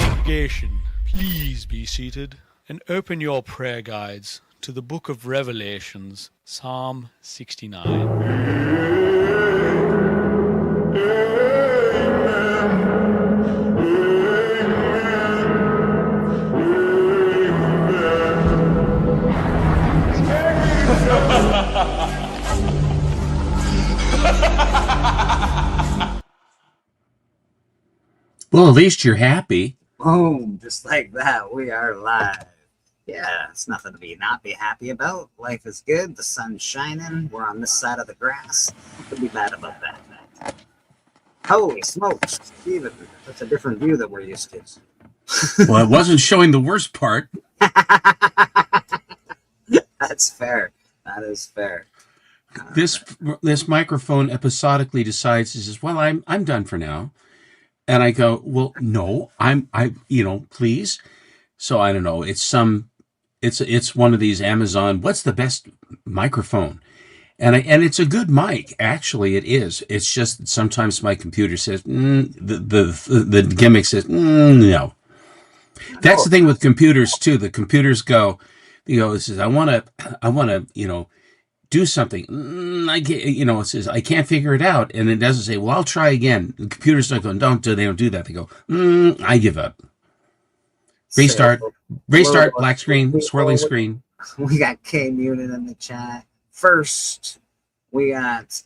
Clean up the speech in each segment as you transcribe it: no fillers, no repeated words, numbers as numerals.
Congregation, please be seated and open your prayer guides to the book of Revelations, Psalm 69. Well, at least you're happy. Boom, just like that, we are live. Yeah, it's nothing to not be happy about. Life is good, the sun's shining, we're on this side of the grass. What could be bad about that? Holy smokes, Steven, that's a different view that we're used to. Well, it wasn't showing the worst part. That's fair. That is fair. This microphone episodically decides, he says, well, I'm done for now. And I go, well, no, please. So I don't know. It's one of these Amazon. What's the best microphone? And it's a good mic. Actually, it is. It's just that sometimes my computer says the gimmick says no. That's the thing with computers too. The computers go, it says I want to, do something. It says I can't figure it out, and it doesn't say, well, I'll try again. The computer's not going, they don't do that. They go, I give up. Restart, black screen, swirling screen. We got K muted in the chat. First, we got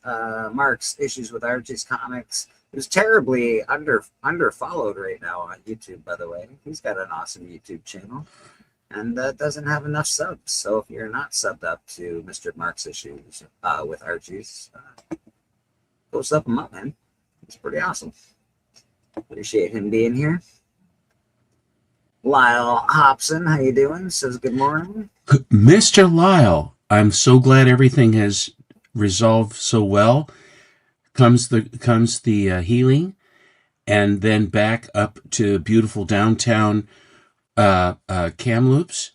Mark's issues with Archie's comics. Who's terribly under followed right now on YouTube, by the way. He's got an awesome YouTube channel. And doesn't have enough subs. So if you're not subbed up to Mr. Mark's issues with Archie's, go sub him up, man. It's pretty awesome. Appreciate him being here. Lyle Hobson, how you doing? Says good morning. Mr. Lyle, I'm so glad everything has resolved so well. Comes the healing, and then back up to beautiful downtown Kamloops.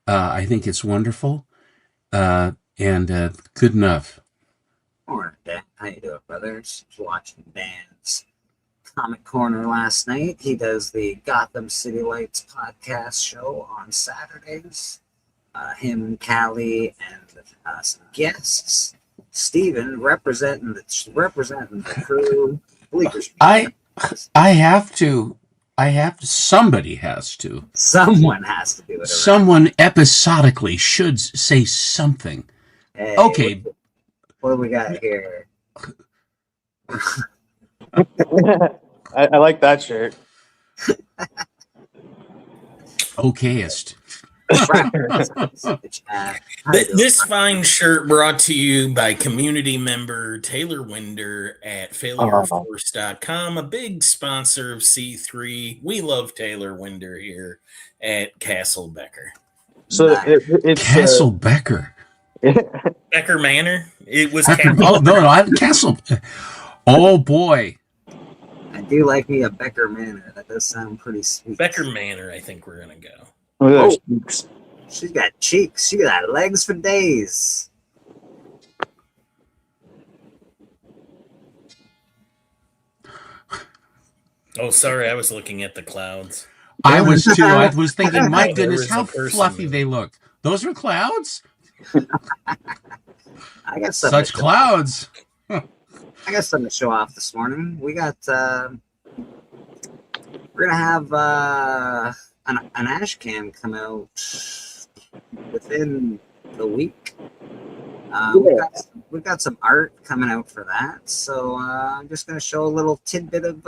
I think it's wonderful, and good enough. Morning, Dan. How you doing, brother? Just watching Dan's Comic Corner last night. He does the Gotham City Lights podcast show on Saturdays. Him, Callie, and some guests. Steven representing the crew. Bleakers. I have to. Somebody has to. Someone has to do it. Someone episodically should say something. Hey, okay. What do we got here? I like that shirt. Okayest. This fine shirt brought to you by community member Taylor Winder at failureforce.com, a big sponsor of C3. We love Taylor Winder here at Castle Becker. So it's Castle Becker. Becker Manor. It was Becker, Castle. Oh boy. I do like me a Becker Manor. That does sound pretty sweet. Becker Manor, I think we're gonna go. Oh, she's got cheeks. She got legs for days. Oh, sorry, I was looking at the clouds. I was too. I was thinking, my goodness, how fluffy they look. Those are clouds? I got such clouds. I got something to show off this morning. We got we're gonna have an ash can come out within the week. We've got some art coming out for that, so I'm just going to show a little tidbit of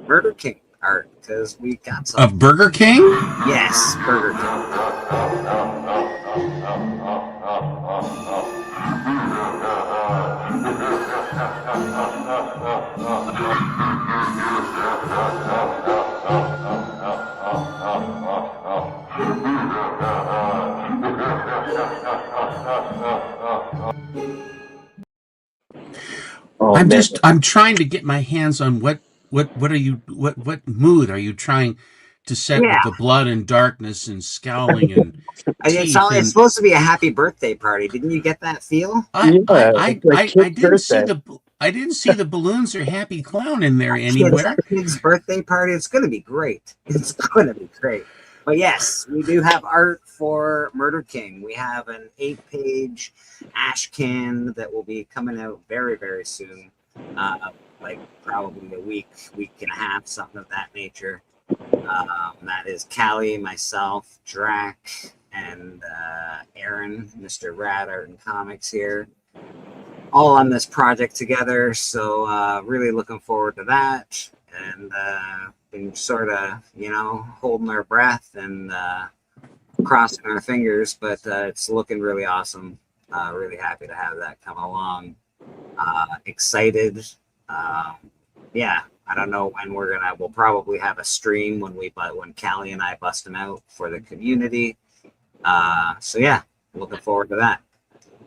Burger King art because we got some. Of Burger King? Yes, Burger I'm trying to get my hands on what mood are you trying to set with the blood and darkness and scowling and it's supposed to be a happy birthday party. Didn't you get that feel? I didn't see I didn't see the balloons or Happy Clown in there anywhere. Kid's birthday party. It's going to be great. It's going to be great. But yes, we do have art for Murder King. We have an 8-page ash can that will be coming out very, very soon. Like probably a week and a half, something of that nature. That is Callie, myself, Drac, and Aaron, Mr. Rad Art and Comics here, all on this project together. So really looking forward to that, and been sort of, holding our breath and crossing our fingers, but it's looking really awesome. Really happy to have that come along. Excited. Yeah, I don't know when we'll probably have a stream when Callie and I bust them out for the community. So yeah, looking forward to that.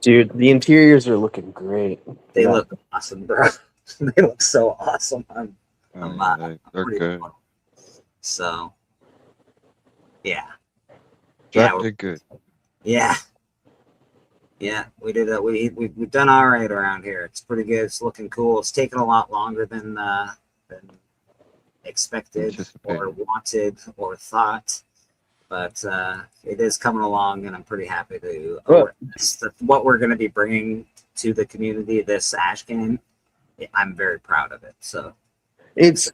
Dude, the interiors are looking great. They look awesome, bro. They look so awesome. They're pretty good. cool. So yeah. Jack did good. Yeah. Yeah, we did. We've done all right around here. It's pretty good. It's looking cool. It's taken a lot longer than expected or wanted or thought, but it is coming along, and I'm pretty happy to what we're going to be bringing to the community. This ash can, I'm very proud of it. So it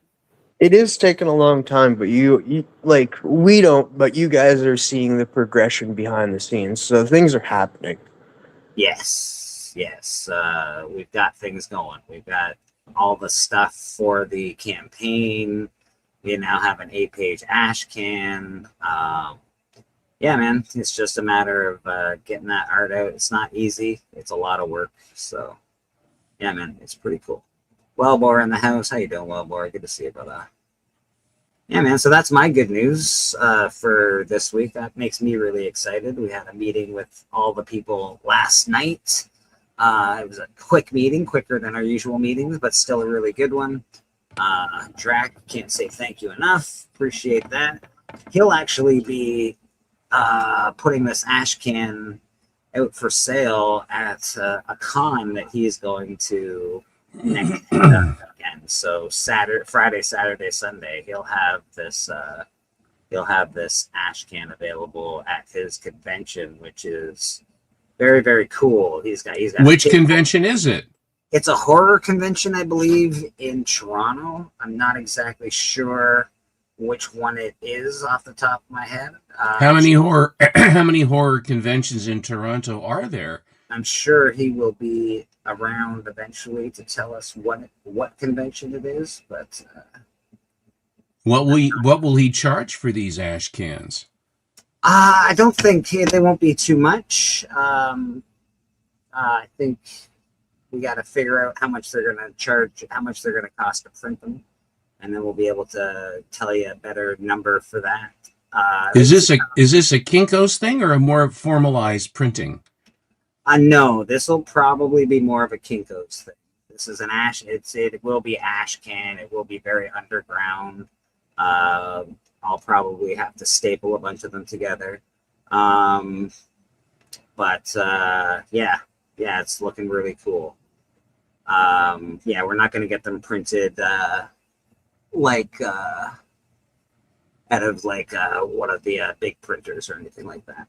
is taking a long time, but you like we don't, but you guys are seeing the progression behind the scenes, so things are happening. Yes. We've got things going. We've got all the stuff for the campaign. We now have an 8-page ash can. Yeah, man, it's just a matter of getting that art out. It's not easy. It's a lot of work. So, yeah, man, it's pretty cool. Wellbore in the house. How you doing, Wellbore? Good to see you, brother. Yeah, man, so that's my good news for this week. That makes me really excited. We had a meeting with all the people last night. It was a quick meeting, quicker than our usual meetings, but still a really good one. Drac, can't say thank you enough. Appreciate that. He'll actually be putting this ash can out for sale at a con that he's going to next weekend. So Friday, Saturday, Sunday, he'll have this ash can available at his convention, which is very, very cool. He's got Which convention is it? It's a horror convention, I believe, in Toronto. I'm not exactly sure which one it is off the top of my head. How many horror conventions in Toronto are there? I'm sure he will be around eventually to tell us what convention it is, but what will he charge for these ash cans? I don't think they won't be too much. I think we got to figure out how much they're going to charge, how much they're going to cost to print them, and then we'll be able to tell you a better number for that. Is this a Kinko's thing or a more formalized printing? No, this will probably be more of a Kinko's thing. This is an ash. It will be ash can. It will be very underground. I'll probably have to staple a bunch of them together. But yeah, it's looking really cool. Yeah, we're not going to get them printed out of one of the big printers or anything like that.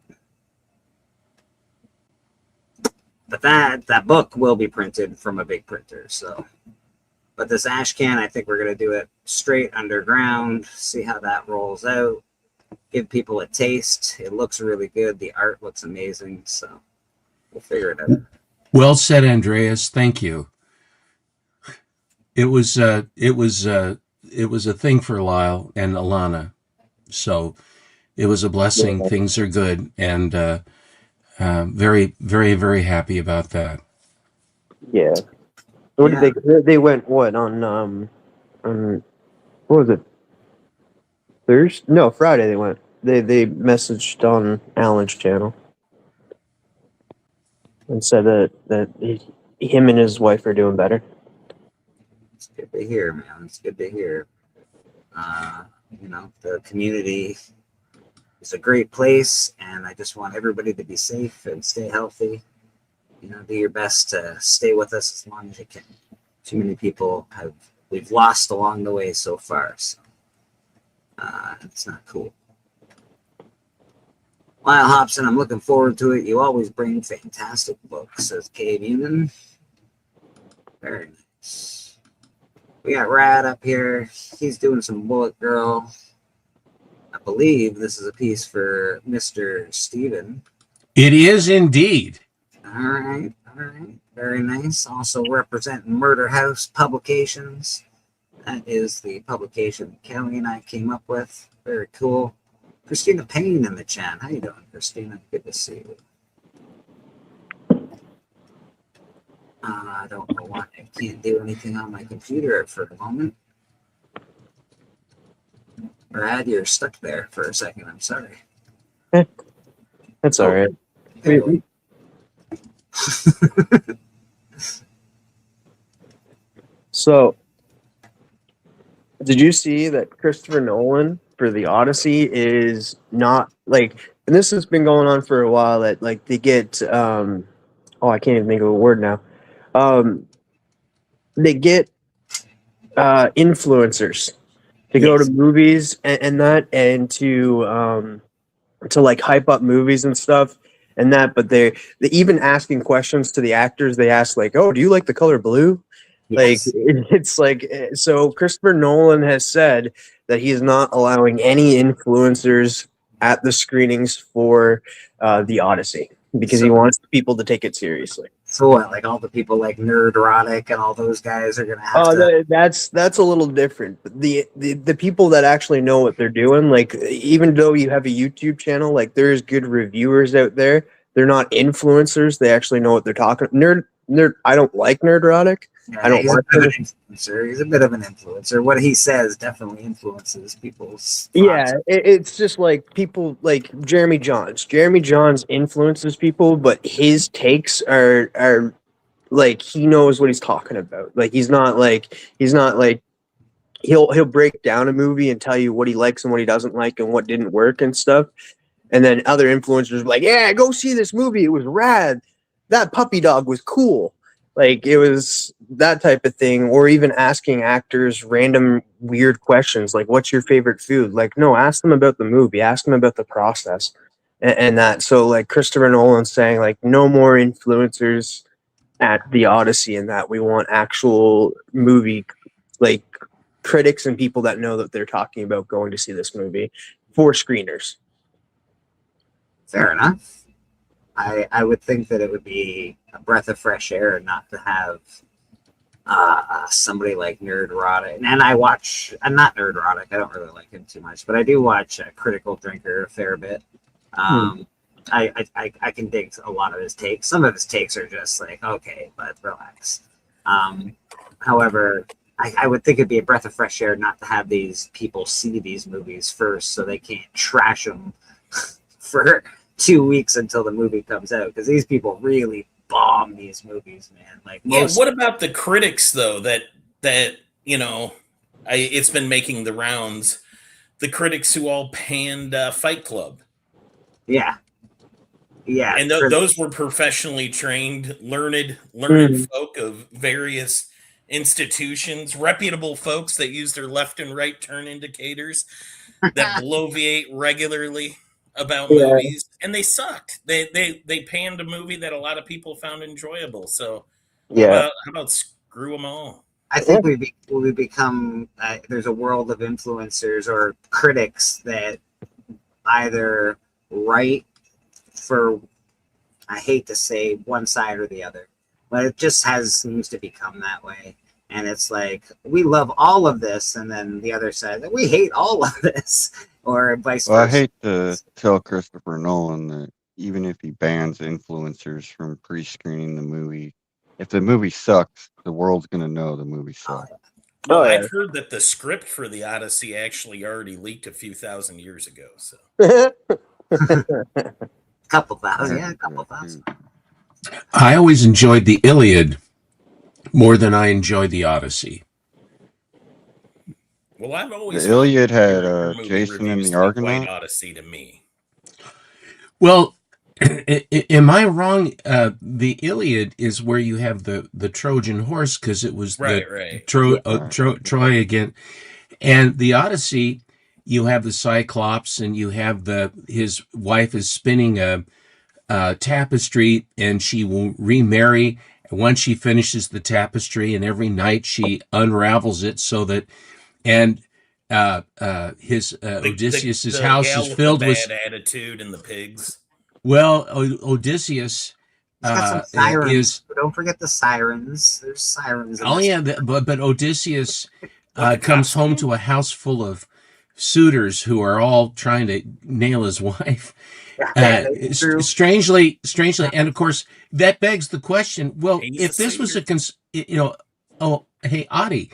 But that book will be printed from a big printer. So, but this ash can, I think we're going to do it straight underground, see how that rolls out, give people a taste. It looks really good. The art looks amazing. So we'll figure it out. Well said, Andreas. Thank you. It was a thing for Lyle and Alana. So it was a blessing. Things are good. And, very, very, very happy about that. Yeah. What did they went what on what was it? Thursday? No, Friday they went. They messaged on Alan's channel and said that him and his wife are doing better. It's good to hear, man. It's good to hear. The community is a great place, and I just want everybody to be safe and stay healthy. Do your best to stay with us as long as you can. Too many people we've lost along the way so far. So it's not cool. Lyle Hobson, I'm looking forward to it. You always bring fantastic books, says Kay Munin. Very nice. We got Rad up here. He's doing some Bullet Girl. I believe this is a piece for Mr. Steven. It is indeed. All right. Very nice. Also representing Murder House Publications. That is the publication Kelly and I came up with. Very cool. Christina Payne in the chat. How you doing, Christina? Good to see you. I don't know why I can't do anything on my computer for the moment. Brad, you're stuck there for a second. I'm sorry. That's all right. There we- So, did you see that Christopher Nolan for the Odyssey is not like, and this has been going on for a while, that like they get I can't even think of a word now. They get influencers to go to movies and that, and to like hype up movies and stuff and that, but they even asking questions to the actors. They ask like, "Oh, do you like the color blue?" Yes. Like it's like, so Christopher Nolan has said that he is not allowing any influencers at the screenings for the Odyssey because he wants people to take it seriously. So what? Like all the people like Nerdrotic and all those guys are gonna have to. That's a little different. The people that actually know what they're doing, like even though you have a YouTube channel, like there's good reviewers out there. They're not influencers. They actually know what they're talking. Nerd. I don't like Nerdrotic. Yeah, I don't he's a want bit of to. an influencer. He's a bit of an influencer. What he says definitely influences people's Yeah, thoughts. it's just like people like Jeremy Johns. Jeremy Johns influences people, but his takes are like he knows what he's talking about. Like he's not like he'll break down a movie and tell you what he likes and what he doesn't like and what didn't work and stuff. And then other influencers are like, "Yeah, go see this movie. It was rad. That puppy dog was cool." Like it was that type of thing, or even asking actors random weird questions like, "What's your favorite food?" Like, no, ask them about the movie, ask them about the process, and that. So, like Christopher Nolan saying, like, no more influencers at the Odyssey, and that we want actual movie like critics and people that know that they're talking about going to see this movie for screeners. Fair enough. I would think that it would be a breath of fresh air not to have somebody like Nerdrotic. And I'm not Nerdrotic. I don't really like him too much, but I do watch Critical Drinker a fair bit. I can dig a lot of his takes. Some of his takes are just like, okay, but relax. However, I would think it'd be a breath of fresh air not to have these people see these movies first so they can't trash them for 2 weeks until the movie comes out, because these people really bomb these movies, man. Like, what about the critics though? That it's been making the rounds. The critics who all panned Fight Club. Yeah, and those were professionally trained, learned folk of various institutions, reputable folks that use their left and right turn indicators that bloviate regularly about movies, and they sucked. They panned a movie that a lot of people found enjoyable. So how about screw them all? I think we become there's a world of influencers or critics that either write for, I hate to say one side or the other, but it just seems to become that way. And it's like, we love all of this, and then the other side that we hate all of this. Or vice versa. Well, I hate to tell Christopher Nolan that even if he bans influencers from pre-screening the movie, if the movie sucks, the world's going to know the movie sucks. Well, I've heard that the script for the Odyssey actually already leaked a few thousand years ago. So couple thousand. I always enjoyed the Iliad more than I enjoyed the Odyssey. Well, I've always the Iliad had Jason and the Argonauts. Odyssey to me. Well, Am I wrong? The Iliad is where you have the Trojan horse because it was Right, the right. Troy again, and the Odyssey. You have the Cyclops, and you have his wife is spinning a tapestry, and she will remarry once she finishes the tapestry, and every night she unravels it so that and his Odysseus's the house gal is with filled the with bad attitude and the pigs. well, Odysseus It's got some sirens. is Don't forget the sirens. There's sirens. In oh this. yeah, but Odysseus Like a comes home costume? to a house full of suitors who are all trying to nail his wife. That's true. Strangely, and of course that begs the question. Well, He's if a this was singer. oh hey Adi,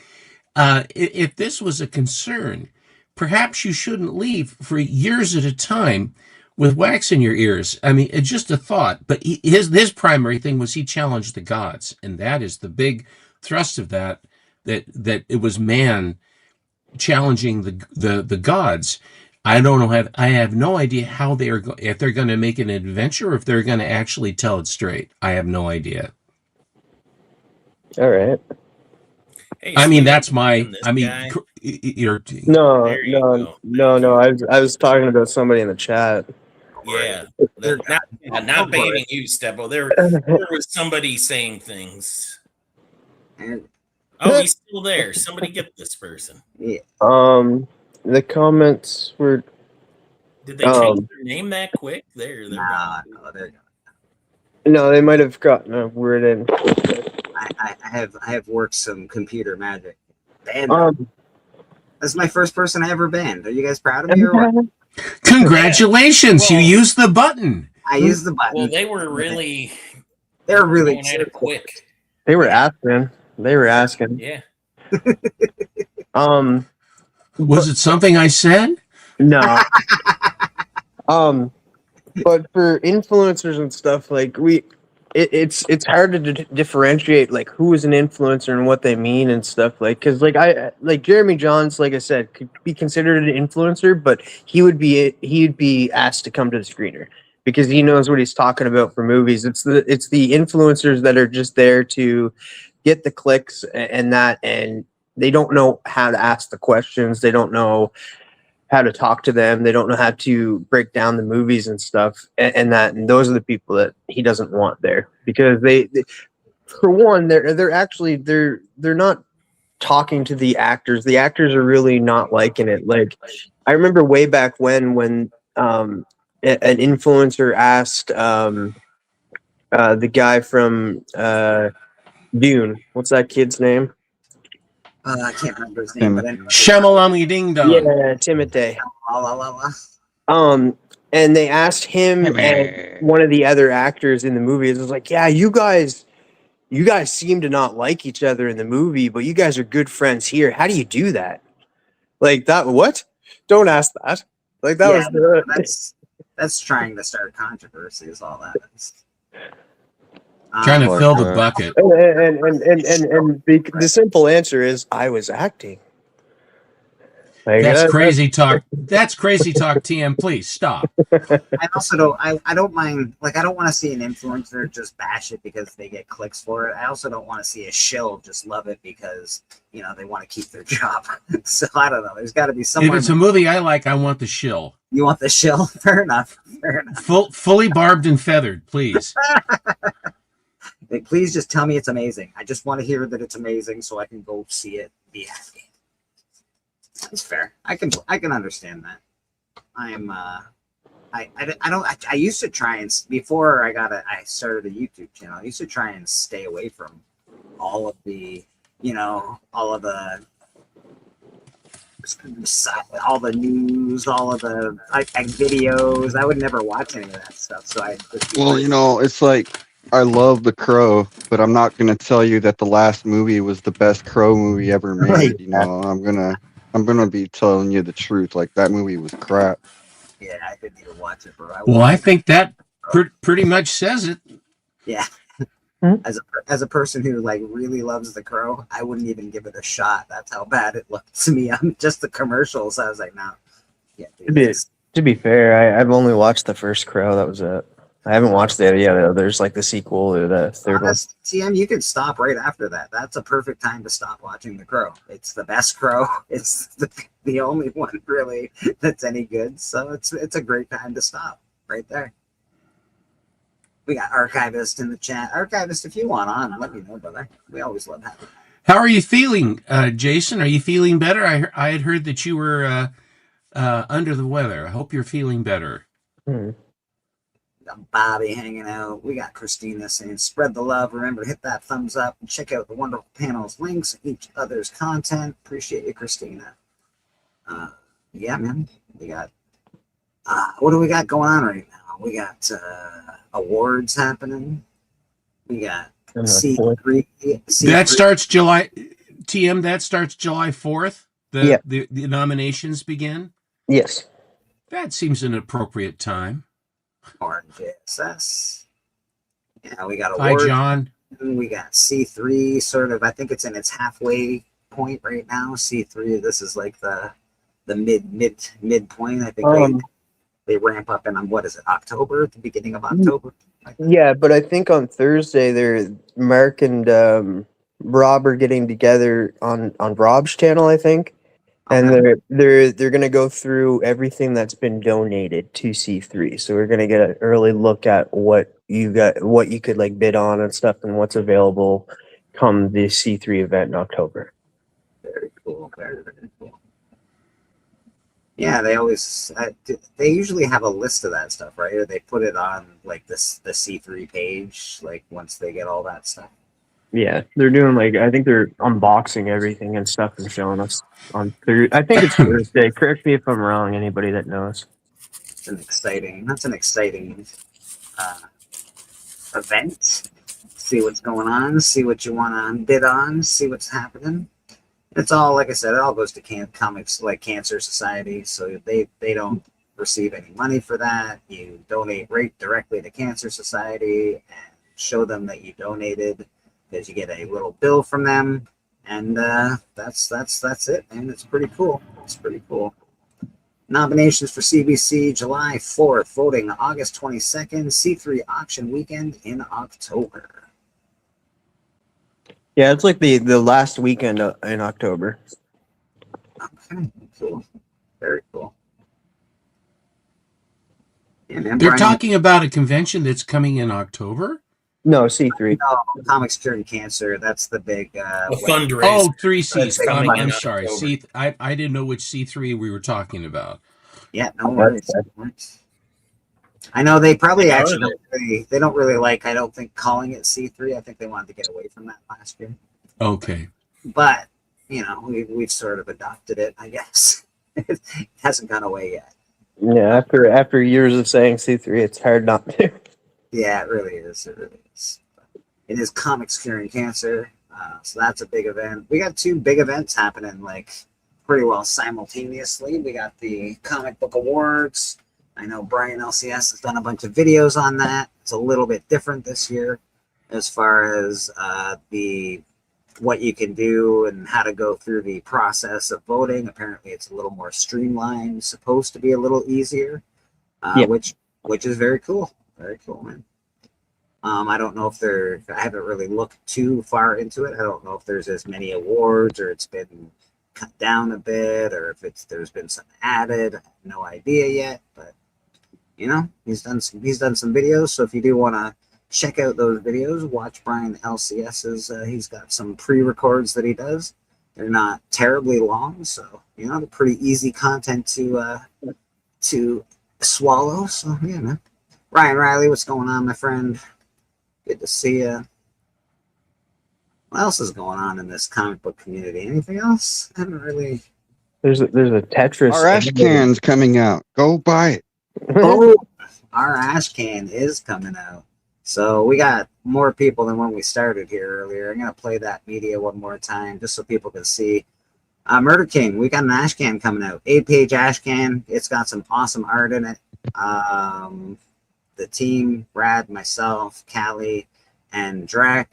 if this was a concern, perhaps you shouldn't leave for years at a time with wax in your ears. I mean, it's just a thought. But his primary thing was he challenged the gods, and that is the big thrust of that. That it was man challenging the gods. I don't know. I have no idea how they are. If they're going to make an adventure, or if they're going to actually tell it straight. I have no idea. All right. Hey, I mean, Steve, that's my. this I mean, guy- you're. No, There you go. no. I was talking about somebody in the chat. Yeah, They're- not baiting you, Steppo. There was somebody saying things. And Oh, he's still there. Somebody get this person. The comments were Did they change their name that quick? They're no, gone. they're no, they might have gotten a word in. I have worked some computer magic. Banned. That's my first person I ever banned. Are you guys proud of me or what? Congratulations! Well- you used the button. I used the button. Well, they were really They're really going at it quick. They were asking. Yeah. Was it something I said? No. But for influencers and stuff, like it's hard to differentiate like who is an influencer and what they mean and stuff like because like Jeremy Johns, like I said, could be considered an influencer, but he'd be asked to come to the screener because he knows what he's talking about for movies. It's the influencers that are just there to get the clicks and they don't know how to ask the questions. They don't know how to talk to them. They don't know how to break down the movies and stuff. And those are the people that he doesn't want there because they for one, they're not talking to the actors. The actors are really not liking it. Like I remember way back when an influencer asked the guy from Dune, what's that kid's name? I can't remember his name, but anyway. Shamalami ding dong. Yeah, Timothée. La, la, la, la. And they asked him and one of the other actors in the movie. It was like, yeah, you guys seem to not like each other in the movie, but you guys are good friends here. How do you do that? Like that? What? Don't ask that. Like that was that's trying to start controversy. Is all that is. Trying to fill the bucket. And the simple answer is I was acting. Like, That's crazy talk. That's crazy talk. TM, please stop. I also don't. I don't mind. Like I don't want to see an influencer just bash it because they get clicks for it. I also don't want to see a shill just love it because they want to keep their job. So I don't know. There's got to be If someone. it's a movie I like, I want the shill. You want the shill? Fair enough. Fair enough. Fully barbed and feathered, please. Please just tell me it's amazing. I just want to hear that it's amazing so I can go see it. Be happy. That's fair. I can understand that. I used to try and before I started a YouTube channel. I used to try and stay away from all of the news, all of the videos. I would never watch any of that stuff. So it's like I love The Crow, but I'm not gonna tell you that the last movie was the best Crow movie ever made. Right. I'm gonna be telling you the truth. Like that movie was crap. Yeah, I didn't even watch it, bro. I think that pretty much says it. Yeah. As a person who really loves The Crow, I wouldn't even give it a shot. That's how bad it looked to me. Just the commercials. I was like, no. Yeah. To be fair, I've only watched the first Crow. That was it. I haven't watched it yet. There's like the sequel or the third one. Honest, TM, you could stop right after that. That's a perfect time to stop watching The Crow. It's the best Crow. It's the only one really that's any good. So it's a great time to stop right there. We got Archivist in the chat. Archivist, if you want on, let me know, brother. We always love having you. How are you feeling, Jason? Are you feeling better? I had heard that you were under the weather. I hope you're feeling better. Hmm. We got Bobby hanging out. We got Christina saying, spread the love. Remember to hit that thumbs up and check out the wonderful panels, links, and each other's content. Appreciate you, Christina. Yeah, man. We got, what do we got going on right now? We got awards happening. We got C3. That starts July. TM. That starts July 4th. Yeah. The nominations begin. Yes. That seems an appropriate time. Orange JSS. Yeah, we got Hi, awards. John. We got C3. Sort of. I think it's in its halfway point right now. C3. This is like the midpoint. I think they ramp up in what is it? October, at the beginning of October. Yeah, but I think on Thursday Mark and Rob are getting together on Rob's channel, I think, and they're gonna go through everything that's been donated to C3. So we're gonna get an early look at what you could like bid on and stuff, and what's available come the C3 event in October. Very cool. Very, very cool. Yeah, they usually have a list of that stuff, right? Or they put it on like the C3 page, like once they get all that stuff. Yeah, they're doing I think they're unboxing everything and stuff and showing us on Thursday. I think it's Thursday. Correct me if I'm wrong. Anybody that knows. That's an exciting event. See what's going on. See what you want to bid on. See what's happening. It's all, like I said, it all goes to comics like Cancer Society, so they don't receive any money for that. You donate right directly to Cancer Society and show them that you donated, because you get a little bill from them, and that's it, man. It's pretty cool. It's pretty cool. Nominations for CBC July 4th, voting August 22nd, C3 auction weekend in October. Yeah, it's like the last weekend in October. Okay, cool. Very cool. Yeah, man, They're Brian, talking about a convention that's coming in October. No, C3. no, Comics Curing Cancer. That's the big A fundraiser. Oh, 3Cs. That's coming I'm in sorry. October. I didn't know which C3 we were talking about. Yeah, no worries. No worries. I know they probably actually don't really like, I don't think, calling it C3. I think they wanted to get away from that last year. Okay. But, you know, we've sort of adopted it, I guess. It hasn't gone away yet. Yeah, after years of saying C3, it's hard not to. Yeah, it really is. It really is. It is Comics Curing Cancer. So that's a big event. We got two big events happening, like, pretty well simultaneously. We got the Comic Book Awards. I know Brian LCS has done a bunch of videos on that. It's a little bit different this year as far as what you can do and how to go through the process of voting. Apparently, it's a little more streamlined, supposed to be a little easier, which is very cool. Very cool, man. I don't know if I haven't really looked too far into it. I don't know if there's as many awards or it's been cut down a bit, or if there's been some added. I have no idea yet, but you know, he's done some videos. So if you do want to check out those videos, watch Brian LCS's. He's got some pre-records that he does. They're not terribly long, so you know, they're pretty easy content to swallow. So yeah, man. Ryan Riley, what's going on, my friend? Good to see you. What else is going on in this comic book community? Anything else? I haven't really. There's a Tetris. Our ash can's coming out. Go buy it. Oh, our ash can is coming out. So we got more people than when we started here earlier. I'm gonna play that media one more time just so people can see. Murder King, we got an ash can coming out. 8-page ash can. It's got some awesome art in it. The team, Brad, myself, Callie, and Drac.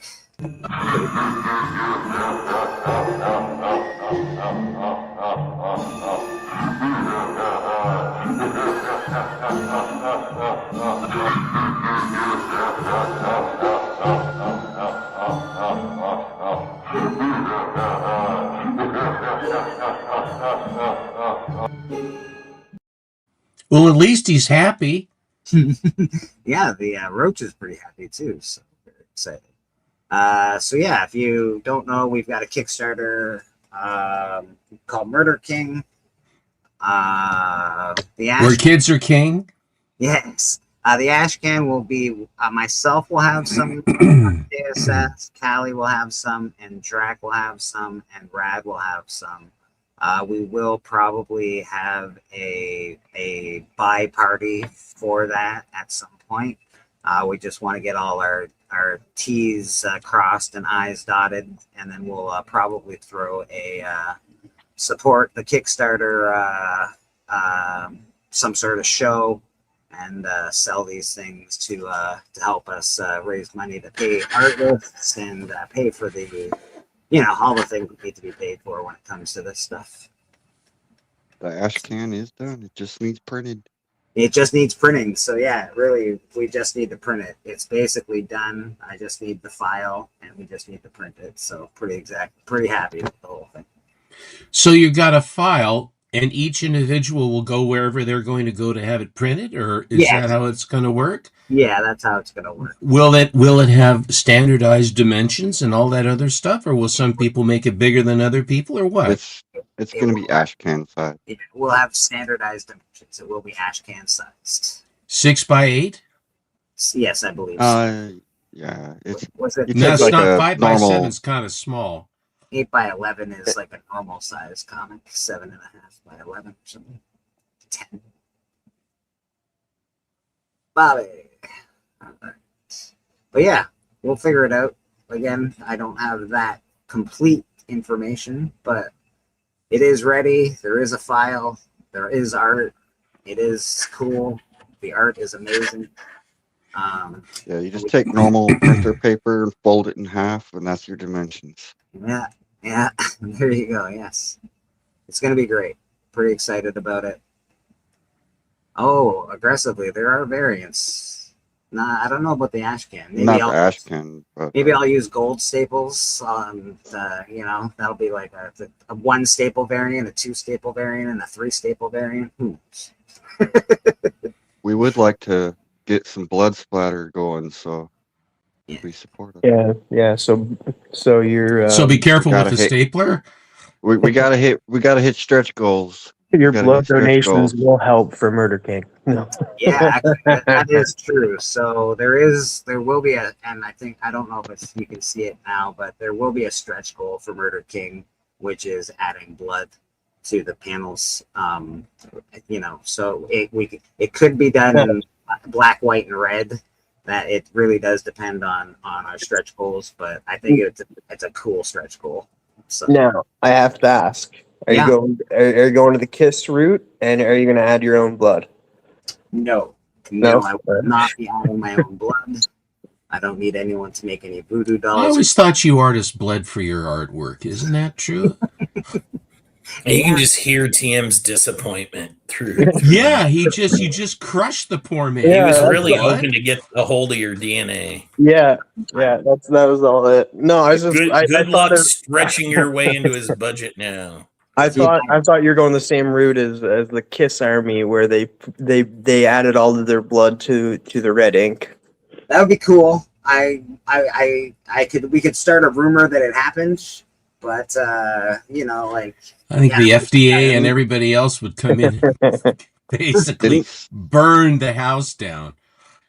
Well, at least he's happy. Yeah, the Roach is pretty happy too, so very excited. So yeah, if you don't know, we've got a Kickstarter called Murder King. The Where Ash, kids are king. yes, the Ash Can will be myself will have some KSS, Callie will have some, and Drac will have some, and Rad will have some. We will probably have a buy party for that at some point. We just want to get all our T's crossed and I's dotted, and then we'll probably throw a support the Kickstarter some sort of show and sell these things to help us raise money to pay artists and pay for the all the things that need to be paid for when it comes to this stuff. The ash can is done. It just needs printed. It just needs printing. So yeah, really, we just need to print it. It's basically done. I just need the file and we just need to print it. So pretty happy with the whole thing. So you've got a file, and each individual will go wherever they're going to go to have it printed, or is that how it's going to work? Yeah, that's how it's going to work. Will it have standardized dimensions and all that other stuff, or will some people make it bigger than other people, or what? It's going to be ash can size. It will have standardized dimensions. It will be ash can sized. 6x8? Yes, I believe so. Yeah. It's Was it you No, take it's like not. a 5x7 normal. is kind of small. 8x11 is like a normal size comic. 7.5 by 11 or something. 10. Bobby. All right. But yeah, we'll figure it out. Again, I don't have that complete information, but it is ready. There is a file. There is art. It is cool. The art is amazing. Yeah, you just take normal printer paper and fold it in half, and that's your dimensions. Yeah. There you go. Yes. It's going to be great. Pretty excited about it. Oh, aggressively. There are variants. Nah, I don't know about the ash can. Not the ash can, but Maybe I'll use gold staples. That'll be like a 1 staple variant, a 2 staple variant, and a 3 staple variant. we would like to get some blood splatter going, so Yeah. we support it. Yeah. So you're So be careful with gotta the hit- stapler. We gotta hit stretch goals. your gotta blood hit stretch donations goals. will help for Murder King. No. Yeah, actually, that is true. So there will be and I don't know if you can see it now, but there will be a stretch goal for Murder King, which is adding blood to the panels. So it could be done in black, white, and red. That it really does depend on our stretch goals, but I think it's a cool stretch goal. So Now I have to ask: Are Yeah. you going to the Kiss route, and are you going to add your own blood? no, No? I will not be adding my own blood. I don't need anyone to make any voodoo I dolls. always thought you artists bled for your artwork. Isn't that true? And you can just hear TM's disappointment through. Yeah, you just crushed the poor man. He Yeah, was that's really what? hoping to get a hold of your DNA. Yeah. That was all it. No, I was just Good, I good thought luck stretching your way into his budget now. I thought you're going the same route as the Kiss Army, where they added all of their blood to the red ink. That would be cool. We could start a rumor that it happened, but I think the Yeah. FDA and everybody else would come in and basically Didn't burn the house down.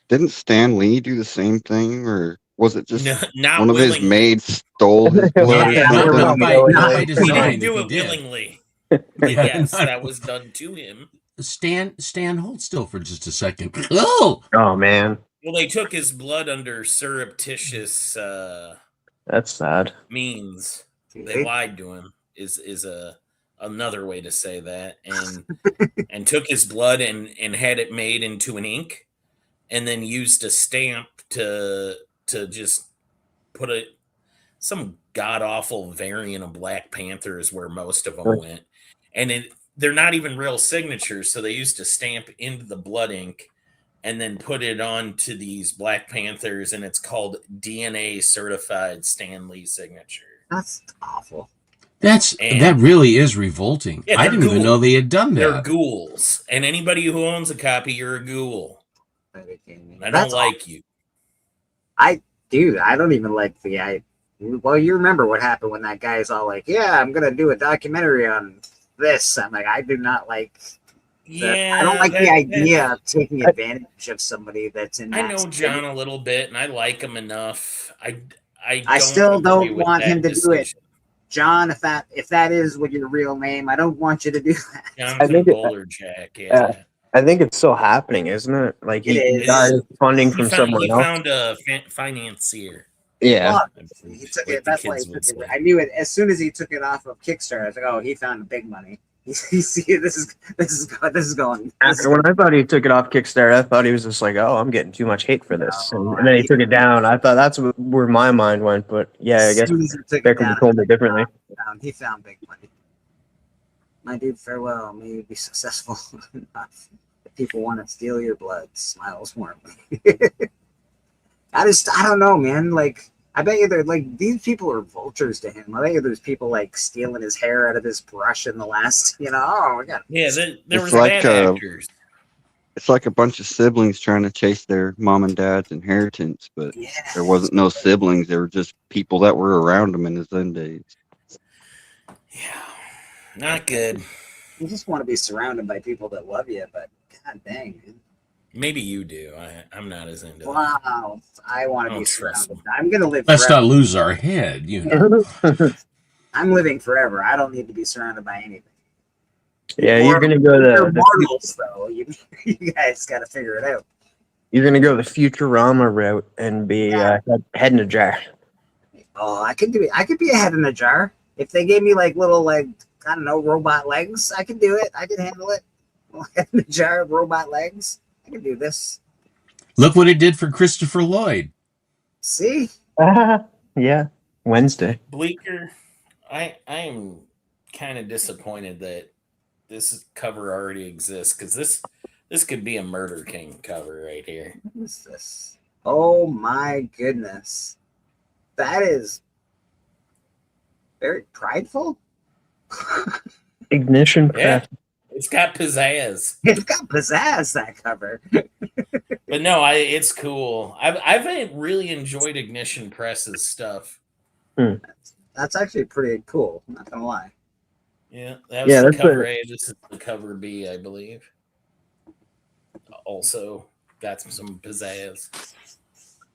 didn't Stan Lee do the same thing, or was it just No, not one of his willingly. maids stole his blood? Yeah, or not something? by He design. didn't do if it he did. willingly. But Yeah, yes, not- that was done to him. Stan, hold still for just a second. Oh, Oh man, Well, they took his blood under surreptitious that's sad. means. They lied to him. Is another way to say that, and took his blood and had it made into an ink, and then used a stamp to just put some god awful variant of Black Panther is where most of them went, and they're not even real signatures, so they used a stamp into the blood ink and then put it on to these Black Panthers, and it's called DNA certified Stan Lee signature. That's awful. And- that really is revolting. Yeah, I they're didn't even know ghouls. they had done They're that. ghouls, and anybody who owns a copy, you're a ghoul. I don't That's like you. Dude, I don't even like the guy. Well, you remember what happened when that guy's all like, "Yeah, I'm gonna do a documentary on this." I'm like, I do not like. I don't like the idea of taking advantage of somebody that's in. I that know state. John a little bit, and I like him enough. I still agree don't with want that him to do it. decision. John, if that is what your real name, I don't want you to do that. Jonathan think it- Bowler-Jack, yeah. I think it's still happening, isn't it? Like It he is. got his funding from He someone else. found a financier. Yeah. Well, Like he took the it. That's why he kids took would it. say. I knew it as soon as he took it off of Kickstarter. I was like, "Oh, he found the big money." You see, this is going. After when I thought he took it off Kickstarter, I thought he was just like, "Oh, I'm getting too much hate for this," and then he took it down. I thought that's where my mind went, but yeah, I As guess soon as he took it Becker down, told me differently. he found big money. My dude, farewell. May you be successful enough. If people want to steal your blood, smiles warmly. I don't know, man. Like, I bet you they're like, these people are vultures to him. I bet you there's people like stealing his hair out of his brush in the last, oh, we got. Yeah, there It's was like, bad actors. It's like a bunch of siblings trying to chase their mom and dad's inheritance, but Yeah. there wasn't no siblings. They were just people that were around them in his end days. Yeah, not good. You just want to be surrounded by people that love you, but god dang, man. Maybe you do. I'm not as into that. Wow. I want to Don't be trust surrounded. I'm going to live Let's forever. not lose our head, you know. I'm living forever. I don't need to be surrounded by anything. Yeah, you're gonna go You're the mortals, though. You guys got to figure it out. you're gonna go the Futurama route and be head in a jar. Oh, I could do it. I could be a head in a jar. If they gave me like little, I don't know, robot legs, I could do it. I could handle it. Head in a jar of robot legs. I can do this. Look what it did for Christopher Lloyd. See? Yeah, Wednesday. Bleecker, I am kind of disappointed that this cover already exists, because this could be a Murder King cover right here. What is this? Oh my goodness. That is very prideful. Ignition Yeah, Press. it's got pizzazz. It's got pizzazz, that cover. But no, it's cool. I've really enjoyed Ignition Press's stuff. That's actually pretty cool. I'm not gonna lie. Yeah, that was the that's cover A. This is the cover B, I believe. Also got some pizzazz.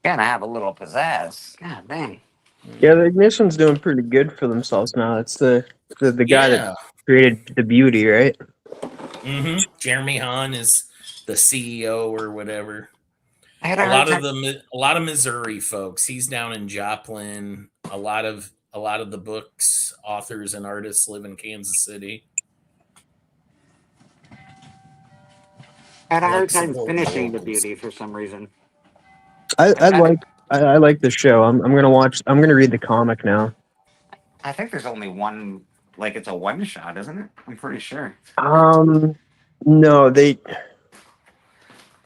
Gotta have a little pizzazz. God dang. Yeah, the Ignition's doing pretty good for themselves now. It's the guy that created the Beauty, right? Mm-hmm. Jeremy Hahn is the CEO or whatever. I had A a lot hard of time. a lot of Missouri folks. He's down in Joplin. A lot of the books, authors, and artists live in Kansas City. I had a hard like time support finishing the locals. beauty for some reason. I like the show. I'm gonna read the comic now. I think there's only one, like it's a one shot, isn't it? I'm pretty sure. No,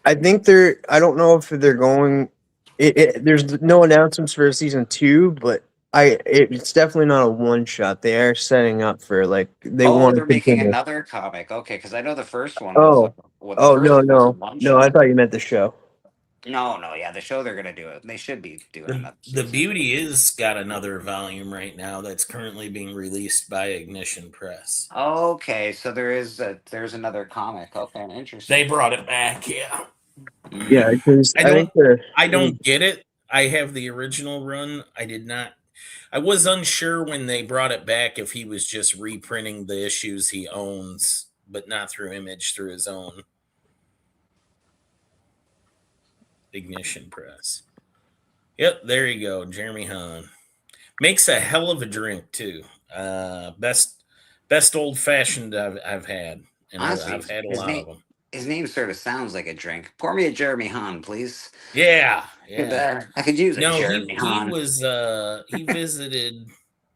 I think I don't know if they're going. There's no announcements for season 2, but it's definitely not a one shot. They are setting up for they want they're to making continue. another comic. Okay, because I know the first one. Oh. Was, Oh no! I thought you meant the show. No, yeah, the show they're gonna do it. They should be doing that. The Beauty is got another volume right now that's currently being released by Ignition Press. Okay, so there's another comic. Okay, interesting. They brought it back, yeah. Yeah, because I don't get it. I have the original run. I did not. I was unsure when they brought it back if he was just reprinting the issues he owns, but not through Image, through his own Ignition Press. Yep, there you go. Jeremy Hahn makes a hell of a drink too. Best old fashioned I've had, and Honestly, I've had a his lot name- of them. His name sort of sounds like a drink. Pour me a Jeremy Hahn, please. Yeah. I could use a No, Jeremy he Hahn. was he visited.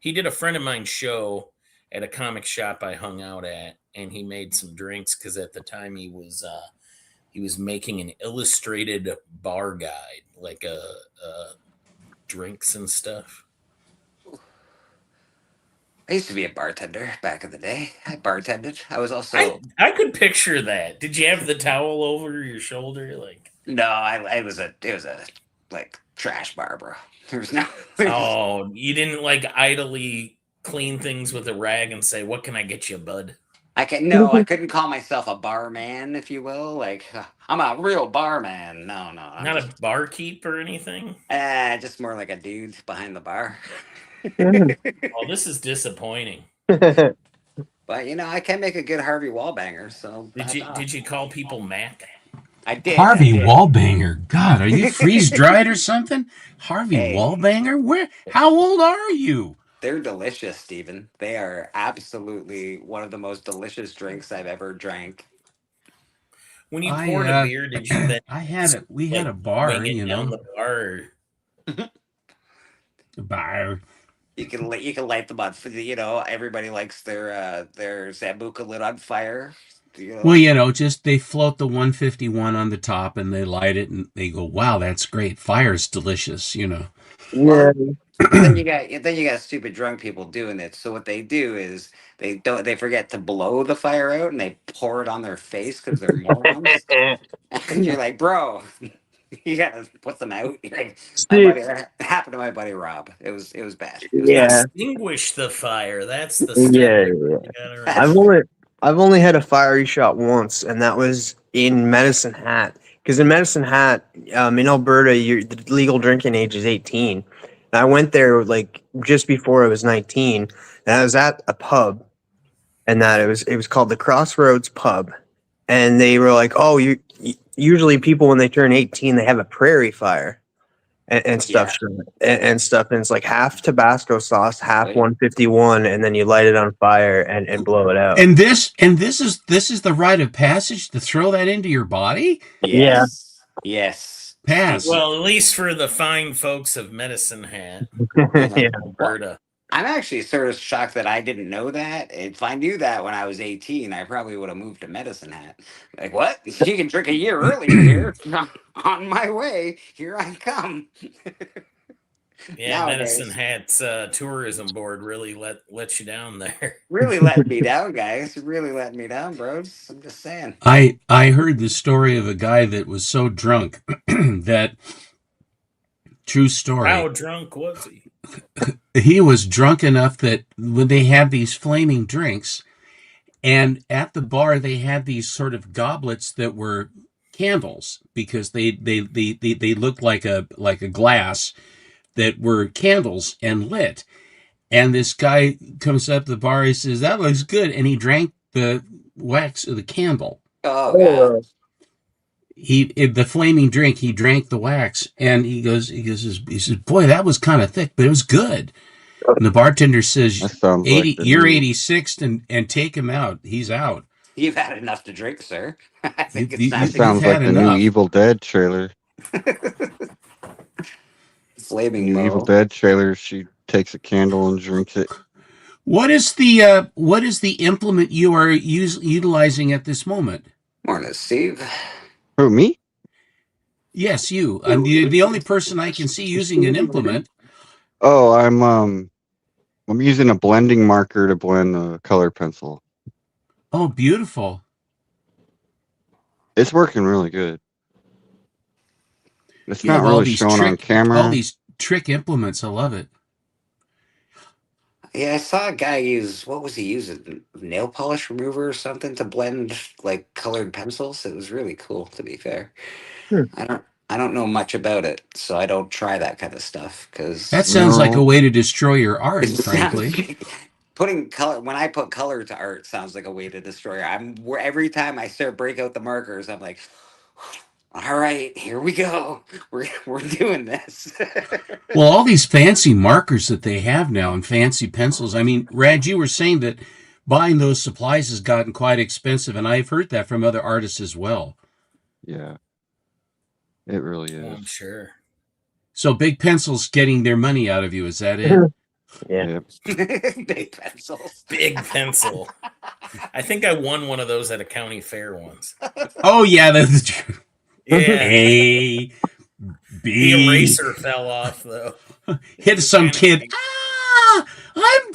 He did a friend of mine's show at a comic shop I hung out at, and he made some drinks because at the time he was he was making an illustrated bar guide, like drinks and stuff. I used to be a bartender back in the day. I bartended. I was also I could picture that. Did you have the towel over your shoulder? Like, no, it was a like trash bar, bro. There was no. oh, you didn't like idly clean things with a rag and say, "What can I get you, bud?" I couldn't call myself a barman, if you will. Like I'm a real barman. No, I'm Not just, a barkeep or anything. just more like a dude behind the bar. Oh, this is disappointing. But I can make a good Harvey Wallbanger. So Did you call people Mac? I did. Harvey Wallbanger. God, are you freeze dried or something? Harvey Hey. Wallbanger? How old are you? They're delicious, Steven. They are absolutely one of the most delicious drinks I've ever drank. When you poured a beer, did you then? We had a bar, wing it down the bar. A bar. You can light them on. Everybody likes their Sambuca lit on fire. Well, just they float the 151 on the top and they light it and they go, "Wow, that's great. Fire's delicious." Yeah. then you got stupid drunk people doing it. So what they do is they forget to blow the fire out and they pour it on their face because they're morons. And you're like, bro, you gotta put them out. That happened to my buddy Rob. It was bad. It was Yeah. Extinguish the fire. That's the Yeah. I've only had a fiery shot once, and that was in Medicine Hat. Because in Medicine Hat, in Alberta, the legal drinking age is 18. And I went there like just before I was 19, and I was at a pub, and that it was called the Crossroads Pub, and they were like, "Oh, usually people when they turn 18, they have a prairie fire." And stuff, and stuff, and it's like half Tabasco sauce, half 151, and then you light it on fire and blow it out. And this is the rite of passage to throw that into your body. Yes. Pass. Well, at least for the fine folks of Medicine Hat, Alberta. I'm actually sort of shocked that I didn't know that. If I knew that when I was 18, I probably would have moved to Medicine Hat. Like, what? You can drink a year earlier here. On my way. Here I come. Yeah, Medicine Hat's tourism board really let you down there. Really letting me down, guys. Really letting me down, bros. I'm just saying. I heard the story of a guy that was so drunk that, true story. How drunk was he? He was drunk enough that when they had these flaming drinks, and at the bar they had these sort of goblets that were candles because they looked like a glass that were candles and lit. And this guy comes up to the bar, he says, "That looks good," and he drank the wax of the candle. Oh God. The flaming drink, he drank the wax, and he says, "Boy, that was kind of thick, but it was good." And the bartender says, "You're 86, and take him out. He's out." You've had enough to drink, sir. I think That sounds like the new Evil Dead trailer. Flaming Evil Dead trailer. She takes a candle and drinks it. What is the implement you are utilizing at this moment? Morning, Steve. Who, me? Yes, you. I'm the only person I can see using an implement. Oh, I'm using a blending marker to blend a color pencil. Oh, beautiful. It's working really good. It's not really shown on camera. All these trick implements, I love it. Yeah, I saw a guy use, what was he using? Nail polish remover or something to blend like colored pencils. It was really cool, to be fair. I don't know much about it, so I don't try that kind of stuff because that sounds like a way to destroy your art, frankly. Putting color, when I put color to art, sounds like a way to destroy art. Every time I start break out the markers, I'm like, all right, here we go. We're doing this. Well, all these fancy markers that they have now and fancy pencils. I mean, Rad, you were saying that buying those supplies has gotten quite expensive, and I've heard that from other artists as well. Yeah, it really is. I'm sure. So Big Pencil's getting their money out of you, is that it? Yeah. Yep. Big pencils. Big pencil. I think I won one of those at a county fair once. Oh yeah, that's true. Yeah. A, The B, eraser fell off though. hit some kid. Kinda- Ah, I'm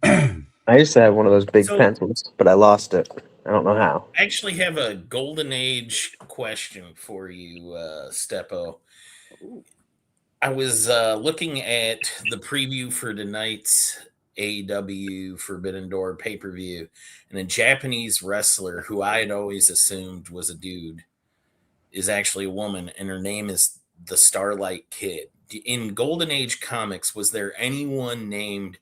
blind. I used to have one of those big So- pencils, but I lost it. I don't know how. I actually have a golden age question for you, Steppo. I was looking at the preview for tonight's AEW Forbidden Door pay-per-view, and a Japanese wrestler who I had always assumed was a dude is actually a woman, and her name is the Starlight Kid. In Golden Age comics, was there anyone named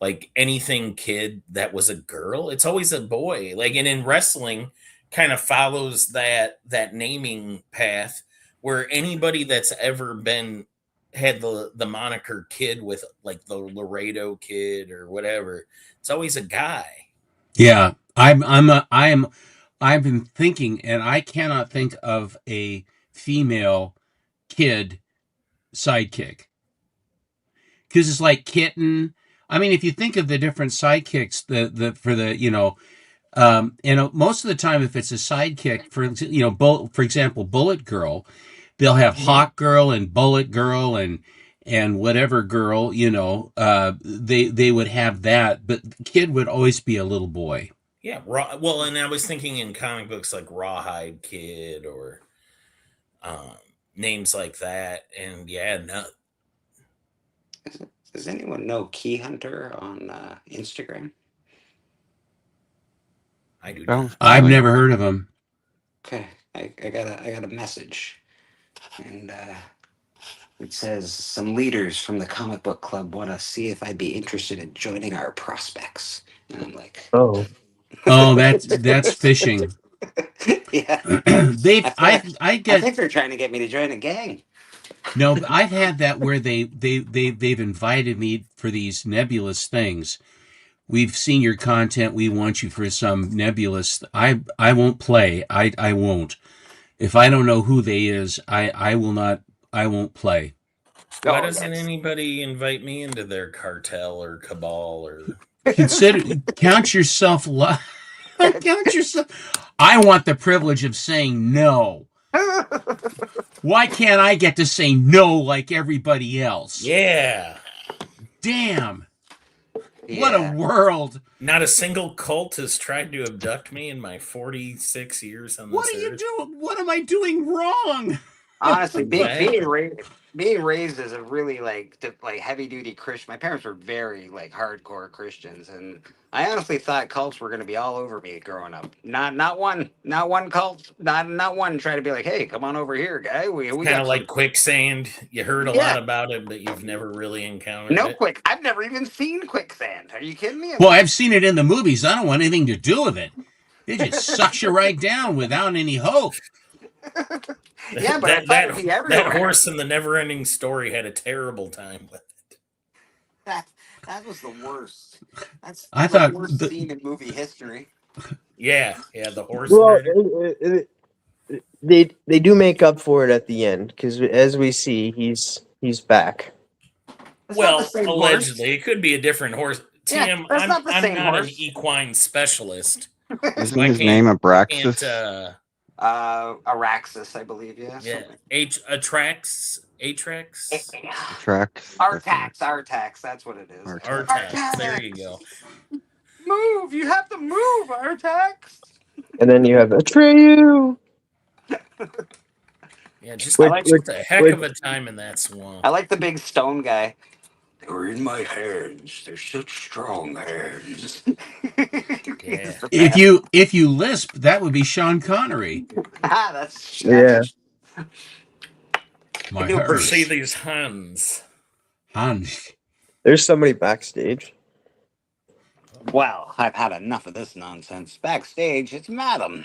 like anything kid that was a girl? It's always a boy. Like, and in wrestling kind of follows that naming path where anybody that's ever been had the moniker kid with like the Laredo Kid or whatever, it's always a guy. Yeah, I've been thinking, and I cannot think of a female kid sidekick because it's like kitten. I mean, if you think of the different sidekicks, most of the time, if it's a sidekick for example, Bullet Girl, they'll have Hawk Girl and Bullet Girl and whatever girl, they would have that, but the kid would always be a little boy. Yeah, well, and I was thinking in comic books like Rawhide Kid or names like that, and yeah, no. Does anyone know Key Hunter on Instagram? I do. Well, Not. I've never heard of him. Okay, I got a message, and it says some leaders from the comic book club want to see if I'd be interested in joining our prospects, and I'm like, Oh. Oh, that's fishing. yeah. I I get think they're trying to get me to join a gang. no. I've had that where they've invited me for these nebulous things. We've seen your content. We want you for some nebulous. I won't play. I won't. If I don't know who they is, I will not. I won't play. Why Oh, doesn't that's- anybody invite me into their cartel or cabal or? Count yourself. Count yourself. I want the privilege of saying no. Why can't I get to say no like everybody else? Yeah, Damn. What a Yeah. world. not a single cult has tried to abduct me in my 46 years on this What are you earth. doing? What am I doing wrong? Honestly, Right. being raised as a really like heavy duty Christian. My parents were very like hardcore Christians, and I honestly thought cults were going to be all over me growing up. Not one cult, not one try to be like, hey, come on over here, guy. We Kind got of like quicksand. You heard a lot about it, but you've never really encountered no it. I've never even seen quicksand. Are you kidding me? Well, I've seen it in the movies. I don't want anything to do with it. It just sucks you right down without any hope. Yeah, but I thought it'd be that everywhere. horse in the never-ending story had a terrible time with it. That was the worst. That's I the thought worst the- scene in movie history. Yeah, the horse. Well, murder. they do make up for it at the end because as we see, he's back. It's not Well, the same horse. allegedly, it could be a different horse. Yeah, Tim, that's I'm not the same not an horse. equine specialist. Isn't I his can't- name Can't, Abraxas? Araxis, I believe. Yeah. yeah, Atrax. Tracks? Artax. That's what it is. Artax. Artax. There you go. Move! You have to move, Artax. And then you have Atreyu. Yeah, just Which- a heck of a time in that swamp. I like the big stone guy. They were in my hands. They're such strong hands. Yeah. If you lisp, that would be Sean Connery. That's Yeah. My New heart. See these hands. Hans. There's somebody backstage. Well, I've had enough of this nonsense. Backstage, it's Madam.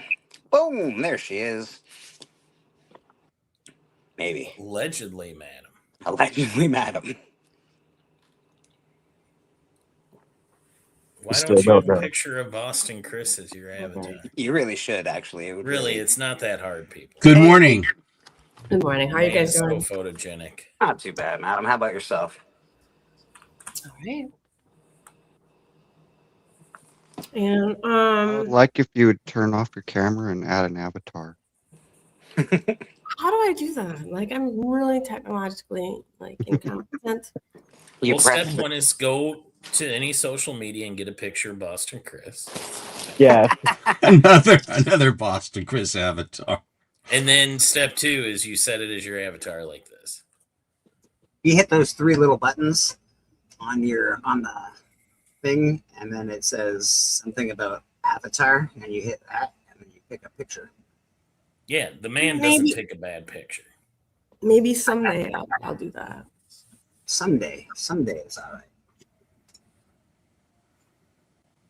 Boom! There she is. Maybe. Allegedly, madam. Allegedly, Madam. Why Still don't you have don't a know. picture of Austin Chris as your avatar? You really should, actually. It would Really, it's not that hard, people. Good morning. Good morning. How are you Man, guys doing? so photogenic. Not too bad, Madam. How about yourself? All right. And I would like if you would turn off your camera and add an avatar. how do I do that? Like, I'm really technologically like incompetent. You Well, press step one is go to any social media and get a picture of Boston Chris. Yeah. Another Boston Chris avatar. And then step two is you set it as your avatar like this. You hit those three little buttons on the thing, and then it says something about avatar, and you hit that, and then you pick a picture. Yeah, the man Maybe- doesn't take a bad picture. Maybe someday I'll do that. Someday is all right.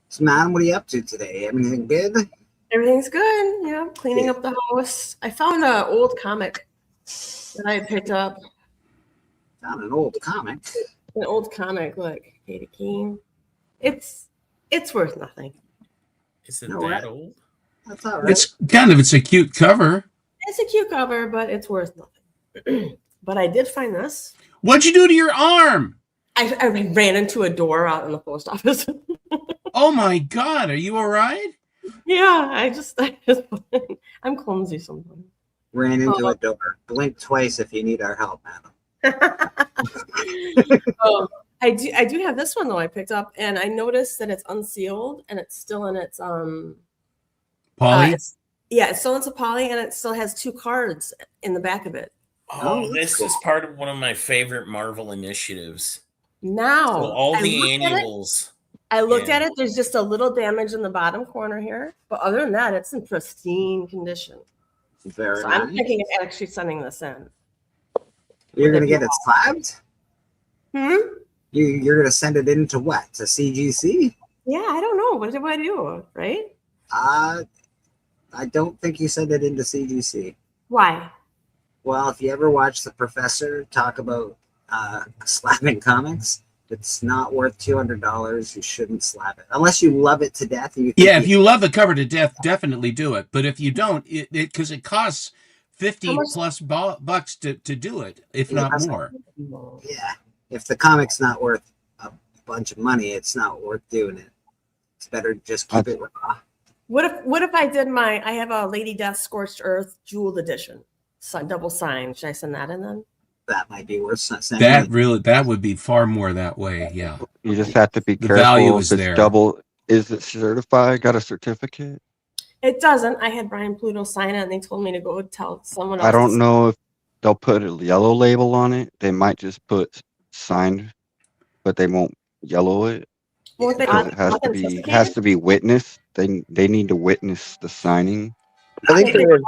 So, man, what are you up to today? Everything good? Everything's good. Yeah, cleaning up the house. I found an old comic that I had picked up. Found an old comic. An old comic, like Katie Keene. It's worth nothing. Is it No, that right. old? That's all right. It's a cute cover. It's a cute cover, but it's worth nothing. But I did find this. What'd you do to your arm? I ran into a door out in the post office. Oh my God, are you all right? Yeah, I just I'm clumsy sometimes. Ran into a door. Blink twice if you need our help, madam. I do have this one though I picked up, and I noticed that it's unsealed and it's still in its Polly? it's still in its poly, and it still has 2 cards in the back of it. Oh, Oh, this cool. is part of one of my favorite Marvel initiatives. Now So all I the looked at it- annuals. I looked Yeah. at it. There's just a little damage in the bottom corner here, but other than that, it's in pristine condition. Very So I'm nice. thinking of actually sending this in. You're gonna get it slabbed? Hmm? You're gonna send it into what? To CGC? Yeah, I don't know. What do I do? Right? I don't think you send it into CGC. Why? Well, if you ever watch the professor talk about slapping comics, it's not worth $200. You shouldn't slap it unless you love it to death. And you think Yeah, if you love the cover to death, definitely do it. But if you don't, because it costs 50 How much- plus bucks to do it, if Yeah, not that's- more. yeah, if the comic's not worth a bunch of money, it's not worth doing it. It's better to just keep it raw. What if I did I have a Lady Death Scorched Earth jeweled edition, double signed. Should I send that in then? That might be worth sending. That would be far more that way. Yeah. You just have to be The careful. value If is it's there. double. Is it certified? Got a certificate? It doesn't. I had Brian Pluto sign it, and they told me to go tell someone else. I to don't know if they'll put a yellow label on it. They might just put signed, but they won't yellow it Won't they because it has to be witnessed. They need to witness the signing. I think they're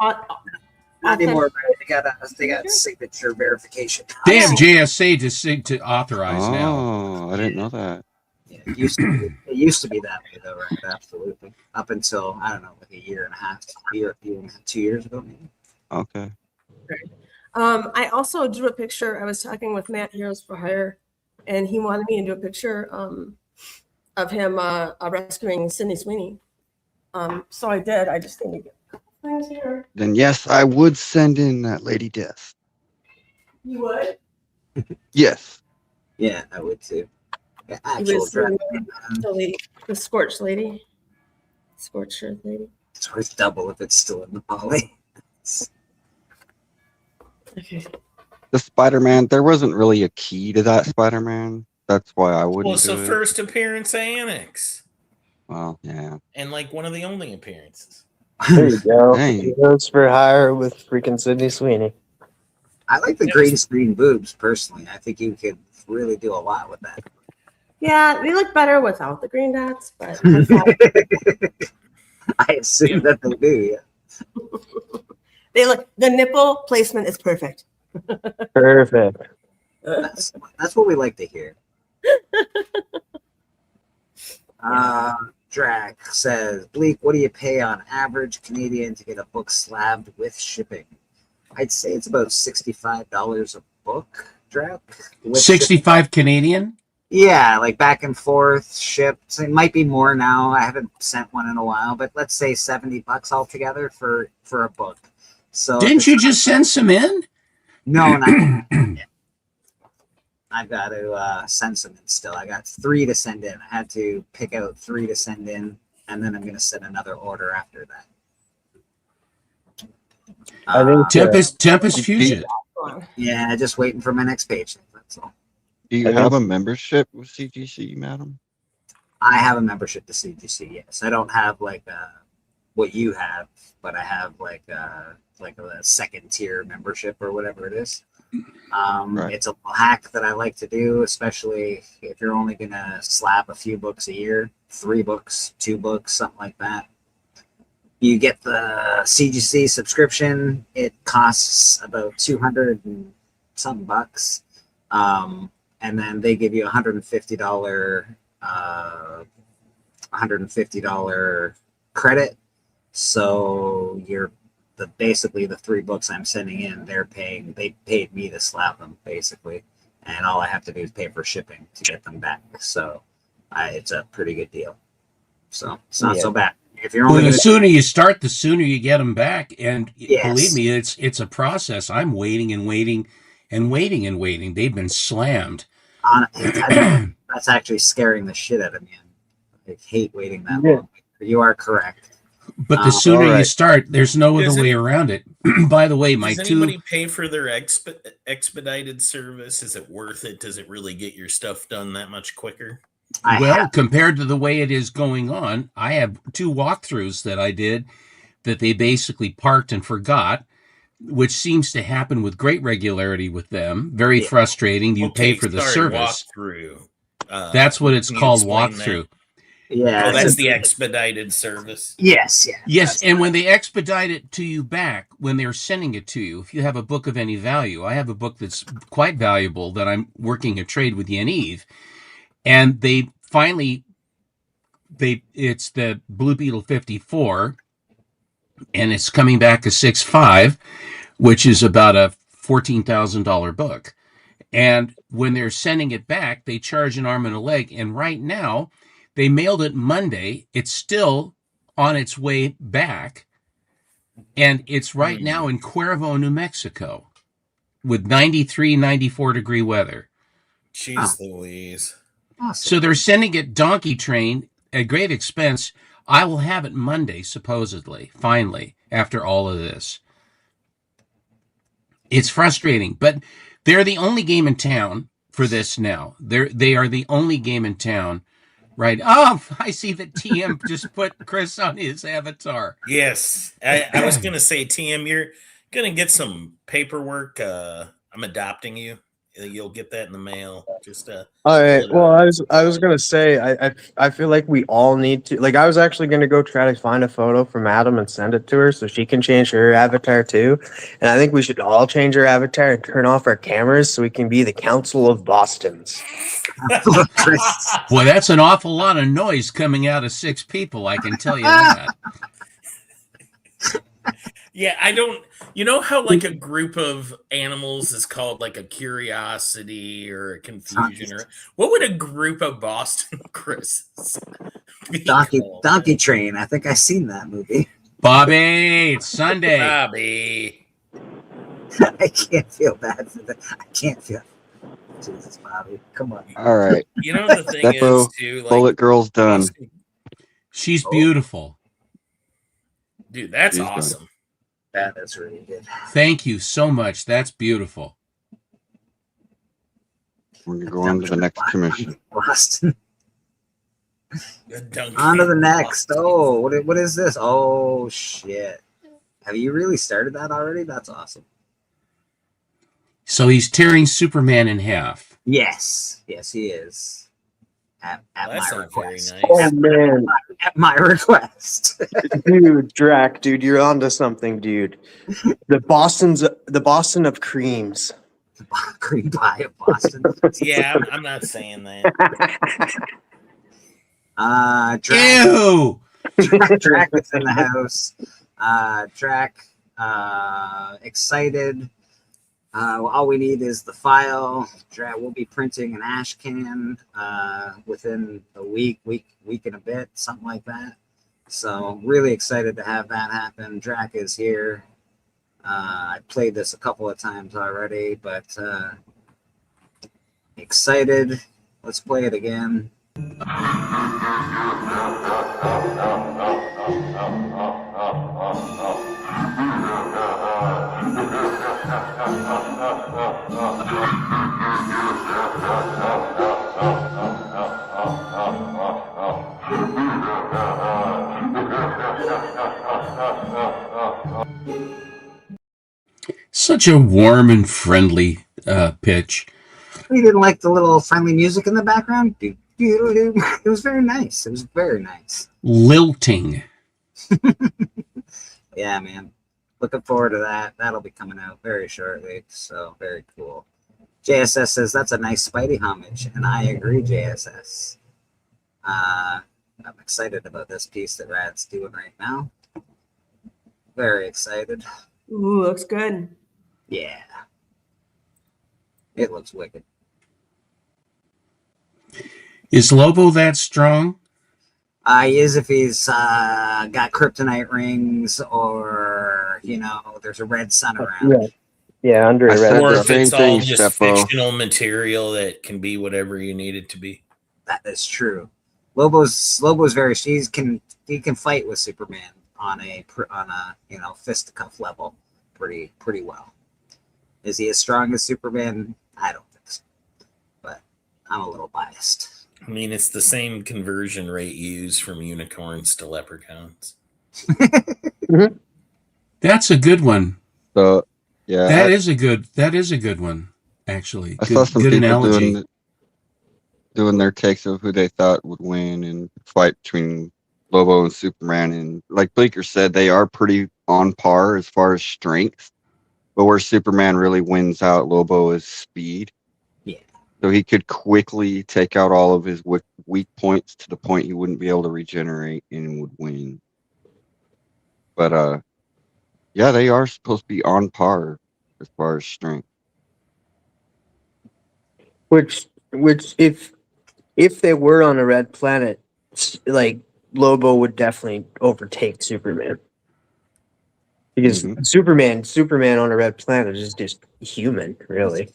Not anymore, but they got signature verification. They have JSA to authorize now. Oh, I didn't know that. Yeah, it used to be that way though, right? Absolutely. Up until I don't know, like a year and a half, 2 years ago, maybe. Okay. I also drew a picture. I was talking with Matt Heroes for Hire, and he wanted me to do a picture of him rescuing Sydney Sweeney. So I did. I just need to get a couple things here. Then yes, I would send in that Lady Death. You would? Yes. Yeah, I would too. Yeah, He actual was draft. the lady, the scorched lady. Scorched earth lady. It's worth double if it's still in the poly. Okay. The Spider-Man, there wasn't really a key to that Spider-Man. That's why I wouldn't Well, it's do the it. first appearance of Annex, Well, yeah. and like one of the only appearances. there you go. Dang. Heroes for Hire with freaking Sydney Sweeney. I like the green screen boobs personally. I think you could really do a lot with that. Yeah, they look better without the green dots, but I assume that they do. Yeah. they look. The nipple placement is perfect. Perfect. That's what we like to hear. Drac says, Bleak, what do you pay on average Canadian to get a book slabbed with shipping? I'd say it's about $65 a book, Drac. with 65 Canadian? Yeah, like back and forth shipped. It might be more now. I haven't sent one in a while, but let's say $70 altogether for a book. So Didn't you just send some in? No, not yet. I've got to send some in still. I got 3 to send in. I had to pick out 3 to send in, and then I'm going to send another order after that. I think Tempest Fusion. Yeah, just waiting for my next paycheck. That's all. Do you have a membership with CGC, madam? I have a membership to CGC. Yes, I don't have like what you have, but I have like a second tier membership or whatever it is. Right. It's a hack that I like to do, especially if you're only gonna slap a few books a year, 3 books, 2 books, something like that. You get the CGC subscription. It costs about 200 and some bucks, and then they give you $150 credit. So you're basically the 3 books I'm sending in, they paid me to slap them basically, and all I have to do is pay for shipping to get them back. So it's a pretty good deal. So it's not so bad. If you're only the sooner you start, the sooner you get them back. And Yes. believe me, it's a process. I'm waiting and waiting and waiting and waiting. They've been slammed. That's actually scaring the shit out of me. I hate waiting that long. You are correct. But the sooner you Alright. start, there's no Does other way around it. By the way, my Does two anybody pay for their expedited service? Is it worth it? Does it really get your stuff done that much quicker? compared to the way it is going on, I have 2 walkthroughs that I did that they basically parked and forgot, which seems to happen with great regularity with them. Very frustrating. You pay for the service. Walkthrough. That's what it's Can you called, explain walkthrough. Yeah. Oh, that's the expedited service. Yes. Yeah. Yes, and when they expedite it to you back, when they're sending it to you, if you have a book of any value, I have a book that's quite valuable that I'm working a trade with Yaniv, and they finally, it's the Blue Beetle 54, and it's coming back a 6.5, which is about a $14,000 book. And when they're sending it back, they charge an arm and a leg. And right now, they mailed it Monday. It's still on its way back. And it's right now in Cuervo, New Mexico, with 93, 94 degree weather. Jeez Louise. Awesome. So they're sending it donkey train at great expense. I will have it Monday, supposedly, finally, after all of this. It's frustrating, but they're the only game in town for this now. They are the only game in town, right? Oh, I see that TM just put Chris on his avatar. Yes. I was going to say, TM, you're going to get some paperwork. I'm adopting you. You'll get that in the mail. Just all right. Well, I was gonna say I feel like we all need to, like, I was actually gonna go try to find a photo from Adam and send it to her so she can change her avatar too. And I think we should all change our avatar and turn off our cameras so we can be the Council of Bostons. Boy, that's an awful lot of noise coming out of 6 people, I can tell you that. Yeah, I don't. You know how like a group of animals is called like a curiosity or a confusion, or what would a group of Boston Chris's be called? Donkey Train. I think I've seen that movie. Bobby, it's Sunday. Bobby. I can't feel bad for that. I can't feel. Jesus, Bobby, come on. All right. You know the thing Steppo, is too, like, Bullet Girl's done. She's beautiful. Dude, that's She's done. awesome. That's really good. Thank you so much. That's beautiful. We're gonna go on to the next commission. Boston. Duncan On to the next. Boston. Oh, what is this? Oh shit! Have you really started that already? That's awesome. So he's tearing Superman in half. Yes, he is. At Well, that's my not very request. nice. Oh man, At my request. dude, Drac, dude, you're onto something, dude. The Boston of creams. Green pie of Boston. Yeah, I'm not saying that. Track. Ew! Track is in the house. Track. Excited. All we need is the file. We'll be printing an ash can within a week and a bit, something like that. So really excited to have that happen. Drac is here. I played this a couple of times already, but Excited. Let's play it again. Such a warm and friendly pitch. You didn't like the little friendly music in the background? It was very nice. It was very nice. Lilting. Yeah, man. Looking forward to that. That'll be coming out very shortly. So very cool. JSS says that's a nice Spidey homage, and I agree, JSS. I'm excited about this piece that Rad's doing right now. Very excited. Ooh, looks good. Yeah. It looks wicked. Is Lobo that strong? He is if he's got kryptonite rings or, there's a red sun around. Yeah, under I a said red. Or the if same it's all thing, just Steppo. fictional material that can be whatever you need it to be. That is true. Lobo's very he can fight with Superman on a fisticuff level pretty well. Is he as strong as Superman? I don't think so. But I'm a little biased. I mean, it's the same conversion rate used from unicorns to leprechauns. That's a good one. So yeah, That is a good one, actually. I saw some Good people analogy. doing their takes of who they thought would win in the fight between Lobo and Superman. And like Bleeker said, they are pretty on par as far as strength. But where Superman really wins out Lobo is speed. Yeah. So he could quickly take out all of his weak points to the point he wouldn't be able to regenerate and would win. But yeah, they are supposed to be on par as far as strength. Which if they were on a red planet, like Lobo would definitely overtake Superman. Because Superman on a red planet is just human, really.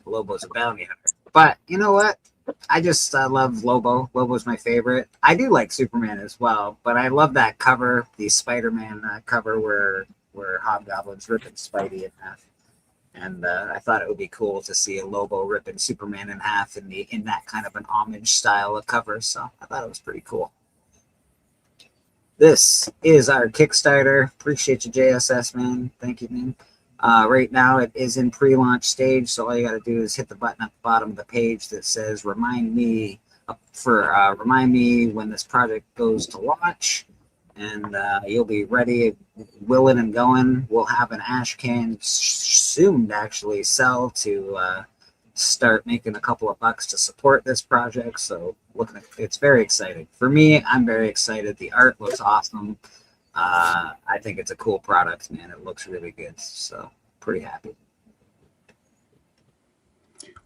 Lobo's a bounty hunter. But you know what? I just love Lobo. Lobo's my favorite. I do like Superman as well, but I love that cover, the Spider-Man cover where Hobgoblin's ripping Spidey in half. And I thought it would be cool to see a Lobo ripping Superman in half in that kind of an homage style of cover. So I thought it was pretty cool. This is our Kickstarter. Appreciate you, JSS, man. Thank you, man. Right now, it is in pre-launch stage, so all you got to do is hit the button at the bottom of the page that says "Remind me" remind me when this project goes to launch, and you'll be ready, willing, and going. We'll have an ash can soon to actually sell to start making a couple of bucks to support this project. So it's very exciting for me. I'm very excited. The art looks awesome. I think it's a cool product, man. It looks really good. So pretty happy.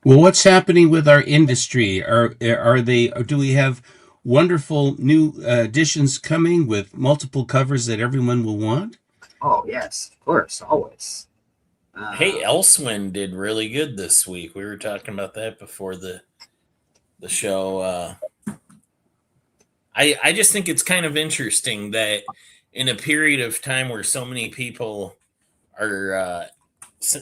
Well, what's happening with our industry? Do we have wonderful new editions coming with multiple covers that everyone will want? Oh yes, of course, always. Hey, Elswin did really good this week. We were talking about that before the show. I just think it's kind of interesting that in a period of time where so many people are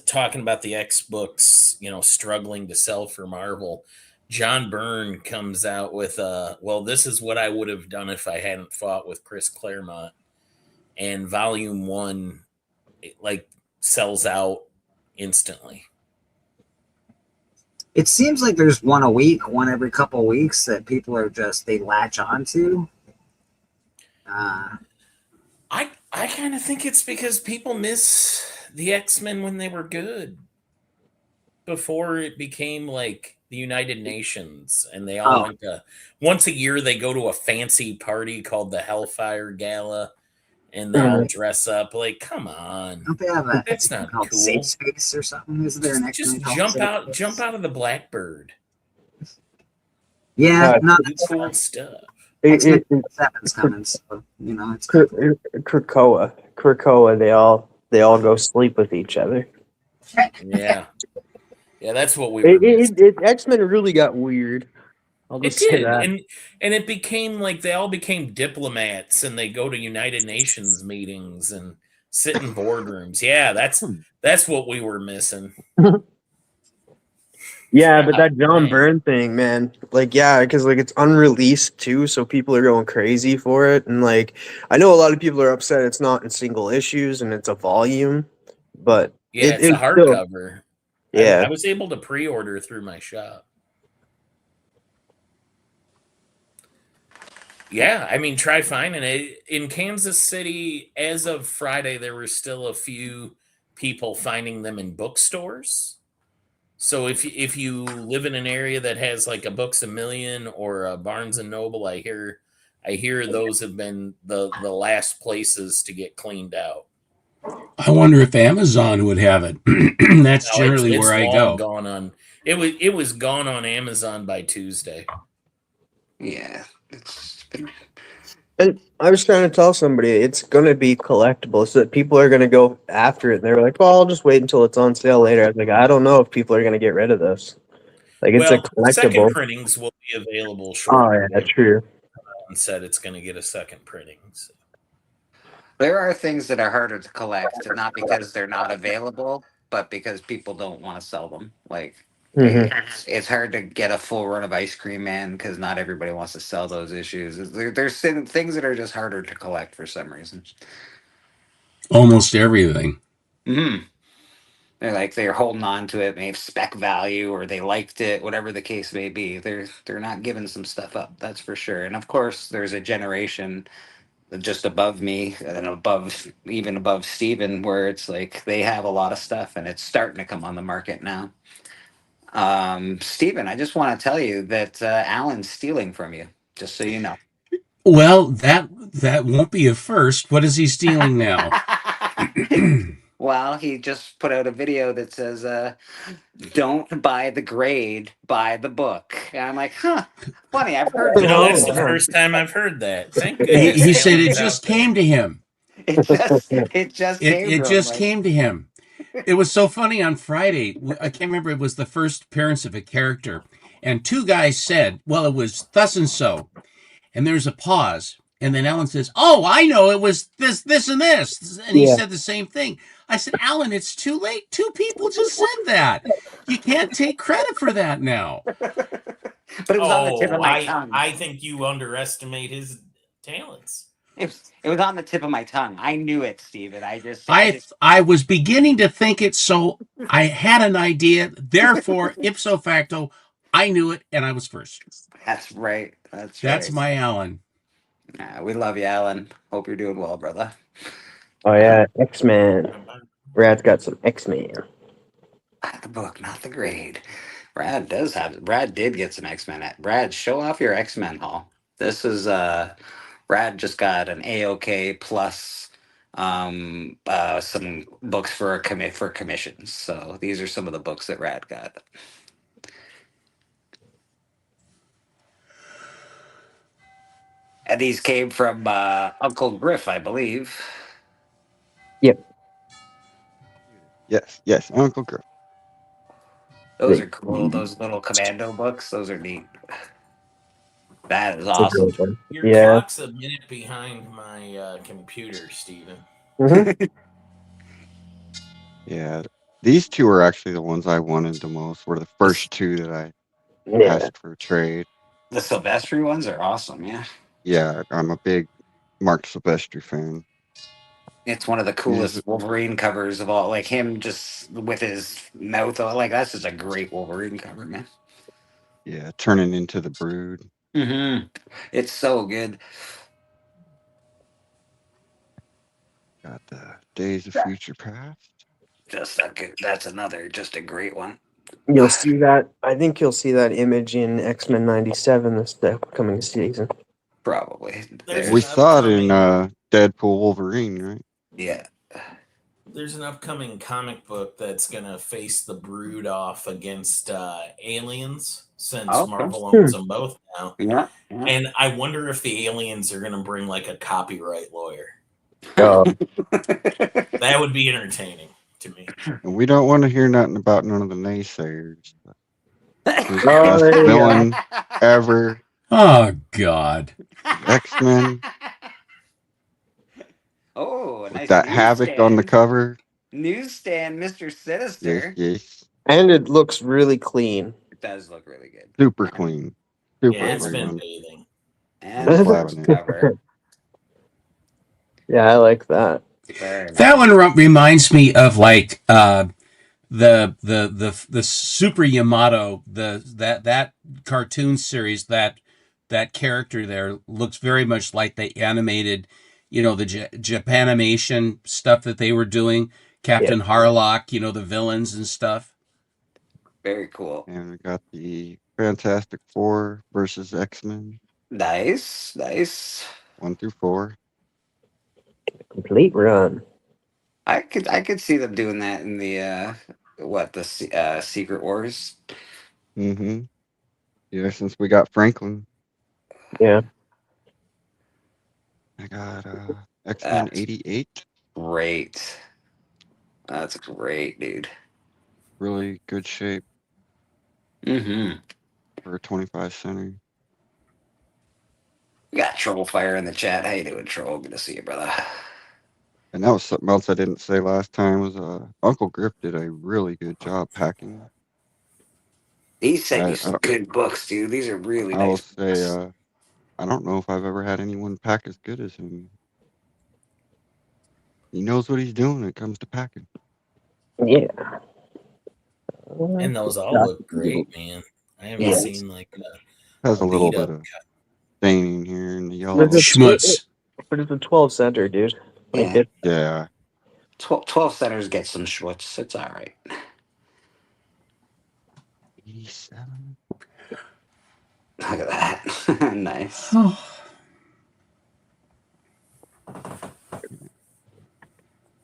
talking about the X books, struggling to sell for Marvel, John Byrne comes out with this is what I would have done if I hadn't fought with Chris Claremont, and Volume 1 sells out instantly. It seems like there's one a week, one every couple of weeks that people are they latch onto. I kind of think it's because people miss the X-Men when they were good, before it became like the United Nations, and they all went to, once a year they go to a fancy party called the Hellfire Gala, and they all dress up. Like, come on, Don't they have that's not cool. Safe Space or something? Is there an Just X-Men jump out of the Blackbird. Yeah, no, It's cool stuff. X-Men 7's coming, so it's Krakoa, they all go sleep with each other. Yeah. Yeah, that's what we were missing. X-Men really got weird. I'll It just say did, that. and it became like they all became diplomats, and they go to United Nations meetings and sit in boardrooms. Yeah, that's what we were missing. Yeah, but that John Byrne thing, man, like, yeah, because like it's unreleased too, so people are going crazy for it, and like I know a lot of people are upset it's not in single issues and it's a volume, but Yeah, it's a still, hardcover. yeah, I was able to pre-order through my shop. Yeah, I mean, try finding it. In Kansas City, as of Friday, there were still a few people finding them in bookstores. So if you live in an area that has like a Books a Million or a Barnes and Noble, I hear those have been the last places to get cleaned out. I wonder if Amazon would have it. That's No, generally it's where I long go. gone on. It was gone on Amazon by Tuesday. Yeah, it's been and I was trying to tell somebody it's gonna be collectible, so that people are gonna go after it. And they were like, "Well, I'll just wait until it's on sale later." I was like, "I don't know if people are gonna get rid of this. Like, it's a Well, second collectible." printings will be available Oh shortly. yeah, that's true. And said it's going to get a second printing. So. There are things that are harder to collect, not because they're not available, but because people don't want to sell them. Like, it's hard to get a full run of Ice Cream Man because not everybody wants to sell those issues. There's things that are just harder to collect for some reason. Almost everything. Mm-hmm. They're holding on to it, maybe spec value, or they liked it, whatever the case may be. They're not giving some stuff up, that's for sure. And of course, there's a generation just above me and even above Steven, where it's like they have a lot of stuff and it's starting to come on the market now. Steven, I just want to tell you that Alan's stealing from you, just so you know. Well, that won't be a first. What is he stealing now? Well, he just put out a video that says, "Don't buy the grade, buy the book." And I'm like, huh, funny. I've heard You know, that. that's the first time I've heard that. Thank goodness. He said it Alan's just out there. came to him. It just Came to him. It was so funny on Friday. I can't remember. It was the first appearance of a character, and two guys said, "Well, it was thus and so," and there's a pause, and then Alan says, "Oh, I know. It was this, and this," and he said the same thing. I said, "Alan, it's too late. Two people just said that. You can't take credit for that now." But it was on the tip of my tongue. I think you underestimate his talents. It was on the tip of my tongue. I knew it, Steven. I was beginning to think it, so I had an idea. Therefore, ipso facto, I knew it, and I was first. That's right. That's my Alan. We love you, Alan. Hope you're doing well, brother. Oh yeah, X-Men. Brad's got some X-Men. The book, not the grade. Brad did get some X-Men. Brad, show off your X-Men haul. This is Brad just got an AOK plus some books for commissions. So these are some of the books that Brad got. And these came from Uncle Griff, I believe. Yep. Yes, Uncle Griff. Those are cool. Those little commando books. Those are neat. That is awesome. Your clock's a minute behind my computer, Steven. Yeah, these two are actually the ones I wanted the most. Were the first two that I asked for a trade. The Silvestri ones are awesome, yeah. Yeah, I'm a big Mark Silvestri fan. It's one of the coolest Wolverine covers of all. Like him just with his mouth, like that's just a great Wolverine cover, man. Yeah, turning into the Brood. Mm-hmm. It's so good. Got the Days of Future Past. That's another just a great one. You'll see that. I think you'll see that image in X-Men '97 this upcoming season. Probably. We saw it in Deadpool Wolverine, right? Yeah. There's an upcoming comic book that's going to face the Brood off against Aliens, since Marvel owns them both now. Yeah. And I wonder if the Aliens are going to bring like a copyright lawyer. Oh. That would be entertaining to me. And we don't want to hear nothing about none of the naysayers. He's the Oh, best there you go. villain ever. Oh God. X-Men. Oh, a With nice that Havoc on the newsstand. cover. Newsstand, Mr. Yes, Sinister. yes. And it looks really clean. It does look really good. Super clean. Super Yeah, it's clean. been bathing. And I'm the slapping first it. cover. Yeah, I like that. Very nice. That one reminds me of like the Super Yamato, that cartoon series. That character there looks very much like the animated, the Japanimation stuff that they were doing. Captain Harlock, the villains and stuff. Very cool. And we got the Fantastic Four versus X-Men. Nice, nice. 1 through 4. Complete run. I could see them doing that in the Secret Wars. Mm-hmm. Yeah, since we got Franklin. Yeah. I got X-Men That's 88. great. That's great, dude. Really good shape Mm-hmm. for a 25 center. We got Troll Fire in the chat. How you doing, Troll? Good to see you, brother. And that was something else I didn't say last time was Uncle Griff did a really good job packing. He sent you I some good books, dude. These are really will nice say books. I don't know if I've ever had anyone pack as good as him. He knows what he's doing when it comes to packing. Yeah. And those all look great, man. I haven't Yeah. seen like Has a little beat bit up of staining here in the yellow. But it's- Schmutz. But it's a 12 center, dude. Like Yeah. it, Yeah. 12 centers get some Schwitz. It's all right. 87. Look at that. Nice.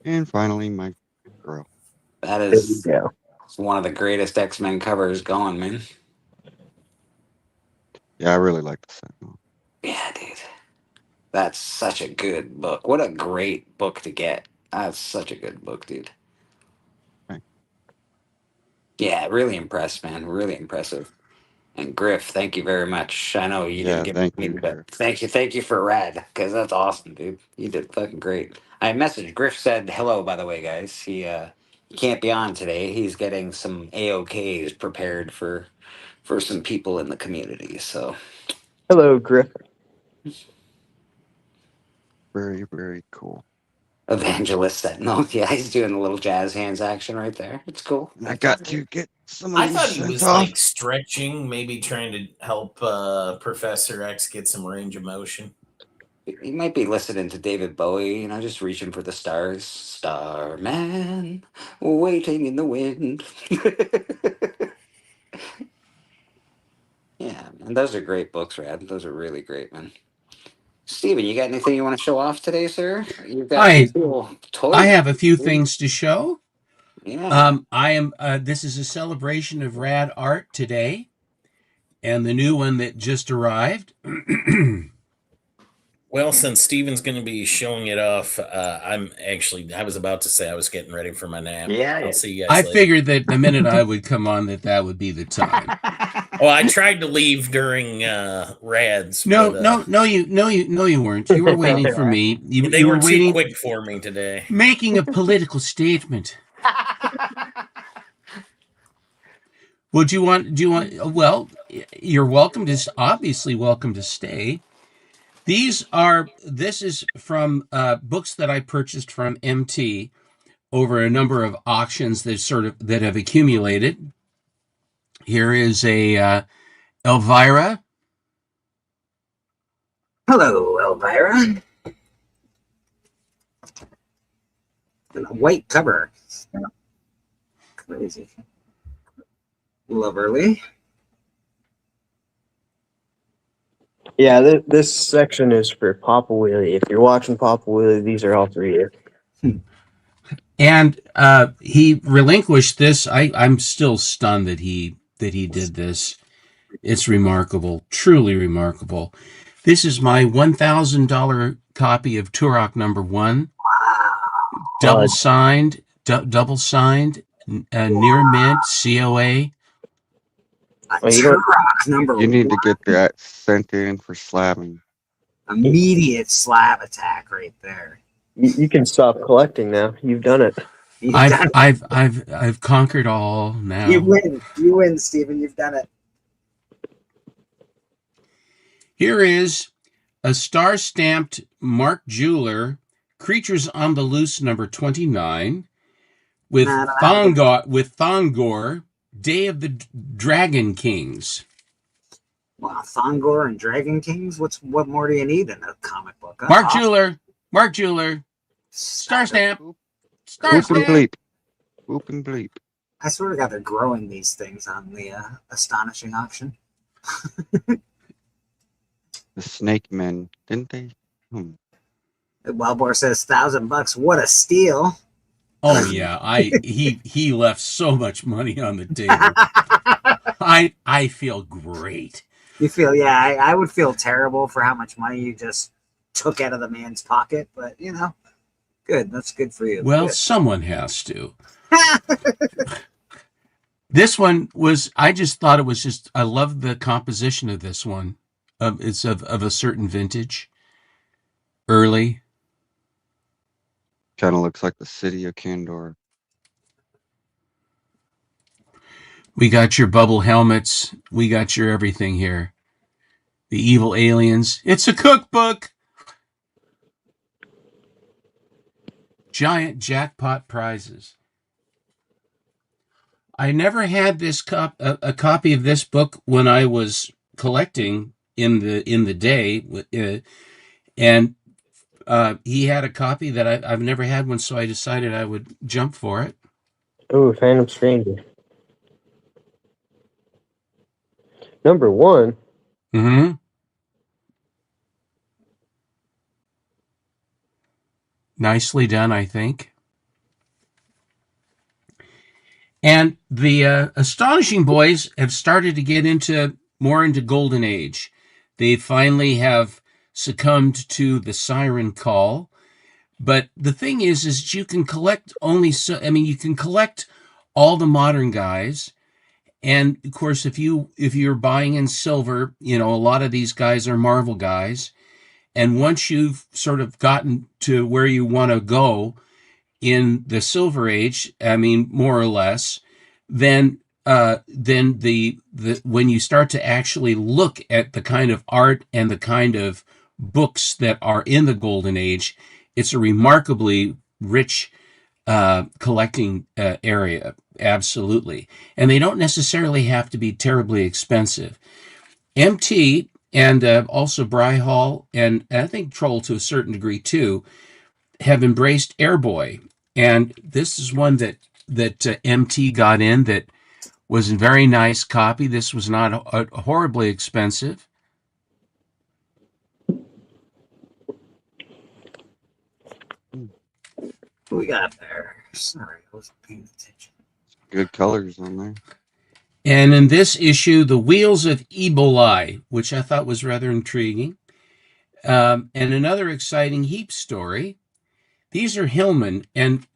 And finally, my girl. That there is you go. one of the greatest X-Men covers going, man. Yeah, I really like the Sentinel. Yeah, dude. That's such a good book. What a great book to get. That's such a good book, dude. Right. Yeah, really impressed, man. Really impressive. And Griff, thank you very much. I know you Yeah, didn't thank get me, you, but Griff. thank you for Rad, because that's awesome, dude. You did fucking great. I messaged Griff said hello, by the way, guys. He can't be on today. He's getting some AOKs prepared for some people in the community. So Hello, Griff. Very, very cool. Evangelist Sentinel. Yeah, he's doing a little jazz hands action right there. It's cool. I got to get some of I these thought he sent was off. like stretching, maybe trying to help Professor X get some range of motion. He might be listening to David Bowie, just reaching for the stars. Starman, waiting in the wind. Yeah, and those are great books, Rad. Those are really great, man. Steven, you got anything you want to show off today, sir? You've got some cool toys. I have a few things to show. Yeah. This is a celebration of rad art today, and the new one that just arrived. Well, since Steven's going to be showing it off, I was about to say I was getting ready for my nap. Yeah. I'll see you I guys later. figured that the minute I would come on, that would be the time. Well, I tried to leave during Rad's. No, but, you weren't. You were waiting for me. They you were were too waiting, quick for me today. making a political statement. Do you want? Well, you're welcome to. Obviously, welcome to stay. This is from books that I purchased from MT over a number of auctions that have accumulated. Here is a Elvira. Hello, Elvira. And a white cover. Crazy. Loverly. Yeah, this section is for Papa Wheelie. If you're watching Papa Wheelie, these are all for you. And he relinquished this. I'm still stunned that he did this. It's remarkable, truly remarkable. This is my $1,000 copy of Turok #1, double double signed, near mint, COA. Well, you don't- Turok number You need to one. get that sent in for slabbing. Immediate slab attack right there. you can stop collecting now. You've done it. You've done it. I've conquered all now. You win. You win, Steven. You've done it. Here is a star-stamped Mark Jeweler Creatures on the Loose number 29 with Thongor, Day of the Dragon Kings. Wow, Thongor and Dragon Kings. What more do you need in a comic book? Huh? Mark Jeweler, star stamp. Whoop and bleep. Whoop and bleep. I swear to God, they're growing these things on the astonishing auction. The Snake Men, didn't they? Wildboar says $1,000. What a steal! Oh yeah, he left so much money on the table. I feel great. You feel, yeah, I would feel terrible for how much money you just took out of the man's pocket, but you know, good. That's good for you. Well, Good. someone has to. This one was, I just thought it was just, I love the composition of this one. It's of a certain vintage. Early. Kind of looks like the city of Kandor. We got your bubble helmets. We got your everything here. The evil aliens. It's a cookbook. Giant jackpot prizes. I never had this a copy of this book when I was collecting in the day, and he had a copy that I've never had one, so I decided I would jump for it. Oh, Phantom Stranger. Number 1. Mm-hmm. Nicely done, I think. And the Astonishing Boys have started to get more into Golden Age. They finally have succumbed to the siren call. But the thing is you can collect you can collect all the modern guys. And of course, if you're buying in silver, a lot of these guys are Marvel guys. And once you've sort of gotten to where you want to go in the Silver Age, more or less, then the when you start to actually look at the kind of art and the kind of books that are in the Golden Age, it's a remarkably rich collecting area. Absolutely. And they don't necessarily have to be terribly expensive. MT and also Bry Hall, and I think Troll to a certain degree too, have embraced Airboy. And this is one that MT got in that was a very nice copy. This was not horribly expensive. What we got there? Sorry, I wasn't paying attention. Good colors on there. And in this issue, The Wheels of Eboli, which I thought was rather intriguing. And another exciting Heap story. These are Hillman, and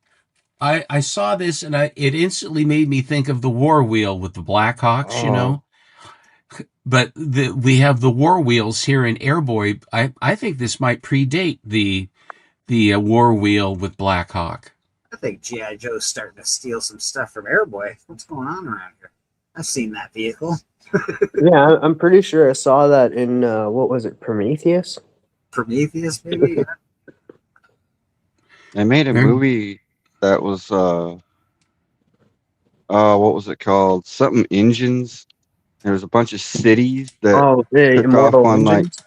I saw this, and it instantly made me think of the War Wheel with the Blackhawks, But we have the War Wheels here in Airboy. I think this might predate the War Wheel with Blackhawk. I think G.I. Joe's starting to steal some stuff from Airboy. What's going on around here? I've seen that vehicle. Yeah, I'm pretty sure I saw that in, what was it, Prometheus? Prometheus, maybe? Yeah. They made a movie that was what was it called? Something Engines. There was a bunch of cities that the took Immortal off on Engines?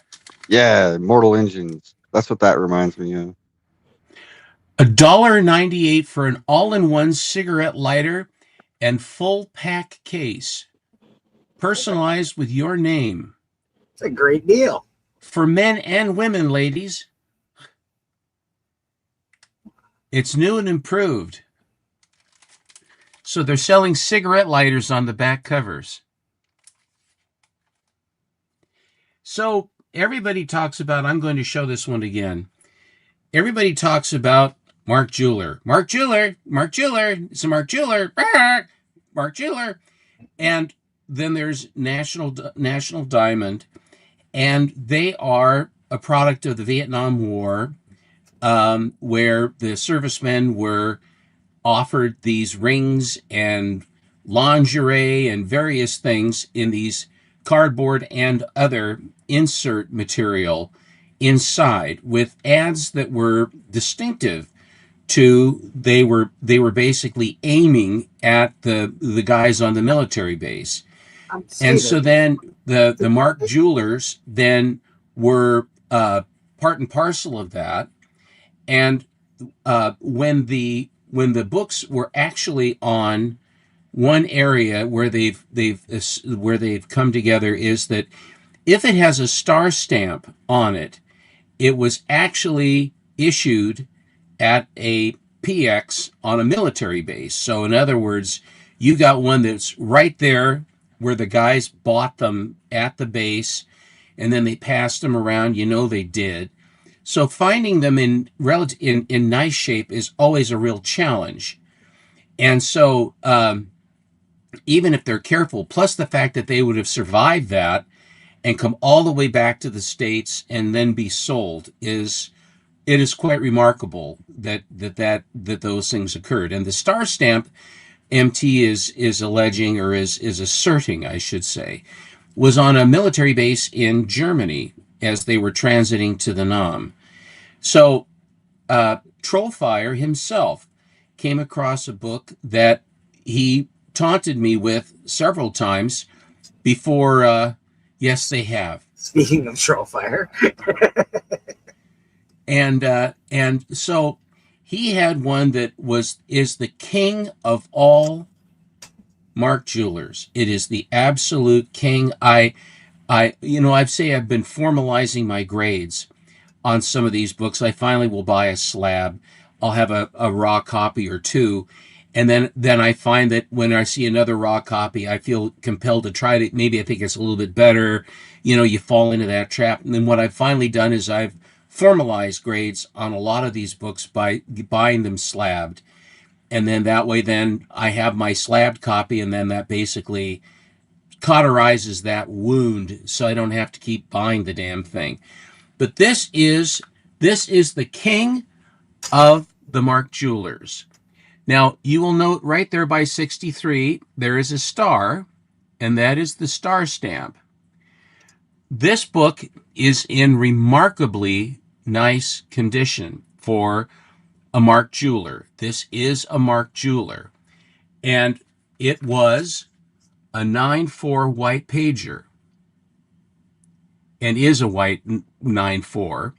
Mortal Engines. That's what that reminds me of. $1.98 for an all-in-one cigarette lighter and full pack case, personalized with your name. It's a great deal. For men and women, ladies. It's new and improved. So they're selling cigarette lighters on the back covers. So everybody talks about, I'm going to show this one again. Everybody talks about Mark Jeweler, Mark Jeweler, Mark Jeweler, it's a Mark Jeweler, Mark Jeweler. And then there's National Diamond, and they are a product of the Vietnam War, where the servicemen were offered these rings and lingerie and various things in these cardboard and other insert material inside, with ads that were distinctive to they were basically aiming at the guys on the military base. And so then the Mark Jewelers then were part and parcel of that. And when the books were actually on, one area where they've come together is that if it has a star stamp on it, it was actually issued at a PX on a military base. So in other words, you got one that's right there where the guys bought them at the base, and then they passed them around. They did. So finding them in nice shape is always a real challenge. And so even if they're careful, plus the fact that they would have survived that and come all the way back to the States and then be sold, it is quite remarkable that those things occurred. And the star stamp, MT is alleging, or is asserting, I should say, was on a military base in Germany as they were transiting to the Nam. So Trollfire himself came across a book that he taunted me with several times before. Yes, they have. Speaking of Trollfire. And so he had one that is the king of all Mark Jewelers. It is the absolute king. I'd say I've been formalizing my grades on some of these books. I finally will buy a slab. I'll have a raw copy or two. And then I find that when I see another raw copy, I feel compelled to try it. Maybe I think it's a little bit better. You fall into that trap. And then what I've finally done is I've formalized grades on a lot of these books by buying them slabbed. And then that way, then I have my slabbed copy, and then that basically cauterizes that wound so I don't have to keep buying the damn thing. But this is the king of the Mark Jewelers. Now, you will note right there by 63, there is a star, and that is the star stamp. This book is in remarkably nice condition for a Mark Jeweler. This is a Mark Jeweler. And it was a 9.4 white pager, and is a white 9.4.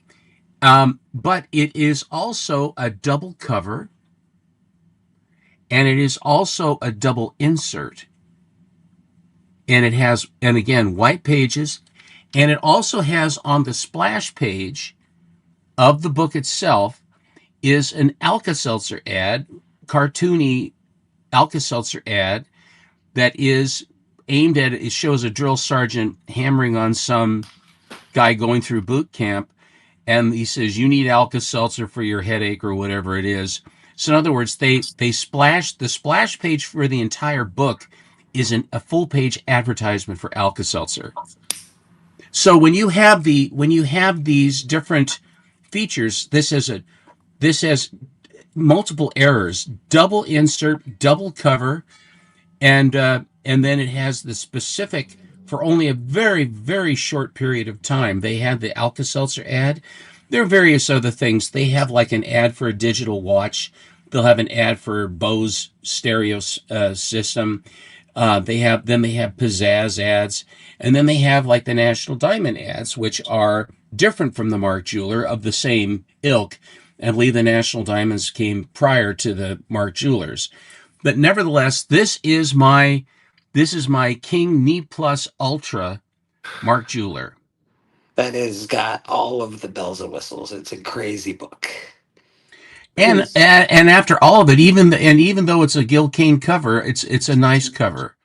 But it is also a double cover, and it is also a double insert. And it has, and again, white pages. And it also has on the splash page of the book itself is an Alka-Seltzer ad, cartoony Alka-Seltzer ad that is aimed at, it shows a drill sergeant hammering on some guy going through boot camp. And he says, you need Alka-Seltzer for your headache or whatever it is. So in other words, they splash, the splash page for the entire book is a full page advertisement for Alka-Seltzer. So when you have these different features, this has multiple errors, double insert, double cover, and then it has the specific, for only a very, very short period of time. They had the Alka-Seltzer ad. There are various other things. They have like an ad for a digital watch. They'll have an ad for Bose stereo system. They have pizzazz ads, and then they have like the National Diamond ads, which are different from the Mark Jeweler, of the same ilk. I believe the National Diamonds came prior to the Mark Jewelers, but nevertheless, this is my King Knee Plus Ultra Mark Jeweler. That has got all of the bells and whistles. It's a crazy book. And after all of it, even though it's a Gil Kane cover, it's a nice cover.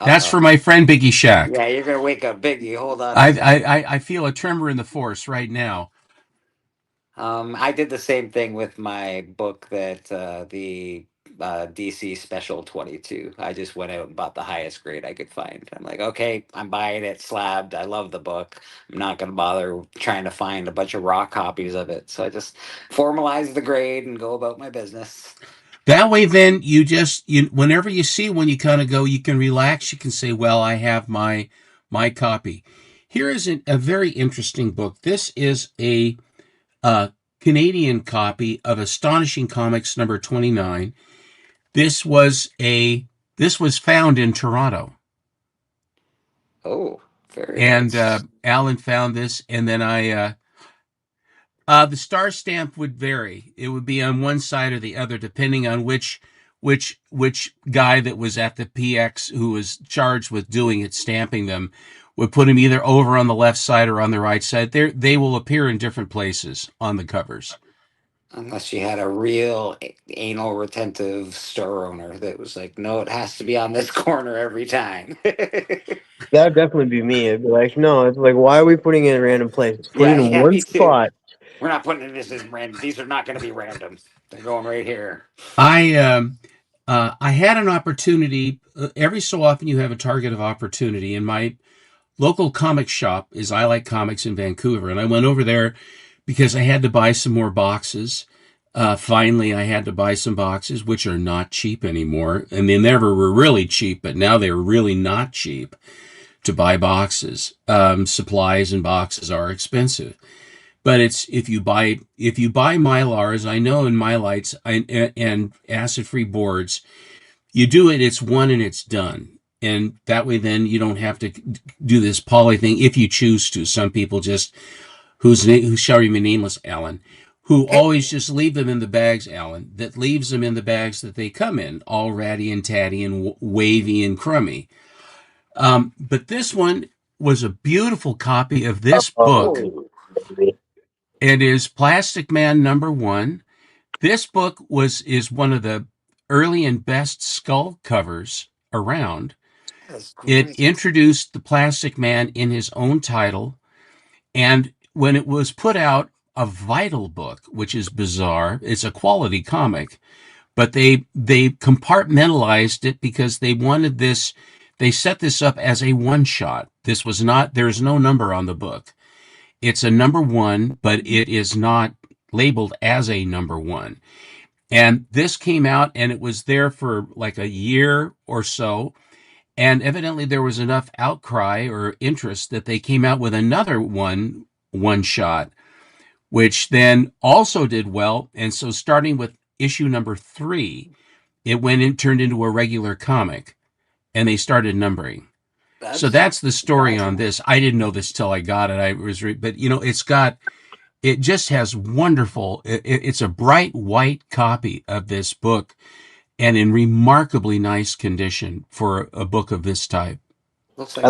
That's for my friend Biggie Shack. Yeah, you're gonna wake up Biggie. Hold on. I feel a tremor in the force right now. I did the same thing with my book that the DC Special 22. I just went out and bought the highest grade I could find. I'm like, okay, I'm buying it slabbed. I love the book. I'm not going to bother trying to find a bunch of raw copies of it. So I just formalize the grade and go about my business. That way, then whenever you see one, you kind of go, you can relax. You can say, well, I have my copy. Here is a very interesting book. This is a Canadian copy of Astonishing Comics number 29. This was found in Toronto. Oh, very And nice. Alan found this, and then the star stamp would vary. It would be on one side or the other, depending on which guy that was at the PX who was charged with doing it, stamping them, would put them either over on the left side or on the right side. They will appear in different places on the covers. Unless you had a real anal retentive store owner that was like, no, it has to be on this corner every time. That'd definitely be me. I'd be like, no, it's like, why are we putting it in random places? Put it in Yeah, one me too. spot. We're not putting this as random. These are not going to be random. They're going right here. I had an opportunity. Every so often, you have a target of opportunity. And my local comic shop is I Like Comics in Vancouver, and I went over there because I had to buy some more boxes. Finally, I had to buy some boxes, which are not cheap anymore. And they never were really cheap, but now they're really not cheap to buy boxes. Supplies and boxes are expensive. But it's if you buy Mylars, I know in Mylites and acid-free boards, you do it. It's one and it's done, and that way then you don't have to do this poly thing if you choose to. Some people just who shall remain nameless, Alan, who always just leave them in the bags, Alan, that leaves them in the bags that they come in, all ratty and tatty and wavy and crummy. But this one was a beautiful copy of this book. It is Plastic Man #1. This book is one of the early and best skull covers around. It introduced the Plastic Man in his own title, and when it was put out, a Vital book, which is bizarre. It's a quality comic, but they compartmentalized it because they wanted this. They set this up as a one-shot. This was not. There's no number on the book. It's a #1, but it is not labeled as a #1. And this came out, and it was there for like a year or so. And evidently there was enough outcry or interest that they came out with another one shot, which then also did well. And so starting with issue number 3, it turned into a regular comic, and they started numbering. So that's the story on this. I didn't know this till I got it. But it just has wonderful. It's a bright white copy of this book, and in remarkably nice condition for a book of this type. Looks like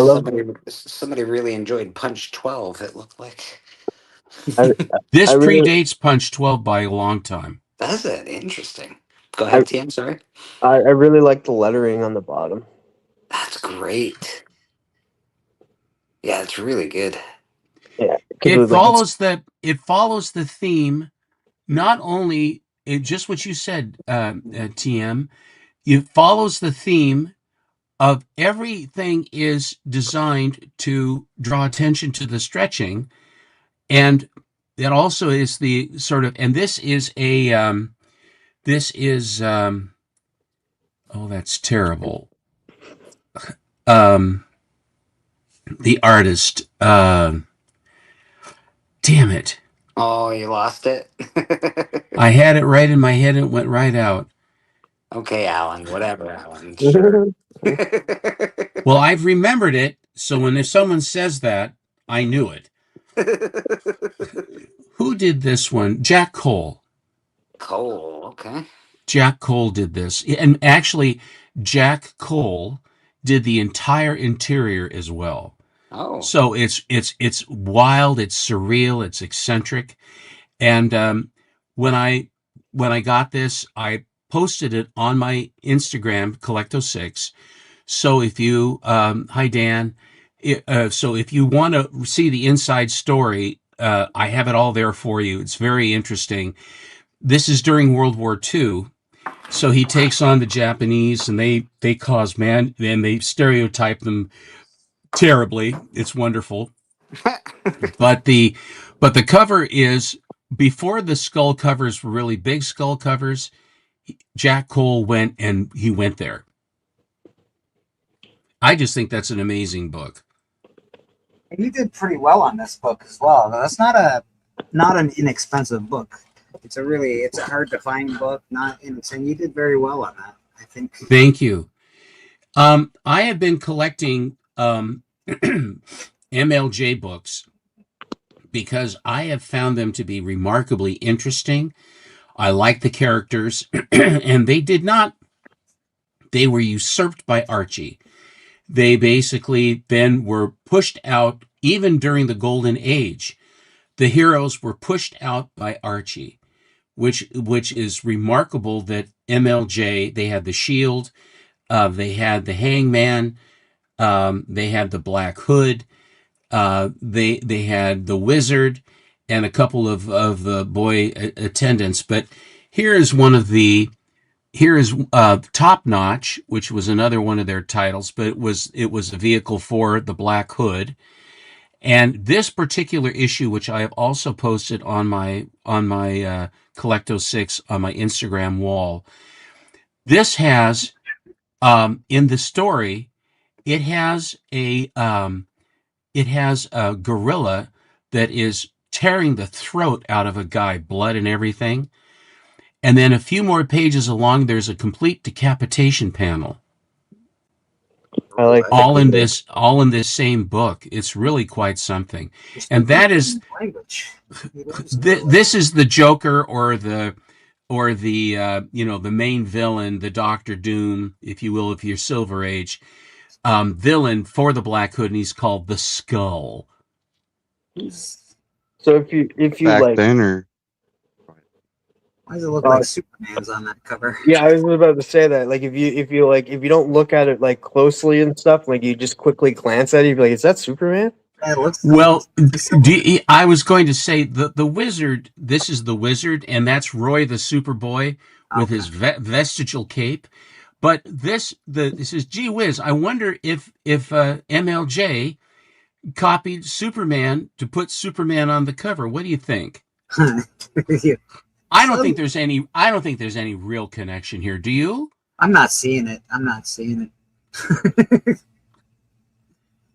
somebody really enjoyed Punch 12. It looked like. This predates Punch 12 by a long time. Does it? Interesting. Go ahead, TM. Sorry. I really like the lettering on the bottom. That's great. Yeah, it's really good. Yeah, it follows the theme, not only just what you said, TM. It follows the theme of everything is designed to draw attention to the stretching, and that also is the sort of. And this is oh, that's terrible. The artist, damn it. Oh, you lost it? I had it right in my head and it went right out. Okay, Alan, whatever, Alan. Sure. Well, I've remembered it, so when someone says that, I knew it. Who did this one? Jack Cole. Cole, okay. Jack Cole did this. And actually, Jack Cole did the entire interior as well. Oh. So it's wild, it's surreal, it's eccentric. And when I got this, I posted it on my Instagram, Collecto6. So if you hi Dan, so if you want to see the inside story, I have it all there for you. It's very interesting. This is during World War II. So he takes on the Japanese, and they cause and they stereotype them terribly. It's wonderful. But the cover is, before the skull covers were really big skull covers, Jack Cole went there. I just think that's an amazing book. And you did pretty well on this book as well. That's not an inexpensive book. It's a hard to find book, not inexpensive. You did very well on that, I think. Thank you. I have been collecting MLJ books because I have found them to be remarkably interesting. I like the characters, and they were usurped by Archie. They basically then were pushed out, even during the Golden Age. The heroes were pushed out by Archie, which is remarkable that MLJ, they had the Shield, they had the Hangman, they had the Black Hood, they had the Wizard, and a couple of the boy attendants. But here is Top Notch, which was another one of their titles, but it was a vehicle for the Black Hood. And this particular issue, which I have also posted on my Collecto 6 on my Instagram wall, this has in the story, it has a gorilla that is tearing the throat out of a guy, blood and everything. And then a few more pages along, there's a complete decapitation panel. I like all in this same book. It's really quite something. And that is language. This is the Joker, or the the main villain, the Doctor Doom, if you will, if you're Silver Age, villain for the Black Hood, and he's called the Skull. So if you Back like, then, or Why does it look like Superman's on that cover? yeah, I was about to say that. Like, if you don't look at it like closely and stuff, like you just quickly glance at it, you'd be like, "Is that Superman?" Yeah, it looks Well, I was going to say the Wizard. This is the Wizard, and that's Roy the Superboy with his vestigial cape. But this is gee whiz. I wonder if MLJ copied Superman to put Superman on the cover. What do you think? I don't think there's any real connection here. Do you? I'm not seeing it.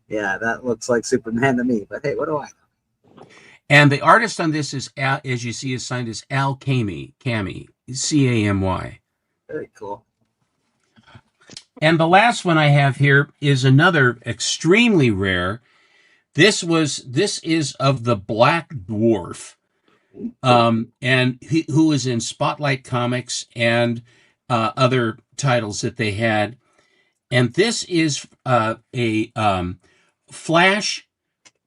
Yeah, that looks like Superman to me. But hey, what do I know? And the artist on this is, as you see, is signed as Al Camy, Camy. Very cool. And the last one I have here is another extremely rare. This is of the Black Dwarf, and who is in Spotlight Comics and other titles that they had. And this is a Flash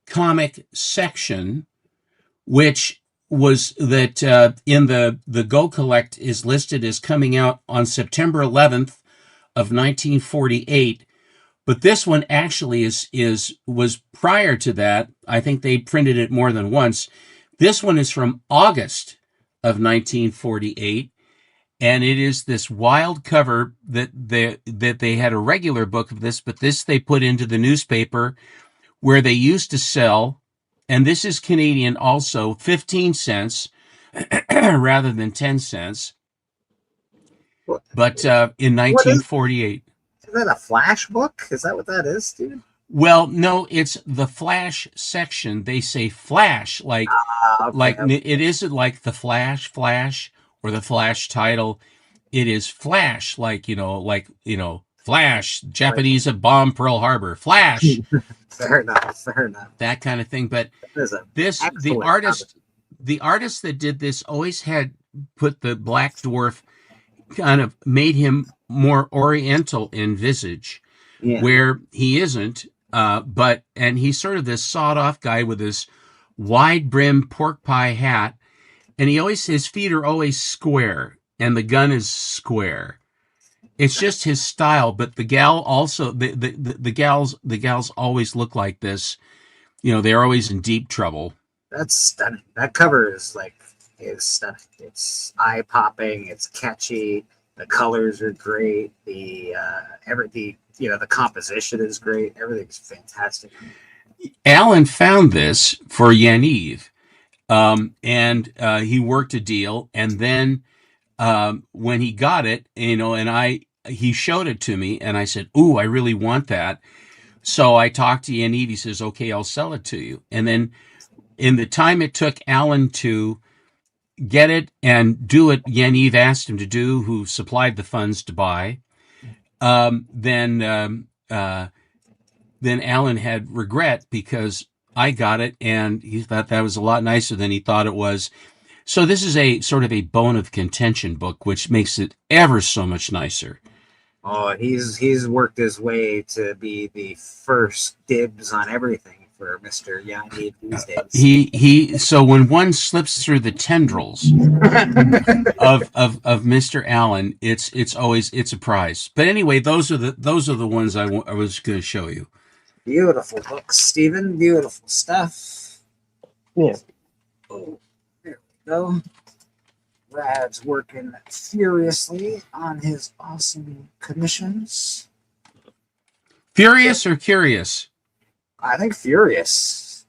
comic section, which was that in the Go Collect is listed as coming out on September 11th of 1948. But this one actually was prior to that. I think they printed it more than once. This one is from August of 1948, and it is this wild cover that they had a regular book of this, but this they put into the newspaper where they used to sell, and this is Canadian also, 15 cents rather than 10 cents. But in 1948. Is that a Flash book? Is that what that is, dude? Well, no, it's the Flash section. They say Flash, like it isn't like the Flash, or the Flash title. It is Flash, like Flash, Japanese have bombed Pearl Harbor, Flash. Fair enough. That kind of thing. But the artist that did this always had put the Black Dwarf, kind of made him more oriental in visage, where he isn't. And he's sort of this sawed-off guy with this wide-brim pork pie hat, and his feet are always square, and the gun is square. It's just his style. But the gal also, the gals always look like this. They're always in deep trouble. That's stunning. That cover is stunning. It's eye popping. It's catchy. The colors are great. The the composition is great. Everything's fantastic. Alan found this for Yaniv, and he worked a deal, and then when he got it, he showed it to me, and I said, "Ooh, I really want that." So I talked to Yaniv. He says, "Okay, I'll sell it to you." And then, in the time it took Alan to get it and do what Yaniv asked him to do, who supplied the funds to buy, then Alan had regret because I got it, and he thought that was a lot nicer than he thought it was. So this is a sort of a bone of contention book, which makes it ever so much nicer. Oh, he's worked his way to be the first dibs on everything for Mr. Yanni these days. So when one slips through the tendrils of Mr. Allen, it's always a prize. But anyway, those are the ones I was going to show you. Beautiful books, Stephen. Beautiful stuff. Yeah. Oh, there we go. Rad's working furiously on his awesome commissions. Furious or curious? I think furious.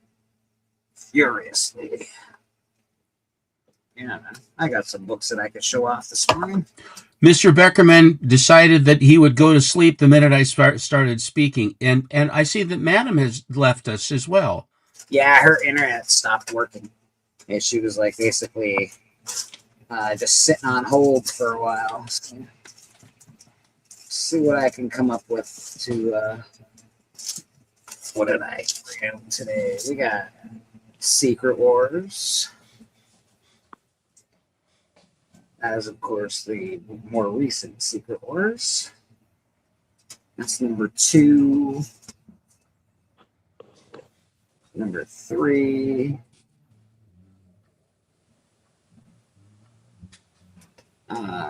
Furiously. Yeah, man. I got some books that I could show off this morning. Mr. Beckerman decided that he would go to sleep the minute I started speaking, and I see that Madam has left us as well. Yeah, her internet stopped working, and she was like basically just sitting on hold for a while. So, see what I can come up with to. What did I bring today? We got Secret Wars. As of course the more recent Secret Wars. That's number 2. Number 3.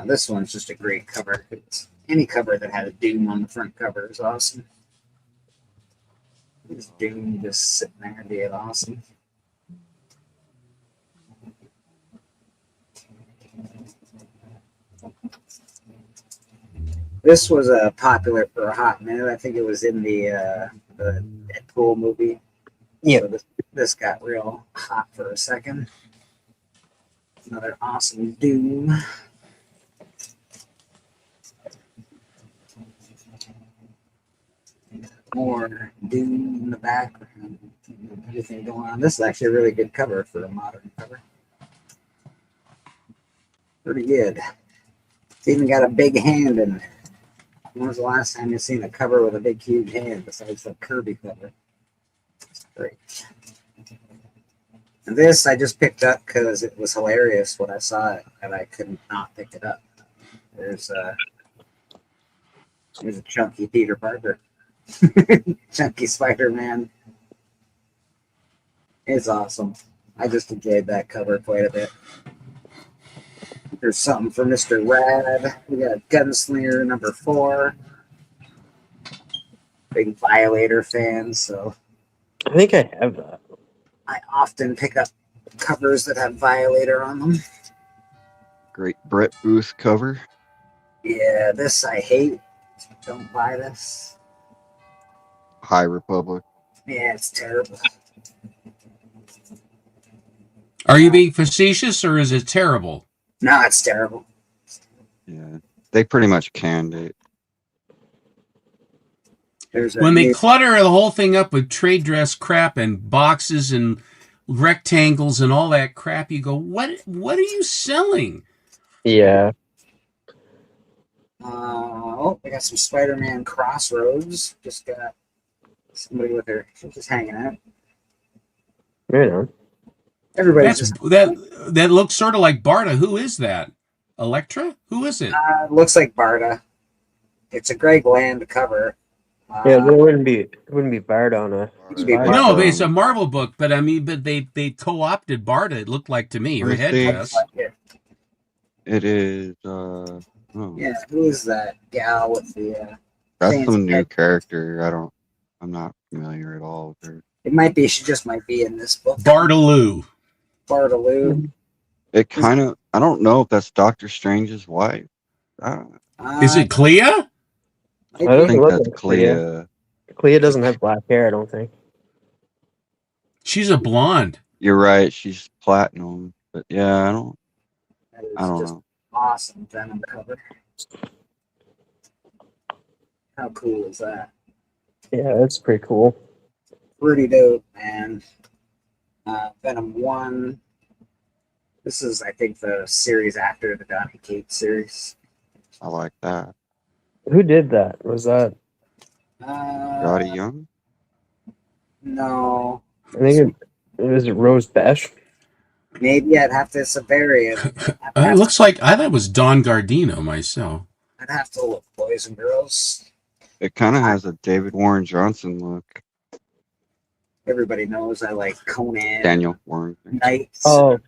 This one's just a great cover. Any cover that had a Doom on the front cover is awesome. This Doom just sitting there being awesome. This was popular for a hot minute. I think it was in the Deadpool movie. Yeah, so this got real hot for a second. Another awesome Doom. More Doom in the background. Everything going on. This is actually a really good cover for a modern cover. Pretty good. It's even got a big hand in there. When was the last time you've seen a cover with a big, huge hand besides the Kirby cover? It's great. And this I just picked up because it was hilarious when I saw it, and I could not pick it up. There's a chunky Peter Parker. Chunky Spider-Man. It's awesome. I just enjoyed that cover quite a bit. There's something for Mr. Rad. We got Gunslinger number 4. Big Violator fan, so I think I have that. I often pick up covers that have Violator on them. Great Brett Booth cover. Yeah, this I hate. Don't buy this. High Republic. Yeah, it's terrible. Are you being facetious or is it terrible? No, it's terrible. Yeah, they pretty much canned it. When they clutter the whole thing up with trade dress crap and boxes and rectangles and all that crap, you go, what are you selling? Yeah. We got some Spider-Man Crossroads. Just got somebody with her. She's just hanging out. Right on. Everybody's that looks sort of like Barda. Who is that? Elektra? Who is it? Looks like Barda. It's a Greg Land cover. Yeah, it wouldn't be Bard on a. No, but it's a Marvel book. But I mean, they co-opted Barda. It looked like to me, her headdress. It is. Yeah, who is that gal with the? That's some new character. I'm not familiar at all with her. It might be. She just might be in this book. Bartaloo. Bartaloo. It kind of. I don't know if that's Doctor Strange's wife. Is it Clea? I I don't think look that's like Clea. Clea. Clea doesn't have black hair, I don't think. She's a blonde. You're right. She's platinum. But yeah, That is I don't just know. awesome Venom cover. How cool is that? Yeah, that's pretty cool. Pretty dope, man. Venom 1. This is, I think, the series after the Donny Cates series. I like that. Who did that? Was that? Scotty Young. No. I think it was Rose Besh. Maybe I'd have to. It's a variant. It looks like I thought it was Don Gardino myself. I'd have to look, boys and girls. It kind of has a David Warren Johnson look. Everybody knows I like Conan. Daniel Warren. Knights. Oh,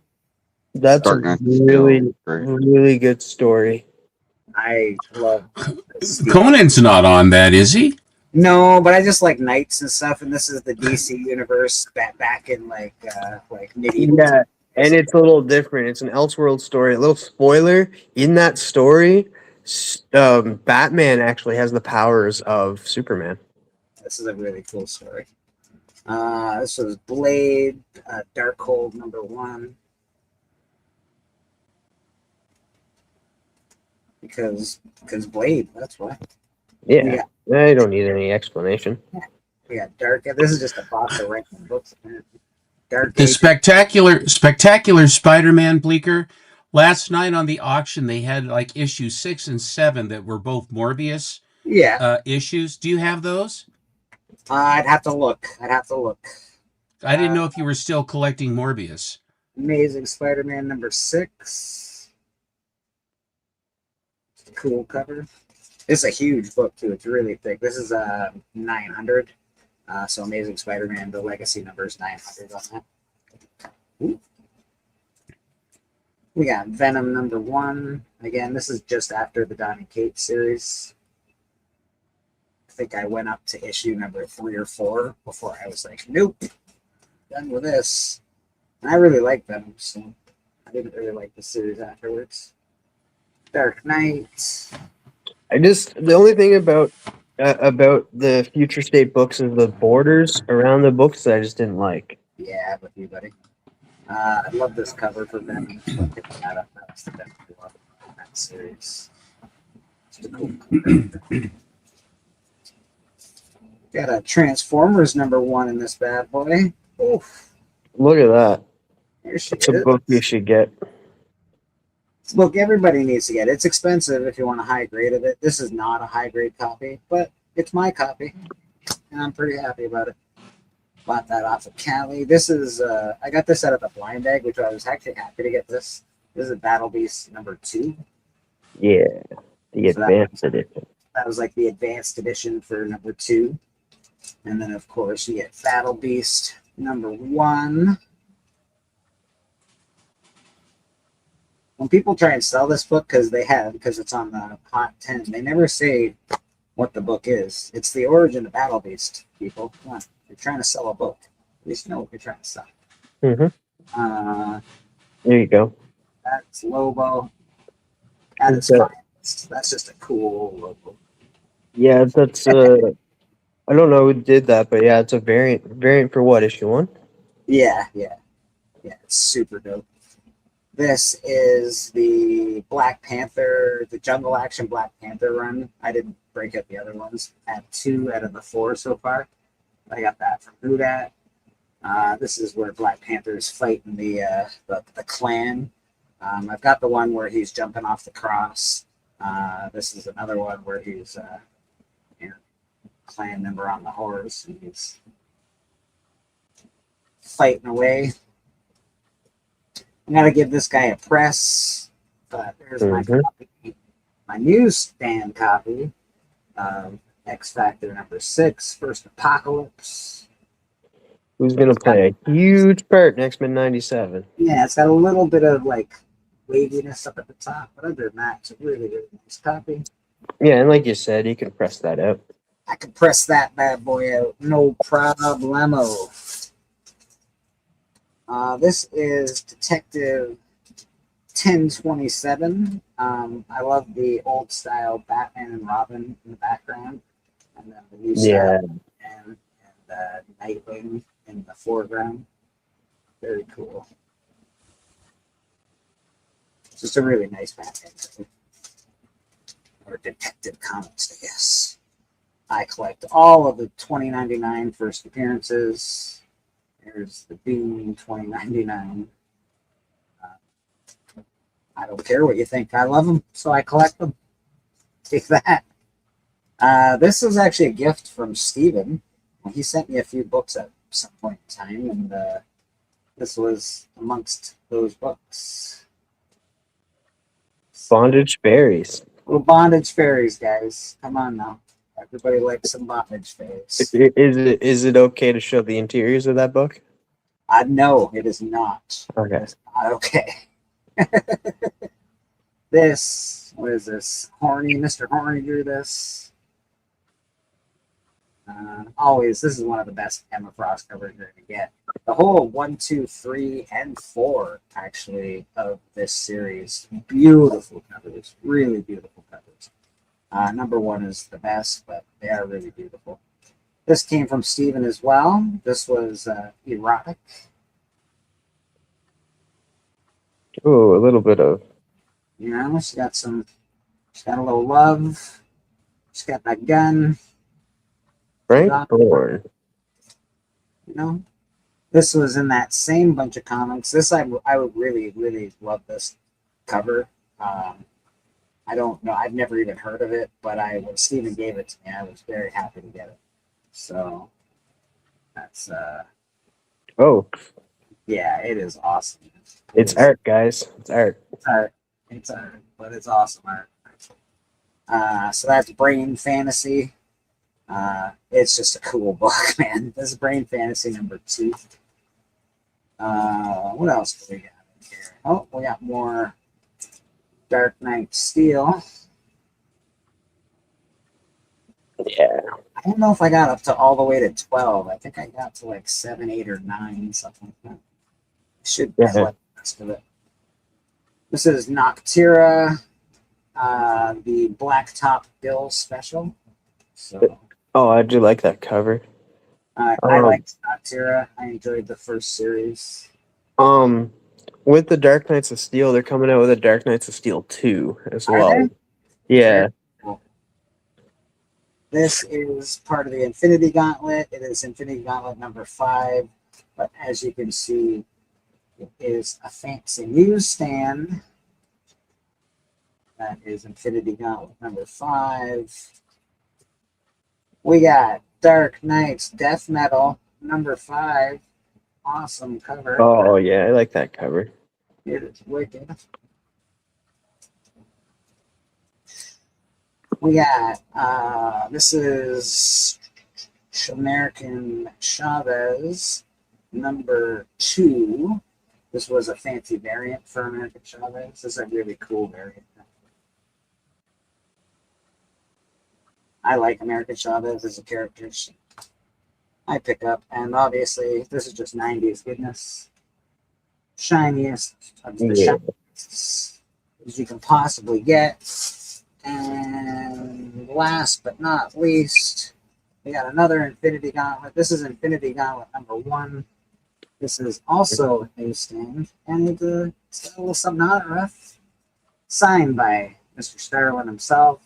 that's Dark a Knight really, Great. really good story. I love this. Conan's not on that, is he? No, but I just like knights and stuff, and this is the DC universe back in like medieval. Yeah, and it's a little different. It's an Elseworld story. A little spoiler in that story, Batman actually has the powers of Superman. This is a really cool story. This was Blade, Darkhold #1. Because Blade, that's why. Yeah, I don't need any explanation. We got Dark. This is just a box of random books. Dark The Age. spectacular Spider-Man Bleecker. Last night on the auction, they had like issue 6 and 7 that were both Morbius Yeah, issues. Do you have those? I'd have to look. I didn't know if you were still collecting Morbius. Amazing Spider-Man #6. Cool cover. It's a huge book too. It's really thick. This is 900. So Amazing Spider-Man, the Legacy number's 900 on that. Ooh. We got Venom #1. Again, this is just after the Donny Cates series. I think I went up to issue number 3 or 4 before I was like, nope, done with this. And I really like Venom, so I didn't really like the series afterwards. Dark Knight. The only thing about the Future State books is the borders around the books that I just didn't like. Yeah, with you, buddy. I love this cover for Venom. So I'm picking that up. That's the Venom I love in that series. It's a cool cover. Got a Transformers #1 in this bad boy. Oof. Look at that. Here she It's a is. book you should get. Look, everybody needs to get it. It's expensive if you want a high grade of it. This is not a high grade copy, but it's my copy, and I'm pretty happy about it. Bought that off of Cali. This is I got this out of the blind bag, which I was actually happy to get this. This is Battle Beast #2. Yeah, the So that advanced edition. That was like the advanced edition for #2. And then of course you get Battle Beast #1. When people try and sell this book because it's on the Hot 10, they never say what the book is. It's the origin of Battle Beast, people. Come on. You're trying to sell a book. At least know what you're trying to sell. Mm-hmm. There you go. That's Lobo. That is Okay. Finest. That's just a cool logo. Yeah, that's I don't know who did that, but yeah, it's a variant for what, issue 1? Yeah, it's super dope. This is the Black Panther, the Jungle Action Black Panther run. I didn't break up the other ones. I had 2 out of the 4 so far. I got that from Hudat. This is where Black Panther is fighting the Klan. I've got the one where he's jumping off the cross. This is another one where he's Klan member on the horse and he's fighting away. I'm gonna give this guy a press, but there's my copy, my newsstand copy of X Factor #6, First Apocalypse. Who's gonna play a huge part in X-Men '97? Yeah, it's got a little bit of like waviness up at the top, but other than that, it's a really, really nice copy. Yeah, and like you said, you can press that out. I can press that bad boy out, no problemo. This is Detective 1027. I love the old style Batman and Robin in the background, and then the new style and Nightwing in the foreground. Very cool. It's just a really nice Batman movie. Or Detective Comics, I guess. I collect all of the 2099 first appearances. Here's the Bean 2099. I don't care what you think. I love them, so I collect them. Take that. This is actually a gift from Steven. He sent me a few books at some point in time, and this was amongst those books. Bondage Fairies. Little Bondage Fairies, guys. Come on now. Everybody likes some Bondage Fairies. Is it okay to show the interiors of that book? No, it is not. Okay. It's not okay. This, what is this? Mr. Horny drew this. Always, this is one of the best Emma Frost covers you're going to get. The whole 1, 2, 3, and 4, actually, of this series. Beautiful covers. Really beautiful covers. Number 1 is the best, but they are really beautiful. This came from Steven as well. This was erotic. Oh, a little bit of. You know, she's got a little love. She's got that gun. Frank Bourne. You know, this was in that same bunch of comics. This I would really, really love this cover. I don't know. I've never even heard of it, but when Steven gave it to me, I was very happy to get it. So that's Oh, yeah, it is awesome. it's art, guys. It's art. It's art, but it's awesome art. So that's Brain Fantasy. It's just a cool book, man. This is Brain Fantasy number 2. What else do we got in here? Oh, we got more Dark Knight Steel. Yeah. I don't know if I got up to all the way to 12. I think I got to like 7, 8, or 9, something like that. Should collect the rest of it. This is Noctera, the Blacktop Bill special. So Oh, I do like that cover. I liked Noctera. I enjoyed the first series. With the Dark Knights of Steel, they're coming out with a Dark Knights of Steel 2 as Are well. they? Yeah. Cool. This is part of the Infinity Gauntlet. It is Infinity Gauntlet number 5. But as you can see, it is a fancy newsstand. That is Infinity Gauntlet number 5. We got Dark Knights Death Metal number 5. Awesome cover. Oh, yeah, I like that cover. It is wicked. We got, this is American Chavez number 2. This was a fancy variant for American Chavez. This is a really cool variant. I like American Chavez as a character. I pick up, and obviously this is just 90s goodness. Shiniest of the shiniest as you can possibly get. And last but not least, we got another Infinity Gauntlet. This is Infinity Gauntlet number 1. This is also a newsstand, and it's got a little something on it, rough. Signed by Mr. Starlin himself.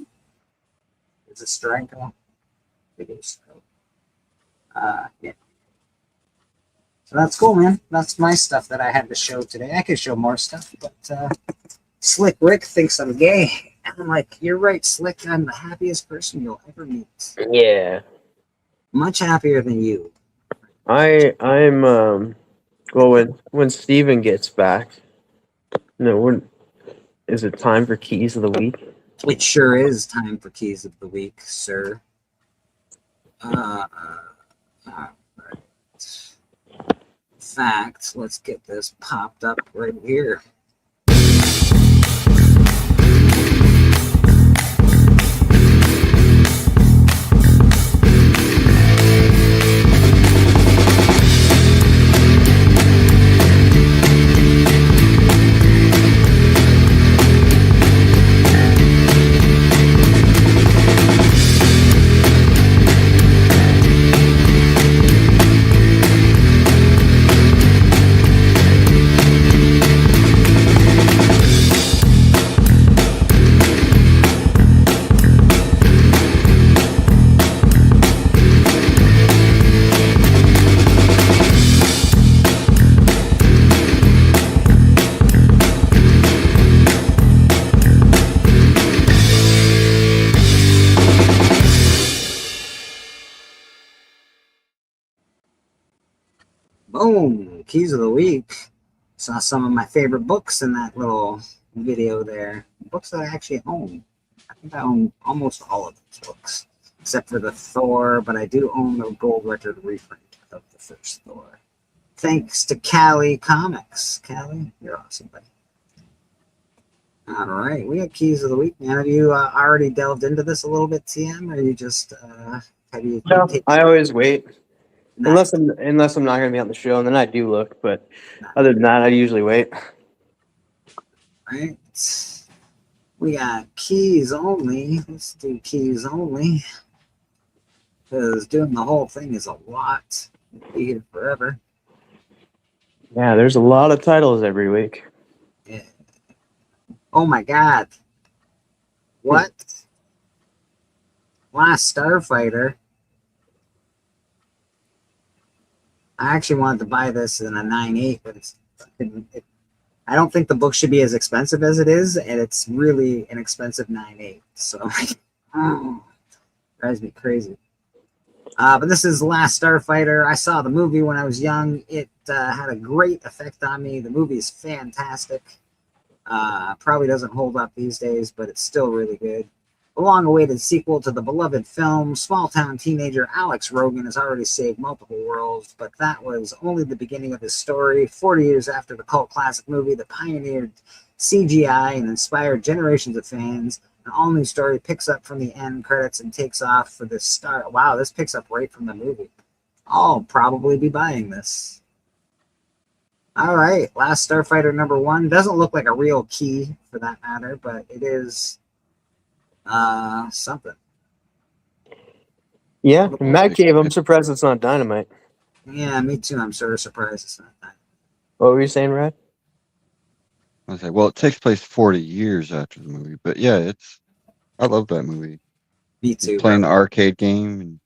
It's a Steranko. Yeah. So that's cool, man. That's my stuff that I had to show today. I could show more stuff, but Slick Rick thinks I'm gay. I'm like, you're right, Slick. I'm the happiest person you'll ever meet. Yeah. Much happier than you. I'm well, when Steven gets back, is it time for Keys of the Week? It sure is time for Keys of the Week, sir. All right. In fact, let's get this popped up right here. Oh, keys of the week. Saw some of my favorite books in that little video there. Books that I actually own. I think I own almost all of these books, except for the Thor, but I do own the gold record reprint of the first Thor. Thanks to Callie Comics. Callie, you're awesome, buddy. All right, we got keys of the week, man. Have you already delved into this a little bit, TM, or you just have you? No, I always wait. Nice. Unless I'm not going to be on the show, and then I do look. But other than that, I usually wait. Right. We got keys only. Let's do keys only. Because doing the whole thing is a lot. We'll be here forever. Yeah, there's a lot of titles every week. Yeah. Oh my God. What? Last Starfighter. I actually wanted to buy this in a 9.8, but I don't think the book should be as expensive as it is, and it's really an expensive 9.8. So, drives me crazy. But this is Last Starfighter. I saw the movie when I was young. It had a great effect on me. The movie is fantastic. Probably doesn't hold up these days, but it's still really good. A long-awaited sequel to the beloved film, small-town teenager Alex Rogan has already saved multiple worlds, but that was only the beginning of his story. 40 years after the cult classic movie that pioneered CGI and inspired generations of fans, an all-new story picks up from the end credits and takes off for the start. Wow, this picks up right from the movie. I'll probably be buying this. All right, Last Starfighter #1. Doesn't look like a real key for that matter, but it is something. Yeah, Matt Cave, I'm surprised it's not Dynamite. Yeah, me too. I'm sort of surprised it's not that. What were you saying, Brad? I was like, well, it takes place 40 years after the movie, but yeah, I love that movie. Me too. Playing the arcade game, and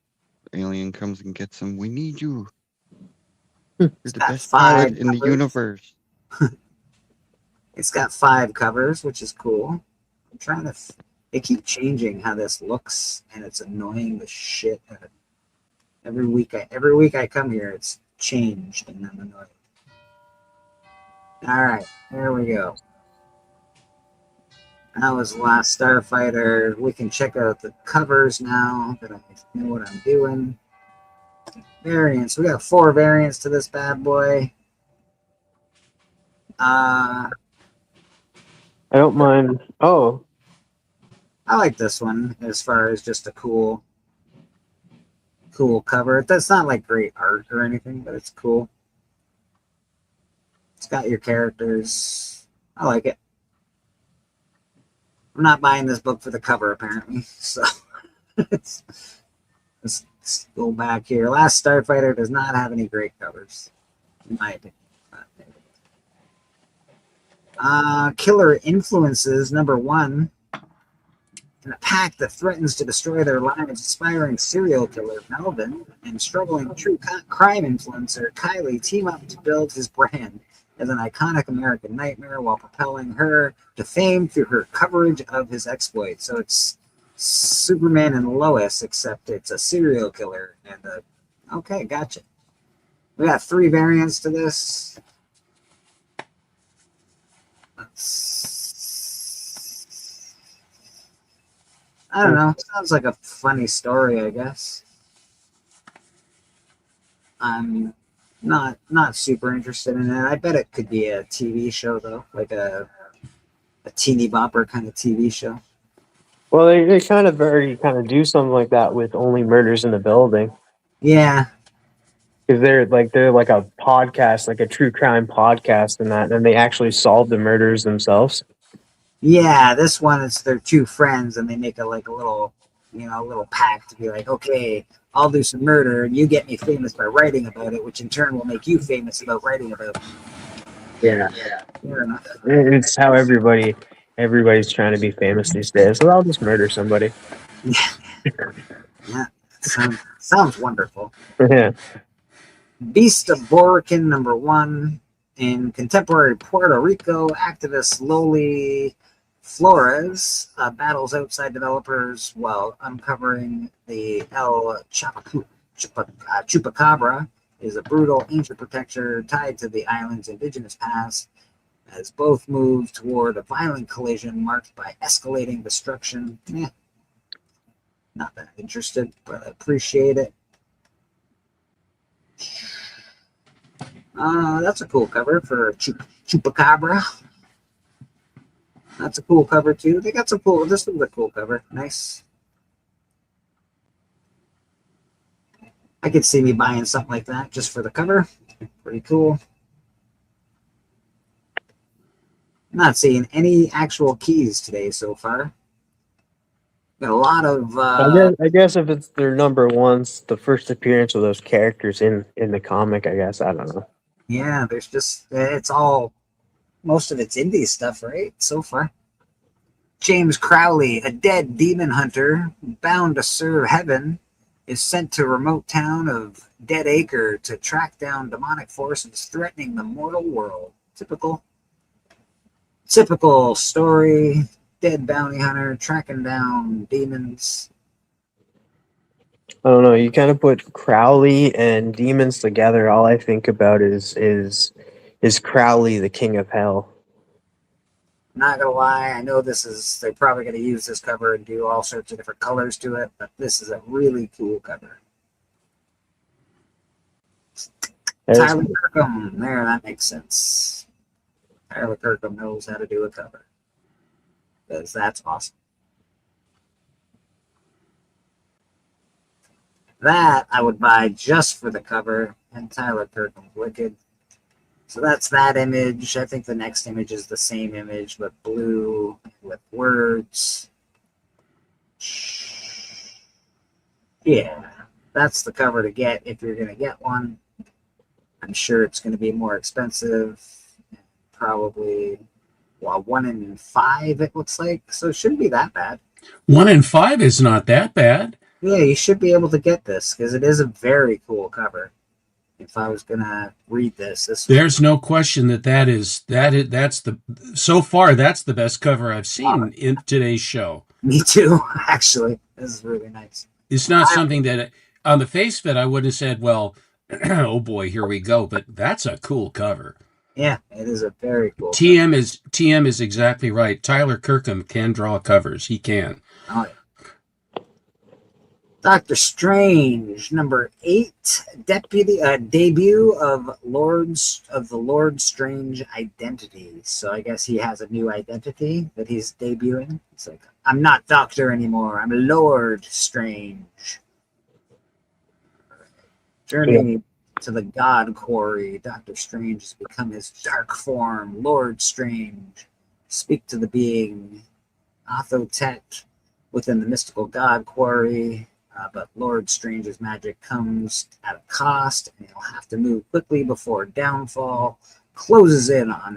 Alien comes and gets him. We need you. You're the got best 5 pilot in the covers. universe. It's got 5 covers, which is cool. I'm trying to. They keep changing how this looks, and it's annoying the shit out of it. Every week I come here, it's changed, and I'm annoyed. All right, there we go. That was Last Starfighter. We can check out the covers now that I know what I'm doing. Variants. We got 4 variants to this bad boy. I don't mind. Oh, I like this one as far as just a cool cover. That's not like great art or anything, but it's cool. It's got your characters. I like it. I'm not buying this book for the cover, apparently. So let's go back here. Last Starfighter does not have any great covers, in my opinion. Killer Influences #1. In a pack that threatens to destroy their lives, aspiring serial killer Melvin and struggling true crime influencer Kylie team up to build his brand as an iconic American nightmare while propelling her to fame through her coverage of his exploits. So it's Superman and Lois, except it's a serial killer. And okay, gotcha. We got 3 variants to this. I don't know. Sounds like a funny story, I guess. I'm not super interested in it. I bet it could be a TV show though, like a teeny bopper kind of TV show. well, they kind of already kind of do something like that with Only Murders in the Building. Yeah, Because they're like a podcast, like a true crime podcast, and they actually solve the murders themselves. yeah. This one is they're 2 friends and they make a little pact to be like, okay, I'll do some murder and you get me famous by writing about it, which in turn will make you famous about writing about it. Yeah, Fair enough. it's how everybody's trying to be famous these days. So I'll just murder somebody. Yeah, sounds wonderful. Yeah. Beast of Borican #1. In contemporary Puerto Rico, activist Loli Flores battles outside developers while uncovering the El Chupacabra, is a brutal ancient protector tied to the island's indigenous past, as both move toward a violent collision marked by escalating destruction. Not that interested, but I appreciate it. That's a cool cover for Chupacabra. That's a cool cover too. They got some cool. This was a cool cover. Nice. I could see me buying something like that just for the cover. Pretty cool. Not seeing any actual keys today so far. Got a lot of. I guess if it's their number ones, the first appearance of those characters in the comic, I guess, I don't know. Yeah, there's just it's all. Most of it's indie stuff, right? So far. James Crowley, a dead demon hunter bound to serve heaven, is sent to a remote town of Dead Acre to track down demonic forces threatening the mortal world. Typical story. Dead bounty hunter tracking down demons. I don't know. You kind of put Crowley and demons together. All I think about is Crowley, the king of hell. Not gonna lie, I know they're probably gonna use this cover and do all sorts of different colors to it, but this is a really cool cover. Tyler Kirkham, there, that makes sense. Tyler Kirkham knows how to do a cover. Because that's awesome. That I would buy just for the cover, and Tyler Kirkham's wicked. So that's that image. I think the next image is the same image, but blue with words. Yeah, that's the cover to get if you're going to get one. I'm sure it's going to be more expensive. Probably, 1 in 5, it looks like. So it shouldn't be that bad. 1 in 5 is not that bad. Yeah, you should be able to get this because it is a very cool cover. If I was gonna read this there's no question that's so far that's the best cover I've seen in today's show. Me too, actually. This is really nice. It's not something that on the face of it I would have said, well, oh boy, here we go. But that's a cool cover. Yeah, it is a very cool TM is exactly right. Tyler Kirkham can draw covers. He can. Oh, yeah. Doctor Strange, number 8, debut of the Lord Strange identity. So I guess he has a new identity that he's debuting. It's like, I'm not Doctor anymore. I'm Lord Strange. Journey to the God Quarry. Doctor Strange has become his dark form, Lord Strange. Speak to the being Athotet within the mystical God Quarry. But Lord Strange's magic comes at a cost, and he'll have to move quickly before downfall closes in on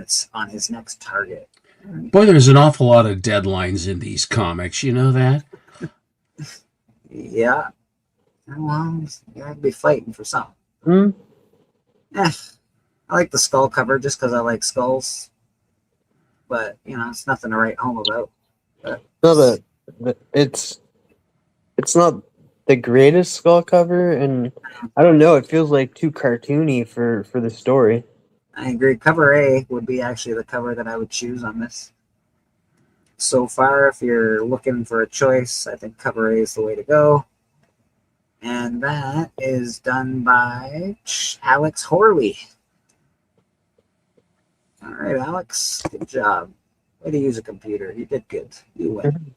his next target. Boy, there's an awful lot of deadlines in these comics. You know that? Yeah. Well, you gotta be fighting for something. I like the skull cover just because I like skulls. But, it's nothing to write home about. But it's not the greatest skull cover, and I don't know, it feels like too cartoony for the story. I agree. Cover A would be actually the cover that I would choose on this. So far, if you're looking for a choice, I think cover A is the way to go. And that is done by Alex Horley. All right, Alex, good job. Way to use a computer. You did good. You win.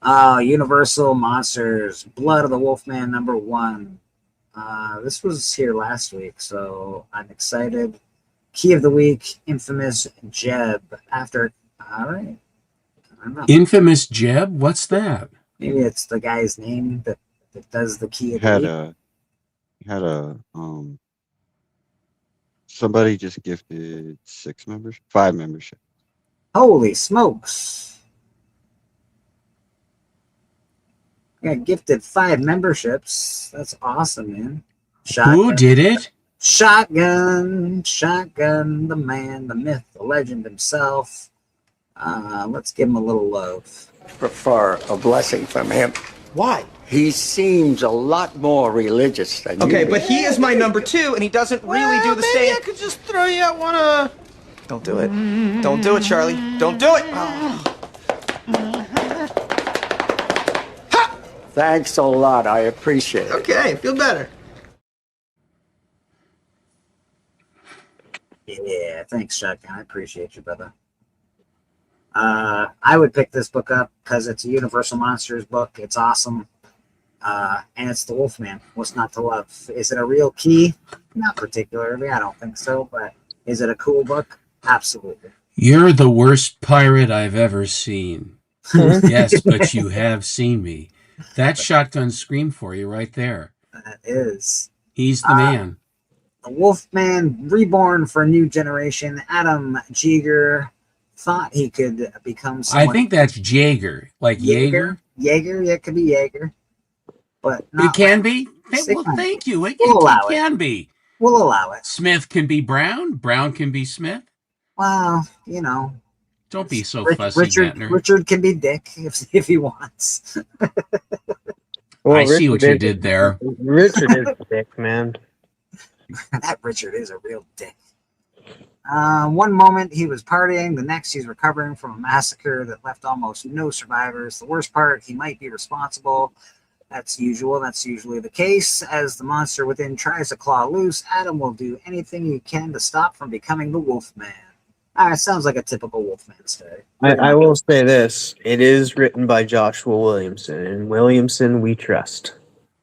Universal Monsters, Blood of the Wolfman number 1. This was here last week, so I'm excited. Key of the week, Infamous Jeb. All right. I don't know. Infamous Jeb? What's that? Maybe it's the guy's name that does the key of the week. Somebody just gifted 5 memberships. Holy smokes. Got gifted 5 memberships. That's awesome, man. Who did it? Shotgun, the man, the myth, the legend himself. Let's give him a little love. Prefer a blessing from him. Why? He seems a lot more religious than you. Okay, but he is my number 2, and he doesn't really do the maybe same. I could just throw you out one. Don't do it. Don't do it, Charlie. Don't do it. Thanks a lot. I appreciate it. Okay, feel better. Yeah, thanks, Shotgun. I appreciate you, brother. I would pick this book up because it's a Universal Monsters book. It's awesome. And it's the Wolfman. What's not to love? Is it a real key? Not particularly. I don't think so. But is it a cool book? Absolutely. You're the worst pirate I've ever seen. Yes, but you have seen me. That's Shotgun Scream for you right there. That is. He's the man. The Wolfman, reborn for a new generation. Adam Jaeger thought he could become someone. I think that's Jaeger, like Jaeger. Jaeger, yeah, it could be Jaeger. But It can be? It Well, can thank you. It We'll allow can be. We'll allow it. Smith can be Brown. Brown can be Smith. Well, you know. Don't be so fussy, Gentner. Richard can be Dick if he wants. Well, I see what Richard you is- did there. Richard is a dick, man. That Richard is a real dick. One moment he was partying, the next he's recovering from a massacre that left almost no survivors. The worst part, he might be responsible. That's usual. That's usually the case. As the monster within tries to claw loose, Adam will do anything he can to stop from becoming the Wolfman. Sounds like a typical Wolfman story. I will say this. It is written by Joshua Williamson, and Williamson we trust.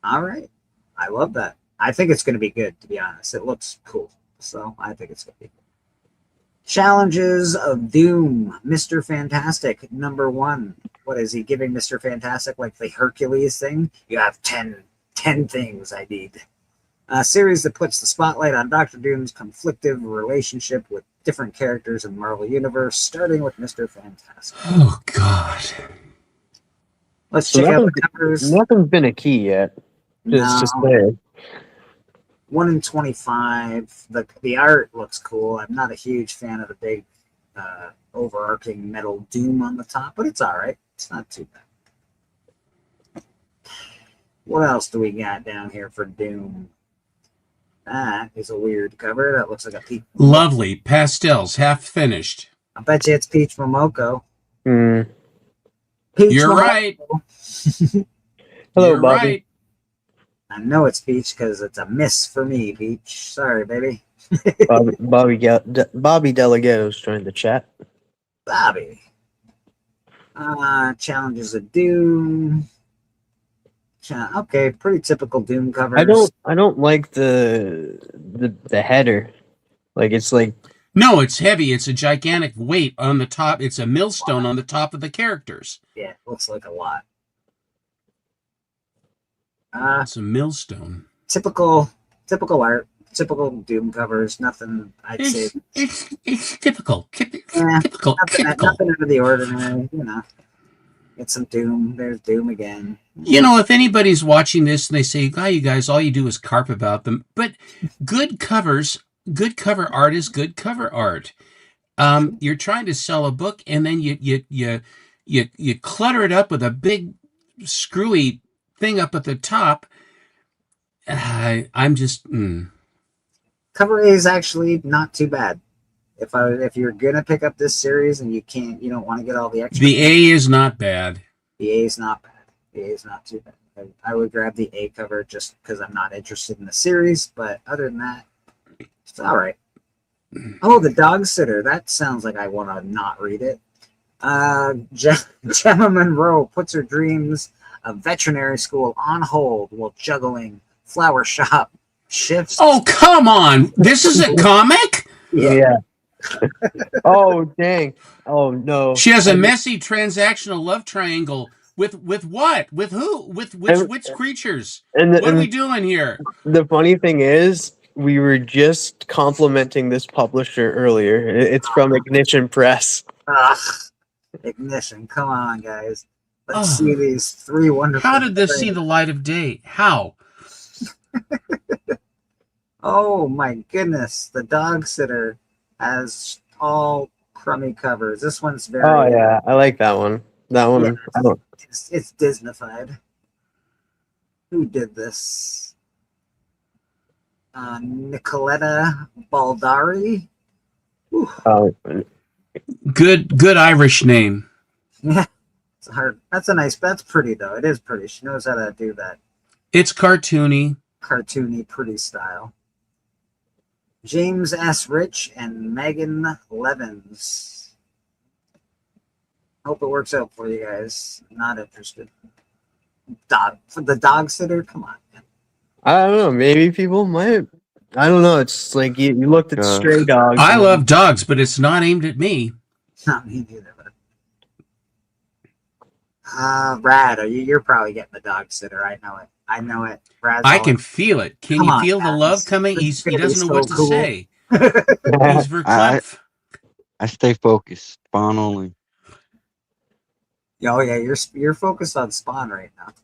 All right. I love that. I think it's going to be good, to be honest. It looks cool. So I think it's going to be good. Challenges of Doom. Mr. Fantastic, number 1. What is he giving Mr. Fantastic, like the Hercules thing? You have 10 things I need. A series that puts the spotlight on Dr. Doom's conflictive relationship with different characters in the Marvel Universe, starting with Mr. Fantastic. Oh, God. Let's So check out the covers. Nothing's been a key yet. Just No. say. 1 in 25. The art looks cool. I'm not a huge fan of the big overarching metal Doom on the top, but it's all right. It's not too bad. What else do we got down here for Doom? That is a weird cover. That looks like a Peach. Lovely. Pastels, half finished. I bet you it's Peach Momoko. Hmm. Peach You're Momoko. right. Hello, You're Bobby. right. I know it's Peach because it's a miss for me, Peach. Sorry, baby. Bobby Delgado's joined the chat. Bobby. Challenges of Doom. Okay, pretty typical Doom covers. I don't like the header. Like it's like No, it's heavy. It's a gigantic weight on the top. It's a millstone on the top of the characters. Yeah, it looks like a lot. It's a millstone. Typical art, typical Doom covers. Nothing I'd say. It's typical. Yeah, Typical. nothing out of the ordinary. You know, get some Doom. There's Doom again. You know, if anybody's watching this and they say, "God, you guys, all you do is carp about them," but good covers, good cover art is good cover art. You're trying to sell a book, and then you clutter it up with a big screwy thing up at the top. I'm just. Cover A is actually not too bad. If you're gonna pick up this series and you don't want to get all the extra. The A is not bad. The A is not bad. The A is not too bad. I would grab the A cover just because I'm not interested in the series, but other than that, it's all right. Oh, the Dog Sitter. That sounds like I want to not read it. Gemma Monroe puts her dreams of veterinary school on hold while juggling flower shop shifts. Oh, come on. This is a comic? yeah. Oh dang! Oh no! She has a messy transactional love triangle with what? With who? With which creatures? What are we doing here? The funny thing is, we were just complimenting this publisher earlier. It's from Ignition Press. Ugh. Ignition. Come on, guys. Let's see these 3 wonderful. How did this see the light of day? How? Oh my goodness! The Dog Sitter has all crummy covers. This one's very. Oh yeah, I like that one. That one. Yeah. I don't. It's Disneyfied. Who did this? Nicoletta Baldari. Whew. Good Irish name. Yeah, it's hard. That's a nice. That's pretty though. It is pretty. She knows how to do that It's cartoony. cartoony, pretty style. James S. Rich and Megan Levins. Hope it works out for you guys. Not interested. For the dog sitter, come on, man. I don't know. Maybe people might. I don't know. It's like you looked at stray dogs. I love dogs, but it's not aimed at me. Not me neither. Brad, you're probably getting the dog sitter. I know it. I know it. Brad's I can feel it. Can Come you on, feel the Matt. love coming? This is He gonna be doesn't know so what to cool. say. He's verklempt. I stay focused. Spawn only. Oh yeah, you're focused on Spawn right now.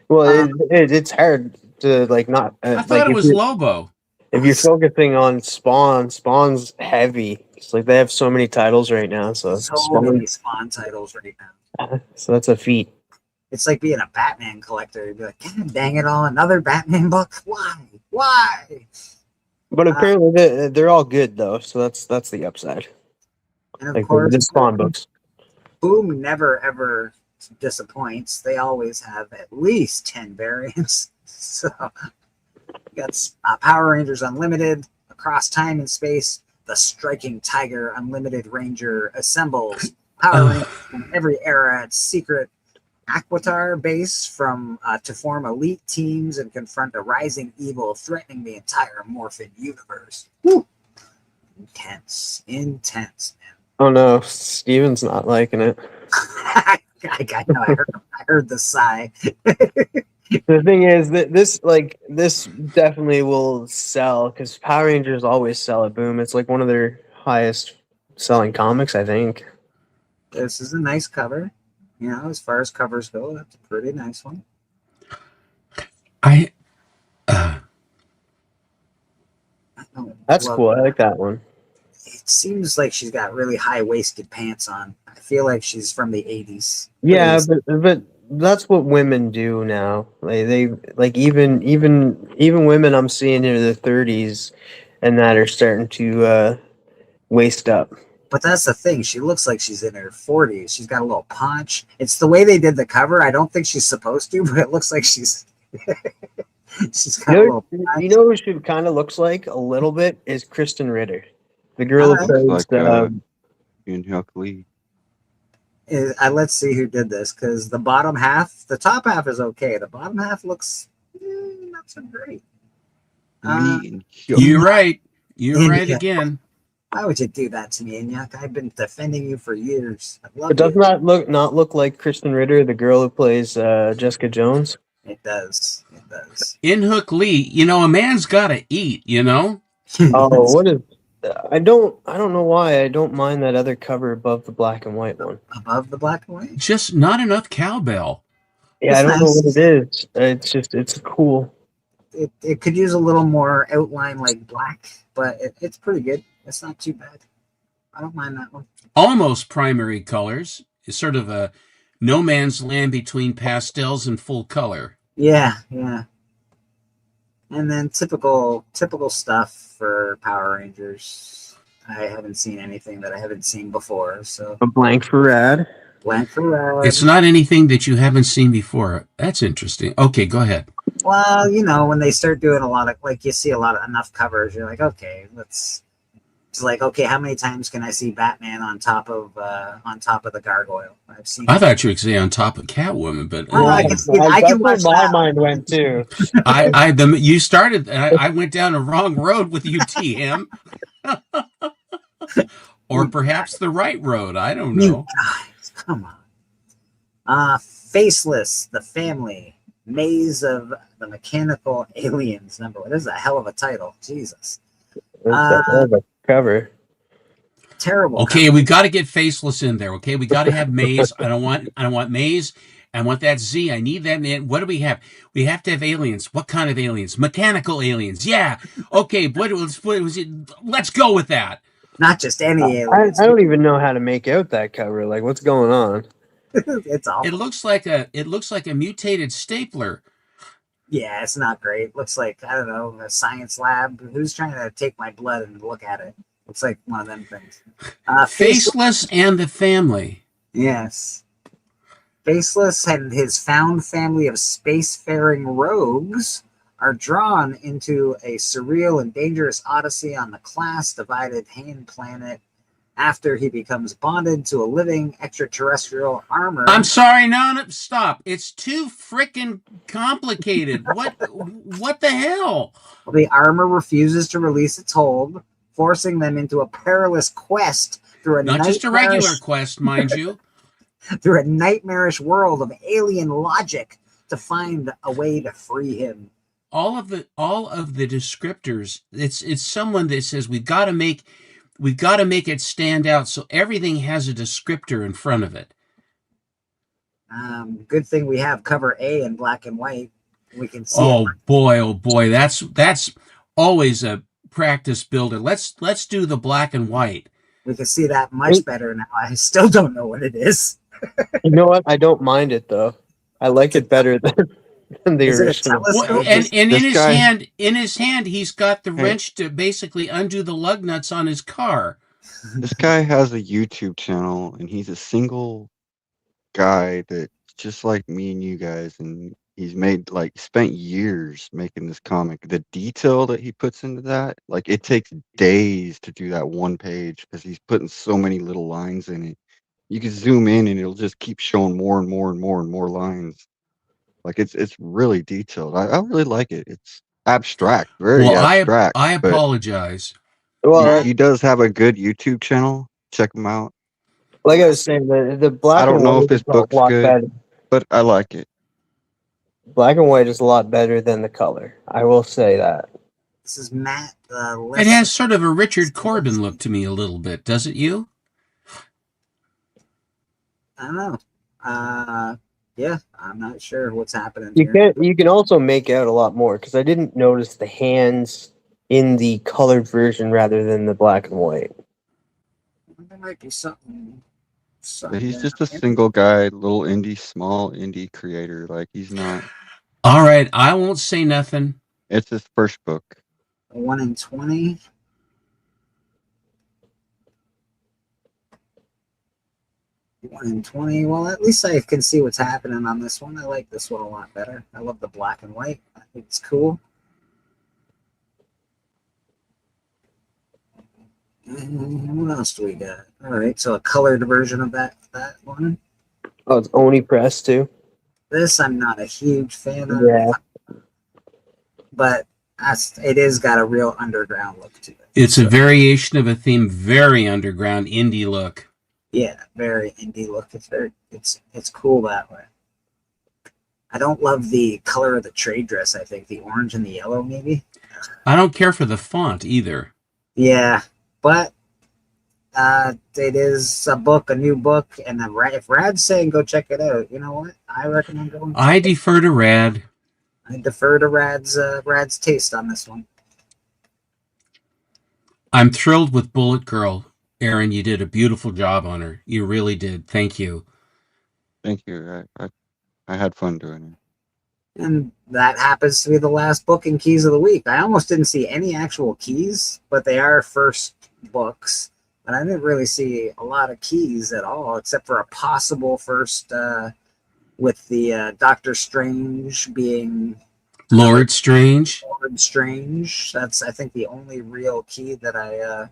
Well, it's hard to like not. I thought it was Lobo. If you're focusing on Spawn, Spawn's heavy. It's like they have so many titles right now, so So many Spawn titles right now. so that's a feat. It's like being a Batman collector. You'd be like, God dang it all, another Batman book? Why? Why? But apparently they're all good though, so that's the upside. And of Like course, the Spawn books. Boom never ever disappoints. They always have at least 10 variants. So you got Power Rangers Unlimited, Across Time and Space, the Striking Tiger Unlimited Ranger assembles Power Rangers from every era at secret Aquitar base to form elite teams and confront a rising evil threatening the entire Morphin universe. Woo! Intense, man. Oh no, Steven's not liking it. I heard the sigh. The thing is that this definitely will sell because Power Rangers always sell at Boom. It's like one of their highest selling comics, I think. This is a nice cover. You know, as far as covers go, that's a pretty nice one. That's cool. I like that one. It seems like she's got really high-waisted pants on. I feel like she's from the 80s. Yeah, but that's what women do now. They like even women I'm seeing in their 30s and that are starting to waist up. But that's the thing. She looks like she's in her 40s. She's got a little punch. It's the way they did the cover. I don't think she's supposed to, but it looks like she's she's got a little punch. You know who she kind of looks like a little bit is Kristen Ritter, the girl who plays in Huck Lee. Let's see who did this, because the top half is okay. The bottom half looks not so great. You're right. You're right again. Why would you do that to me, Inyuk? I've been defending you for years. It does not look like Kristen Ritter, the girl who plays Jessica Jones. It does. It does. In Hook Lee, a man's got to eat. Oh, what is? I don't know why I don't mind that other cover above the black and white one. Above the black and white? Just not enough cowbell. Yeah, I don't know what it is. It's cool. It could use a little more outline like black, but it's pretty good. It's not too bad. I don't mind that one. Almost primary colors. It's sort of a no man's land between pastels and full color. Yeah. And then typical stuff for Power Rangers. I haven't seen anything that I haven't seen before. So a blank for Rad. Blank for Rad. It's not anything that you haven't seen before. That's interesting. Okay, go ahead. Well, when they start doing a lot of, like, you see enough covers, you're like, okay, it's like, okay, how many times can I see Batman on top of the gargoyle? I thought you would say on top of Catwoman, but I can watch where my that. mind went too. You started. I went down a wrong road with you, TM, or perhaps the right road. I don't know. You guys, come on. Faceless, the family, Maze of the Mechanical Aliens. Number one. This is a hell of a title. Jesus. Cover. Terrible. Okay, we've got to get Faceless in there. Okay, we got to have Maze. I don't want Maze. I want that Z. I need that. What do we have? We have to have aliens. What kind of aliens? Mechanical aliens. Yeah. Okay. What was it? Let's go with that. Not just any aliens. I don't even know how to make out that cover. Like, what's going on? It's awful. It looks like a mutated stapler. Yeah, it's not great. Looks like, I don't know, a science lab. Who's trying to take my blood and look at it? Looks like one of them things. Faceless and the Family. Yes. Faceless and his found family of spacefaring rogues are drawn into a surreal and dangerous odyssey on the class-divided Hain planet after he becomes bonded to a living extraterrestrial armor. I'm sorry, no, stop. It's too freaking complicated. What the hell? Well, the armor refuses to release its hold, forcing them into a perilous quest through Not just a regular quest, mind you. Through a nightmarish world of alien logic to find a way to free him. All of the descriptors, it's someone that says we've got to make it stand out, so everything has a descriptor in front of it. Good thing we have cover A in black and white. We can see. Oh boy, that's always a practice builder. Let's do the black and white. We can see that much better now. I still don't know what it is. You know what? I don't mind it though. I like it better than the original. Well, and in his hand, he's got the wrench to basically undo the lug nuts on his car. This guy has a YouTube channel, and he's a single guy that just like me and you guys, and he's spent years making this comic. The detail that he puts into that, it takes days to do that one page because he's putting so many little lines in it. You can zoom in and it'll just keep showing more and more and more and more lines. It's really detailed. I really like it. It's abstract, very abstract. I apologize. Well, he does have a good YouTube channel. Check him out. Like I was saying, the black. I don't and know white if this is a book's lot good, better. but I like it. Black and white is a lot better than the color. I will say that. This is Matt. It has sort of a Richard Corbin look to me a little bit, does it? You? I don't know. Yeah, I'm not sure what's happening You can also make out a lot more because I didn't notice the hands in the colored version rather than the black and white. There might be something. He's just a single guy, small indie creator. He's not. All right, I won't say nothing. It's his first book. 1 in 20. One in 20. Well, at least I can see what's happening on this one. I like this one a lot better. I love the black and white. I think it's cool. And what else do we got? All right, so a colored version of that one. Oh, it's Oni Press too. This I'm not a huge fan of. Yeah. But it is got a real underground look to it. It's a variation of a theme, very underground indie look. Yeah, very indie look. It's cool that way. I don't love the color of the trade dress. I think the orange and the yellow, maybe. I don't care for the font either. Yeah, but it is a book, a new book, and then if Rad's saying go check it out, you know what? I recommend going. I defer to Rad. I defer to Rad's taste on this one. I'm thrilled with Bullet Girl. Aaron, you did a beautiful job on her. You really did. Thank you. Thank you. I had fun doing it. And that happens to be the last book in Keys of the Week. I almost didn't see any actual keys, but they are first books. And I didn't really see a lot of keys at all, except for a possible first with the Doctor Strange being Lord Strange. Lord Strange. That's, I think, the only real key that I...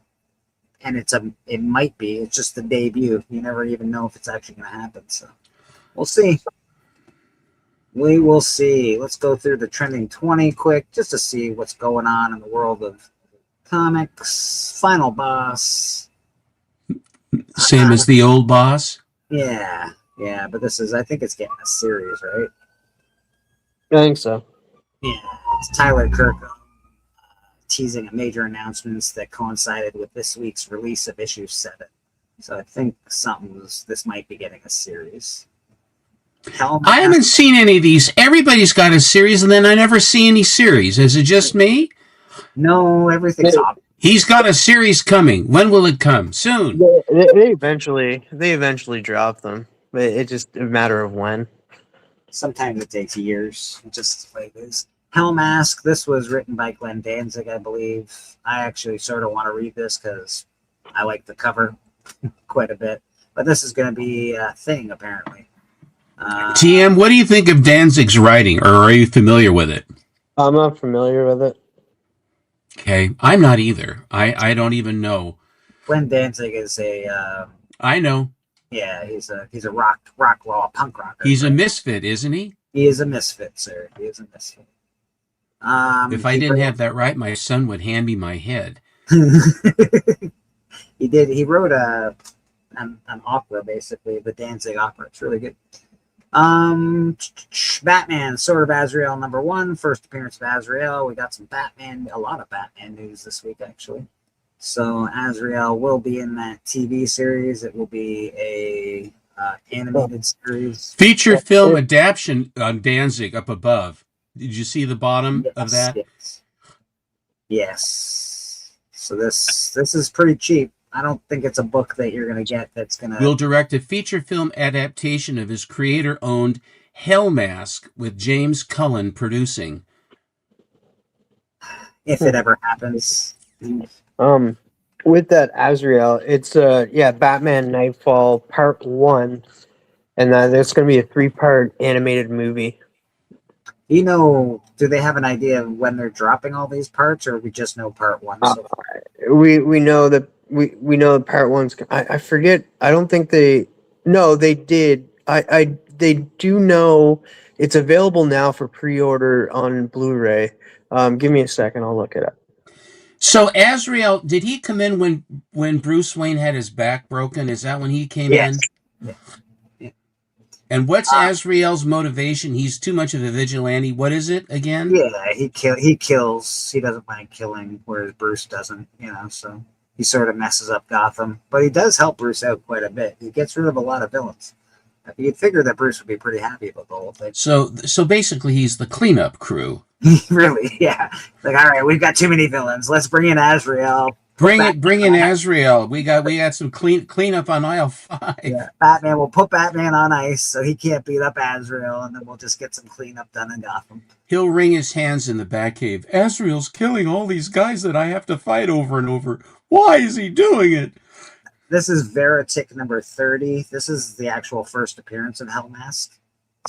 and it might be. It's just the debut. You never even know if it's actually going to happen. So we'll see. We will see. Let's go through the trending 20 quick just to see what's going on in the world of comics. Final Boss. Same as the old boss? Yeah. Yeah, but I think it's getting a series, right? I think so. Yeah. It's Tyler Kirk teasing a major announcements that coincided with this week's release of issue 7. So I think this might be getting a series. I haven't seen any of these. Everybody's got a series, and then I never see any series. Is it just me? No, everything's up. He's got a series coming. When will it come? Soon. They eventually drop them. It's just a matter of when. Sometimes it takes years, just like this. Hellmask. This was written by Glenn Danzig, I believe. I actually sort of want to read this because I like the cover quite a bit. But this is going to be a thing, apparently. TM, what do you think of Danzig's writing, or are you familiar with it? I'm not familiar with it. Okay, I'm not either. I don't even know. Glenn Danzig is a I know. yeah, he's a rock punk rocker. He's a misfit, isn't he? He is a misfit, sir. He is a misfit. If I didn't have that right, my son would hand me my head. He did. He wrote an opera, basically, the Danzig opera. It's really good. Batman, Sword of Azrael #1, first appearance of Azrael. We got a lot of Batman news this week, actually. So Azrael will be in that TV series. It will be a animated series. Feature film adaptation on Danzig up above. Did you see the bottom of that? Yes. So this is pretty cheap. I don't think it's a book that you're going to get that's going to... Will direct a feature film adaptation of his creator-owned Hellmask with James Cullen producing. If it ever happens. With that Azrael, it's Batman Nightfall Part 1, and there's going to be a 3-part animated movie. Do they have an idea of when they're dropping all these parts, or we just know Part 1 so far? We know that we know Part 1's. I forget. I don't think they. No, they did. They do know it's available now for pre-order on Blu-ray. Give me a second. I'll look it up. So Azrael, did he come in when Bruce Wayne had his back broken? Is that when he came in? Yeah. And what's Azrael's motivation? He's too much of a vigilante. What is it again? Yeah, he kills. He doesn't mind killing, whereas Bruce doesn't. So he sort of messes up Gotham, but he does help Bruce out quite a bit. He gets rid of a lot of villains. You'd figure that Bruce would be pretty happy about the whole thing. So basically, he's the cleanup crew. Really, yeah. Like, all right, we've got too many villains. Let's bring in Azrael. Bring in Azrael. We got some cleanup on aisle 5. Yeah, Batman. We'll put Batman on ice so he can't beat up Azrael, and then we'll just get some cleanup done in Gotham. He'll wring his hands in the Batcave. Azrael's killing all these guys that I have to fight over and over. Why is he doing it? This is Veritic #30. This is the actual first appearance of Hellmask.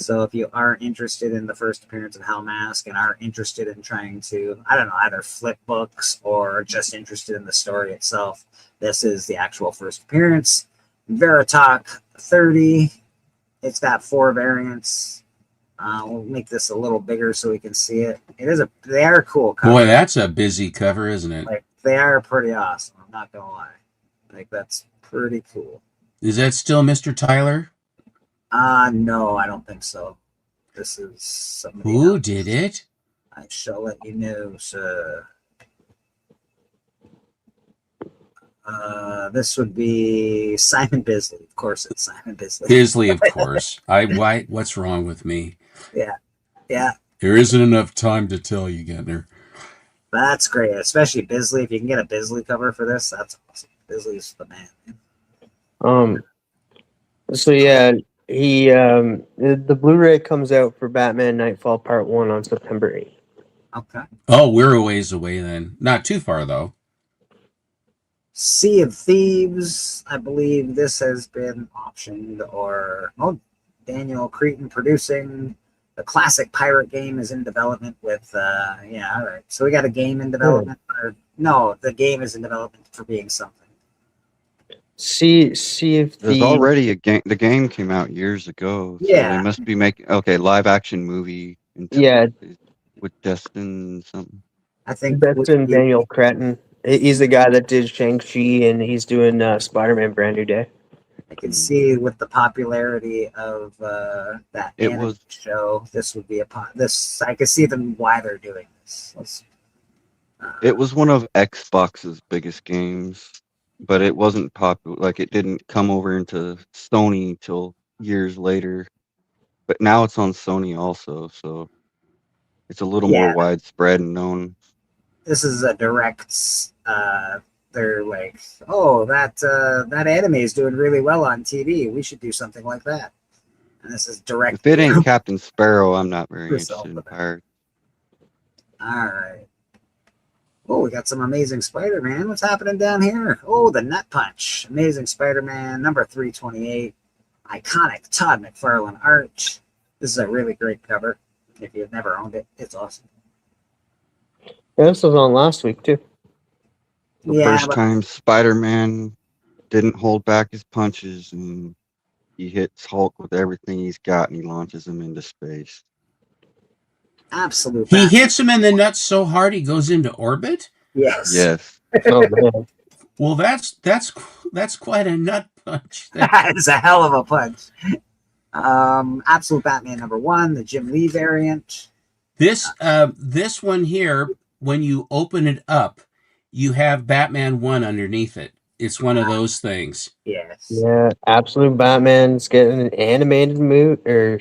So if you are interested in the first appearance of Hellmask and are interested in trying to, either flip books or just interested in the story itself, this is the actual first appearance. Veritok 30. It's got 4 variants. We'll make this a little bigger so we can see it. They are cool covers. Boy, that's a busy cover, isn't it? Like, they are pretty awesome. I'm not gonna lie. Like, that's pretty cool. Is that still Mr. Tyler? No, I don't think so. This is somebody Who else. did it? I shall let you know, sir. This would be Simon Bisley. Of course, it's Simon Bisley. Bisley, of course. What's wrong with me? Yeah. There isn't enough time to tell you, Gettner. That's great, especially Bisley. If you can get a Bisley cover for this, that's awesome. Bisley's the man. So yeah, the Blu-ray comes out for Batman Nightfall Part 1 on September 8th. Okay. Oh, we're a ways away then. Not too far though. Sea of Thieves. I believe this has been optioned, Daniel Cretton producing. The classic pirate game is in development with, all right. So we got a game in development. No, the game is in development for being something. See if There's already a game. The game came out years ago. So Yeah. they must be making live action movie. Yeah. With Destin something. I think that's in Daniel Cretton. He's the guy that did Shang-Chi, and he's doing Spider-Man Brand New Day. I can see with the popularity of that show, this would be I can see them why they're doing this. It was one of Xbox's biggest games, but it wasn't popular. Like, it didn't come over into Sony till years later. But now it's on Sony also, so it's a little more widespread and known. This is a direct. They're like, oh, that anime is doing really well on TV. We should do something like that. And this is direct. If it ain't Captain Sparrow, I'm not very Yourself interested in with it. Pirates. All right. Oh, we got some Amazing Spider-Man. What's happening down here? Oh, the Nut Punch. Amazing Spider-Man, number 328. Iconic Todd McFarlane art. This is a really great cover. If you've never owned it, it's awesome. Yeah, this was on last week too. The Yeah, first but time Spider-Man didn't hold back his punches, and he hits Hulk with everything he's got, and he launches him into space. absolute. He Batman. hits him in the nuts so hard he goes into orbit. Yes. Yes. Oh man. Well, that's quite a nut punch. It's a hell of a punch. Absolute Batman number 1, the Jim Lee variant. This one here, when you open it up, you have Batman 1 underneath it. It's one of those things. Yes. Yeah, Absolute Batman's getting an animated movie or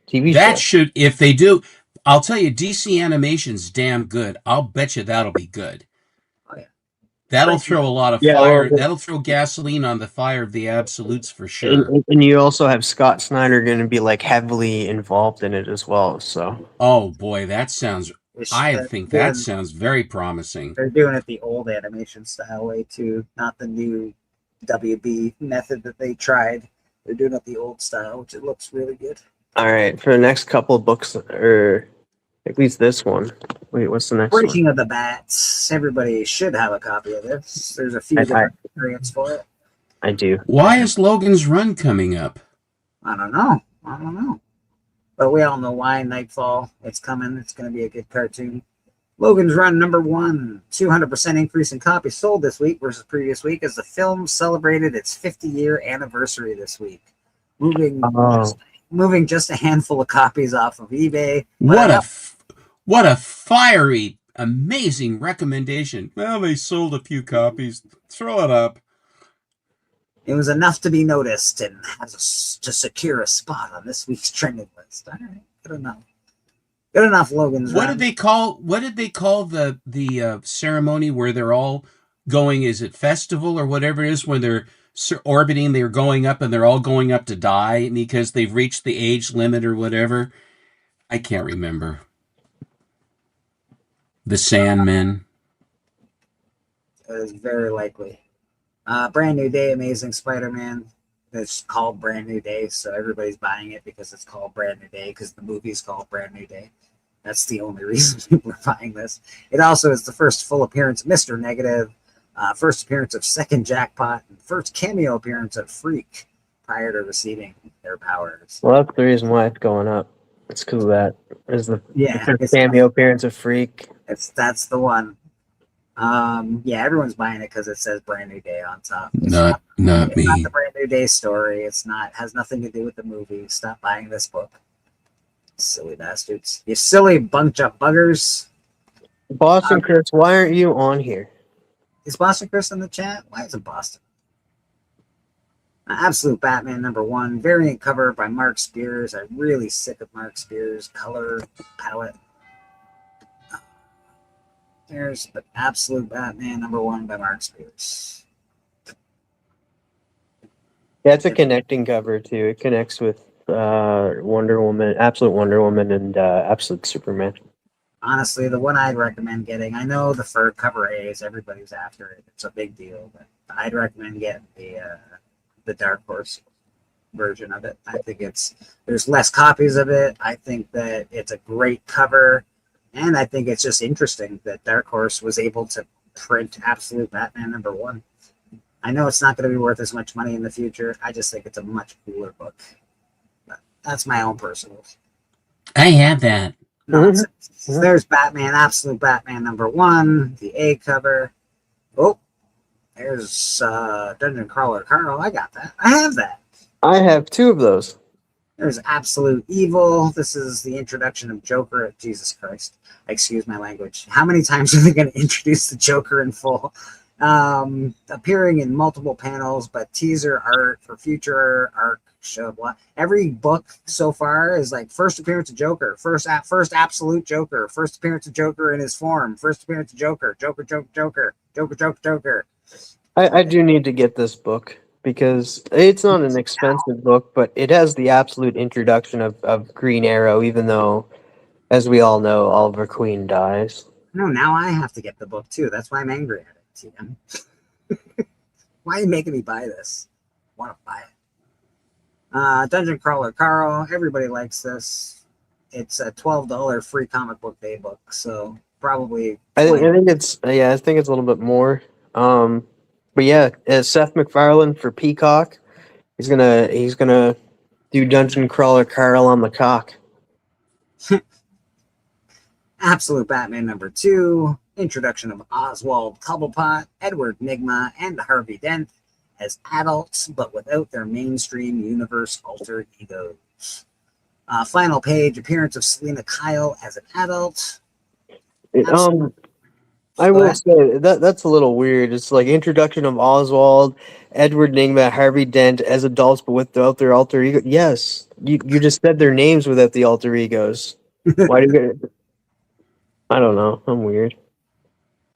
TV That show. should, if they do, I'll tell you, DC Animation's damn good. I'll bet you that'll be good. Oh, yeah. That'll throw a lot of Yeah, fire. well, That'll throw gasoline on the fire of the absolutes for sure. And you also have Scott Snyder going to be like heavily involved in it as well. So Oh boy, that sounds. I They're think doing- that sounds very promising. They're doing it the old animation style way too, not the new WB method that they tried. They're doing it the old style, which it looks really good. all right, for the next couple of books, or at least this one. Wait, what's the next one? Breaking of the Bats. Everybody should have a copy of this. There's a few I- different variants for it. I do. Why is Logan's Run coming up? I don't know. But we all know why. Nightfall. It's coming. It's going to be a good cartoon. Logan's Run number 1. 200% increase in copies sold this week versus previous week as the film celebrated its 50-year anniversary this week. Moving just a handful of copies off of eBay. What a fiery, amazing recommendation. Well, they sold a few copies. Throw it up. It was enough to be noticed and to secure a spot on this week's trending list. All right, good enough. Good enough, Logan's What Run. did they call the ceremony where they're all going? Is it festival or whatever it is when they're orbiting? They're going up and they're all going up to die because they've reached the age limit or whatever. I can't remember. The Sandmen. It is very likely. Brand New Day, Amazing Spider-Man. It's called Brand New Day, so everybody's buying it because it's called Brand New Day because the movie's called Brand New Day. That's the only reason people are buying this. It also is the first full appearance of Mr. Negative, first appearance of Second Jackpot, and first cameo appearance of Freak prior to receiving their powers. Well, that's the reason why it's going up. It's because of that. It's the it's- cameo appearance of Freak. That's the one. Yeah, everyone's buying it because it says Brand New Day on top. It's Not It's me. not the Brand New Day story. It's not has nothing to do with the movie. Stop buying this book. Silly bastards. You silly bunch of buggers. Boston Chris, why aren't you on here? Is Boston Chris in the chat? Why isn't Boston? Absolute Batman number 1. Variant cover by Mark Spears. I'm really sick of Mark Spears' color palette. There's the Absolute Batman number 1 by Mark Spears. Yeah, it's a connecting cover too. It connects with Wonder Woman, Absolute Wonder Woman, and Absolute Superman. Honestly, the one I'd recommend getting, I know the fur cover A's, everybody's after it. It's a big deal, but I'd recommend getting the Dark Horse version of it. I think there's less copies of it. I think that it's a great cover, and I think it's just interesting that Dark Horse was able to print Absolute Batman number 1. I know it's not going to be worth as much money in the future. I just think it's a much cooler book. But that's my own personal. I have that. Nonsense. There's Batman, Absolute Batman number 1, the A cover. Oh, there's Dungeon Crawler Carl. I got that. I have that. I have 2 of those. There's Absolute Evil. This is the introduction of Joker. Jesus Christ. Excuse my language. How many times are they going to introduce the Joker in full? Appearing in multiple panels, but teaser art for future arc show. Every book so far is like first appearance of Joker, first absolute Joker, first appearance of Joker in his form, first appearance of Joker. I do need to get this book. because it's not an expensive book, but it has the absolute introduction of Green Arrow, even though, as we all know, Oliver Queen dies. No, now I have to get the book too. That's why I'm angry at it. TM. Why are you making me buy this? I want to buy it. Dungeon Crawler Carl. Everybody likes this. It's a $12 free comic book day book, so probably. I think it's a little bit more. But yeah, Seth MacFarlane for Peacock. He's gonna do Dungeon Crawler Carl on the cock. Absolute Batman #2, introduction of Oswald Cobblepot, Edward Nygma, and Harvey Dent as adults, but without their mainstream universe alter egos. Final page, appearance of Selena Kyle as an adult. I will say that's a little weird. It's like introduction of Oswald, Edward Nygma, Harvey Dent as adults, but without their alter ego. Yes, you just said their names without the alter egos. Why do you get? I don't know. I'm weird.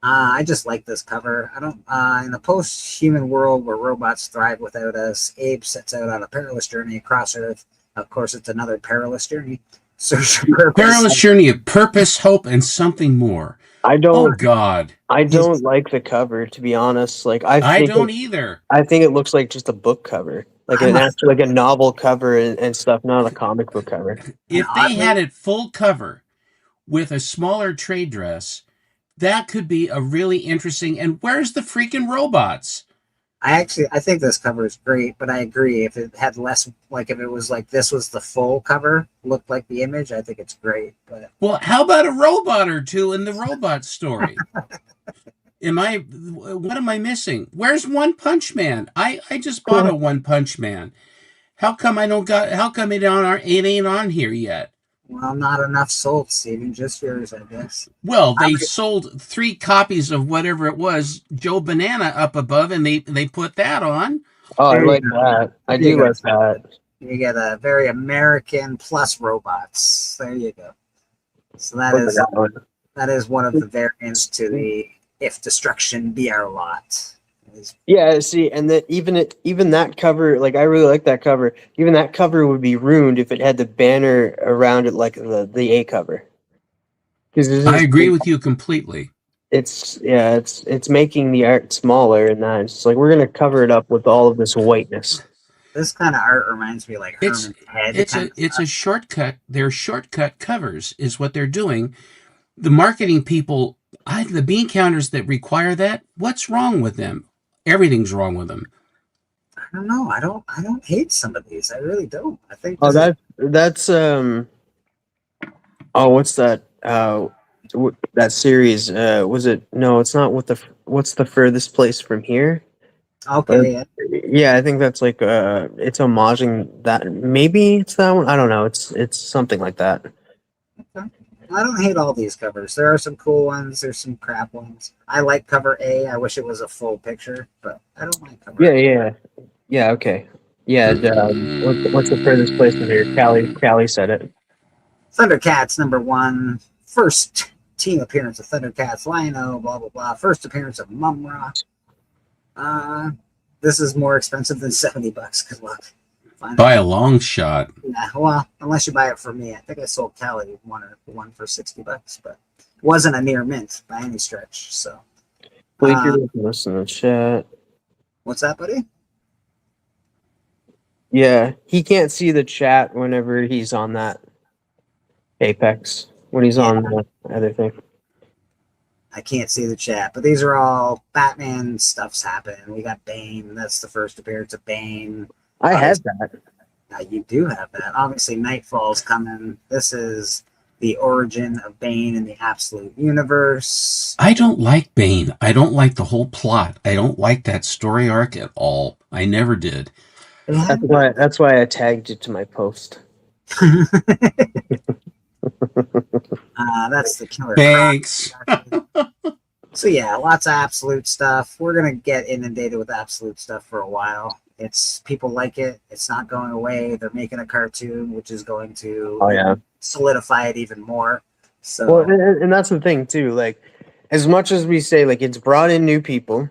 I just like this cover. I don't. In a post-human world where robots thrive without us, Abe sets out on a perilous journey across Earth. Of course, it's another perilous journey. Search for purpose. Perilous journey of purpose, hope, and something more. I don't. Oh God. I don't like the cover, to be honest. Like I don't either. I think it looks like just a book cover, like like a novel cover and stuff, not a comic book cover. If they had it full cover with a smaller trade dress, that could be a really interesting. And where's the freaking robots? I think this cover is great, but I agree. If it had less, like if it was like this was the full cover, looked like the image, I think it's great. But well, how about a robot or two in the robot story? What am I missing? Where's One Punch Man? I just bought a One Punch Man. How come it ain't on here yet? Well, not enough sold, Steven. Just yours, I guess. Well, they sold 3 copies of whatever it was, Joe Banana up above, and they put that on. Oh, I like that. I do like that. You get a very American plus robots. There you go. So that is one of the variants to the "If Destruction Be Our Lot." Yeah, see, and even that cover, like I really like that cover. Even that cover would be ruined if it had the banner around it like the A cover. I agree with you completely. It's making the art smaller, and that it's like we're gonna cover it up with all of this whiteness. This kind of art reminds me of like Herman's Head. It's a shortcut. They're shortcut covers, is what they're doing. The marketing people, the bean counters that require that. What's wrong with them? Everything's wrong with them. I don't know. I don't hate some of these. I really don't. I think. What's that? That series? Was it? No, it's not. What's the furthest place from here? Okay. Yeah, I think that's like it's homaging that. Maybe it's that one. I don't know. It's something like that. Okay. I don't hate all these covers. There are some cool ones. There's some crap ones. I like cover A. I wish it was a full picture, but I don't like cover A. Yeah. Okay. Yeah. What's the furthest place from here? Callie said it. Thundercats #1. First team appearance of Thundercats. Lion-O. Blah blah blah. First appearance of Mumra. This is more expensive than $70. Good luck. By a long shot. Yeah, well, unless you buy it for me. I think I sold Callie one for $60, but it wasn't a near mint by any stretch. So, listen to chat. What's that, buddy? Yeah, he can't see the chat whenever he's on that Apex. When he's on the other thing. I can't see the chat, but these are all Batman stuff's happening. We got Bane. That's the first appearance of Bane. I had that. You do have that. Obviously, Nightfall's coming. This is the origin of Bane in the Absolute Universe. I don't like Bane. I don't like the whole plot. I don't like that story arc at all. I never did. That's why I tagged it to my post. That's the killer. Thanks. So yeah, lots of Absolute stuff. We're gonna get inundated with Absolute stuff for a while. It's people like it. It's not going away. They're making a cartoon, which is going to solidify it even more. So, well, and that's the thing too. Like, as much as we say, like, it's brought in new people,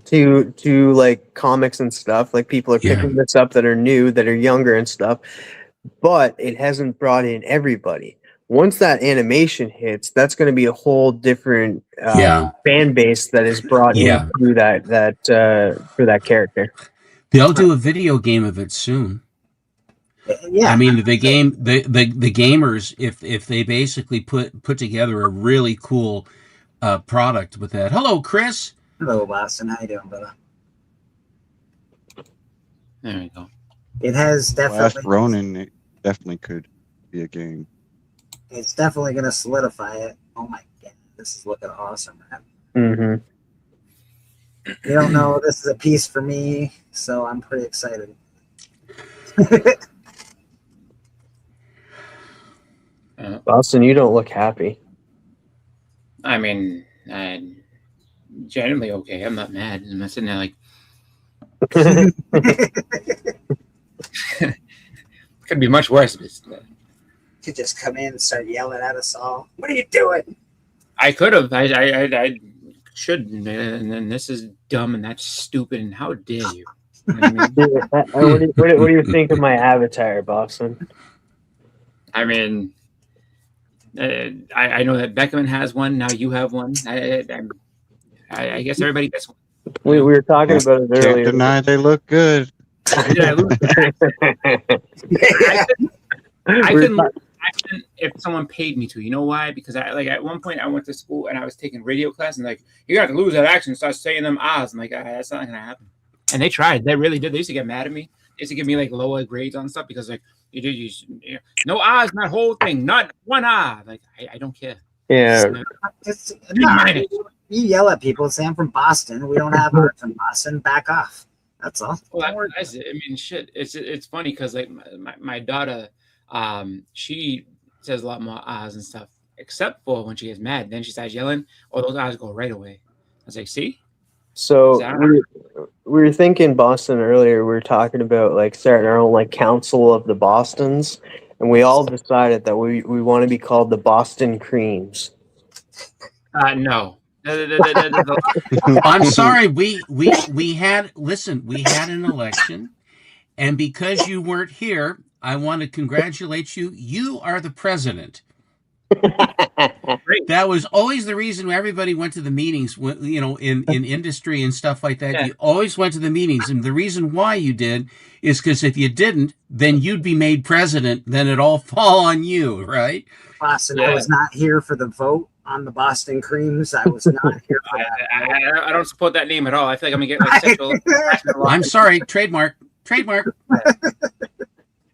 to like comics and stuff. Like people are picking this up that are new, that are younger and stuff. But it hasn't brought in everybody. Once that animation hits, that's going to be a whole different fan base that is brought in through that for that character. They'll do a video game of it soon. Yeah, I mean the gamers, if they basically put together a really cool product with that. Hello, Chris. Hello, Boston. How you doing, brother? There we go. It has definitely. Last Ronin, it definitely could be a game. It's definitely going to solidify it. Oh my god, this is looking awesome, man. Mm-hmm. You don't know, this is a piece for me, so I'm pretty excited. Boston, you don't look happy. I mean, generally okay. I'm not mad. I'm not sitting there like. Could be much worse. To just come in and start yelling at us all. What are you doing? I could have. I should. And then this is dumb and that's stupid. And how dare you? What do you think of my avatar, Boston? I mean, I know that Beckman has one. Now you have one. I guess everybody gets one. We were talking about it earlier. Can't deny they look good. I couldn't if someone paid me to. You know why? Because at one point I went to school and I was taking radio class and like, you got to lose that accent and start saying them ahs. I'm like, that's not gonna happen. And they tried. They really did. They used to get mad at me. They used to give me like lower grades on stuff because like you no ahs, not whole thing, not one ah. Like I don't care. Yeah. You yell at people. Say I'm from Boston. We don't have art from Boston. Back off. That's all. Well, I mean, shit. It's funny because like my daughter, she says a lot more ahs and stuff, except for when she gets mad. Then she starts yelling, or those ahs go right away. I was like, see. So we were thinking Boston earlier. We were talking about like starting our own like council of the Bostons, and we all decided that we want to be called the Boston Creams. No. I'm sorry. We had an election, and because you weren't here, I want to congratulate you. You are the president. That was always the reason everybody went to the meetings. You know, in industry and stuff like that, you always went to the meetings, and the reason why you did is because if you didn't, then you'd be made president. Then it all fall on you, right? Boston, I was not here for the vote on the Boston Creams. I was not here for that. I don't support that name at all. I feel like I'm gonna get like sexual. I'm sorry, trademark.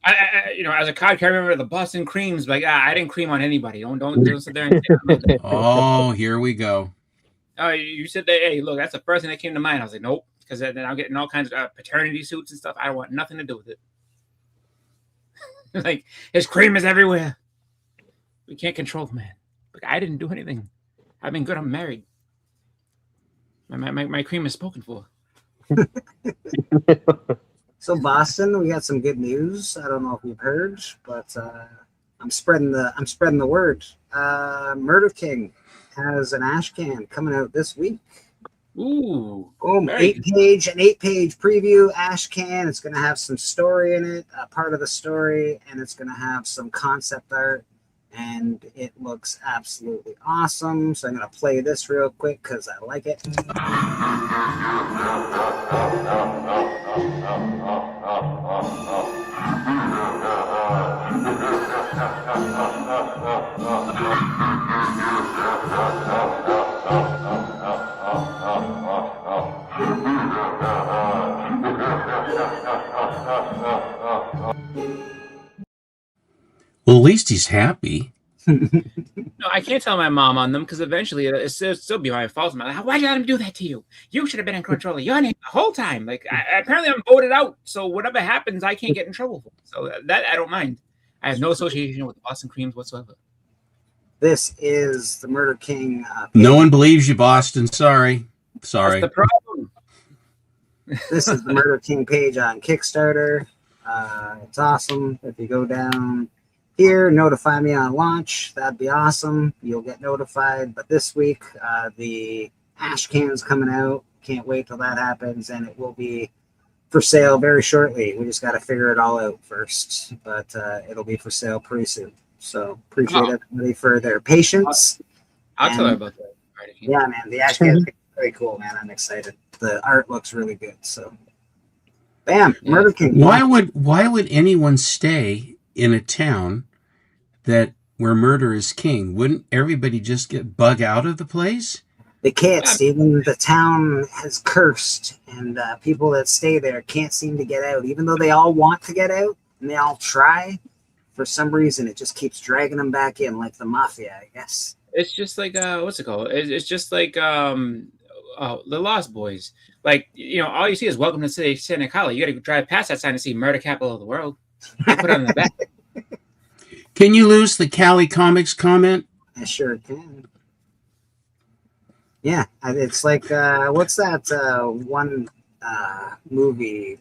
As a card carrier member of the Boston Creams, like I didn't cream on anybody. Don't sit there and say, oh, here we go. Oh, you said that. Hey, look, that's the first thing that came to mind. I was like, nope, because then I'm getting all kinds of paternity suits and stuff. I don't want nothing to do with it. Like his cream is everywhere. We can't control the man. Like I didn't do anything. I've been good. I'm married. My cream is spoken for. So Boston, we got some good news. I don't know if you've heard, but I'm spreading the word. Murder King has an ash can coming out this week. Ooh, boom! 8-page preview ash can. It's going to have some story in it, part of the story, and it's going to have some concept art, and it looks absolutely awesome. So I'm going to play this real quick because I like it. Well, at least he's happy. No, I can't tell my mom on them because eventually it'll still be my fault. Like, why'd you let him do that to you? You should have been in control of your name the whole time. Like, apparently I'm voted out, so whatever happens, I can't get in trouble for. So that I don't mind. I have no association with the Boston Creams whatsoever. This is the Murder King. No one believes you, Boston. Sorry. That's the problem. This is the Murder King page on Kickstarter. It's awesome. If you go down here, notify me on launch. That'd be awesome. You'll get notified. But this week, the ash can's coming out. Can't wait till that happens, and it will be for sale very shortly. We just got to figure it all out first, but it'll be for sale pretty soon. So appreciate everybody for their patience. I'll tell her about that. Yeah, man, the Ash is very cool, man. I'm excited. The art looks really good. So, bam, Murder King. Why would anyone stay in a town where murder is king? Wouldn't everybody just get bug out of the place? They can't, Stephen. The town has cursed, and people that stay there can't seem to get out. Even though they all want to get out and they all try, for some reason it just keeps dragging them back in, like the mafia, I guess. It's just like what's it called? It's just like the Lost Boys. Like, you know, all you see is "Welcome to Santa Carla." You got to drive past that sign to see "Murder Capital of the World." They put it on the back. Can you lose the Cali Comics comment? I sure can. Yeah, it's like what's that one movie?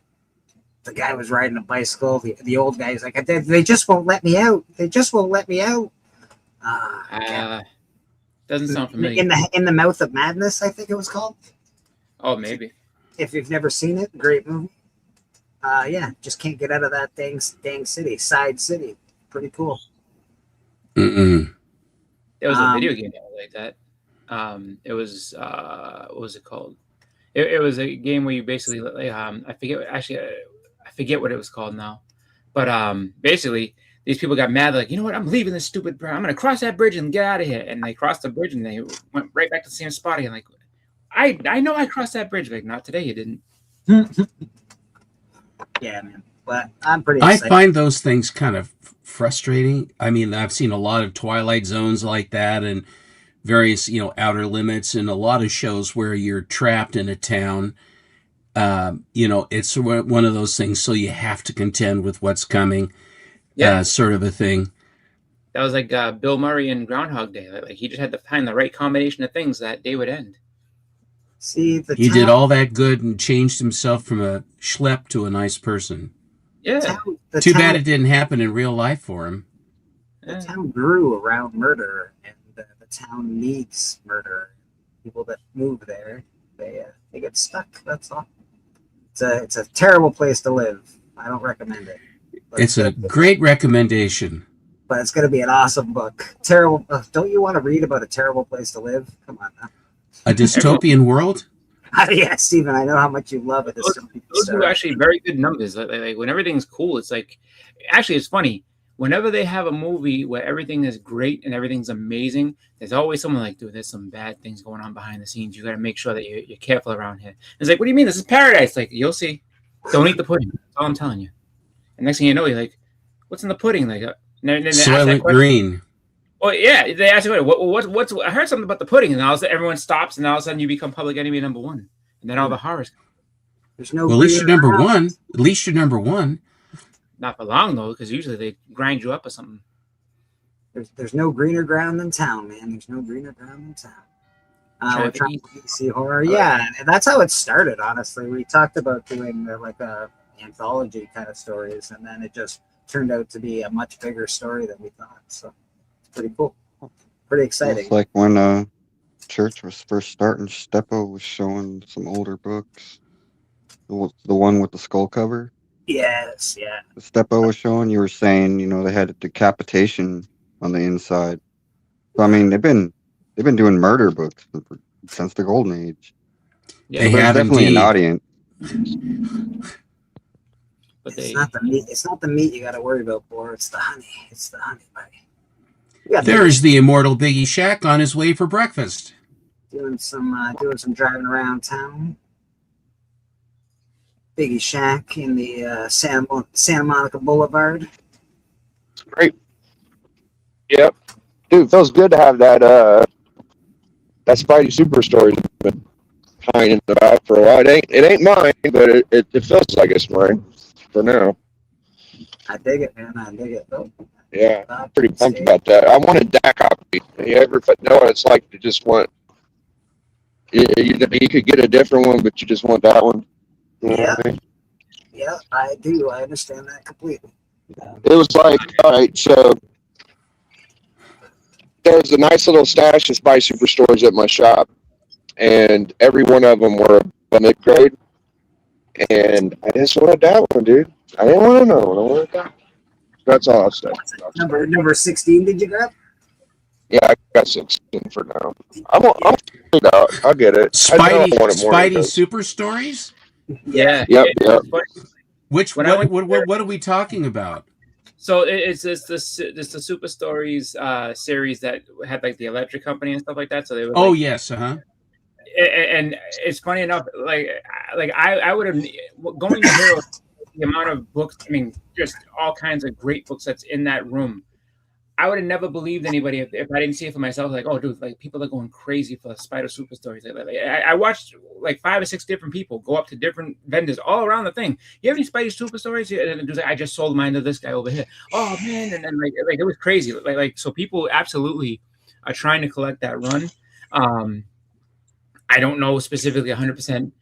The guy was riding a bicycle. The old guy, he's like, they just won't let me out. They just won't let me out. Doesn't sound familiar. In the Mouth of Madness, I think it was called. Oh, maybe. If you've never seen it, great movie. Yeah, just can't get out of that dang city, side city. Pretty cool. Mm-mm. There was a video game like that. It was what was it called? It was a game where you basically I forget what it was called now, but basically these people got mad. They're like, you know what? I'm leaving this stupid bridge. I'm gonna cross that bridge and get out of here. And they crossed the bridge and they went right back to the same spot again. Like, I know I crossed that bridge. Like, not today, you didn't. Yeah, man. But I'm pretty excited. I find those things kind of frustrating. I mean, I've seen a lot of Twilight Zones like that and various, Outer Limits and a lot of shows where you're trapped in a town. It's one of those things. So you have to contend with what's coming, sort of a thing. That was like Bill Murray in Groundhog Day. Like he just had to find the right combination of things that day would end. See, he did all that good and changed himself from a schlep to a nice person. Yeah. Too bad it didn't happen in real life for him. The town grew around murder, and the town needs murder. People that move there, they get stuck. That's all. It's a terrible place to live. I don't recommend it. It's a great recommendation. But it's going to be an awesome book. Terrible. Don't you want to read about a terrible place to live? Come on now. A dystopian world? Yeah, Stephen, I know how much you love it. Those are actually very good numbers. Like when everything's cool, it's like, actually, it's funny. Whenever they have a movie where everything is great and everything's amazing, there's always someone like, dude, there's some bad things going on behind the scenes. You got to make sure that you're careful around here. It's like, what do you mean? This is paradise. Like, you'll see. Don't eat the pudding. That's all I'm telling you. And next thing you know, you're like, what's in the pudding? Like, Soylent Green. Well, yeah, they asked me, what's I heard something about the pudding, and all of a sudden everyone stops, and all of a sudden you become public enemy number one, and then all the horrors. There's no. Well, at least you're number one. At least you're number one. Not for long though, because usually they grind you up or something. There's no greener ground than town, man. There's no greener ground than town. We're trying to DC horror, yeah, and that's how it started. Honestly, we talked about doing like a anthology kind of stories, and then it just turned out to be a much bigger story than we thought. So. Pretty cool. Pretty exciting. It's like when church was first starting, Steppo was showing some older books. The one with the skull cover. Yes, yeah. The Steppo was showing, you were saying, they had a decapitation on the inside. So I mean, they've been doing murder books since the golden age. Yeah, so there's definitely an audience. But it's not the meat. It's not the meat you got to worry about, Boar. It's the honey. It's the honey, buddy. There's the immortal Biggie Shack on his way for breakfast. Doing some driving around town. Biggie Shack in the Santa Monica Boulevard. Great. Yep. Dude, it feels good to have that Spidey Super story been hanging about for a while. It ain't mine, but it feels like it's mine for now. I dig it, man. I dig it. Yeah, I'm pretty pumped about that. I want a DAC copy. You ever know what it's like to just want? You could get a different one, but you just want that one. You know what I mean? Yeah, I do. I understand that completely. It was like, all right, so there's a nice little stash of Spy Super Stores at my shop, and every one of them were a mid grade. And I just wanted that one, dude. I didn't want another one. I wanted that one. That's all I'll say. Number 16, did you grab? Yeah, I got 16 for now. I'm figured out. I'll get it. I know I wanted more Spidey of those. Super Stories? Yeah. Yep, It- yep. Which When I went what are we talking about? So it's the Super Stories series that had like the electric company and stuff like that. So they were Oh like, yes, and it's funny enough, like I would have going to Hero, the amount of books, I mean, just all kinds of great books that's in that room. I would have never believed anybody if I didn't see it for myself. Like, oh, dude, like people are going crazy for Spider Super Stories. I watched like 5 or 6 different people go up to different vendors all around the thing. You have any Spidey Super Stories? And the dude's like, I just sold mine to this guy over here. Oh man, and then like it was crazy. Like so, people absolutely are trying to collect that run. I don't know specifically 100%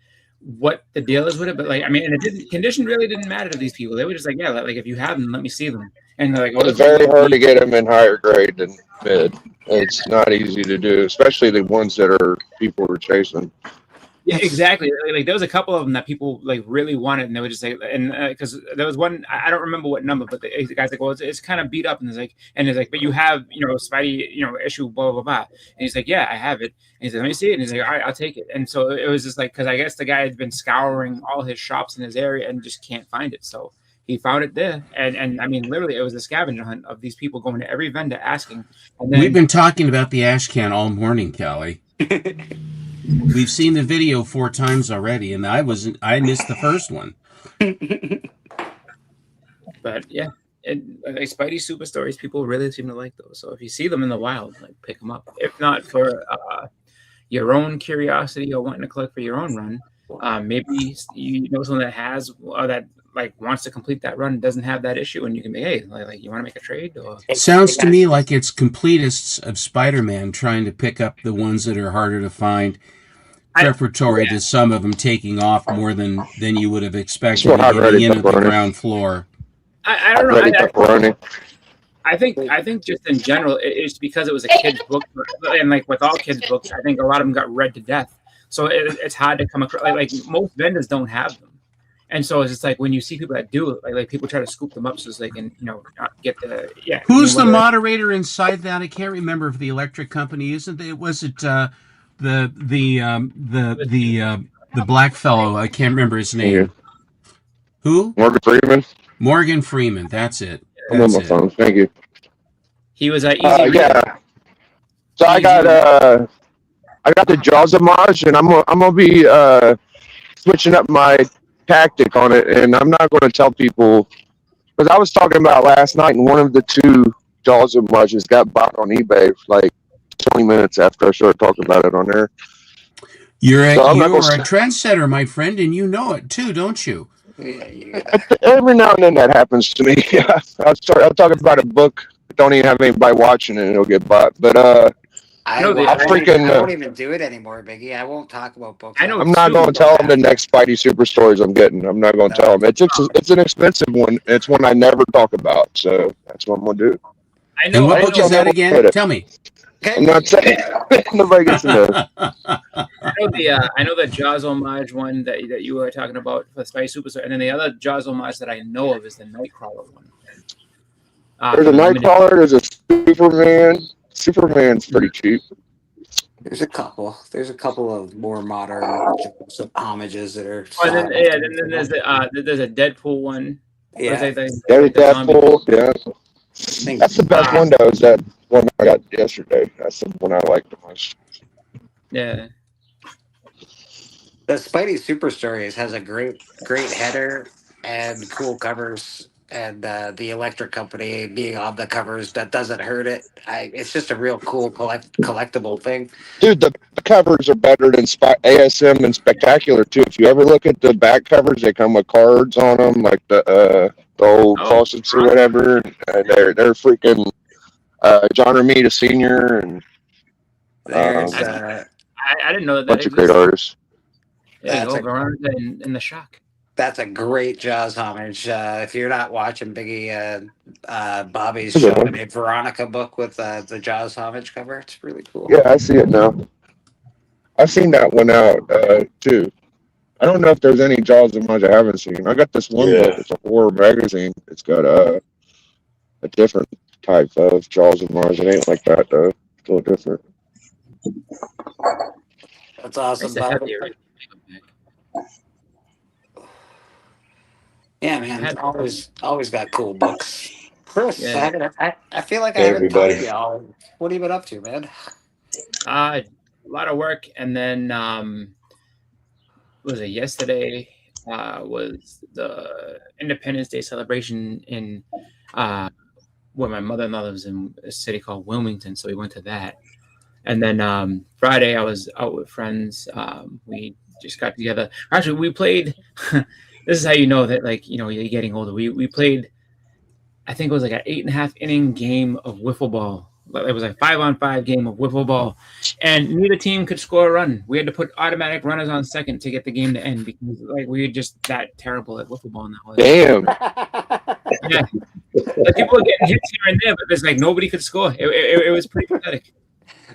what the deal is with it, but like I mean, and condition really didn't matter to these people. They were just like, yeah, like if you have them, let me see them. And they're like, oh, It's very hard to get them in higher grade than mid. It's not easy to do, especially the ones that are people were chasing. Yeah, exactly. Like there was a couple of them that people like really wanted, and they were just like, and because there was one, I don't remember what number, but the guy's like, well, it's kind of beat up, and it's like, but you have, Spidey, issue, blah blah blah, and he's like, yeah, I have it, and he's like, let me see it, and he's like, all right, I'll take it, and so it was just like, because I guess the guy had been scouring all his shops in his area and just can't find it, so he found it there, and I mean, literally, it was a scavenger hunt of these people going to every vendor asking. And then, we've been talking about the ash can all morning, Callie. We've seen the video 4 times already, and I missed the first one. But yeah, like Spidey Super Stories, people really seem to like those. So if you see them in the wild, like pick them up. If not for your own curiosity or wanting to collect for your own run, maybe you know someone that has or that like wants to complete that run, doesn't have that issue, and you can be, hey, like you want to make a trade? Or Sounds to me like it's completists of Spider-Man trying to pick up the ones that are harder to find, preparatory to some of them taking off more than you would have expected getting in at the ground floor. I don't know. I think just in general, it's because it was a kid's book, and like with all kids' books, I think a lot of them got read to death. So it's hard to come across. Like most vendors don't have them, and so it's just like when you see people that do it, like people try to scoop them up so they can get the Who's the moderator inside that? I can't remember if the electric company isn't it. Was it the black fellow? I can't remember his name. Who? Morgan Freeman. Morgan Freeman. That's it. I'm on my phone. Thank you. He was easy. Yeah. So I got the Jaws homage, and I'm gonna be switching up my tactic on it, and I'm not going to tell people because I was talking about last night, and one of the 2 Jaws homages got bought on eBay for like 20 minutes after I started talking about it on there. You're a trendsetter, my friend, and you know it too, don't you? Every now and then that happens to me. I'll talk about a book. Don't even have anybody watching it, and it'll get bought. But I won't even do it anymore, Biggie. I won't talk about books. I'm not going to tell them the next Spidey Super Stories I'm getting. I'm not going to tell them. It's an expensive one. It's one I never talk about, so that's what I'm going to do. And what book is that again? Tell me. I'm not saying nobody gets to know. I know the Jaws homage one that you were talking about for Spidey Super Story, and then the other Jaws homage that I know of is the Nightcrawler one. There's a Nightcrawler. There's a Superman. Superman's pretty cheap. There's a couple of more modern homages that are. Then there's a Deadpool one. Yeah, there's Deadpool. Yeah, that's the best one. Though is that one I got yesterday. That's the one I like the most. Yeah. The Spidey Super Stories has a great header and cool covers. And the electric company being on the covers, that doesn't hurt it. It's just a real cool collectible thing. Dude, the covers are better than ASM and Spectacular too. If you ever look at the back covers, they come with cards on them, like the old faucets or whatever. And they're freaking John Romita Sr. and I didn't know that. Bunch of great artists. Yeah, in the Shock. That's a great Jaws homage. If you're not watching Biggie, Bobby's showing a Veronica book with the Jaws homage cover. It's really cool. Yeah, I see it now. I've seen that one out too. I don't know if there's any Jaws of Mars I haven't seen. I got this one book. It's a horror magazine. It's got a different type of Jaws of Mars. It ain't like that though. It's a little different. That's awesome, Bob. Yeah, man. Always got cool books. Chris, Yeah. I feel like I haven't talked to y'all. What have you been up to, man? A lot of work, and then was it yesterday? Was the Independence Day celebration in where my mother-in-law lives in a city called Wilmington, so we went to that. And then Friday I was out with friends. We just got together. Actually, we played. This is how you know that, like, you know, you're getting older. We played. I think it was like an 8.5 inning game of wiffle ball. It was like 5-on-5 game of wiffle ball, and neither team could score a run. We had to put automatic runners on second to get the game to end because, like, we were just that terrible at wiffle ball now. Damn. Yeah, like, people were getting hits here and there, but there's like nobody could score. It was pretty pathetic.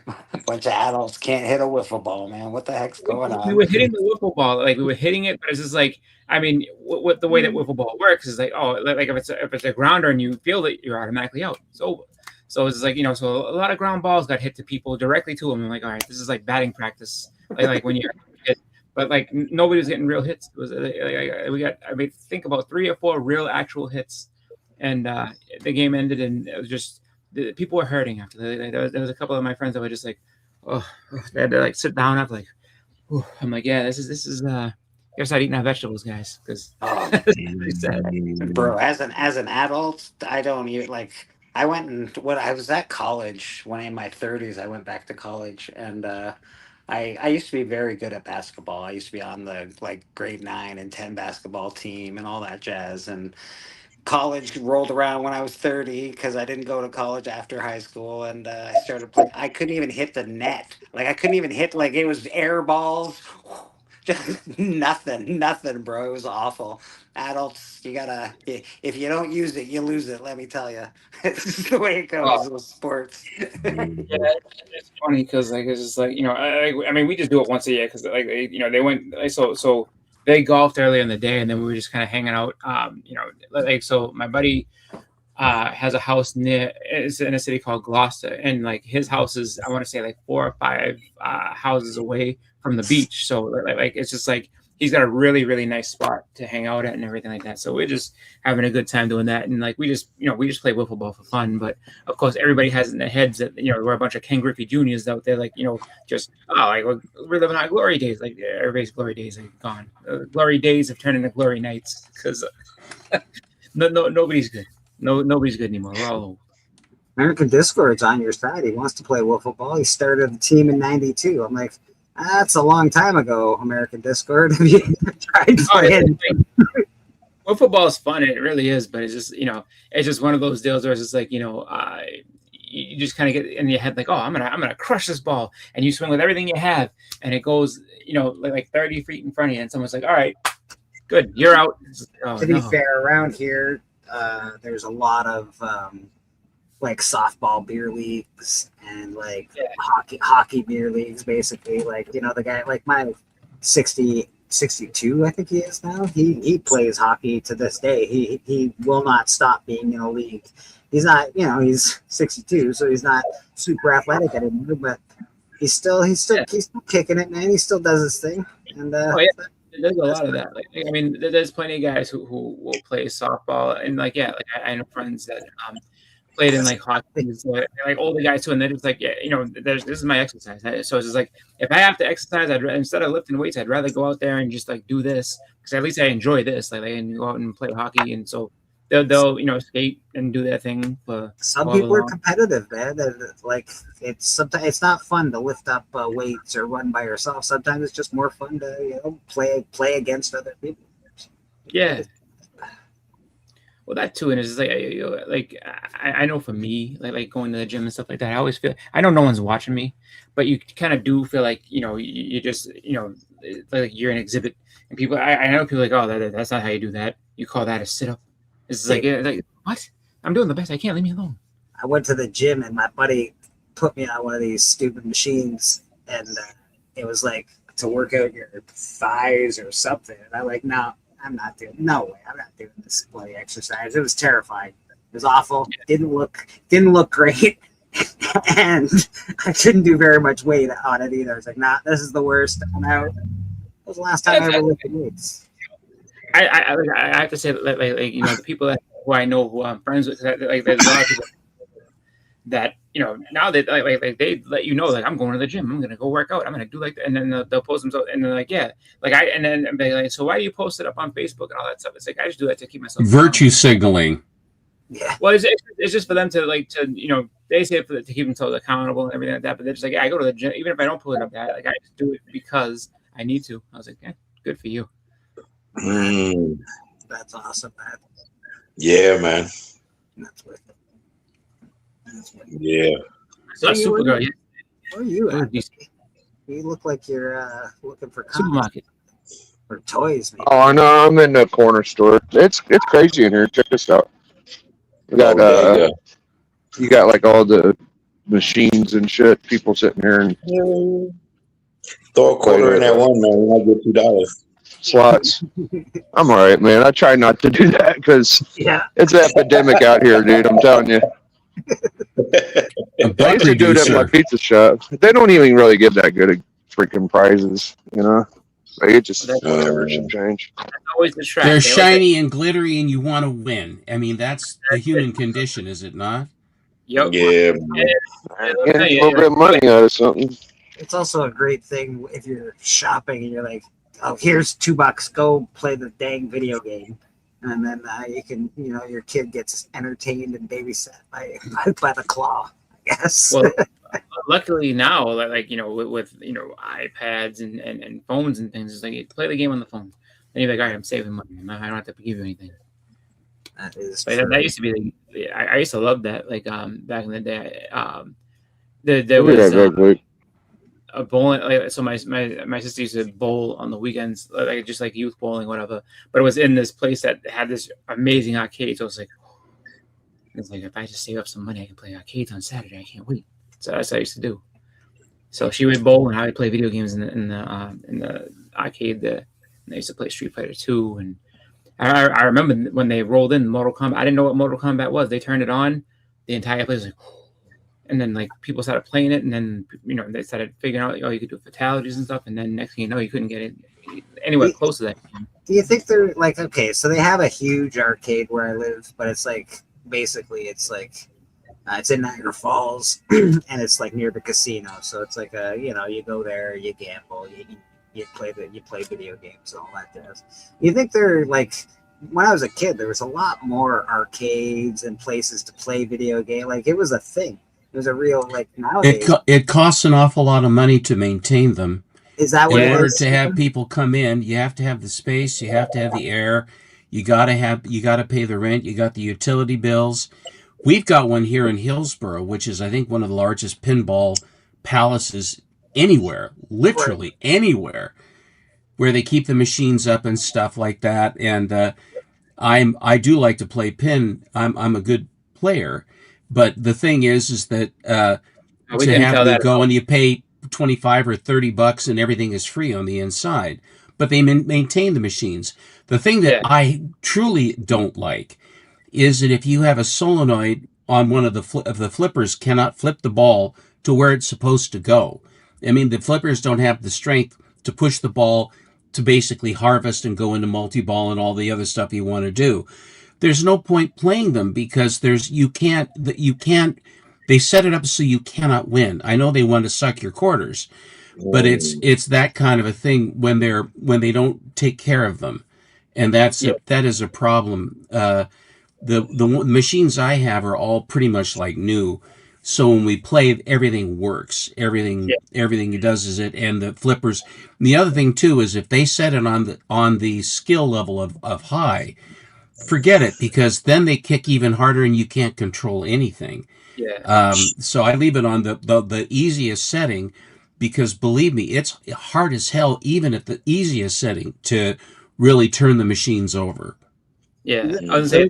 A bunch of adults can't hit a wiffle ball, man. What the heck's going on? We were hitting the wiffle ball, like we were hitting it, but it's just like, I mean, what the way that wiffle ball works is like, oh, like if it's a grounder and you field it, you're automatically out. It's over. So it's like, you know, so a lot of ground balls got hit to people directly to them. I'm like, all right, this is like batting practice, like when you're hit, but like nobody was getting real hits. It was we got, I mean, think about 3 or 4 real actual hits, and the game ended, and it was just people were hurting after. There was a couple of my friends that were just like, oh, they had to like sit down after, like, whew. I'm like, yeah, this is gotta start eating our vegetables, guys, because bro, as an adult, I don't even like. I went and when I was at college, when in my 30s, I went back to college, and I used to be very good at basketball. I used to be on the like grade 9 and 10 basketball team and all that jazz. And college rolled around when I was 30 because I didn't go to college after high school, and I started playing. I couldn't even hit the net. Like I couldn't even hit, like it was air balls. Just nothing, bro. It was awful. Adults, you gotta, if you don't use it, you lose it. Let me tell you, it's the way it goes with sports. Yeah, it's funny because like it's just like, you know, I mean, we just do it once a year because like you know, they went like, so they golfed earlier in the day, and then we were just kind of hanging out. You know, like, so my buddy has a house it's in a city called Gloucester, and like his house is, I want to say, like 4 or 5 houses away from the beach. So like it's just like he's got a really, really nice spot to hang out at and everything like that. So we're just having a good time doing that, and like we just play wiffle ball for fun. But of course, everybody has in their heads that, you know, we're a bunch of Ken Griffey Juniors out there, like, you know, just like we're living our glory days. Like everybody's glory days are gone. Glory days have turned into glory nights because nobody's good. Nobody's good anymore. We're all old. American Discord's on your side. He wants to play wiffle ball. He started a team in '92. I'm like, that's a long time ago, American Discord. Have you tried playing? Wiffle ball is fun. It really is, but it's just, you know, it's just one of those deals where it's just like, you know, you just kind of get in your head like, oh, I'm gonna crush this ball, and you swing with everything you have, and it goes, you know, like 30 feet in front of you, and someone's like, all right, good, you're out. To be fair, around here, there's a lot of like softball beer leagues and like hockey beer leagues, basically. Like, you know, the guy, like my 62, I think he is now. He plays hockey to this day. He will not stop being in a league. He's not, you know, he's 62, so he's not super athletic anymore, but he's still kicking it, man. He still does his thing. And there's a lot of that. Like, I mean, there's plenty of guys who will play softball, and like, yeah, like I know friends that played in like hockey, so, like older guys too, and they're just like, yeah, you know, this is my exercise. So it's just like, if I have to exercise, instead of lifting weights, I'd rather go out there and just like do this, because at least I enjoy this. Like, I can go out and play hockey, and so they'll you know, skate and do their thing. For some people are competitive, man. Like, it's sometimes it's not fun to lift up weights or run by yourself. Sometimes it's just more fun to, you know, play against other people. Yeah. Well, that too, and it's just like I know for me, like going to the gym and stuff like that, I always feel, I know no one's watching me, but you kind of do feel like, you know, you just, you know, like you're an exhibit, and people, I know people like, oh, that's not how you do that. You call that a sit up. It's like what? I'm doing the best I can. Leave me alone. I went to the gym and my buddy put me on one of these stupid machines, and it was like to work out your thighs or something. And I'm like, no, I'm not doing. No way, I'm not doing this bloody exercise. It was terrifying. It was awful. Didn't look great. And I couldn't do very much weight on it either. I was like, nah, this is the worst. I'm out. That was the last time I ever lifted weights. I have to say that, like you know, the people who I know, who I'm friends with, like there's a lot of people that, you know, now they like they let you know, like, I'm going to the gym, I'm gonna go work out, I'm gonna do like that, and then they'll post themselves, and they're like, yeah, like and then they're like, so why do you post it up on Facebook and all that stuff? It's like, I just do that to keep myself virtue signaling. Yeah. Well, it's just for them to you know, they say it to keep themselves accountable and everything like that, but they're just like, yeah, I go to the gym, even if I don't pull it up that, like, I just do it because I need to. I was like, yeah, good for you. That's awesome, man. Yeah, man. That's worth it. Yeah. So that's Supergirl. Yeah. Where are you at? You look like you're looking for supermarket or toys, maybe. Oh no, I'm in the corner store. It's crazy in here. Check this out. You got you got like all the machines and shit. People sitting here and throw a quarter in that one, man. I'll get $2. Slots. I'm all right, man. I try not to do that because it's an epidemic out here, dude. I'm telling you. I used to do it at my pizza shop. They don't even really give that good at freaking prizes, you know. Like, it just whatever should change. Always the track. They're shiny and glittery, and you want to win. I mean, that's the human condition, is it not? Yeah. Get a little bit of money out of something. It's also a great thing if you're shopping and you're like, oh, here's $2. Go play the dang video game. And then you can, you know, your kid gets entertained and babysat by the claw, I guess. Well, luckily now, like, you know, with you know, iPads and phones and things, it's like, you play the game on the phone. Then you're like, all right, I'm saving money. I don't have to give you anything. That is. Like, that used to be I used to love that. Like back in the day, there was a bowling. Like, so my sister used to bowl on the weekends, like just like youth bowling, whatever. But it was in this place that had this amazing arcade. So it's like if I just save up some money, I can play arcades on Saturday. I can't wait. So that's what I used to do. So she would bowl and I would play video games in the arcade there. And I used to play Street Fighter 2, and I remember when they rolled in Mortal Kombat. I didn't know what Mortal Kombat was. They turned it on, the entire place was like, and then like people started playing it, and then, you know, they started figuring out, oh, you could do fatalities and stuff, and then next thing you know, you couldn't get it anywhere close to that. Do you think they're like, okay, so they have a huge arcade where I live, but it's like basically it's like it's in Niagara Falls and it's like near the casino, so it's like you know, you go there, you gamble, you play video games and all that jazz. You think they're like, when I was a kid, there was a lot more arcades and places to play video game. Like, it was a thing. It was a real, like, nowadays. It costs an awful lot of money to maintain them. Is that what it is? In order to have people come in, you have to have the space, you have to have the air, you gotta pay the rent, you got the utility bills. We've got one here in Hillsborough, which is, I think, one of the largest pinball palaces anywhere, literally anywhere, where they keep the machines up and stuff like that. And I do like to play pin. I'm a good player, but the thing is that to have to go and you pay $25 or $30 and everything is free on the inside, but they maintain the machines. The thing that I truly don't like is that if you have a solenoid on one of the flippers, cannot flip the ball to where it's supposed to go. I mean, the flippers don't have the strength to push the ball to basically harvest and go into multi-ball and all the other stuff you want to do. There's no point playing them because you can't, they set it up so you cannot win. I know they want to suck your quarters, but it's that kind of a thing when they don't take care of them. And that is a problem. The machines I have are all pretty much like new. So when we play, everything works. Everything it does is it, and the flippers. And the other thing too is if they set it on the skill level of high, forget it, because then they kick even harder and you can't control anything. So I leave it on the easiest setting, because believe me, it's hard as hell even at the easiest setting to really turn the machines over. Yeah, I was gonna say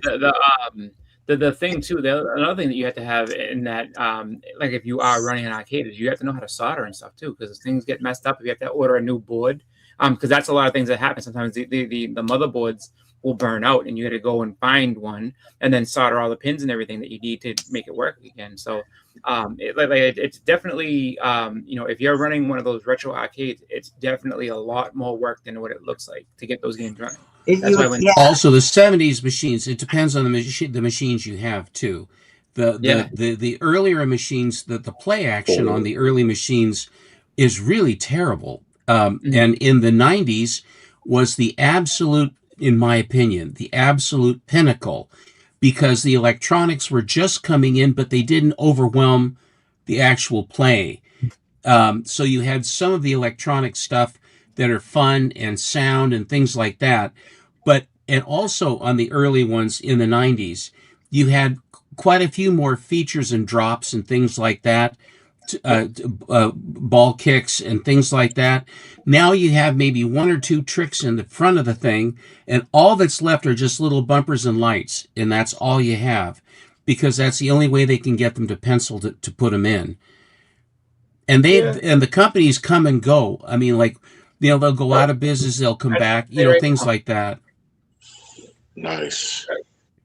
the thing too, another thing that you have to have in that, like if you are running an arcade, is you have to know how to solder and stuff too, because things get messed up if you have to order a new board. Because that's a lot of things that happen. Sometimes the motherboards will burn out, and you got to go and find one, and then solder all the pins and everything that you need to make it work again. So, it's definitely, if you're running one of those retro arcades, it's definitely a lot more work than what it looks like to get those games running. Also, the 70s machines, it depends on the machines you have too. The earlier machines, the play action on the early machines is really terrible. And in the 90s was the absolute, in my opinion, the absolute pinnacle, because the electronics were just coming in, but they didn't overwhelm the actual play. So you had some of the electronic stuff that are fun and sound and things like that. And also on the early ones in the 90s, you had quite a few more features and drops and things like that, ball kicks and things like that. Now you have maybe one or two tricks in the front of the thing, and all that's left are just little bumpers and lights, and that's all you have, because that's the only way they can get them to pencil to put them in. And and the companies come and go. I mean, like, they'll go out of business, they'll come back, things like that. Nice.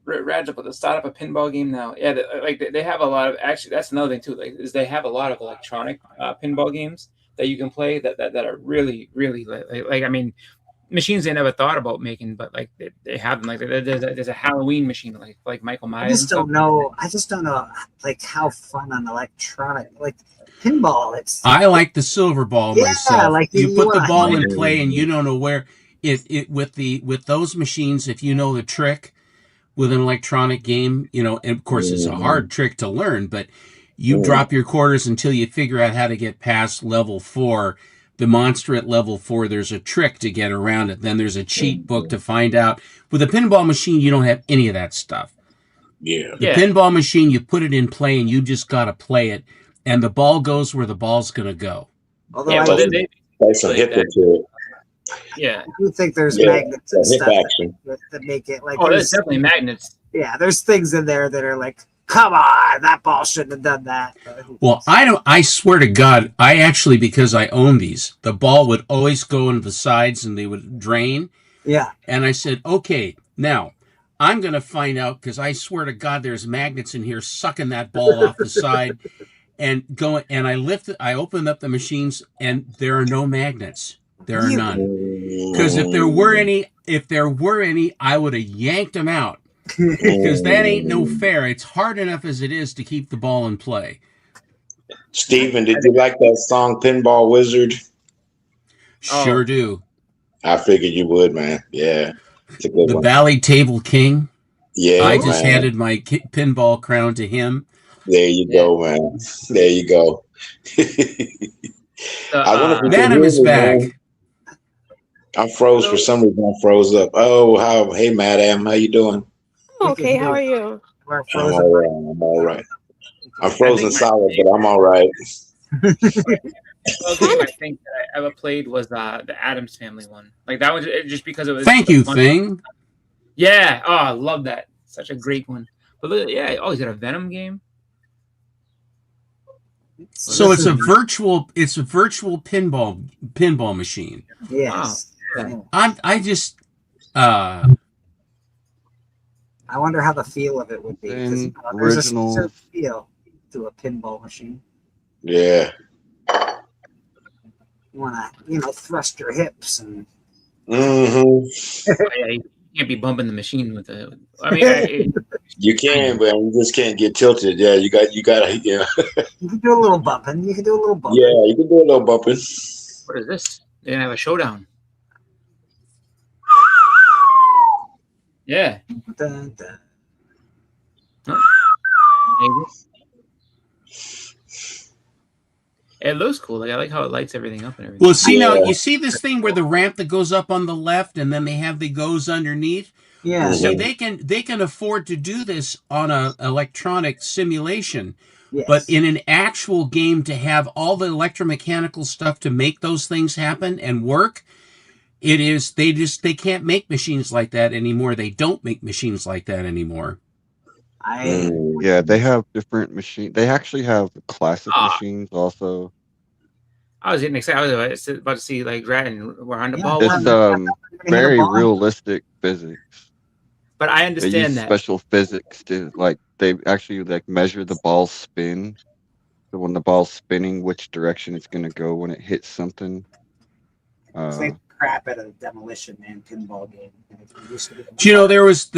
Rad to start up a pinball game now. Yeah, they have a lot of, actually, that's another thing too. Is they have a lot of electronic pinball games that you can play that are really, really I mean, machines they never thought about making, but like they have them. Like there's a Halloween machine like Michael Myers. I just don't know like how fun an electronic pinball. I like the silver ball myself. Like you put the ball in play and you don't know where with those machines, if you know the trick with an electronic game, and of course it's a hard trick to learn, but you drop your quarters until you figure out how to get past level 4. The monster at level 4, there's a trick to get around it. Then there's a cheat book to find out. With a pinball machine, you don't have any of that stuff. Yeah. The pinball machine, you put it in play and you just got to play it. And the ball goes where the ball's going to go. Although there's some hip into it. Yeah. I do think there's magnets and stuff that make it like. Oh, there's definitely magnets. Yeah, there's things in there that are like, come on, that ball shouldn't have done that. Well, I swear to God, because I own these, the ball would always go into the sides and they would drain. Yeah. And I said, okay, now I'm going to find out, because I swear to God, there's magnets in here sucking that ball off the side and going. And I opened up the machines and there are no magnets. There are none. Because if there were any, I would have yanked them out. Because that ain't no fair. It's hard enough as it is to keep the ball in play. Steven, did you like that song Pinball Wizard? Sure do. I figured you would, man. Yeah. It's a good the one. Valley Table King. Yeah. I just handed my pinball crown to him. There you go, man. There you go. Madam is back. I froze for some reason. I froze up. Oh, hey, Madam, how you doing? Okay, how are you? We're I'm all right. I'm frozen solid, but I'm all right. The game I think that I ever played was the Addams Family one. Like that was just because it was. Thank you, Thing. Yeah. Oh, I love that. Such a great one. But look, yeah. Oh, is it a Venom game? So it's a virtual pinball machine. Yes. Wow. I wonder how the feel of it would be. There's a certain feel to a pinball machine. Yeah. You want to, thrust your hips and. Mm-hmm. You can't be bumping the machine with the. I mean, you can, but you just can't get tilted. Yeah, you got. Yeah. You can do a little bumping. Yeah, you can do a little bumping. What is this? They're gonna have a showdown. Yeah. Dun, dun. It looks cool. Like I like how it lights everything up and everything. Well, see now, you see this thing where the ramp that goes up on the left, and then they have the goes underneath. Yeah. So they can afford to do this on a electronic simulation, yes. But in an actual game to have all the electromechanical stuff to make those things happen and work. They can't make machines like that anymore. They don't make machines like that anymore. Yeah, they have different machines. They actually have classic Ah. machines also. I was getting excited. I was about to see like Rat and we're on the ball. It's very realistic physics. But I They understand use that. special physics to they actually measure the ball's spin. So when the ball's spinning, which direction it's gonna go when it hits something. It's like crap at a Demolition Man pinball game. It used to be- Do you know there was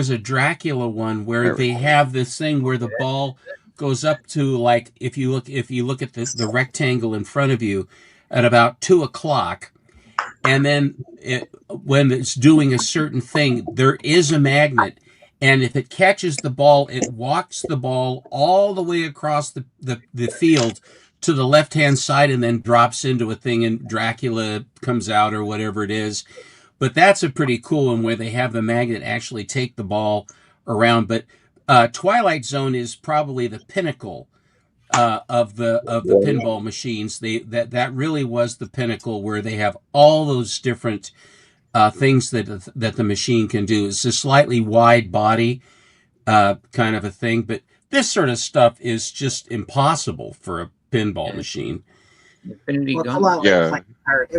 a Dracula one where they have this thing where the ball goes up to, like, if you look at the rectangle in front of you at about 2:00, and then when it's doing a certain thing, there is a magnet, and if it catches the ball, it walks the ball all the way across the field to the left-hand side and then drops into a thing, and Dracula comes out or whatever it is. But that's a pretty cool one where they have the magnet actually take the ball around. But Twilight Zone is probably the pinnacle of the pinball machines. That really was the pinnacle where they have all those different things that the machine can do. It's a slightly wide body kind of a thing, but this sort of stuff is just impossible for a pinball machine. Infinity Well, it's a Gun. lot like Yeah. playing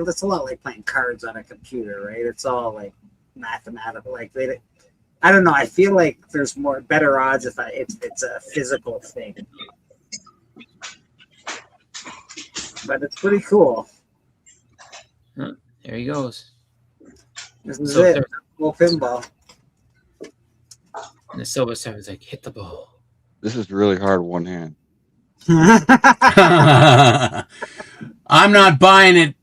it's a lot like playing cards on a computer, right? It's all like mathematical. Like I don't know. I feel like there's better odds if it's a physical thing. But it's pretty cool. There he goes. This is So- it. Cool pinball. And the Silver Surfer's like, hit the ball. This is really hard one hand. I'm not buying it.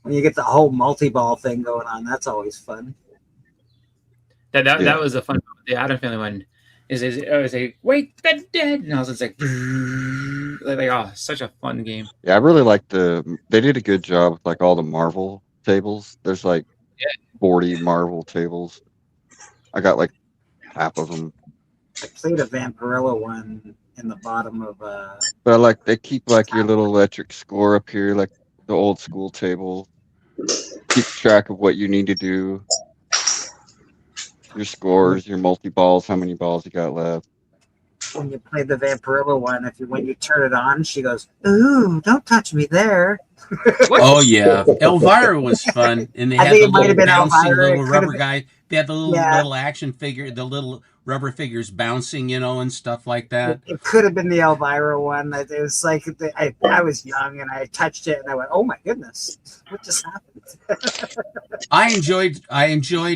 When you get the whole multi-ball thing going on, that's always fun. That was a fun. The Adam Family one is I was like, wait, they're dead, and I was just like, oh, such a fun game. Yeah, I really like they did a good job with like all the Marvel tables. There's like 40 Marvel tables. I got like half of them. I played a Vampirilla one in the bottom of But I like they keep like your little electric score up here, like the old school table. Keep track of what you need to do. Your scores, your multi-balls, how many balls you got left. when you played the Vampirilla one. When you turn it on, she goes, "Ooh, don't touch me there." Oh yeah, Elvira was fun, and they I had think the it might little have been bouncy Elvira. It little could have rubber been- guy. They had the little Yeah. little action figure, the little rubber figures bouncing, and stuff like that. It could have been the Elvira one. It was like I was young and I touched it and I went, "Oh my goodness, what just happened?" I enjoyed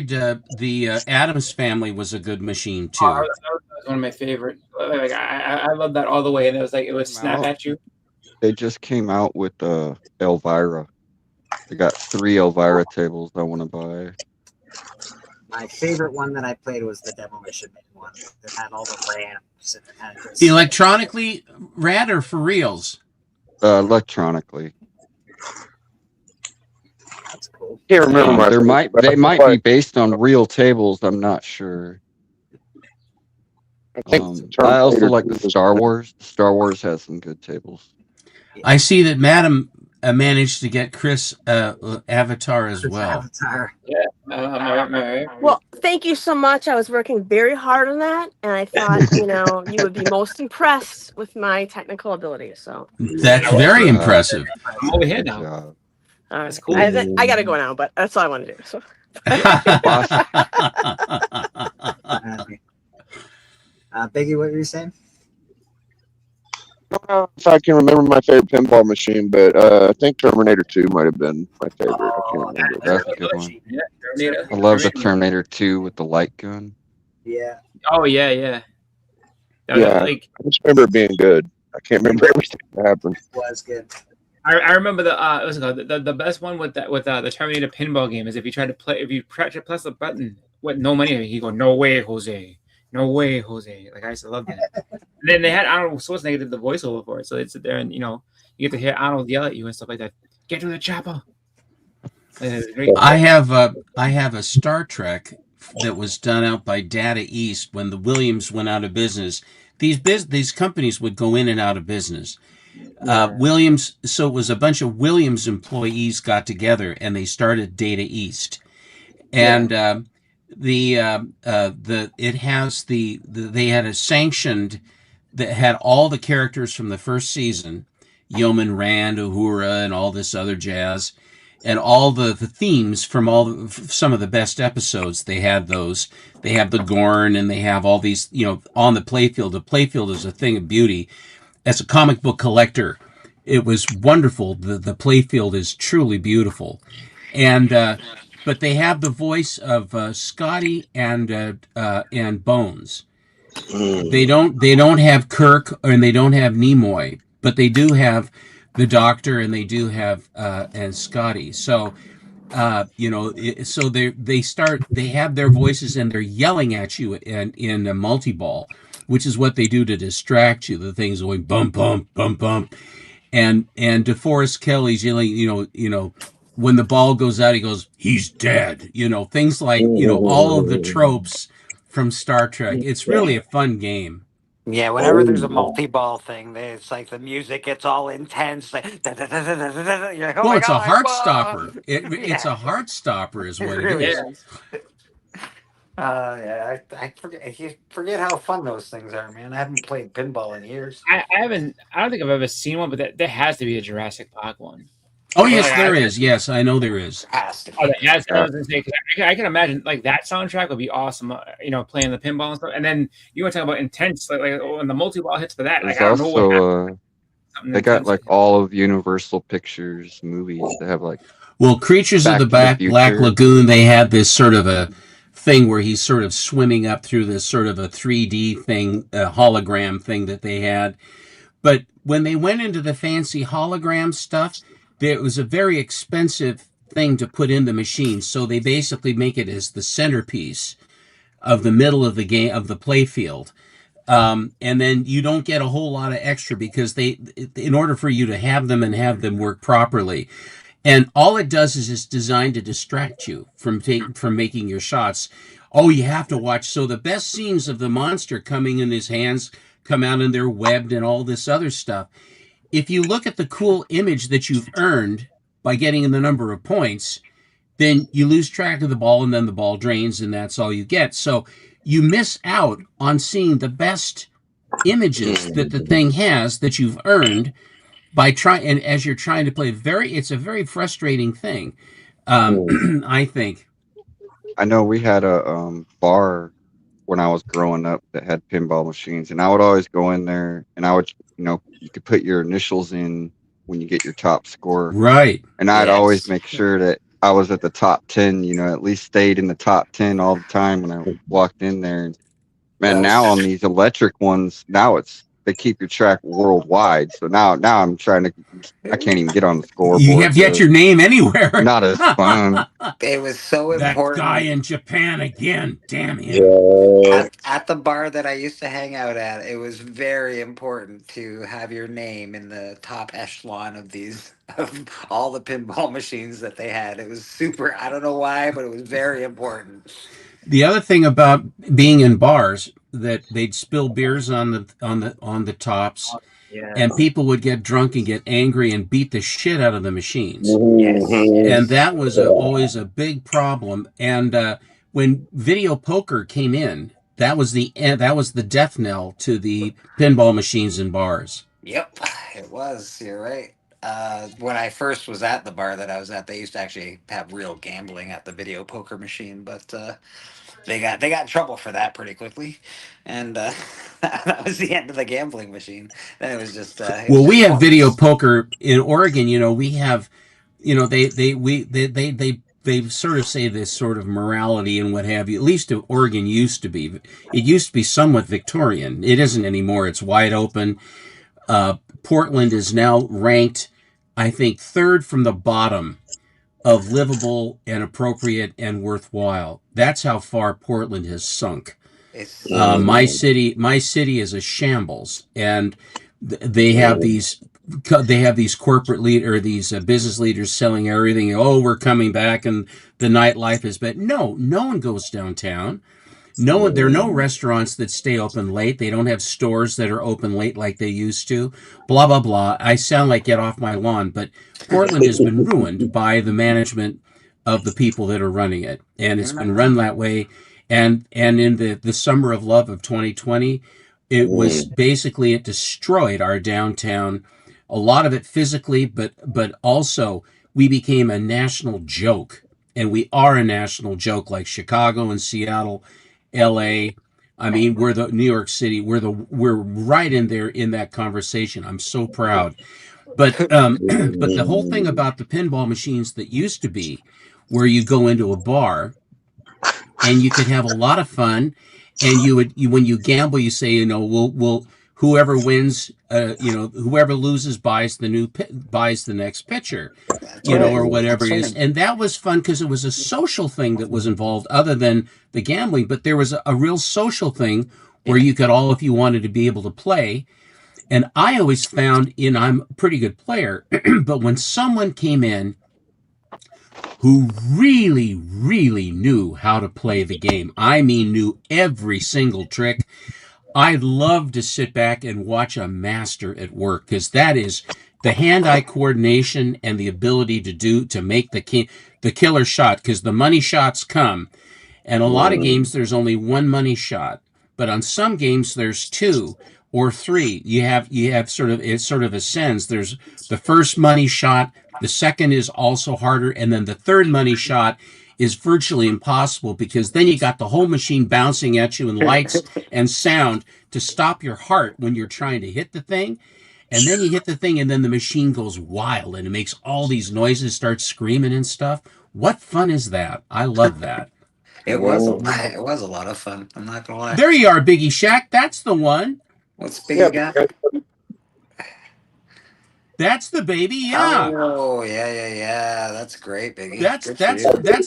the Addams Family was a good machine too. That was one of my favorite. Like I love that all the way, and it was like it would snap at you. They just came out with Elvira. They got 3 Elvira tables I want to buy. My favorite one that I played was the Demolition Man one that had all the ramps and it had this. Electronically, Rad, or for reals? Electronically. That's cool. Can't remember They might be based on real tables. I'm not sure. I think I also like the Star Wars. Star Wars has some good tables. I see that Madam managed to get Chris Avatar as well. Avatar. Yeah. Well, thank you so much. I was working very hard on that, and I thought, you would be most impressed with my technical abilities. So That's very impressive. I'm over here now. that's cool. I got to go now, but that's all I want to do. So. Biggie, what were you saying? I don't know if I can remember my favorite pinball machine, but I think Terminator 2 might have been my favorite. I can't remember. That's a good one. Yeah, I love the Terminator 2 with the light gun. Yeah. Oh yeah. That was Yeah, like I just remember it being good. I can't remember everything that happened. Was good. I remember what's it called? The best one with the Terminator pinball game is if you try to press the button with no money, he go, "No way, Jose. No way, Jose." Like I used to love that. And then they had Arnold Schwarzenegger did the voiceover for it, so they sit there and you get to hear Arnold yell at you and stuff like that. Get to the chopper. And it was great. I have a Star Trek that was done out by Data East when the Williams went out of business. These companies would go in and out of business. Williams, so it was a bunch of Williams employees got together and they started Data East, and it has they had a sanctioned that had all the characters from the first season, Yeoman Rand, Uhura, and all this other jazz, and all the themes from some of the best episodes. They had those. They have the Gorn, and they have all these, on the playfield. The playfield is a thing of beauty. As a comic book collector, it was wonderful. The playfield is truly beautiful, and but they have the voice of Scotty and Bones. They don't have Kirk, and they don't have Nimoy, but they do have the Doctor, and they do have and Scotty. So so they have their voices, and they're yelling at you in a multi-ball, which is what they do to distract you. The thing's going bump bump bump bump, and DeForest Kelly's yelling, when the ball goes out, he goes, he's dead. Things like all of the tropes from Star Trek. It's really a fun game. Yeah, whenever there's a multi-ball thing, it's like the music gets all intense. Like, you're like, oh my It's God, a heart whoa! stopper. It's a heart stopper, is what it really is. I forget how fun those things are, man. I haven't played pinball in years. I don't think I've ever seen one, but there has to be a Jurassic Park one. Oh yes, there is. Yes, I know there is. I was gonna say, 'cause I can imagine like that soundtrack would be awesome. Playing the pinball and stuff, and then you were talking about intense, like when the multi-ball hits for that. There's Like I don't know what also they got like all of Universal Pictures movies that have like. Well, Creatures of the Black Lagoon, they had this sort of a thing where he's sort of swimming up through this sort of a 3D thing, a hologram thing that they had. But when they went into the fancy hologram stuff, it was a very expensive thing to put in the machine. So they basically make it as the centerpiece of the middle of the game, of the play field. And then you don't get a whole lot of extra because in order for you to have them work properly. And all it does is it's designed to distract you from making your shots. Oh, you have to watch. So the best scenes of the monster coming in his hands come out and they're webbed and all this other stuff. If you look at the cool image that you've earned by getting the number of points, then you lose track of the ball and then the ball drains and that's all you get. So you miss out on seeing the best images that the thing has that you've earned by trying, and as you're trying to play, it's a very frustrating thing, I think. I know we had a bar when I was growing up that had pinball machines, and I would always go in there, and I would, you could put your initials in when you get your top score, right? And I'd always make sure that I was at the top 10, at least stayed in the top 10 all the time when I walked in there. Man, now on these electric ones, now they keep your track worldwide. So now I'm I can't even get on the scoreboard. You have yet your name anywhere. Not as fun. It was so important. That guy in Japan again. Damn it. At the bar that I used to hang out at, it was very important to have your name in the top echelon of all the pinball machines that they had. It was super, I don't know why, but it was very important. The other thing about being in bars, that they'd spill beers on the tops, and people would get drunk and get angry and beat the shit out of the machines. And that was always a big problem. And when video poker came in, that was the death knell to the pinball machines in bars. Yep, it was. You're right. When I first was at the bar that I was at, they used to actually have real gambling at the video poker machine, but they got in trouble for that pretty quickly, and that was the end of the gambling machine. Then it was just we have video poker in Oregon. We have, they sort of say this sort of morality and what have you. At least Oregon used to be. It used to be somewhat Victorian. It isn't anymore. It's wide open. Portland is now ranked, I think, third from the bottom of livable and appropriate and worthwhile. That's how far Portland has sunk. My city is a shambles, and they have these corporate these business leaders selling everything. Oh, we're coming back, and the nightlife is bad. No one goes downtown. There are no restaurants that stay open late. They don't have stores that are open late like they used to. Blah, blah, blah. I sound like get off my lawn, but Portland has been ruined by the management of the people that are running it. And it's been run that way. and in the summer of love of 2020, it was basically, it destroyed our downtown, a lot of it physically, but also we became a national joke, and we are a national joke, like Chicago and Seattle, LA. I mean, we're the New York City. We're right in there in that conversation. I'm so proud. But but the whole thing about the pinball machines that used to be, where you go into a bar and you could have a lot of fun, and when you gamble, you say, we'll whoever wins, whoever loses buys the next pitcher, or whatever it is. And that was fun because it was a social thing that was involved other than the gambling, but there was a real social thing where you could all, if you wanted to be able to play. And I always found, I'm a pretty good player, but when someone came in who really, really knew how to play the game, I mean, knew every single trick, I'd love to sit back and watch a master at work, because that is the hand-eye coordination and the ability to make the killer shot, because the money shots come. And a lot of games, there's only one money shot, but on some games, there's two or three. You have it sort of ascends. There's the first money shot, the second is also harder, and then the third money shot is virtually impossible, because then you got the whole machine bouncing at you and lights and sound to stop your heart when you're trying to hit the thing. And then you hit the thing and then the machine goes wild and it makes all these noises, starts screaming and stuff. What fun is that? I love that. It was a lot of fun. I'm not gonna lie. There you are, Biggie Shack. That's the one. What's Biggie got? That's the baby, yeah. Oh, yeah. That's great, Biggie. That's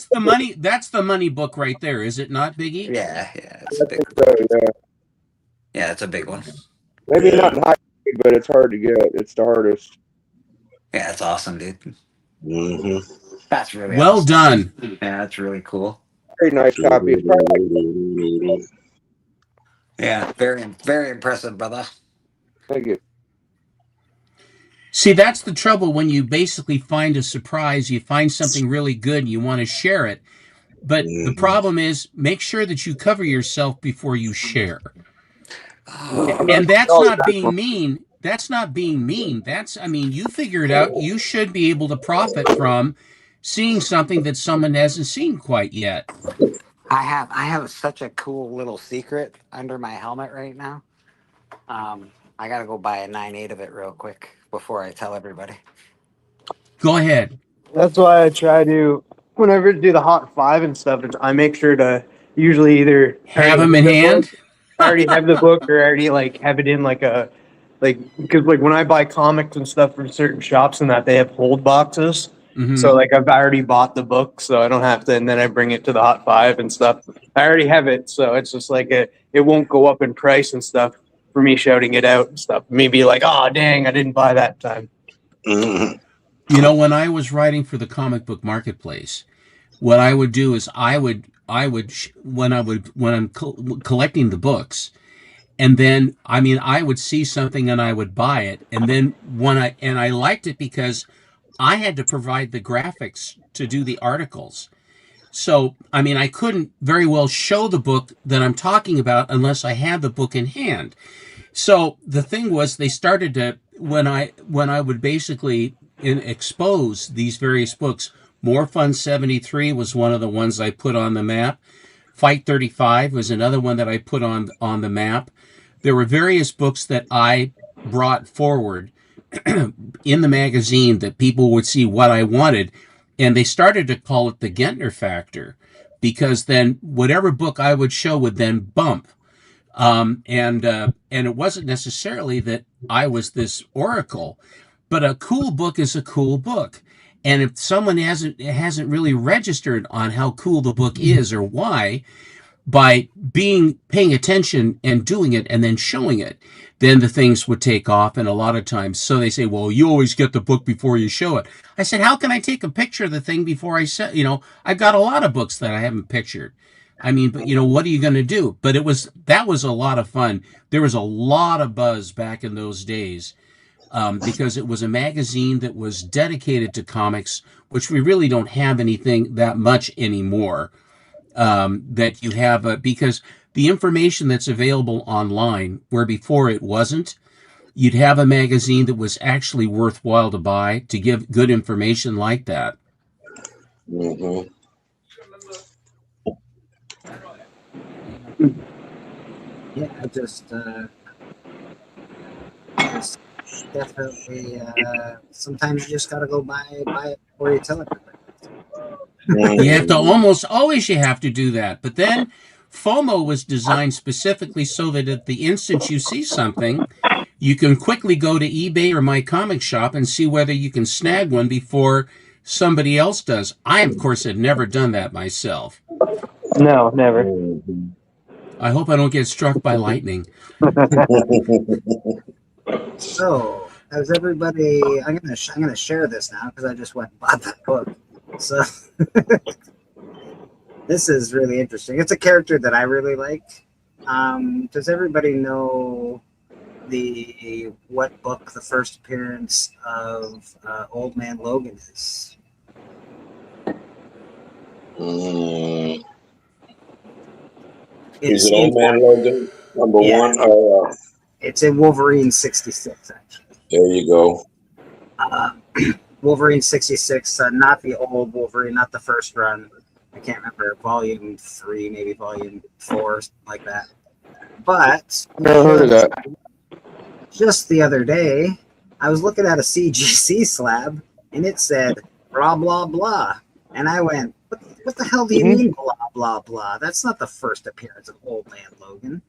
the money. That's the money book right there, is it not, Biggie? Yeah. It's a big Yeah, it's a big one. Maybe not high, but it's hard to get. It's the hardest. Yeah, it's awesome, dude. Mm-hmm. That's really well awesome. done. Yeah, that's really cool. Very nice copy. Yeah, very, very impressive, brother. Thank you. See, that's the trouble when you basically find a surprise, you find something really good and you want to share it. But the problem is, make sure that you cover yourself before you share. And that's not being mean. That's not being mean. You figure it out. You should be able to profit from seeing something that someone hasn't seen quite yet. I have such a cool little secret under my helmet right now. I gotta go buy a 9.8 of it real quick before I tell everybody. Go ahead. That's why I try to, whenever I do the Hot 5 and stuff, I make sure to usually either have them in hand. I already have the book, or I already have it in because when I buy comics and stuff from certain shops and that, they have hold boxes. Mm-hmm. So I've already bought the book, so I don't have to, and then I bring it to the Hot 5 and stuff. I already have it, so it's just it won't go up in price and stuff for me shouting it out and stuff. Maybe oh dang, I didn't buy that time. Mm-hmm. When I was writing for the comic book marketplace, what I would do is when I'm collecting the books, and then I would see something and I would buy it, and then I liked it because I had to provide the graphics to do the articles. So, I couldn't very well show the book that I'm talking about unless I had the book in hand. So the thing was, they started to, when I would basically expose these various books, More Fun 73 was one of the ones I put on the map. Fight 35 was another one that I put on the map. There were various books that I brought forward in the magazine that people would see what I wanted. And they started to call it the Gentner factor, because then whatever book I would show would then bump. And it wasn't necessarily that I was this oracle, but a cool book is a cool book. And if someone hasn't really registered on how cool the book is or why, by paying attention and doing it and then showing it, then the things would take off. And a lot of times, so they say, well, you always get the book before you show it. I said, how can I take a picture of the thing before I say, I've got a lot of books that I haven't pictured. But what are you going to do? But that was a lot of fun. There was a lot of buzz back in those days, because it was a magazine that was dedicated to comics, which we really don't have anything that much anymore. that you have, because the information that's available online, where before it wasn't, you'd have a magazine that was actually worthwhile to buy to give good information like that. Mm-hmm. Yeah, it's definitely. Sometimes you just gotta go buy it before you tell it. You have to almost always you have to do that. But then FOMO was designed specifically so that at the instant you see something, you can quickly go to eBay or My Comic Shop and see whether you can snag one before somebody else does. I, of course, had never done that myself. No, never. I hope I don't get struck by lightning. So, has everybody? I'm gonna share this now because I just went and bought that book. So this is really interesting. It's a character that I really like. Does everybody know what book the first appearance of Old Man Logan is? Is it Old Man Logan number one? It's in Wolverine 66, actually. There you go. Wolverine 66, not the old Wolverine, not the first run. I can't remember, volume 3, maybe volume 4, something like that. But Never heard of that. just the other day, I was looking at a CGC slab, and it said, blah, blah, blah. And I went, what the hell do you mean, blah, blah, blah? That's not the first appearance of Old Man Logan.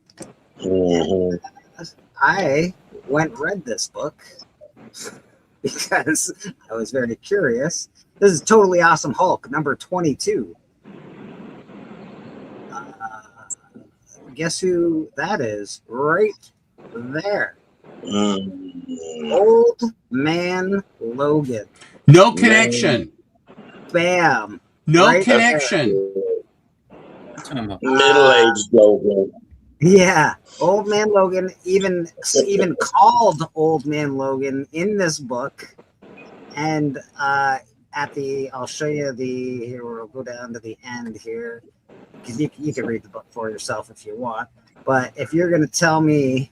I went and read this book because I was very curious. This is Totally Awesome Hulk, number 22. Guess who that is? Right there. Old Man Logan. No connection. Bam. No Right connection. Middle-aged Logan. Yeah, Old Man Logan, even called Old Man Logan in this book, and I'll show you here. We'll go down to the end here, because you can read the book for yourself if you want. But if you're going to tell me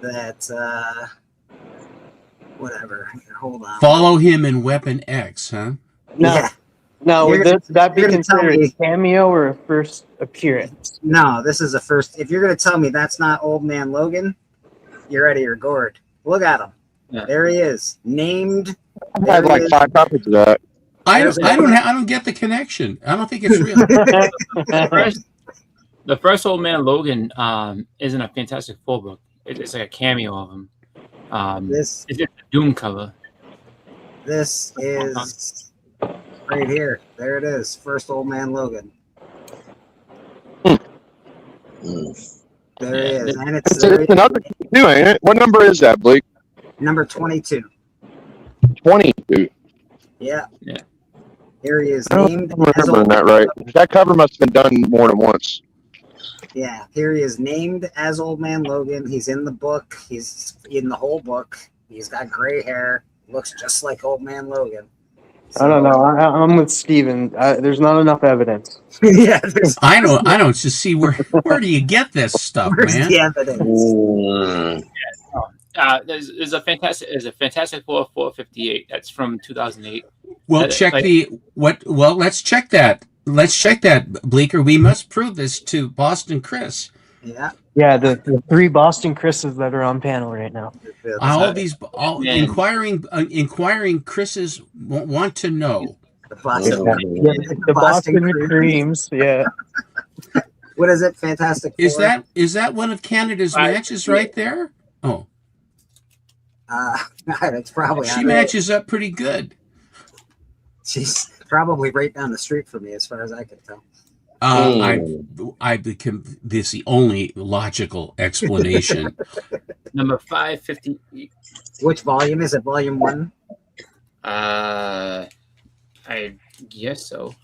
that, whatever, here, hold on. Follow him in Weapon X, huh? No. Yeah. No, You're would that be you're gonna tell considered me- a cameo or a first appearance? No, this is a first. If you're going to tell me that's not Old Man Logan, you're out of your gourd. Look at him. Yeah. There he is, named. I had like 5 copies of that. I don't get the connection. I don't think it's real. The first Old Man Logan isn't a Fantastic Four book. It's like a cameo of him. This It's just a Doom cover. This is right here. There it is. First Old Man Logan. There he is. And it's It's another two, ain't it? What number is that, Blake? number 22. 22. Yeah. Yeah. Here he is. I don't Named as remember Old that right. That cover must have been done more than once. Yeah. Here he is, named as Old Man Logan. He's in the book. He's in the whole book. He's got gray hair. Looks just like Old Man Logan. I don't know. I'm with Steven. There's not enough evidence. Yeah. I know. It's to see where do you get this stuff, Where's man? the evidence? There's a Fantastic Four 458. That's from 2008. Well, Let's check that. Let's check that, Bleeker. We must prove this to Boston Chris. Yeah. Yeah, the 3 Boston Chris's that are on panel right now. Inquiring Chris's want to know. The Boston, The Boston Creams. Yeah. What is it? Fantastic Four? Is that one of Canada's matches right there? Oh, it's probably. she matches up pretty good. She's probably right down the street from me, as far as I can tell. I become this the only logical explanation. Number 550. Which volume is it? Volume 1? I guess so.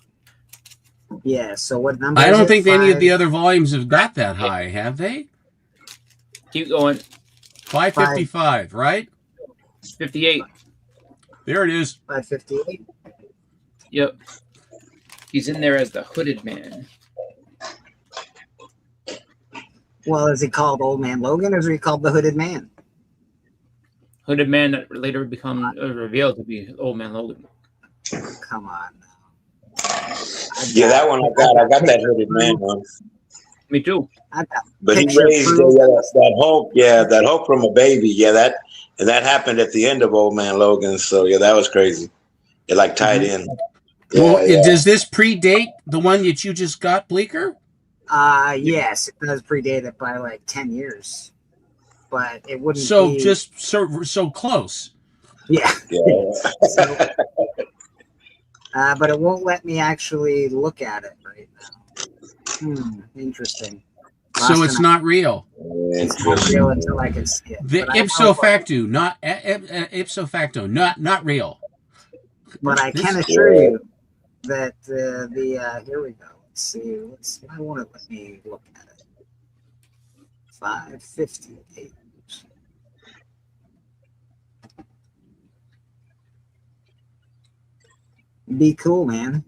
Yeah. So what number? I is don't it? think any of the 5? other volumes have got that high, have they? Keep going. 555, right? 58. There it is. 558. Yep. He's in there as the hooded man. Well, is he called Old Man Logan or is he called the Hooded Man? Hooded man that later become revealed to be Old Man Logan. Come on. Yeah, that one I got. I got that Hooded Man one. Me too. But he Picture raised proof. that hope. Yeah, that hope from a baby. Yeah, that happened at the end of Old Man Logan. So yeah, that was crazy. It like tied in. Yeah, Well, yeah. does this predate the one that you just got, Bleeker? Yes, it does predate it by like 10 years. But it wouldn't So be... just so close. Yeah. Yeah. So, but it won't let me actually look at it right now. Interesting. So it's not real. It's not real until I can see it. The But I ipso know- facto, ipso facto, not real. But I can assure you that here we go. Let's see. Why won't it let me look at it? 558. Be cool, man.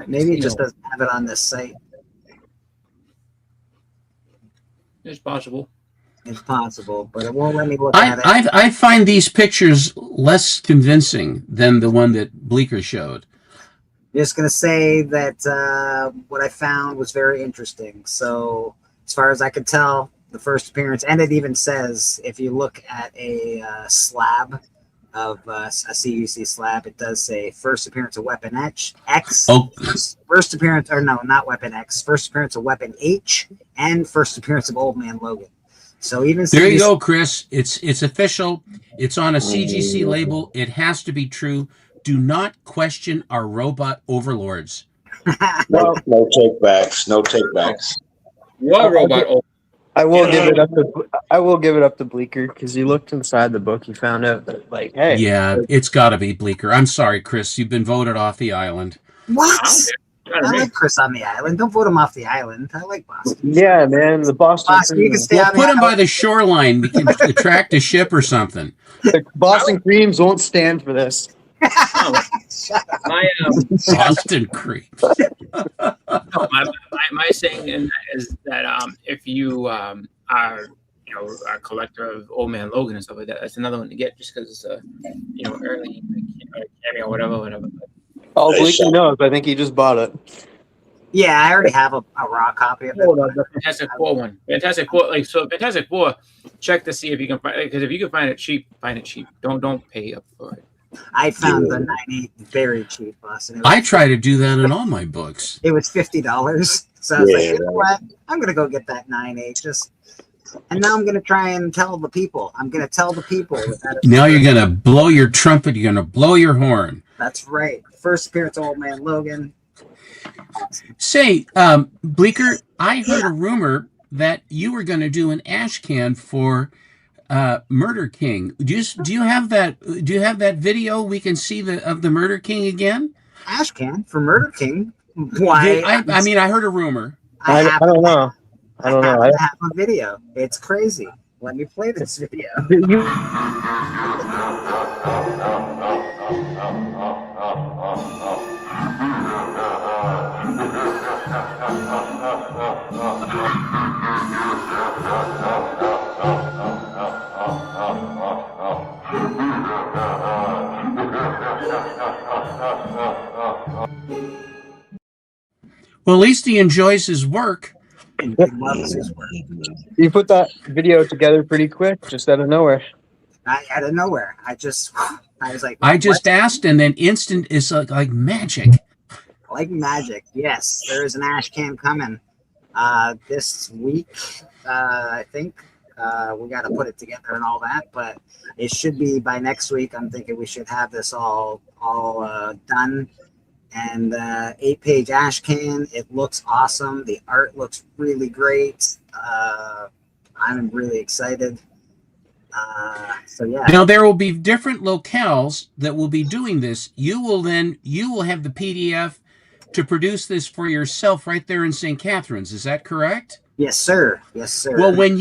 Maybe it just doesn't have it on this site. It's possible. It's possible, but it won't let me look at it. I find these pictures less convincing than the one that Bleeker showed. Just gonna say that what I found was very interesting. So, as far as I could tell, the first appearance, and it even says if you look at a slab of a CUC slab, it does say first appearance of Weapon X. Oh. First appearance, or no, not Weapon X. First appearance of Weapon H, and first appearance of Old Man Logan. So even There you go, Chris. It's official. It's on a CGC label. It has to be true. Do not question our robot overlords. No takebacks. No takebacks. What robot? I will give it up to Bleeker because he looked inside the book. He found out that, like, hey, Yeah, it's got to be Bleeker. I'm sorry, Chris. You've been voted off the island. What? I like Chris on the island. Don't vote him off the island. I like Boston. yeah, man, the Boston. Boston, you can stay on the Put him by island. the shoreline. We can attract a ship or something. The Boston Creams won't stand for this. My Boston creeps. my saying in that is that if you are a collector of Old Man Logan and stuff like that, that's another one to get just because it's early cameo, whatever. Oh, Bleeker knows. I think he just bought it. Yeah, I already have a raw copy of it. The Fantastic Four one. Fantastic Four, Fantastic Four. Check to see if you can find it, because if you can find it cheap, find it cheap. Don't pay up for it. I found the 98 very cheap, Boston. I try to do that in all my books. It was $50, so I was like, you know what? I'm gonna go get that 9.8. And now I'm gonna try and tell the people. I'm gonna tell the people. That Now you're going to blow your trumpet. You're going to blow your horn. That's right. First appearance of Old Man Logan. Say, Bleeker, I heard a rumor that you were going to do an ash can for Murder King. Do you have that? Do you have that video we can see of the Murder King again? Ash can for Murder King. Why? I mean, I heard a rumor. I don't know. I don't know. I have a video. It's crazy. Let me play this video. Well, at least he enjoys his work. He loves his work. You put that video together pretty quick, just out of nowhere. Out of nowhere. I was like, I just what? asked, and then instant is like magic. Like magic. Yes, there is an ash can coming this week. I think we got to put it together and all that, but it should be by next week. I'm thinking we should have this all done. And 8-page ash can. It looks awesome. The art looks really great. I'm really excited. So yeah. Now there will be different locales that will be doing this. You will have the PDF to produce this for yourself right there in St. Catharines. Is that correct? Yes, sir. Yes, sir. Well, when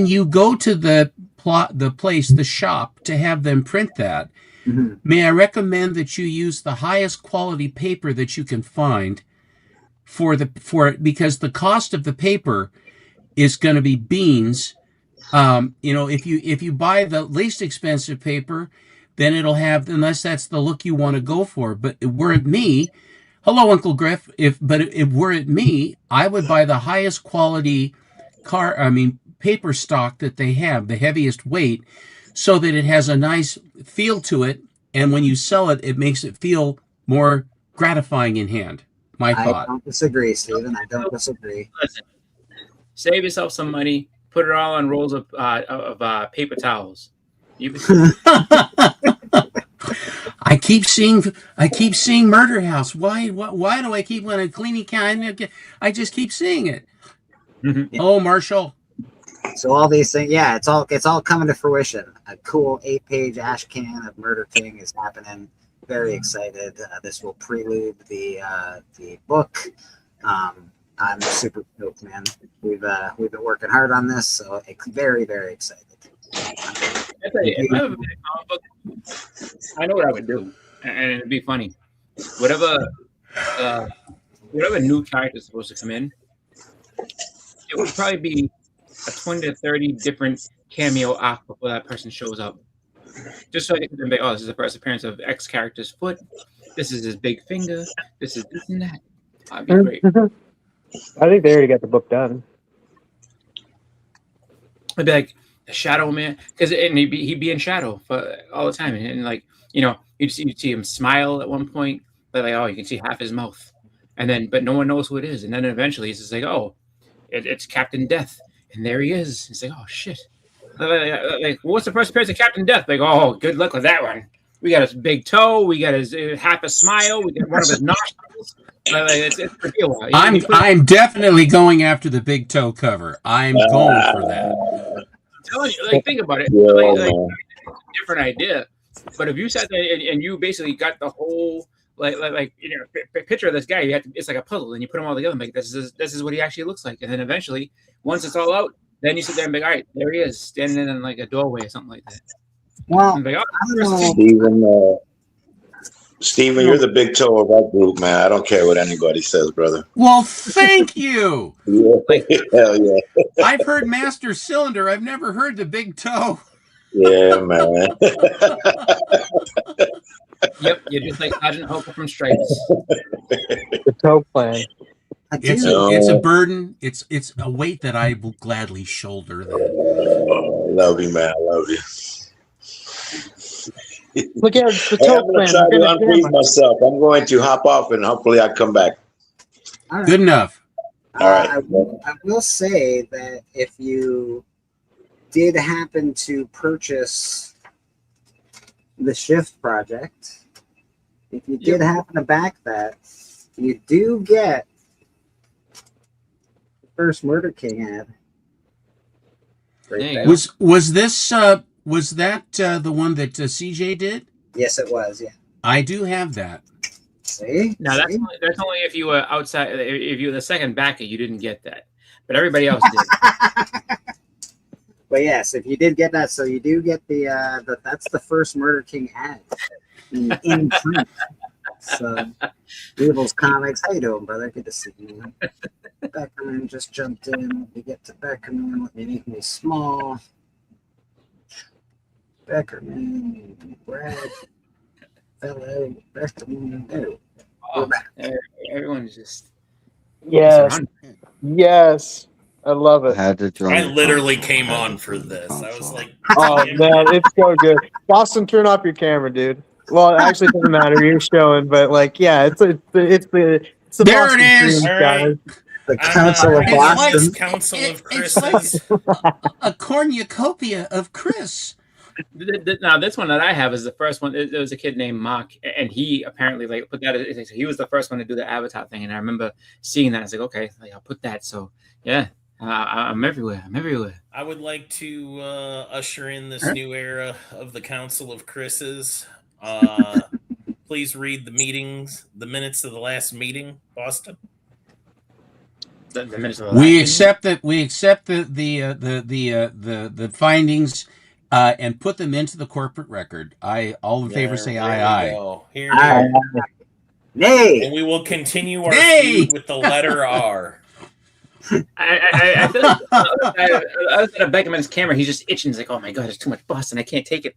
you go to the shop to have them print that, may I recommend that you use the highest quality paper that you can find because the cost of the paper is going to be beans. If you buy the least expensive paper, then it'll have, unless that's the look you want to go for. But were it me, hello, Uncle Griff. If were it me, I would buy the highest quality paper stock that they have, the heaviest weight, so that it has a nice feel to it. And when you sell it, it makes it feel more gratifying in hand. My thought. I don't disagree, Stephen. I don't disagree. Listen, save yourself some money. Put it all on rolls of paper towels. I keep seeing Murder House. Why do I keep when I'm cleaning? I just keep seeing it. Oh, Marshall. So all these things, yeah, it's all coming to fruition. A cool 8-page ash can of Murder King is happening. Very excited. This will prelude the book. I'm super stoked, man. We've been working hard on this, so very, very excited. If I have a comic book, I know what I would do, and it'd be funny. Whatever new character is supposed to come in, it would probably be a 20 to 30 different cameo arc before that person shows up. Just so I can be, this is the first appearance of X character's foot. This is his big finger. This is this and that. That'd be great. I think they already got the book done. I'd be like the Shadow Man, because he'd be in shadow for all the time, and like you'd see him smile at one point, but like you can see half his mouth, and then but no one knows who it is, and then eventually he's just like it's Captain Death, and there he is. It's like shit. Like, what's the first appearance of Captain Death? Like, good luck with that one. We got his big toe. We got his half a smile. We got one of his nostrils. It's pretty wild. I'm definitely going after the big toe cover. I'm going for that. I'm telling you, think about it. Different idea. But if you sat there and you basically got the whole picture of this guy, it's like a puzzle, and you put them all together and this is what he actually looks like. And then eventually, once it's all out, then you sit there and be like, all right, there he is, standing in like a doorway or something like that. Well, Stephen, you're the big toe of our group, man. I don't care what anybody says, brother. Well, thank you. Hell yeah. I've heard Master Cylinder. I've never heard the big toe. Yeah, man. Yep, you're just like Sergeant Hooker from Stripes. The toe plan. It's a burden. It's a weight that I will gladly shoulder. I love you, man. I love you. Look at the toe I'm going to try to unfreeze myself. I'm going to hop off and hopefully I come back. Right. Good enough. All right. I will say that if you did happen to purchase the Shift project, if you did happen to back that, you do get the first Murder King ad. Right Was that the one that CJ did? Yes, it was. Yeah. I do have that. See? No, that's only if you were outside. If you were the second backer, you didn't get that, but everybody else did. But yes, if you did get that, so you do get the that's the first Murder King ad in print. So, Weebles Comics, how you doing, brother? Good to see you. Beckerman just jumped in. We get to Beckerman. Let me make me small. Beckerman, Brad, fellow Beckerman. There. We're back. Everyone's just yes. I love it. I literally came on for this. I was like, oh man, it's so good. Boston, turn off your camera, dude. Well, actually, it doesn't matter. You're showing, but it's the there Boston it is. Dream, guys. The Council of Boston. Council of It's like a cornucopia of Chris. Now, this one that I have is the first one. There was a kid named Mark, and he apparently put that. He was the first one to do the Avatar thing, and I remember seeing that. I was like, okay, I'll put that. So yeah. I'm everywhere. I would like to usher in this new era of the Council of Chris's. Please read the minutes of the last meeting, Boston. The minutes of We accept that. We accept the findings and put them into the corporate record. All in favor say aye, aye. Here it is. Nay. And we will continue our Nay. feud with the letter R. I feel like I was at Beckerman's camera. He's just itching. He's like, "Oh my god, there's too much Boston. I can't take it."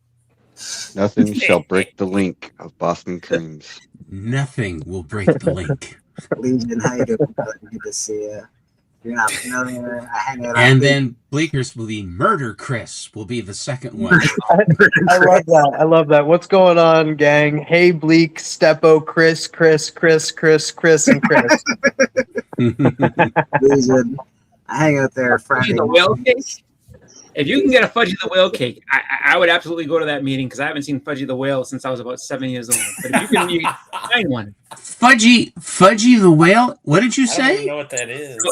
Nothing shall break the link of Boston Creams. Nothing will break the link. Legion, how you doing? Good to see you. You're not familiar. I hang out. And then Bleakers will be Murder Chris will be the second one. I love that. I love that. What's going on, gang? Hey, Bleak, Steppo, Chris, and Chris. Legion, I hang out there Friday. The whale cake. If you can get a Fudgy the Whale cake, I would absolutely go to that meeting because I haven't seen Fudgy the Whale since I was about 7 years old. But if you can find one. Fudgy the Whale? What did you I don't say? even know what that is.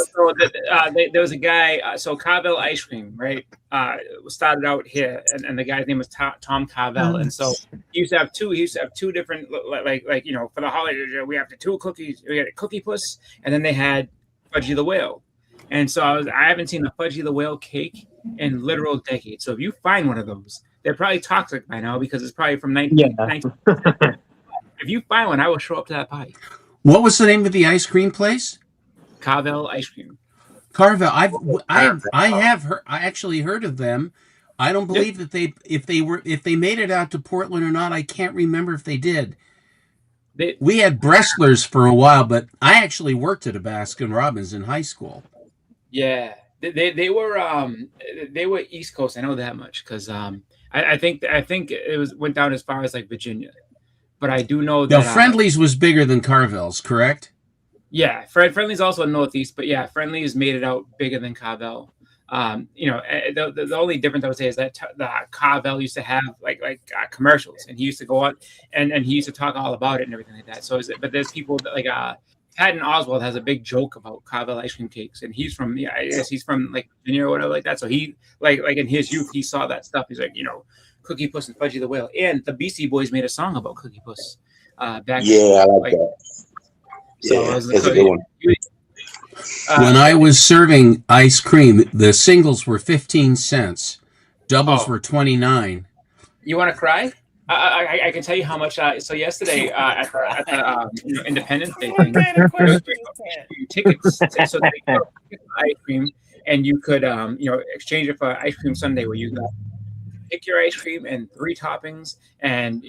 There was a guy, so Carvel Ice Cream, right? Started out here, and the guy's name was Tom Carvel. And so he used to have two different, like you know, for the holidays, we have the two cookies. We had a Cookie Puss, and then they had Fudgy the Whale. And so I haven't seen a Fudgy the Whale cake in literal decades. So if you find one of those, they're probably toxic by now because it's probably from 19. If you find one, I will show up to that party. What was the name of the ice cream place? Carvel Ice Cream. Carvel. I actually heard of them. I don't believe that if they made it out to Portland or not. I can't remember if they did. We had Brestlers for a while, but I actually worked at a Baskin Robbins in high school. Yeah, they were East Coast. I know that much because I think it went down as far as like Virginia, but I do know that Friendly's was bigger than Carvel's, correct? Yeah, Friendly's also Northeast, but yeah, Friendly's made it out bigger than Carvel. You know, the only difference I would say is that the Carvel used to have like commercials, and he used to go out and he used to talk all about it and everything like that. So but there's people that, like Patton Oswald has a big joke about Carvel ice cream cakes, and he's from I guess he's from like Virginia or whatever like that. So he like in his youth he saw that stuff. He's like, you know, Cookie Puss and Fudgy the Whale, and the Beastie Boys made a song about Cookie Puss back. Yeah, I like that. So yeah, that's a good one. When I was serving ice cream, the singles were 15 cents, doubles were 29. You want to cry? I can tell you how much. So yesterday at the Independence Day thing, tickets. So they got ice cream, and you could exchange it for ice cream sundae, where you got pick your ice cream and 3 toppings, and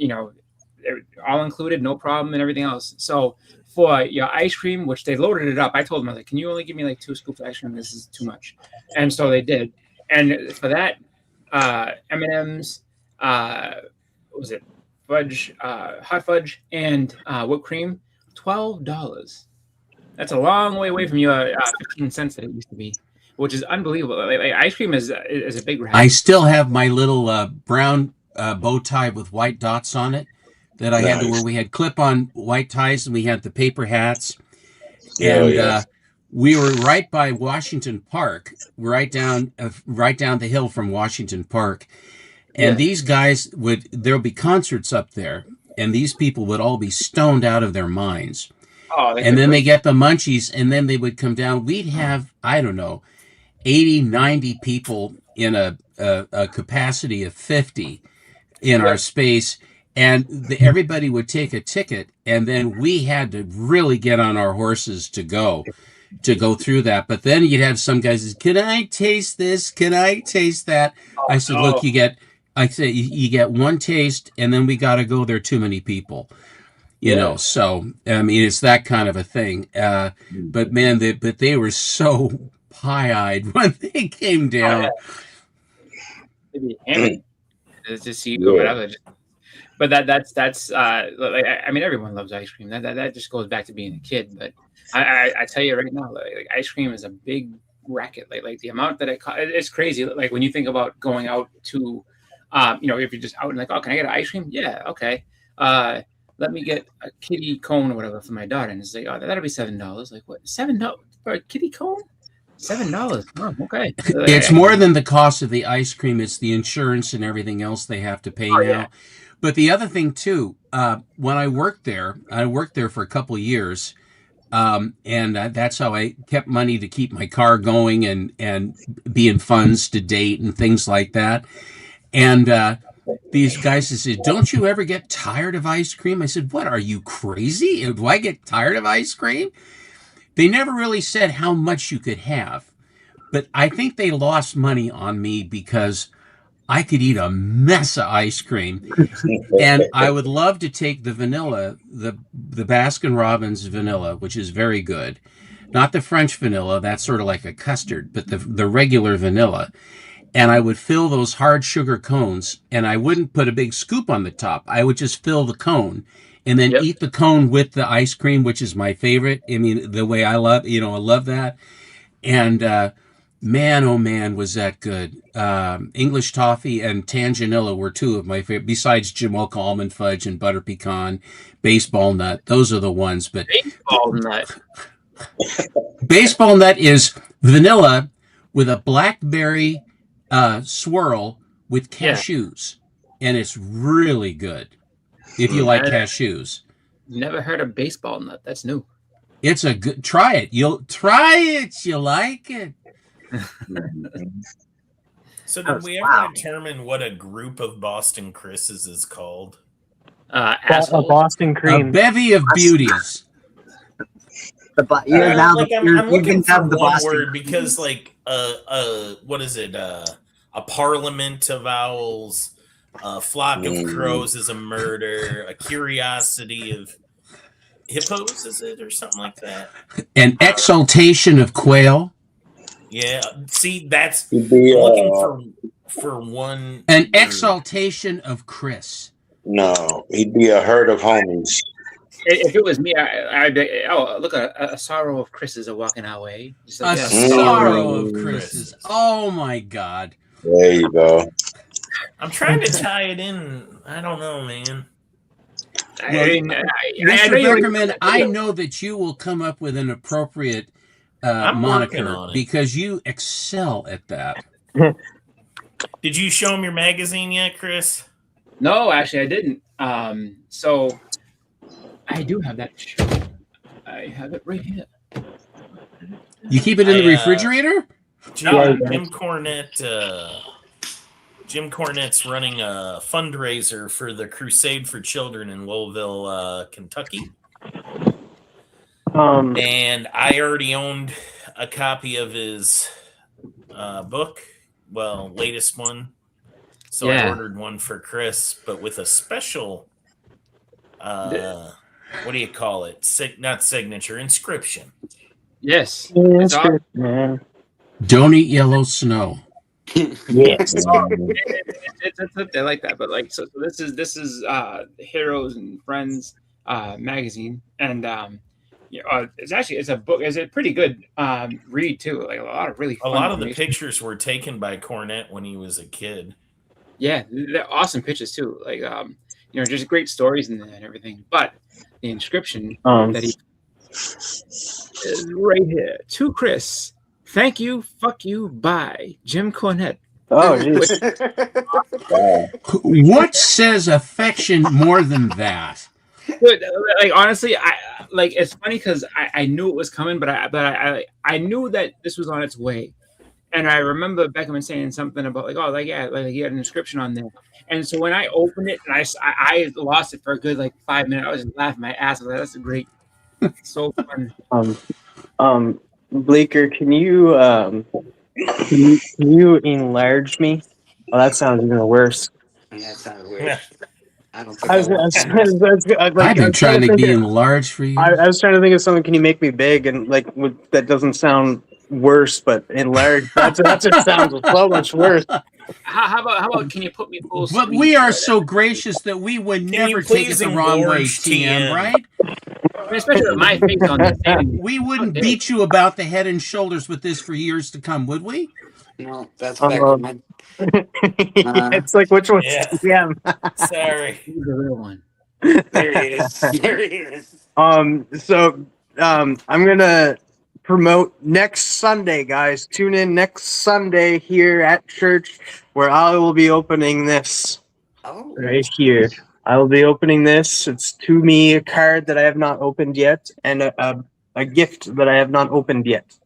all included, no problem, and everything else. So for your ice cream, which they loaded it up, I told them, I was like, can you only give me like 2 scoops of ice cream? This is too much. And so they did. And for that, M&M's, what was it? Fudge, hot fudge, and whipped cream, $12. That's a long way away from your 15 cents that it used to be, which is unbelievable. Like ice cream is a big racket. I still have my little brown bow tie with white dots on it that I had to wear. We had clip-on white ties, and we had the paper hats. And we were right by Washington Park, right down the hill from Washington Park. And these guys there'll be concerts up there, and these people would all be stoned out of their minds. And then they get the munchies, and then they would come down. We'd have, I don't know, 80, 90 people in a capacity of 50 in our space. And everybody would take a ticket, and then we had to really get on our horses to go through that. But then you'd have some guys say, can I taste this? Can I taste that? I said, look, you get 1 taste, and then we got to go. There are too many people, you know. So I mean, it's that kind of a thing. But man, they were so pie-eyed when they came down. To see whatever. But that's like, I mean, everyone loves ice cream. That just goes back to being a kid. But I tell you right now, like ice cream is a big racket. Like the amount that it's crazy. Like when you think about going out to, if you're just out and like, oh, can I get an ice cream? Yeah, okay. Let me get a kitty cone or whatever for my daughter, and it's like, oh, that'll be $7. Like what? $7 for a kitty cone? $7. Oh, okay. It's more than the cost of the ice cream. It's the insurance and everything else they have to pay now. Yeah. But the other thing too, when I worked there for a couple of years, and that's how I kept money to keep my car going and be in funds to date and things like that. And these guys said, "Don't you ever get tired of ice cream?" I said, "What, are you crazy? Do I get tired of ice cream?" They never really said how much you could have, but I think they lost money on me because I could eat a mess of ice cream. And I would love to take the vanilla, the Baskin Robbins vanilla, which is very good. Not the French vanilla, that's sort of like a custard, but the regular vanilla. And I would fill those hard sugar cones, and I wouldn't put a big scoop on the top. I would just fill the cone and then eat the cone with the ice cream, which is my favorite. I mean, the way I love, I love that. And man, oh man, was that good. English toffee and Tanganilla were two of my favorite, besides Jamocha almond fudge and butter pecan, baseball nut. Those are the ones. But baseball nut. Baseball nut is vanilla with a blackberry swirl with cashews, and it's really good if you like cashews. Never heard of baseball nut. That's new. It's a good. Try it. You'll try it. You like it. So did we ever determine what a group of Boston Chris's is called? A Boston cream. A bevy of beauties. I'm looking for one word because, like, what is it? A parliament of owls, a flock of crows is a murder, a curiosity of hippos, is it, or something like that? An exaltation of quail. Yeah, see, that's I'm looking for one. An word. Exaltation of Chris. No, he'd be a herd of homies. If it was me, I'd be, look, a sorrow of Chris's are walking our way. A sorrow of Chris's. Oh my God. There you go. I'm trying to tie it in. I don't know, man. Mr. Beckerman, I know that you will come up with an appropriate moniker because you excel at that. Did you show him your magazine yet, Chris? No, actually, I didn't. So I do have that show. I have it right here. You keep it in the refrigerator? Jim Cornette. Jim Cornette's running a fundraiser for the Crusade for Children in Louisville, Kentucky. And I already owned a copy of his book, latest one. So I ordered one for Chris, but with a special, what do you call it? Not signature, inscription. Yes. Man. Don't eat yellow snow. Yes. It's I like that, but like so this is Heroes and Friends magazine, and it's a book. It's a pretty good read too. Like a lot of the pictures were taken by Cornette when he was a kid. Yeah, they're awesome pictures too. Like just great stories and everything. But the inscription that he is right here to Chris. Thank you, fuck you, bye, Jim Cornette. Oh, geez. What says affection more than that? Dude, like honestly, it's funny because I knew it was coming, but I knew that this was on its way, and I remember Beckerman saying something about he had an inscription on there, and so when I opened it and I lost it for a good 5 minutes, I was just laughing my ass off. That's great, so fun. Bleeker, can you enlarge me? Oh, that sounds even worse. That sounds weird. I don't think I've been trying to be enlarged for you. I was trying to think of something. Can you make me big? And that doesn't sound worse, but enlarged. That just sounds so much worse. How about can you put me full? But we are so gracious that we would never take it the wrong way, TM, right? Especially with my face on the thing. We wouldn't beat you about the head and shoulders with this for years to come, would we? No, that's Beckerman. It's like, which one's TM? Sorry. He's the real one. There he is. There he is. So I'm gonna promote next Sunday, guys. Tune in next Sunday here at church where I will be opening this right here. I will be opening this. It's to me a card that I have not opened yet, and a gift that I have not opened yet.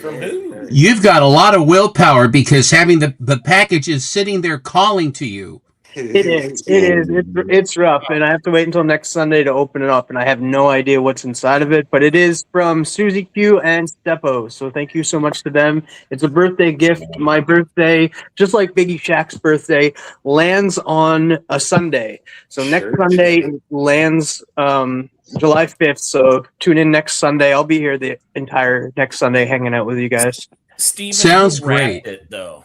From who? You've got a lot of willpower because having the package is sitting there calling to you. It is. It's rough, and I have to wait until next Sunday to open it up, and I have no idea what's inside of it. But it is from Susie Q and Steppo, so thank you so much to them. It's a birthday gift. My birthday, just like Biggie Shaq's birthday, lands on a Sunday. So next Sunday it lands July 5th. So tune in next Sunday. I'll be here the entire next Sunday, hanging out with you guys. Steven, Sounds who wrapped great. It, though.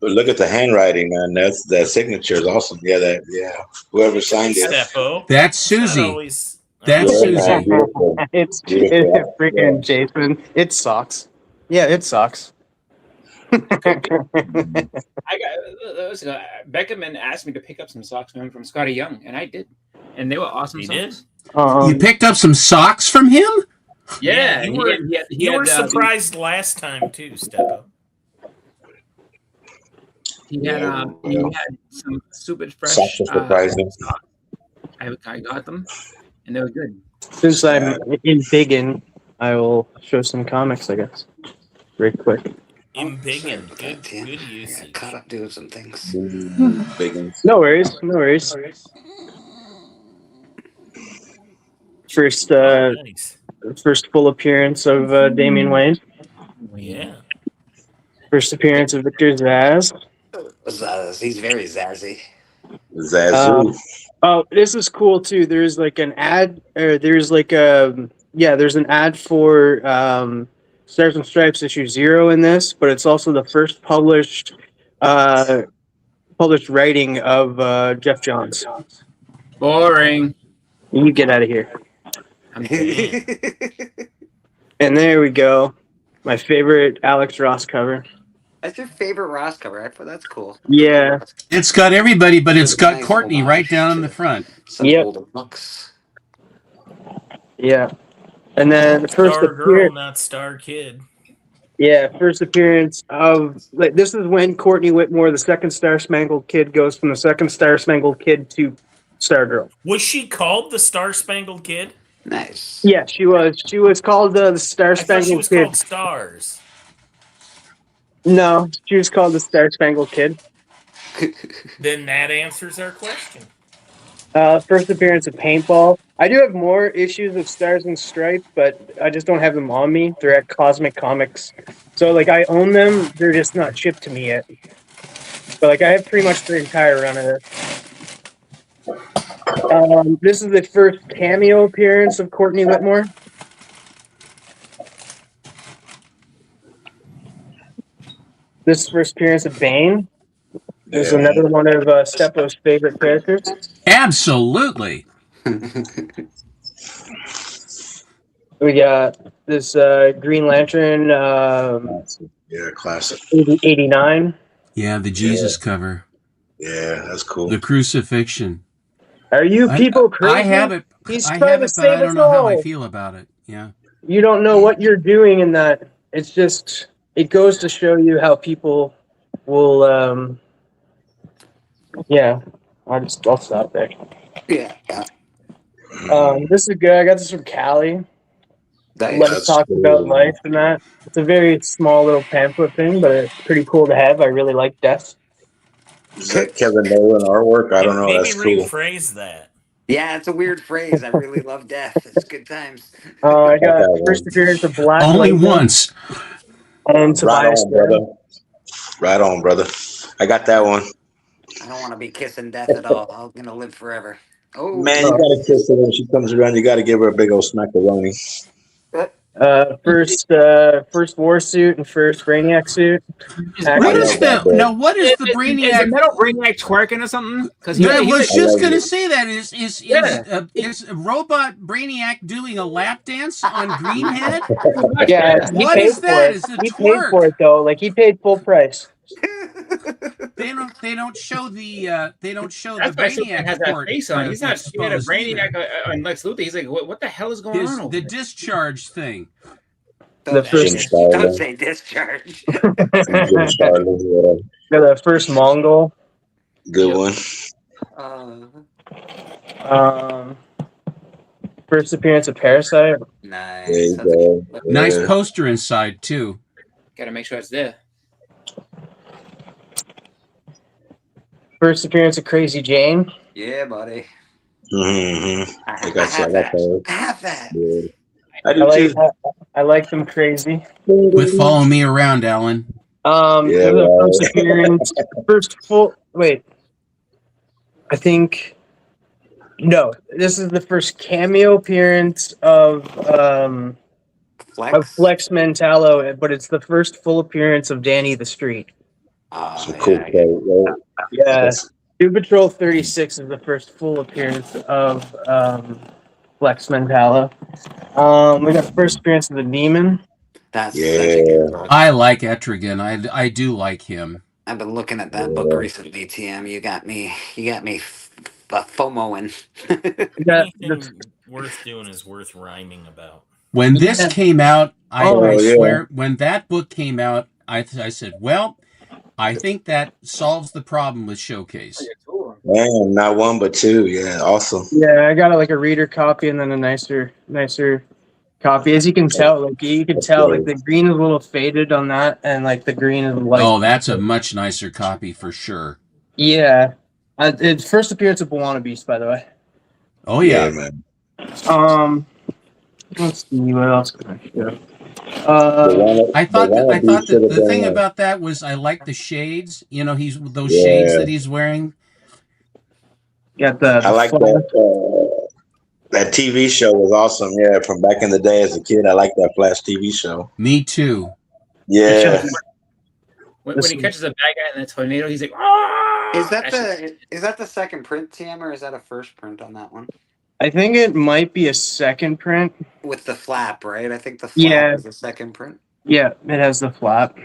But look at the handwriting, man. That signature is awesome. Yeah, whoever signed it. Steppo. That's Susie. Always, That's Yeah, Susie. man, beautiful. It's Beautiful. freaking Jason. It sucks. Yeah, it sucks. Beckerman asked me to pick up some socks from Scotty Young, and I did, and they were awesome. He socks. You picked up some socks from him? Yeah, you were surprised last time too, Steppo. He had some super fresh. Socks are surprising. socks. I got them, and they were good. Since I'm in Biggin, I will show some comics, I guess. Very quick. In Biggin, good usage. Caught up doing some things. No worries, no worries. First, Nice. first full appearance of Damian Wayne. Yeah. First appearance of Victor Zaz. He's very zazzy. Zazu. Oh, this is cool too. There's like an ad, or there's like there's an ad for Stars and Stripes issue 0 in this, but it's also the first published writing of Jeff Johns. Boring. You get out of here. I'm kidding. And there we go. My favorite Alex Ross cover. That's your favorite Ross cover. That's cool. Yeah. It's got everybody, but it's got Nice Courtney homage right down in to the front. Some Yep. older books. Yeah. And then the first Star girl, appearance. not star kid. Yeah, first appearance of this is when Courtney Whitmore, the second Star Spangled Kid, goes from the second Star Spangled Kid to Stargirl. Was she called the Star Spangled Kid? Nice. Yeah, she was. She was called the Star I thought she Spangled was Kid. called Stars. No, she was called the Star Spangled Kid. Then that answers our question. First appearance of Paintball. I do have more issues of Stars and Stripes, but I just don't have them on me. They're at Cosmic Comics. So, I own them. They're just not shipped to me yet. But, I have pretty much the entire run of this. This is the first cameo appearance of Courtney Whitmore. This is the first appearance of Bane. This is another one of Steppo's favorite characters. Absolutely. We got this Green Lantern Classic. 89. Yeah, the Jesus cover. Yeah, that's cool. The crucifixion. Are you people crazy? I have it. He's I trying have to it, but I save don't us know how I all. feel about it. Yeah. You don't know what you're doing in that. It's just, it goes to show you how people will, I'll stop there. Yeah. This is good. I got this from Callie. Let us talk about life and that. It's a very small little pamphlet thing, but it's pretty cool to have. I really like Death. Is that Kevin Nolan artwork? I don't know. Maybe That's cool. rephrase that. Yeah, it's a weird phrase. I really love death. It's good times. I got first appearance of Black Only Lightning once. and Right Tobias on, brother. Right on, brother. I got that one. I don't want to be kissing death at all. I'm gonna live forever. Oh Man, you gotta kiss her when she comes around. You gotta give her a big old smackaroni. First war suit and first Brainiac suit. What is the What is the Is Brainiac? Metal Brainiac twerking or something? Because I was just love gonna it. say that is Robot Brainiac doing a lap dance on Greenhead? Yeah, he What paid is for that? it. Is it He paid twerk? for it though. He paid full price. They don't show the That's why Superman Brainiac has that port, face on. He's not he had a exposed either. Brainiac on Lex Luthor. He's like, what the hell is going on over The there? discharge thing. The first, Don't say discharge. Jim Starlin, whatever. the first Mongol. Good one. Uh, First appearance of Parasite. Nice. There you go. Nice Yeah. poster inside too. Gotta make sure it's there. First appearance of Crazy Jane. Yeah, buddy. Mm-hmm. I I got you. I have got that. those. I have that. Yeah. I I do like too. I like them crazy. With Follow Me Around, Alan. Yeah, This is the right. first appearance, first full. Wait, I think no. This is the first cameo appearance of Flex Mentallo, but it's the first full appearance of Danny the Street. Some cool quote, right? Yeah, Doom Patrol 36 is the first full appearance of Flex Mentallo. We got the first appearance of the Demon. That's Yeah. such a good book. I like Etrigan. I do like him. I've been looking at that book recently, TM. You got me FOMOing. Anything worth doing is worth rhyming about. When this came out, I yeah. swear, when that book came out, I said, well, I think that solves the problem with Showcase. Man, not one but two. Yeah, awesome. Yeah, I got like a reader copy and then a nicer copy. As you can tell, like the green is a little faded on that, and like the green is light. Oh, that's a much nicer copy for sure. Yeah, it's first appearance of Buona Beast, by the way. Oh yeah, man. Let's see what else can I show. I thought the thing about that was I like the shades. You know, he's those shades that he's wearing. Got the I like that TV show was awesome. Yeah, from back in the day as a kid, I like that Flash TV show. Me too. Yeah. When he catches a bad guy in the tornado, he's like, "Ah!" Is that the second print, TM, or is that a first print on that one? I think it might be a second print. With the flap, right? I think the flap is the second print. Yeah, it has the flap.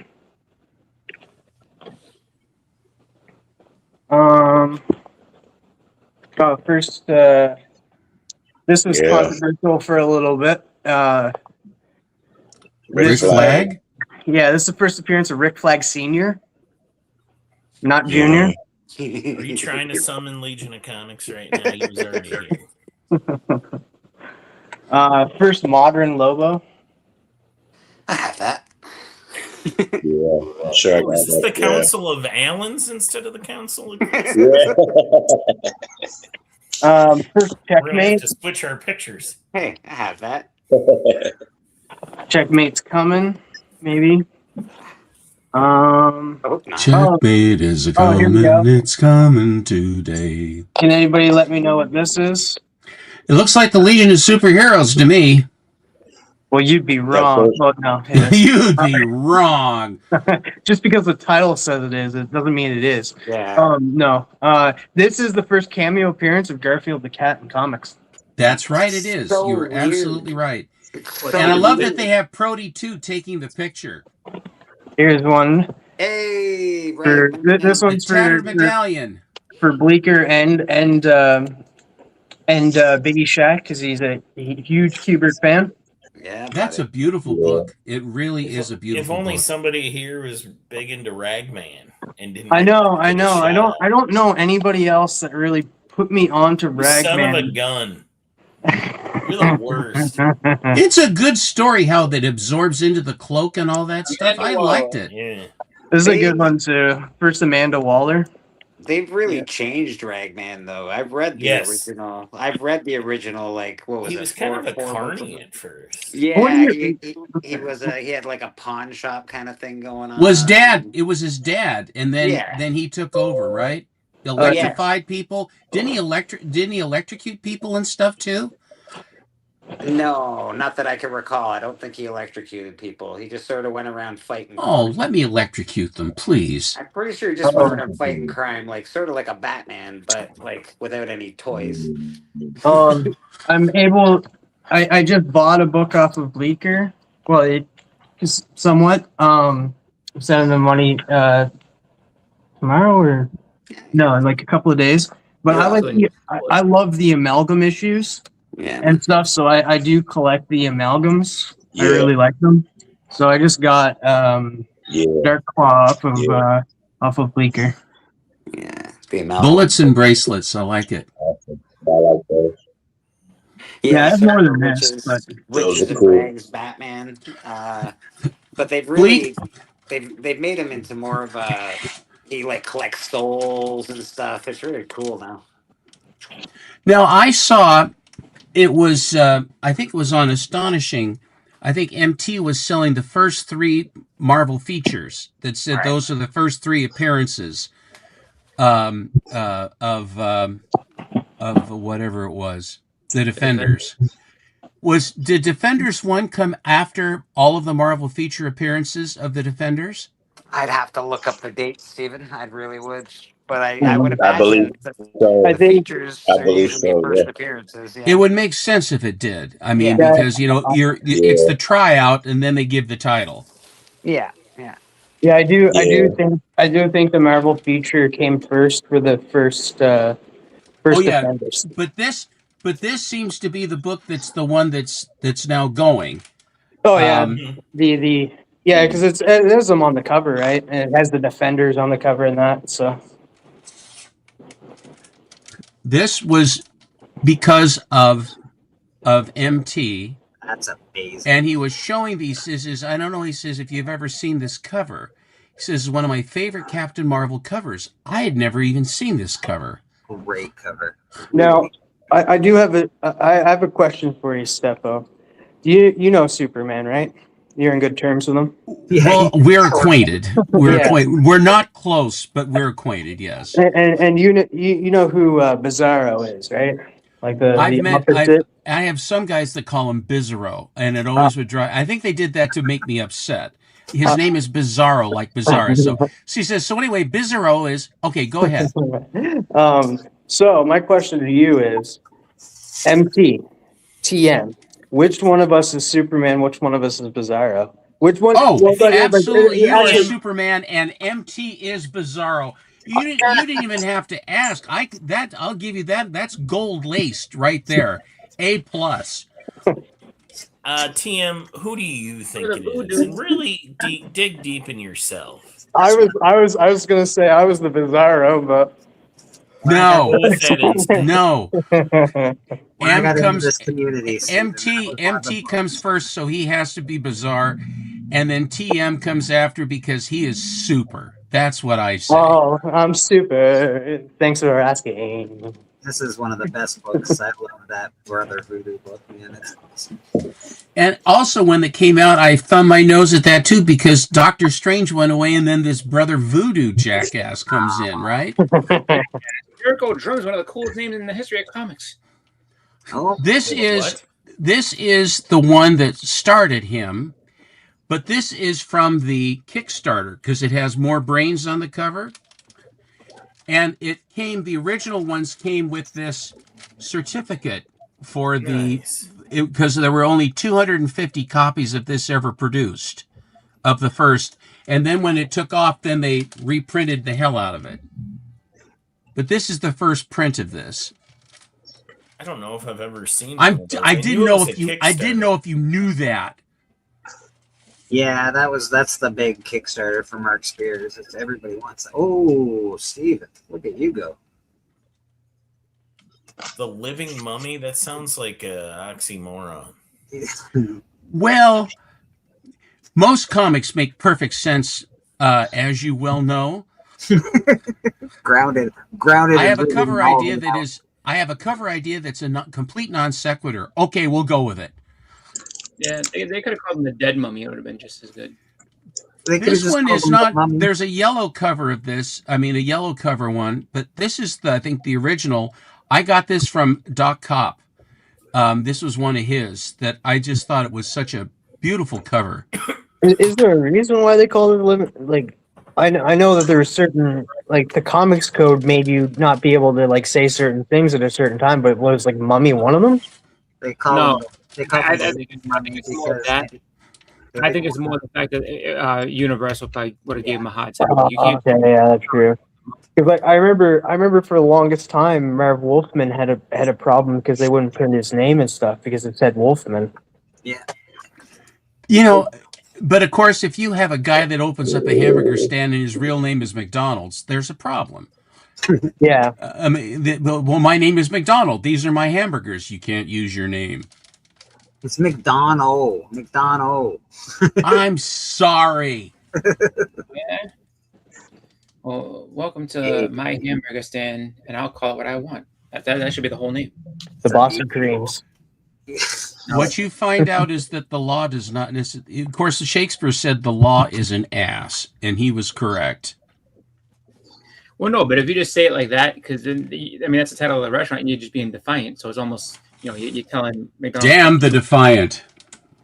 First, this was controversial for a little bit. Rick Flag? Yeah, this is the first appearance of Rick Flag Sr., not Junior. Are you trying to summon Legion of Comics right now? He was already here. First modern Lobo. I have that. Yeah, sure. Oh, is this the Council of Allens instead of the Council of First We're gonna have Checkmate. to switch our pictures. Hey, I have that. Checkmate's coming, maybe. Checkmate is here we coming. go. It's coming today. Can anybody let me know what this is? It looks like the Legion of Superheroes to me. Well, you'd be wrong. Oh, no, You'd be wrong. Just because the title says it is, it doesn't mean it is. Yeah. No. This is the first cameo appearance of Garfield the Cat in comics. That's right, it is. So You're weird. absolutely right. So And I love weird. that they have Prody 2 taking the picture. Here's one. Hey, For, this one's The tattered medallion. for Bleeker and Biggie Shack because he's a huge Kubert fan. Yeah, That's a beautiful book. It really is a beautiful If only book. somebody here was big into Ragman and didn't. I know. get a I shot. don't know anybody else that really put me onto You son of a Ragman. gun. You're the worst. It's a good story how that absorbs into the cloak and all that stuff. I liked it. Yeah. This is a good one too. First Amanda Waller. They've really changed Ragman, though. I've read the original. I've read the original. Like, what was He it? was kind of a four carny at first. Yeah, What do you- he was. He had like a pawn shop kind of thing going on. Was dad? It was his dad, and then Yeah. then he took over, right? Electrified people. Didn't he electrocute people and stuff too? No, not that I can recall. I don't think he electrocuted people. He just sort of went around fighting. Oh, let me electrocute them, please. I'm pretty sure he just went around fighting crime, like sort of like a Batman, but like without any toys. I'm able. I just bought a book off of Bleeker. Well, it is somewhat. I'm sending them money tomorrow or no, in like a couple of days. But I love the amalgam issues. Yeah. And stuff. So I do collect the amalgams. Yeah. I really like them. So I just got Dark Claw off of Bleeker. Yeah, the amalgam. Bullets and bracelets. I like it. I like those. Yeah, that's more than this, Witches, but Those Witches are and cool. Rags, Batman. But they've really they've made him into more of a he like collects souls and stuff. It's really cool now. Now I saw it was I think it was on Astonishing. I think MT was selling the first 3 Marvel features that said those are the first 3 appearances of whatever it was, the Defenders. Did Defenders 1 come after all of the Marvel feature appearances of the Defenders? I'd have to look up the date, Stephen. I really would, but I would I believe imagine so. the features I are believe usually so. first Yeah. appearances. Yeah. It would make sense if it did. I mean, Yeah. because it's the tryout and then they give the title. Yeah, yeah. Yeah, I do think the Marvel feature came first for the first Defenders. But this seems to be the book that's the one that's now going. Oh yeah, because it has them on the cover, right? And it has the Defenders on the cover and that. So this was because of MT. That's amazing. And he was showing these. Says, I don't know. He says, if you've ever seen this cover, he says, it's one of my favorite Captain Marvel covers. I had never even seen this cover. Great cover. now, I do have I have a question for you, Stefo. You know Superman, right? You're in good terms with him. Well, we're acquainted. Yeah. Acquainted. We're not close, but we're acquainted. Yes. And you know who Bizarro is, right? Like I have some guys that call him Bizarro, and it always would drive. I think they did that to make me upset. His name is Bizarro, like Bizarre. So he says. So anyway, Bizarro is okay. Go ahead. So my question to you is, MT, TM, which one of us is Superman? Which one of us is Bizarro? Which one? Oh, absolutely, you are Superman, and MT is Bizarro. You didn't even have to ask. I'll give you that. That's gold laced right there. A+. TM, who do you think it is? And really dig deep in yourself. I was gonna say I was the Bizarro, but no. MT comes first, so he has to be Bizarre, and then TM comes after because he is super. That's what I say. Oh, I'm super. Thanks for asking. This is one of the best books. I love that Brother Voodoo book, man. It's awesome. And also, when it came out, I thumbed my nose at that too because Doctor Strange went away, and then this Brother Voodoo jackass comes in, right? Jericho Drums, one of the coolest names in the history of comics. This is the one that started him, but this is from the Kickstarter because it has more brains on the cover. And the original ones came with this certificate for because there were only 250 copies of this ever produced of the first. And then when it took off, then they reprinted the hell out of it. But this is the first print of this. I don't know if I've ever seen. I didn't know if you knew that. Yeah, that's the big Kickstarter for Mark Spears. It's everybody wants it. Oh, Steven, look at you go. The Living Mummy? That sounds like a oxymoron. Well, most comics make perfect sense, as you well know. grounded. I have a cover idea that's a complete non sequitur. Okay, we'll go with it. Yeah, they could have called him the Dead Mummy. It would have been just as good. This one is not. There's a yellow cover of this. I mean, a yellow cover one, but this is I think the original. I got this from Doc Kopp. This was one of his that I just thought it was such a beautiful cover. Is there a reason why they call it living? Like, I know that there are certain, like, the comics code made you not be able to like say certain things at a certain time, but was like Mummy one of them? They call I think it's more that. I think it's more the fact that Universal probably would have gave him a hot time. Okay, yeah, that's true. Because like I remember for the longest time, Marv Wolfman had a problem because they wouldn't print his name and stuff because it said Wolfman. Yeah. You know, but of course, if you have a guy that opens up a hamburger stand and his real name is McDonald's, there's a problem. Yeah. I mean, well, my name is McDonald. These are my hamburgers. You can't use your name. It's McDonald. McDonald. I'm sorry. Yeah. Well, welcome to my hamburger stand, and I'll call it what I want. That should be the whole name. The Boston Creams. What you find out is that the law does not necessarily. Of course, Shakespeare said the law is an ass, and he was correct. Well, no, but if you just say it like that, because then I mean that's the title of the restaurant, and you're just being defiant. So it's almost you're telling McDonald's. Damn the defiant.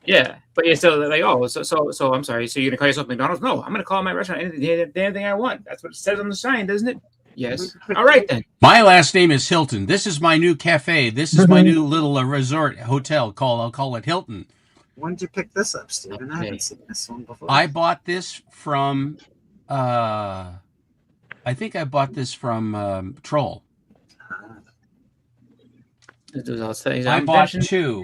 Yeah, but you're still like, oh, so I'm sorry. So you're gonna call yourself McDonald's? No, I'm gonna call my restaurant anything I want. That's what it says on the sign, doesn't it? Yes. All right then. My last name is Hilton. This is my new cafe. This is my new little resort hotel I'll call it Hilton. When did you pick this up, Stephen? I haven't seen this one before. I bought this from I think I bought this from Troll. I bought two.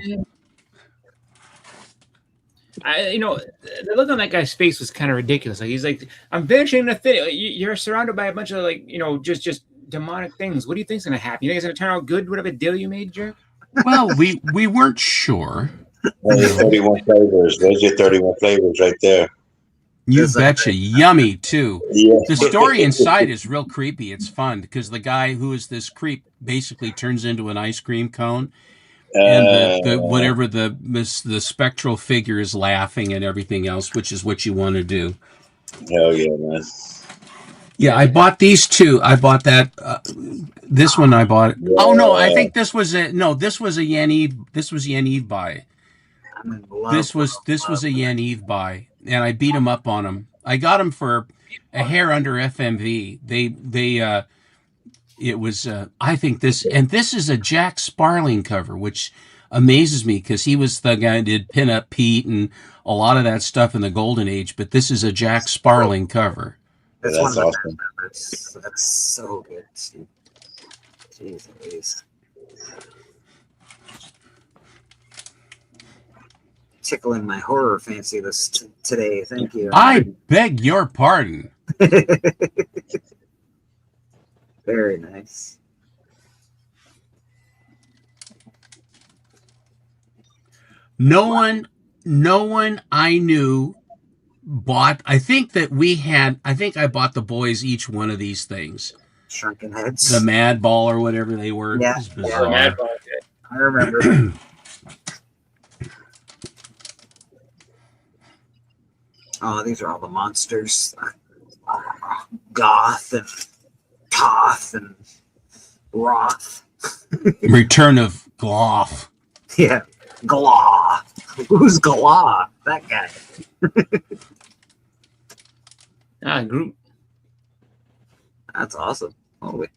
The look on that guy's face was kind of ridiculous. Like he's like, I'm finishing the thing. You're surrounded by a bunch of just demonic things. What do you think's gonna happen? You think it's gonna turn out good? Whatever deal you made, jerk. Well, we weren't sure. 31 flavors. There's your 31 flavors right there. You betcha. Yummy too. Yeah. The story inside is real creepy. It's fun because the guy who is this creep basically turns into an ice cream cone. And whatever the spectral figure is laughing and everything else, which is what you want to do. Hell yeah, man. Yeah, I bought these two. I bought that. This one I bought. Yeah. Oh no, I think this was a Yaniv. This was Yaniv buy. This was a Yaniv buy, and I beat him up on him. I got him for a hair under FMV. It was, I think this is a Jack Sparling cover, which amazes me because he was the guy who did Pin Up Pete and a lot of that stuff in the Golden Age, but this is a Jack Sparling cover. That's awesome. That's so good, Steve. Jeez. Tickling my horror fancy today. Thank you. I beg your pardon. Very nice. No one I knew bought. I think I bought the boys each one of these things. Shrunken Heads. The Mad Ball or whatever they were. Yeah. Mad Ball. I remember. Oh, these are all the monsters. Goth and Toth and Roth. Return of Gloth. Yeah, Glaw. Who's Glaw? That guy. Groot. That's awesome. Holy.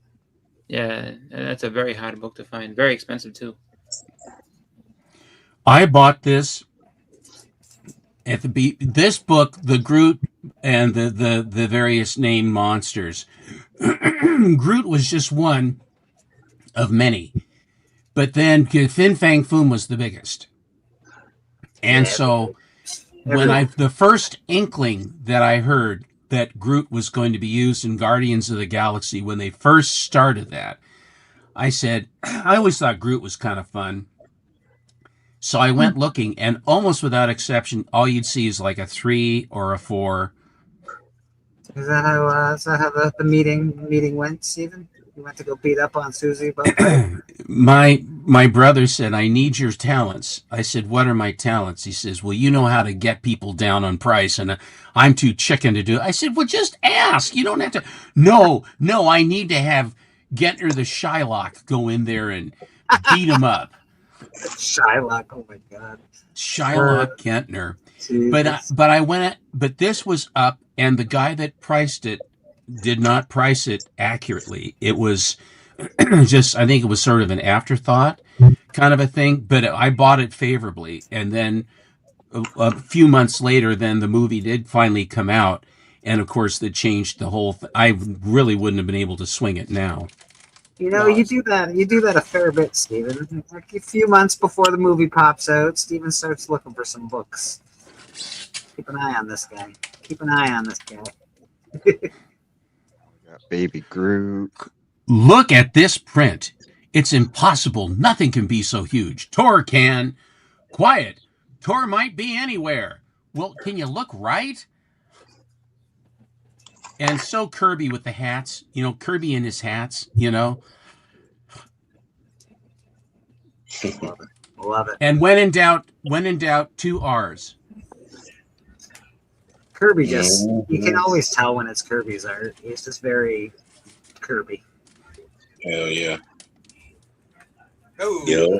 Yeah, that's a very hard book to find. Very expensive too. I bought this at this book, the Groot and the various named monsters. Groot was just one of many, but then Fin Fang Foom was the biggest. And so when the first inkling that I heard that Groot was going to be used in Guardians of the Galaxy, when they first started that, I said, I always thought Groot was kind of fun. So I went looking, and almost without exception, all you'd see is like a 3 or a 4. Is that how the meeting went, Stephen? You went to go beat up on Susie? My brother said, I need your talents. I said, what are my talents? He says, well, you know how to get people down on price, and I'm too chicken to do it. I said, well, just ask. You don't have to. No, I need to have Gentner the Shylock go in there and beat him up. Shylock, oh my God. Shylock Gentner. But this was up, and the guy that priced it did not price it accurately. It was just, I think it was sort of an afterthought kind of a thing, but I bought it favorably. And then a few months later, then the movie did finally come out. And of course, that changed the whole I really wouldn't have been able to swing it now. You do that a fair bit, Stephen. Like a few months before the movie pops out, Stephen starts looking for some books. Keep an eye on this guy. Got Baby Groot. Look at this print. It's impossible. Nothing can be so huge. Tor can. Quiet. Tor might be anywhere. Well, can you look right? And so Kirby with the hats, Kirby and his hats, Love it. And when in doubt, 2 R's. Kirby you can always tell when it's Kirby's art. It's just very Kirby. Hell yeah. Oh. Yeah.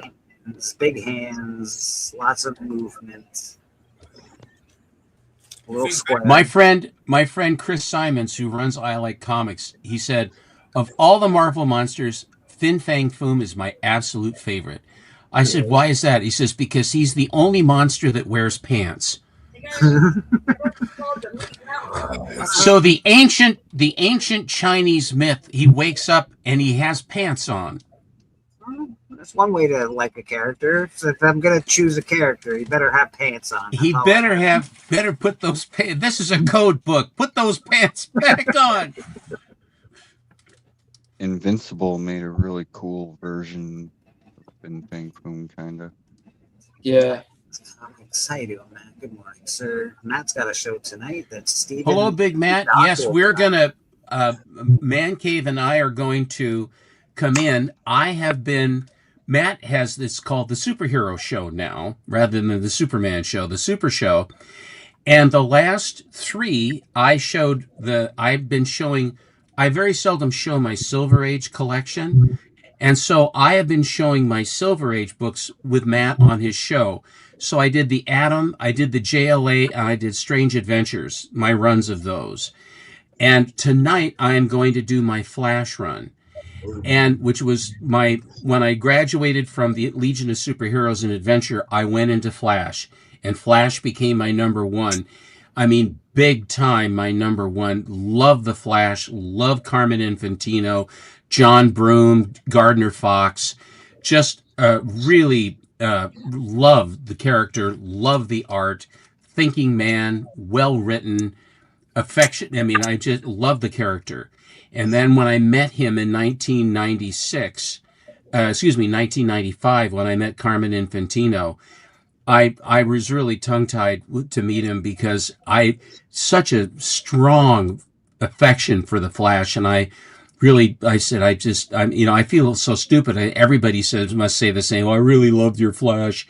It's big hands, lots of movement. A little square. My friend Chris Simons, who runs I Like Comics, he said, of all the Marvel monsters, Fin Fang Foom is my absolute favorite. I said, why is that? He says, because he's the only monster that wears pants. So the ancient Chinese myth, he wakes up and he has pants on. That's one way to like a character. So if I'm gonna choose a character, he better have pants on. He better put those pants. This is a code book. Put those pants back on. Invincible made a really cool version of Fin Fang Foom, kind of. Yeah. I'm excited, Matt. Good morning, sir. Matt's got a show tonight. That's Stephen. Hello, Big Matt. Yes, we're gonna. Man Cave and I are going to come in. Matt has this called the Superhero Show now, rather than the Superman Show, the Super Show. And the last 3 I've been showing. I very seldom show my Silver Age collection. And so I have been showing my Silver Age books with Matt on his show. So I did the Atom, I did the JLA, and I did Strange Adventures, my runs of those. And tonight I am going to do my Flash run. And which was when I graduated from the Legion of Superheroes and Adventure, I went into Flash. And Flash became my number 1. I mean, big time, my number 1. Love the Flash, love Carmen Infantino, John Broome, Gardner Fox. Just really love the character, love the art, thinking man, well written, affection. I mean, I just love the character. And then when I met him in 1995, when I met Carmen Infantino, I was really tongue-tied to meet him because such a strong affection for the Flash, and I said, I feel so stupid. Everybody must say the same. Oh, I really loved your Flash.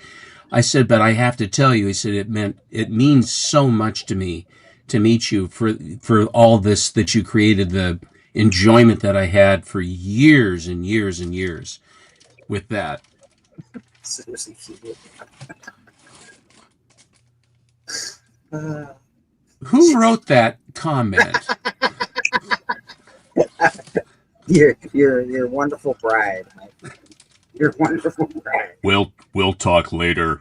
I said, but I have to tell you, he said, it means so much to me to meet you for all this that you created, the enjoyment that I had for years and years and years with that. Seriously, who wrote that comment? Your wonderful bride. Your wonderful bride. We'll talk later.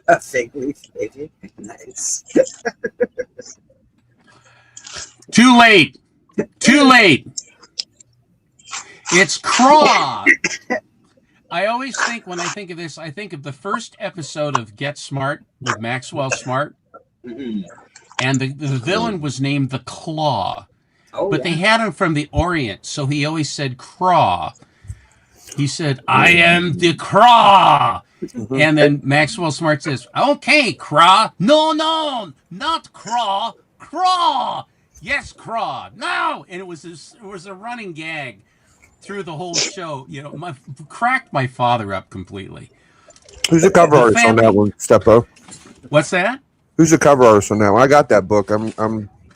A fig leaf, baby. Nice. Too late. It's Craw. I always think when I think of this, I think of the first episode of Get Smart with Maxwell Smart. And the villain was named the Claw. But they had him from the Orient, so he always said Craw. He said, I am the Craw. And then Maxwell Smart says, okay, Craw. No, not Craw. Craw. Yes, Craw. No. And it was a running gag through the whole show. Cracked my father up completely. Who's the cover artist on that one, Steppo? What's that? Who's the cover artist on that one? I got that book. I'm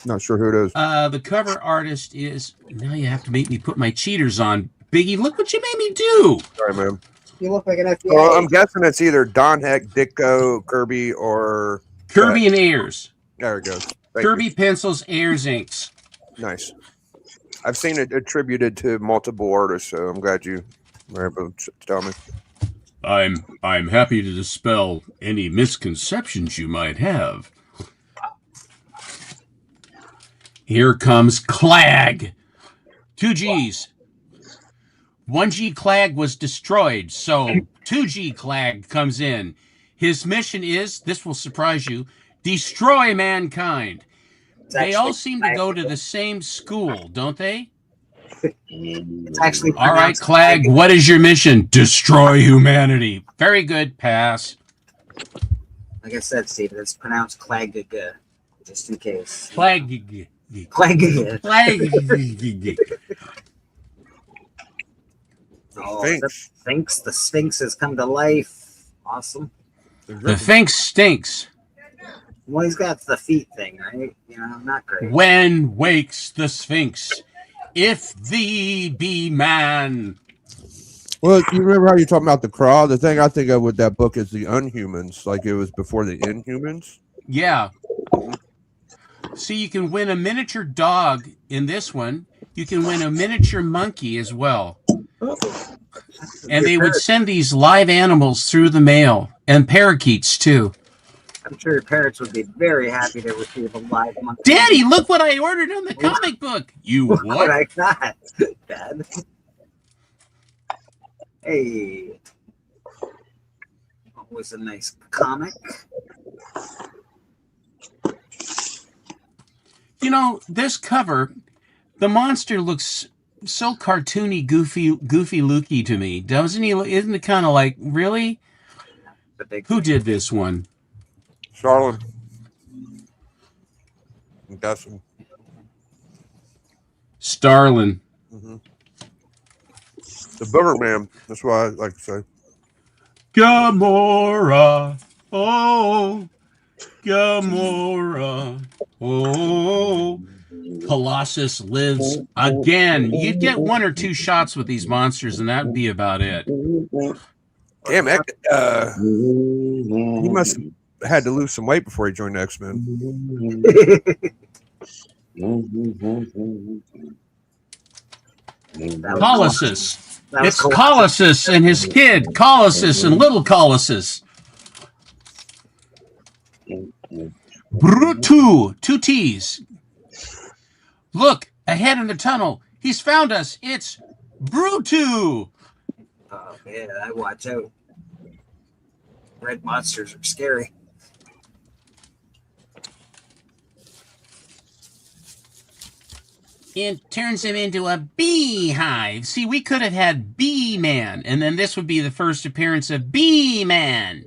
not sure who it is. The cover artist is, now you have to make me put my cheaters on. Biggie, look what you made me do. Sorry, man. You look like an FBI. Well, I'm guessing it's either Don Heck, Ditko, Kirby, or... Kirby and Ayers. There it goes. Kirby pencils, Ayers inks. Nice. I've seen it attributed to multiple artists, so I'm glad you were able to tell me. I'm happy to dispel any misconceptions you might have. Here comes Clag. 2 G's. 1G Clag was destroyed, so 2G Clag comes in. His mission is, this will surprise you, destroy mankind. They all seem to go to the same school, don't they? It's actually All right, pronounced Clag, what is your mission? Destroy humanity. Very good. Pass. Like I said, Steve, it's pronounced Clagaga, just in case. Clag. Clagaga. Clag. Oh, the Sphinx has come to life. Awesome. The Sphinx stinks. Well, he's got the feet thing, right? You know, not great. When wakes the Sphinx? If thee be man. Well, you remember how you're talking about the craw? The thing I think of with that book is the Unhumans, like it was before the Inhumans. Yeah. See, you can win a miniature dog in this one. You can win a miniature monkey as well. And they would send these live animals through the mail, and parakeets too. I'm sure your parents would be very happy to receive a live monkey. Daddy, look what I ordered on the comic book. You What what? I got, Dad. Hey. What was a nice comic? You know, this cover, the monster looks so cartoony, goofy looky to me. Doesn't he? Isn't it kind of like, really? Who did this one? Starlin. I'm guessing. Starlin. Mm-hmm. The Booger Man. That's what I like to say. Gamora. Oh. Gamora. Oh. Colossus lives again. You'd get one or two shots with these monsters, and that'd be about it. Damn, he must have had to lose some weight before he joined X-Men. Colossus. It's Colossus and his kid, Colossus and little Colossus. Brutu, two T's. Look, ahead in the tunnel. He's found us. It's Brutu. Oh, man, I watch out. Red monsters are scary. It turns him into a beehive. See, we could have had Bee-Man, and then this would be the first appearance of Bee-Man.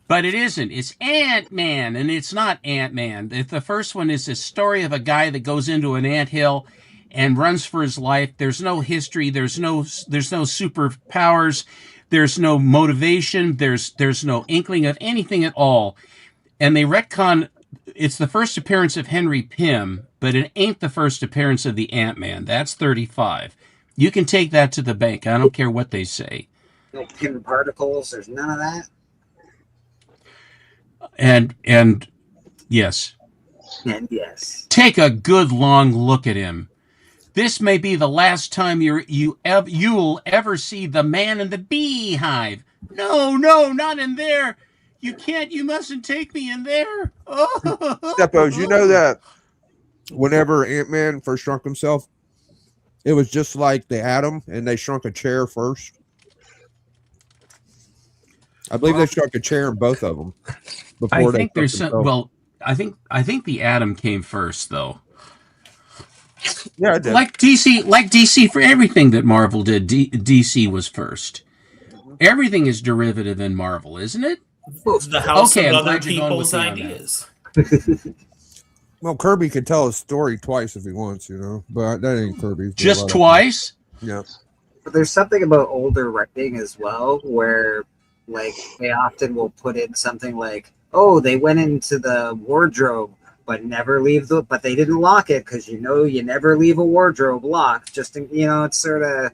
But it isn't. It's Ant-Man, and it's not Ant-Man. The first one is a story of a guy that goes into an anthill and runs for his life. There's no history. There's no superpowers. There's no motivation. There's no inkling of anything at all. And they retcon. It's the first appearance of Henry Pym, but it ain't the first appearance of the Ant-Man. That's 35. You can take that to the bank. I don't care what they say. No Pym particles. There's none of that. And yes. And yes. Take a good long look at him. This may be the last time you'll ever see the man in the beehive. No, not in there. You mustn't take me in there. Oh. Steppos, you know that whenever Ant-Man first shrunk himself, it was just like the Atom, and they shrunk a chair first. I believe they shrunk a chair in both of them. I think there's some. Well, I think the Atom came first, though. Yeah, it did. Like DC for everything that Marvel did. DC was first. Everything is derivative in Marvel, isn't it? The house Okay, of I'm other glad you're going with people's me on ideas. Well, Kirby could tell a story twice if he wants, but that ain't Kirby. Just twice? Yeah. But there's something about older writing as well, where like they often will put in something like, "Oh, they went into the wardrobe, but but they didn't lock it because you never leave a wardrobe locked. Just it's sort of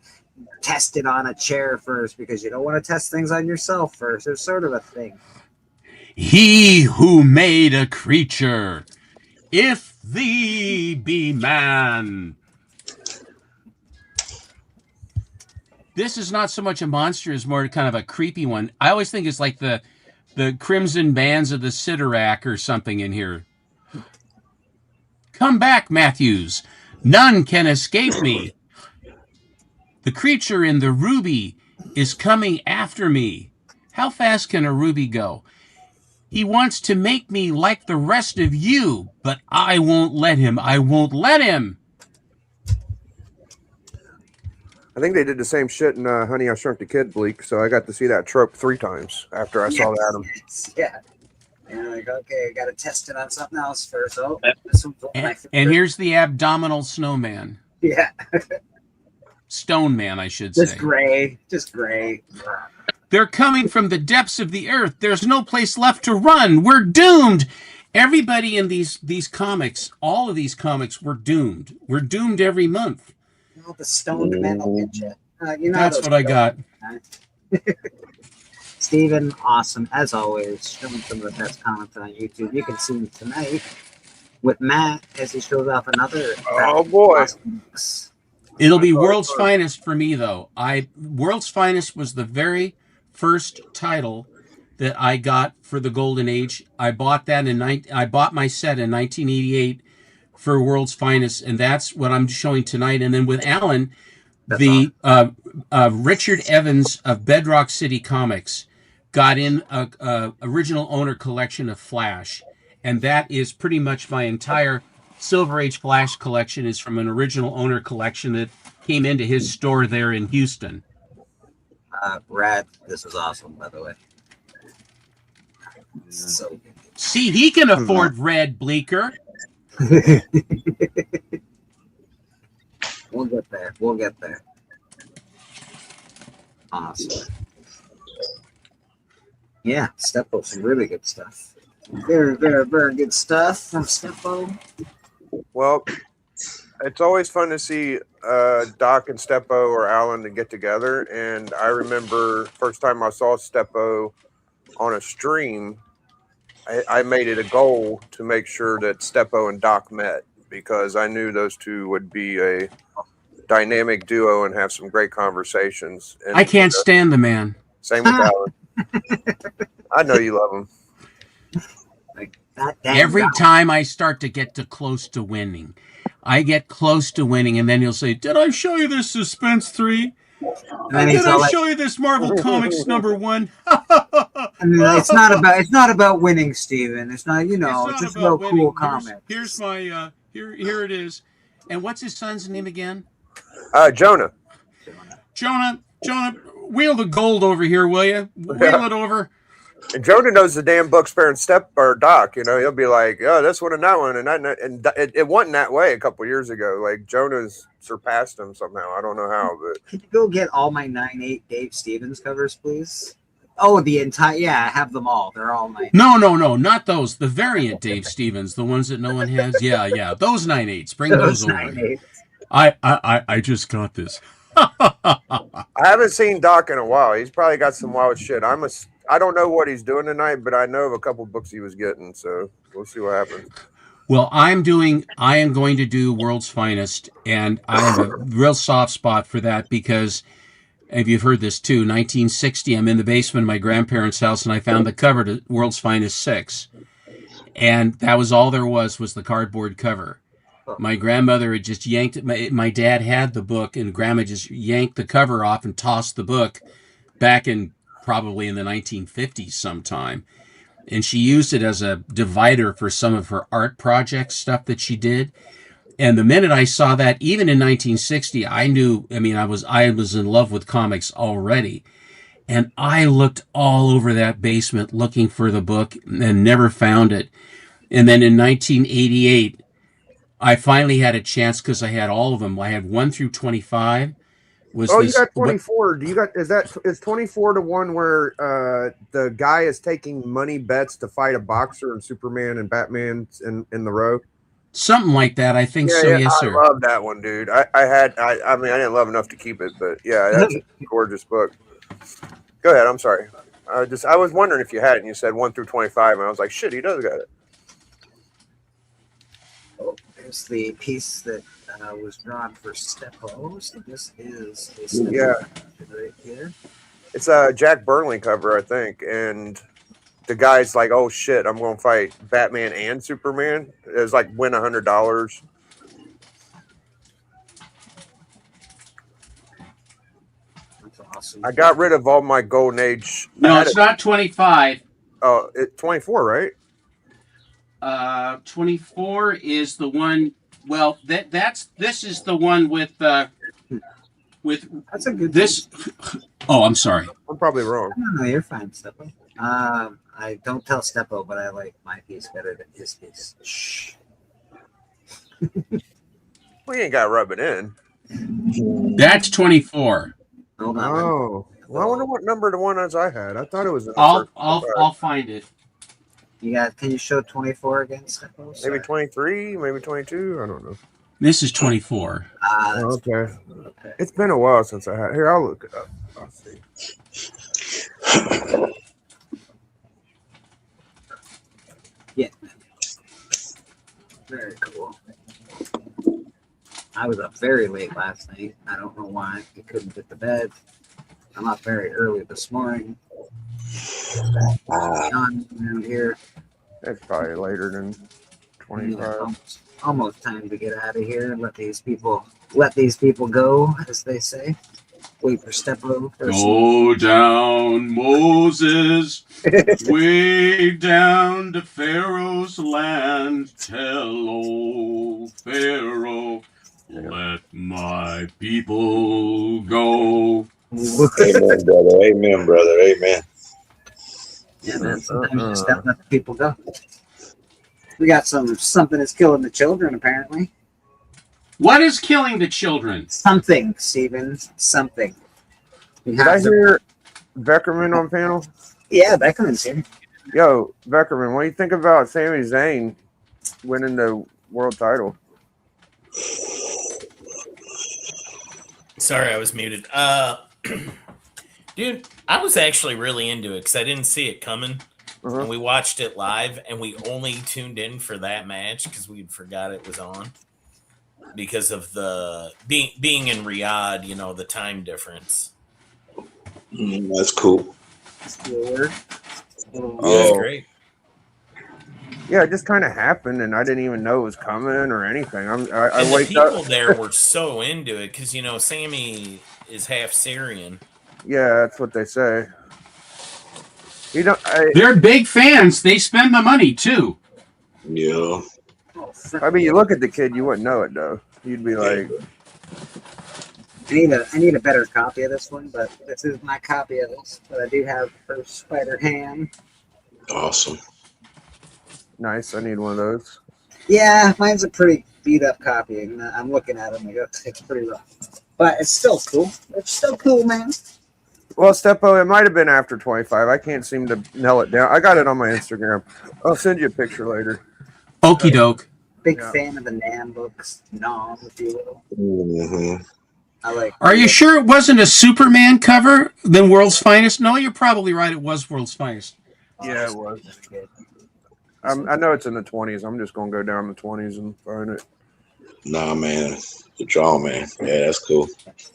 tested on a chair first because you don't want to test things on yourself first. There's sort of a thing." He who made a creature, if thee be man. This is not so much a monster as more kind of a creepy one. I always think it's like the Crimson Bands of the Sidorak or something in here. Come back, Matthews. None can escape me. The creature in the ruby is coming after me. How fast can a ruby go? He wants to make me like the rest of you, but I won't let him. I won't let him. I think they did the same shit in Honey, I Shrunk the Kid, Bleak. So I got to see that trope 3 times after I saw Adam. Yeah. And like, okay, I got to test it on something else first. Oh, this one's one of my And favorite. here's the abdominal snowman. Yeah. Stone man, I should say. Just gray. Just gray. They're coming from the depths of the earth. There's no place left to run. We're doomed. Everybody in these comics, all of these comics, were doomed. We're doomed every month. Oh, the stoned man will get you. You know That's those what I got. Steven, awesome as always, showing some of the best comments on YouTube. You can see him tonight with Matt as he shows off another. Oh boy. It'll be World's Finest for me, though. World's Finest was the very first title that I got for the Golden Age. I bought that I bought my set in 1988 for World's Finest, and that's what I'm showing tonight. And then with Alan, the Richard Evans of Bedrock City Comics got in a original owner collection of Flash, and that is pretty much my entire Silver Age Flash collection is from an original owner collection that came into his store there in Houston. Brad, this is awesome, by the way. So good. See, he can afford red, Bleeker. We'll get there. We'll get there. Awesome. Yeah, Steppo, some really good stuff. Very, very, very good stuff from Steppo. Well, it's always fun to see Doc and Steppo or Alan to get together. And I remember first time I saw Steppo on a stream, I made it a goal to make sure that Steppo and Doc met because I knew those two would be a dynamic duo and have some great conversations. And I can't stand the man. Same with Alan. I know you love him. Every time I start to get close to winning, I get close to winning, and then he'll say, "Did I show you this Suspense 3? Did I show you this Marvel Comics #1?" It's not about winning, Steven. It's not, it's just about cool comics. Here's my here it is. And what's his son's name again? Jonah. Jonah, wheel the gold over here, will you? Wheel it over. And Jonah knows the damn book sparing Step or Doc. He'll be like, "Oh, this one and that one," and it wasn't that way a couple years ago. Like Jonah's surpassed him somehow. I don't know how, but Can you go get all my 9/8 Dave Stevens covers, please? Oh, the entire I have them all. They're all 9. No, not those. The variant Dave Stevens, the ones that no one has. Yeah, those 9/8s. Bring those over. 9/8. I just got this. I haven't seen Doc in a while. He's probably got some wild shit. I don't know what he's doing tonight, but I know of a couple books he was getting, so we'll see what happens. Well, I am going to do World's Finest, and I have a real soft spot for that because, if you've heard this too, 1960, I'm in the basement of my grandparents' house, and I found the cover to World's Finest 6. And that was all there was the cardboard cover. My grandmother had just yanked it. My dad had the book, and Grandma just yanked the cover off and tossed the book back in probably in the 1950s sometime. And she used it as a divider for some of her art project stuff that she did. And the minute I saw that, even in 1960, I knew, I was in love with comics already. And I looked all over that basement looking for the book and never found it. And then in 1988, I finally had a chance because I had all of them. I had 1 through 25. You got 24. Is 24 the one where the guy is taking money bets to fight a boxer and Superman and Batman in the row? Something like that. I think so. Yeah, yes, sir. I love that one, dude. I didn't love enough to keep it, but yeah, that's a gorgeous book. Go ahead. I'm sorry. I was wondering if you had it, and you said 1 through 25, and I was like, shit, he does got it. Oh, there's the piece that was drawn for Steppo. So this is a Steppo right here. It's a Jack Burnley cover, I think, and the guy's like, "Oh shit, I'm going to fight Batman and Superman." It was like win $100. That's awesome. I got rid of all my Golden Age. No, it's not 25. Oh, it's 24, right? 24 is the one. Well, this is the one with with That's a good this. Oh, I'm sorry. I'm probably wrong. No, you're fine, Steppo. I don't tell Steppo, but I like my piece better than his piece. Shh. We ain't got to rub it in. That's 24. Hold on. Oh, well, I wonder what number the one as I had. I thought it was. I'll find it. You got? Can you show 24 again, Steppo? Maybe 23, maybe 22. I don't know. This is 24. Okay. It's been a while since I had. Here, I'll look it up. I'll see. Yeah. Very cool. I was up very late last night. I don't know why. I couldn't get to bed. I'm up very early this morning. Around here. It's probably later than 25. Almost time to get out of here and let these people go, as they say. Wait for Steppo. Go down, Moses, way down to Pharaoh's land. Tell old Pharaoh, let my people go. Amen, brother. Amen, brother. Amen. Yeah, man. Sometimes you just have to let the people go. We got something that's killing the children, apparently. What is killing the children? Something, Steven. Something. Did I hear Beckerman on panel? Yeah, Beckerman's here. Yo, Beckerman, what do you think about Sami Zayn winning the world title? Sorry, I was muted. Dude, I was actually really into it because I didn't see it coming. And we watched it live, and we only tuned in for that match because we forgot it was on because of the being in Riyadh, you know, the time difference. That's cool. Yeah, great. Yeah, it just kind of happened, and I didn't even know it was coming or anything. I And the wake people up. there were so into it because, you know, Sammy is half Syrian. Yeah, that's what they say. You know, They're big fans. They spend the money too. Yeah. I mean, you look at the kid, you wouldn't know it though. You'd be like, I need a better copy of this one, but this is my copy of this. But I do have for Spider-Ham. Awesome. nice. I need one of those. Yeah, mine's a pretty beat up copy, and I'm looking at it and it's pretty rough. But it's still cool. It's still cool, man. Well, Steppo, it might have been after 25. I can't seem to nail it down. I got it on my Instagram. I'll send you a picture later. Okie doke. Big fan of the Nam books. Nom, if you will. Mm-hmm. I like. Are you sure it wasn't a Superman cover than World's Finest? No, you're probably right. It was World's Finest. Yeah, it was. I know it's in the 20s. I'm just going to go down the 20s and find it. Nah, man. The draw, man. Yeah, that's cool.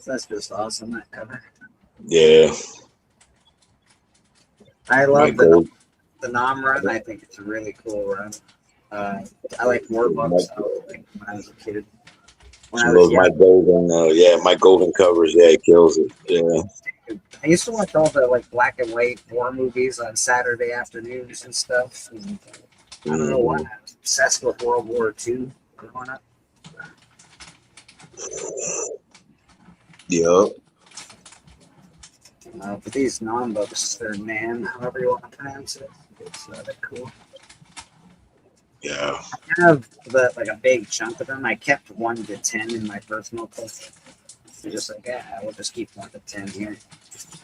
That's just awesome, that cover. Yeah. I love Michael. the Nom run. I think it's a really cool run. I like more books when I was a kid. When I was young. Mike Golden, Mike Golden covers. Yeah, he kills it. Yeah. I used to watch all the like black and white war movies on Saturday afternoons and stuff. And I don't know why. I was obsessed with World War II growing up. Yep. But these non-books, they're Nam, however you want to pronounce it. It's they're cool. Yeah. I have like a big chunk of them. I kept 1 to 10 in my personal collection. So just like, yeah, we'll just keep 1 to 10 here.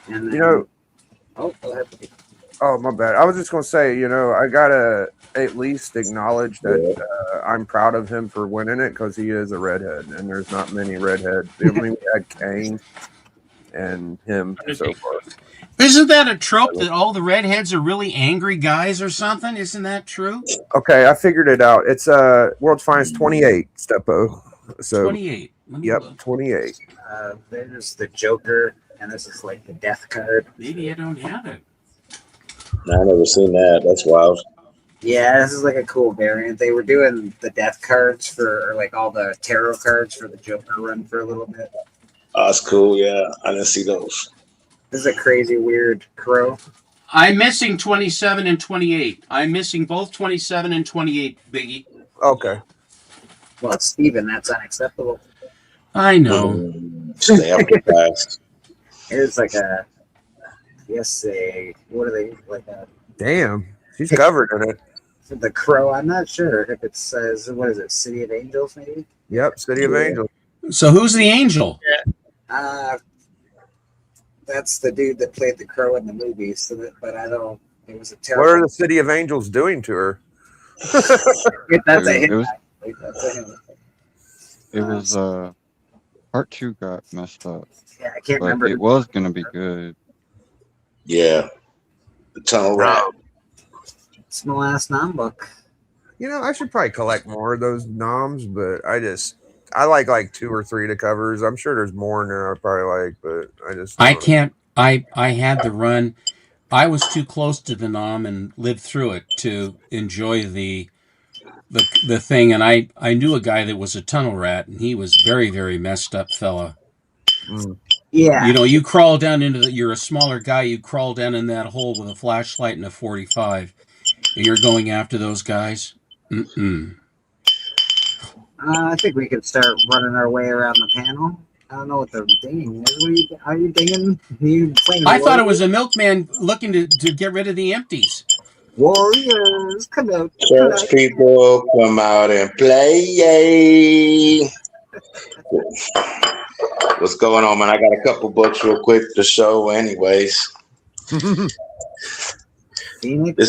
And then, You know, oh, go ahead. oh, my bad. I was just going to say, you know, I got to at least acknowledge that I'm proud of him for winning it because he is a redhead, and there's not many redheads. I mean, we had Kane and him so far. Isn't that a trope that all the redheads are really angry guys or something? Isn't that true? Okay, I figured it out. It's World's Finest 28, Steppo. So 28. Yep, 28. There's the Joker, and this is like the death card. Maybe I don't have it. No, I've never seen that. That's wild. Yeah, this is like a cool variant. They were doing the death cards for, or like all the tarot cards for the Joker run for a little bit. Oh, that's cool. Yeah, I didn't see those. This is a crazy, weird crow. I'm missing 27 and 28. I'm missing both 27 and 28, Biggie. Okay. Well, Steven, that's unacceptable. I know. Stay up with fast. It's like a, yes, what are they, like a, Damn, she's covered in it. the Crow. I'm not sure if it says, what is it, City of Angels, maybe? Yep, City of Angels. So who's the angel? That's the dude that played the Crow in the movie. So that, but I don't. It was a What terrible. are the City of Angels doing to her? That's a hit. It was, That's a hit. it was part 2 got messed up. Yeah, I can't But remember. it was gonna be good. Yeah. The Tunnel Rat. It's my last non-book. You know, I should probably collect more of those noms, but I like 2 or 3 of the covers. I'm sure there's more in there I probably like, but I can't. I had the run. I was too close to the nom and lived through it to enjoy the thing. And I knew a guy that was a tunnel rat, and he was very, very messed up fella. Yeah. You know, you crawl down into you're a smaller guy. You crawl down in that hole with a flashlight and a 45, and you're going after those guys. I think we could start running our way around the panel. I don't know what the dinging is. Are you dinging? You playing I thought it Warriors? was a milkman looking to get rid of the empties. Warriors, come out. Church people, come out and play. Yay. What's going on, man? I got a couple books real quick to show anyways. This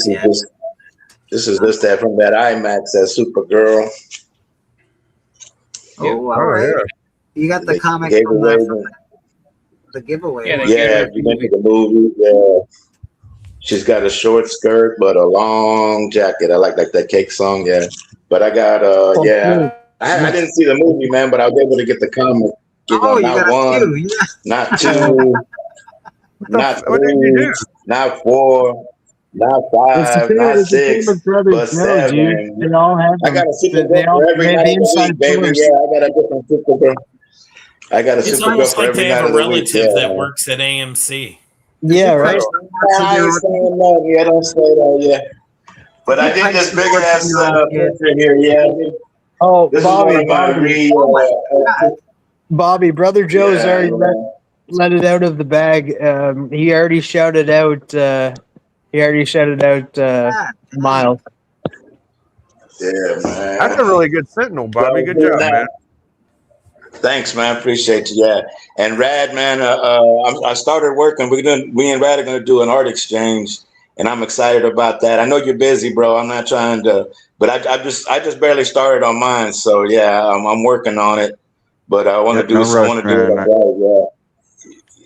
is that from that IMAX, that Supergirl. Oh, all right. You got the comic Gave from away the giveaway. Yeah, one. Yeah, if you went to the movie, she's got a short skirt but a long jacket. I like that Cake song, yeah. But I got I didn't see the movie, man, but I was able to get the comic. You know, You not got a one, few, yeah. not two, not three, not four, not five, not six, but seven. They all have I got a super book for every night of the week, baby. Yeah, I got a different super book. I got a It's super book almost for like every they night have of a the week. relative Yeah. that works at AMC. Yeah, right. I ain't saying that. Yeah, don't say that. Yeah, but I did this big ass picture here. Yeah. Oh, This Bobby, is one of my Bobby, Brother Joe's already let it out of the bag. He already shouted out. Miles. Yeah, man. That's a really good Sentinel, Bobby. Good job, man. Thanks, man. Appreciate you. Yeah, and Rad, man. I started working. We and Rad are gonna do an art exchange, and I'm excited about that. I know you're busy, bro. I'm not trying to, but I just barely started on mine. So yeah, I'm working on it. But I want to do. No I want to rush, do it. man.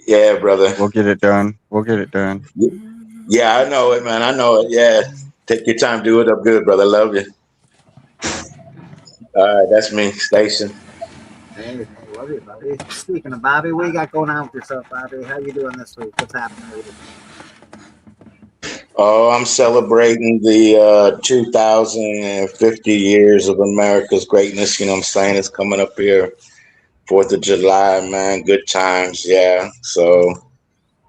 Yeah, brother. We'll get it done. Yeah, I know it, man. I know it. Yeah, take your time. Do it up good, brother. Love you. All right, that's me, Station. Hey, love you, buddy. Speaking of Bobby, what you got going on with yourself, Bobby? How you doing this week? What's happening with you? Oh, I'm celebrating the 2050 years of America's greatness. You know what I'm saying? It's coming up here. 4th of July, man. Good times. Yeah. So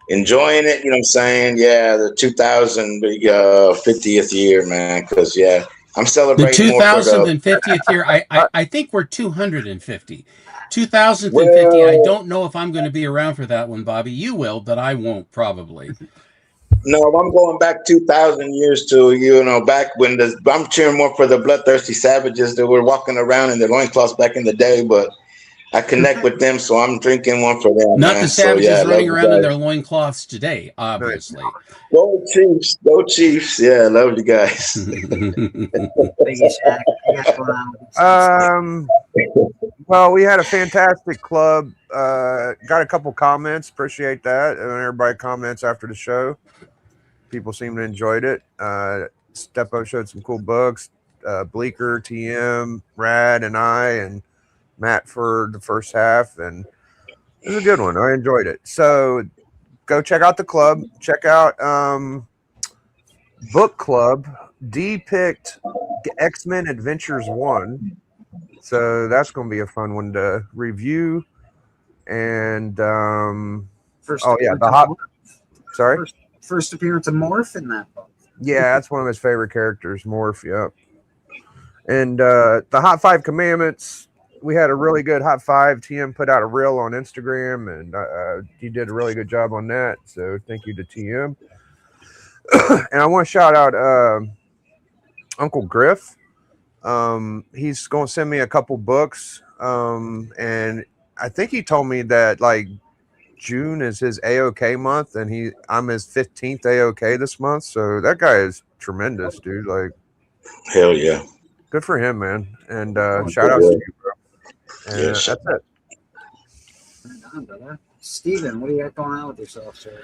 enjoying it. You know what I'm saying? Yeah. The 2050th year, man. Because, yeah, I'm The celebrating more for the 2050th year, I think we're 250. 2050, I don't know if I'm going to be around for that one, Bobby. You will, but I won't, probably. No, I'm going back 2,000 years to, back when I'm cheering more for the bloodthirsty savages that were walking around in their loincloths back in the day, but I connect with them, so I'm drinking one for them. Not man. the savages so, yeah, running love around in you their guys. loincloths today, obviously. Go Chiefs. Go Chiefs. Yeah, love you guys. Biggie Shack, what you got going on? Well, we had a fantastic club. Got a couple comments. Appreciate that. And everybody comments after the show. People seem to enjoyed it. Step Up showed some cool books. Bleeker, TM, Rad, and I, and Matt for the first half. And it was a good one. I enjoyed it. So go check out the club. Check out Book Club. D picked X-Men Adventures 1. So that's going to be a fun one to review. And the hot. Sorry, first appearance of Morph in that book. Yeah, that's one of his favorite characters, Morph. Yep. And the Hot 5 Commandments we had a really good hot five. TM put out a reel on Instagram, and he did a really good job on that. So thank you to TM. And I want to shout out Uncle Griff. He's going to send me a couple books, and I think he told me that like June is his AOK month, and I'm his 15th AOK this month. So that guy is tremendous, dude. Like, hell yeah, good for him, man. And shout out to you, bro. And Yeah, that's it. Right on, brother. Steven, what do you got going on with yourself, sir?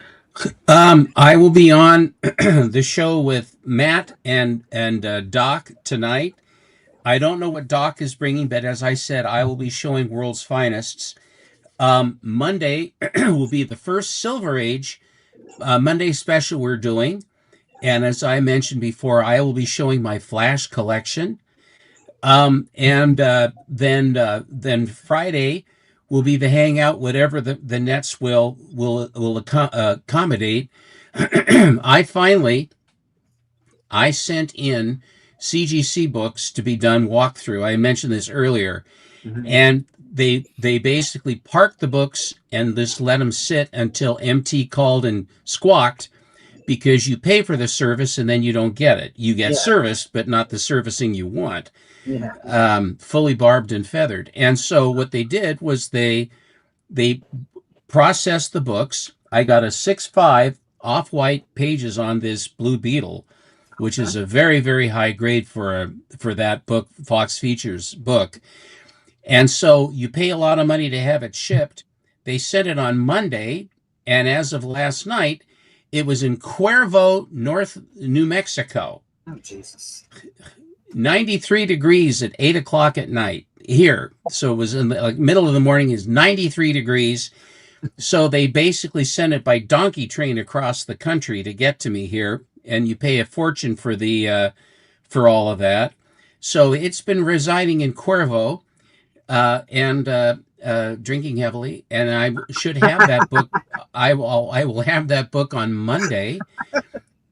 I will be on the show with Matt and Doc tonight. I don't know what Doc is bringing, but as I said, I will be showing World's Finest. Monday will be the first Silver Age Monday special we're doing. And as I mentioned before, I will be showing my Flash collection. And then Friday will be the hangout, whatever the nets will accommodate. I sent in CGC books to be done walkthrough. I mentioned this earlier. Mm-hmm. And they basically parked the books and just let them sit until MT called and squawked, because you pay for the service and then you don't get it. You get service, but not the servicing you want. Yeah. Fully barbed and feathered. And so what they did was they processed the books. I got a 6.5 off-white pages on this Blue Beetle, which is a very, very high grade for that book, Fox Features book. And so you pay a lot of money to have it shipped. They sent it on Monday, and as of last night, it was in Cuervo, New Mexico. Oh, Jesus. 93 degrees at 8 o'clock at night here. So it was in the middle of the morning, is 93 degrees. So they basically sent it by donkey train across the country to get to me here. And you pay a fortune for for all of that. So it's been residing in Cuervo and drinking heavily. And I should have that book. I will have that book on Monday.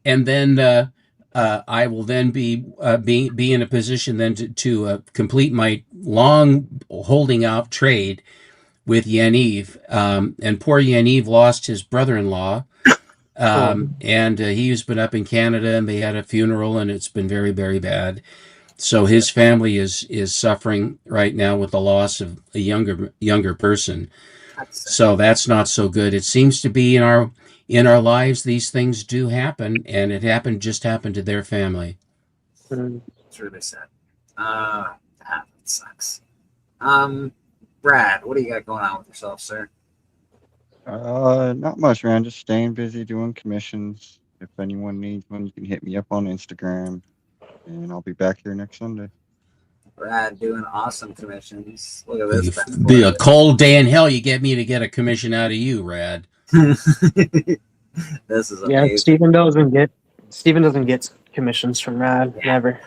And then I will then be in a position then to complete my long holding out trade with Yaniv. And poor Yaniv lost his brother-in-law. And he's been up in Canada, and they had a funeral, and it's been very, very bad. So his family is suffering right now with the loss of a younger person. So that's not so good. It seems to be in our lives, these things do happen, and it just happened to their family. It's really sad. That sucks. Brad, what do you got going on with yourself, sir? Not much, man. Just staying busy doing commissions. If anyone needs one, you can hit me up on Instagram, and I'll be back here next Sunday. Brad doing awesome commissions. Look at this. Be a cold day in hell, you get me to get a commission out of you, Rad. This is amazing. Yeah, Steven doesn't get commissions from Rad. Never.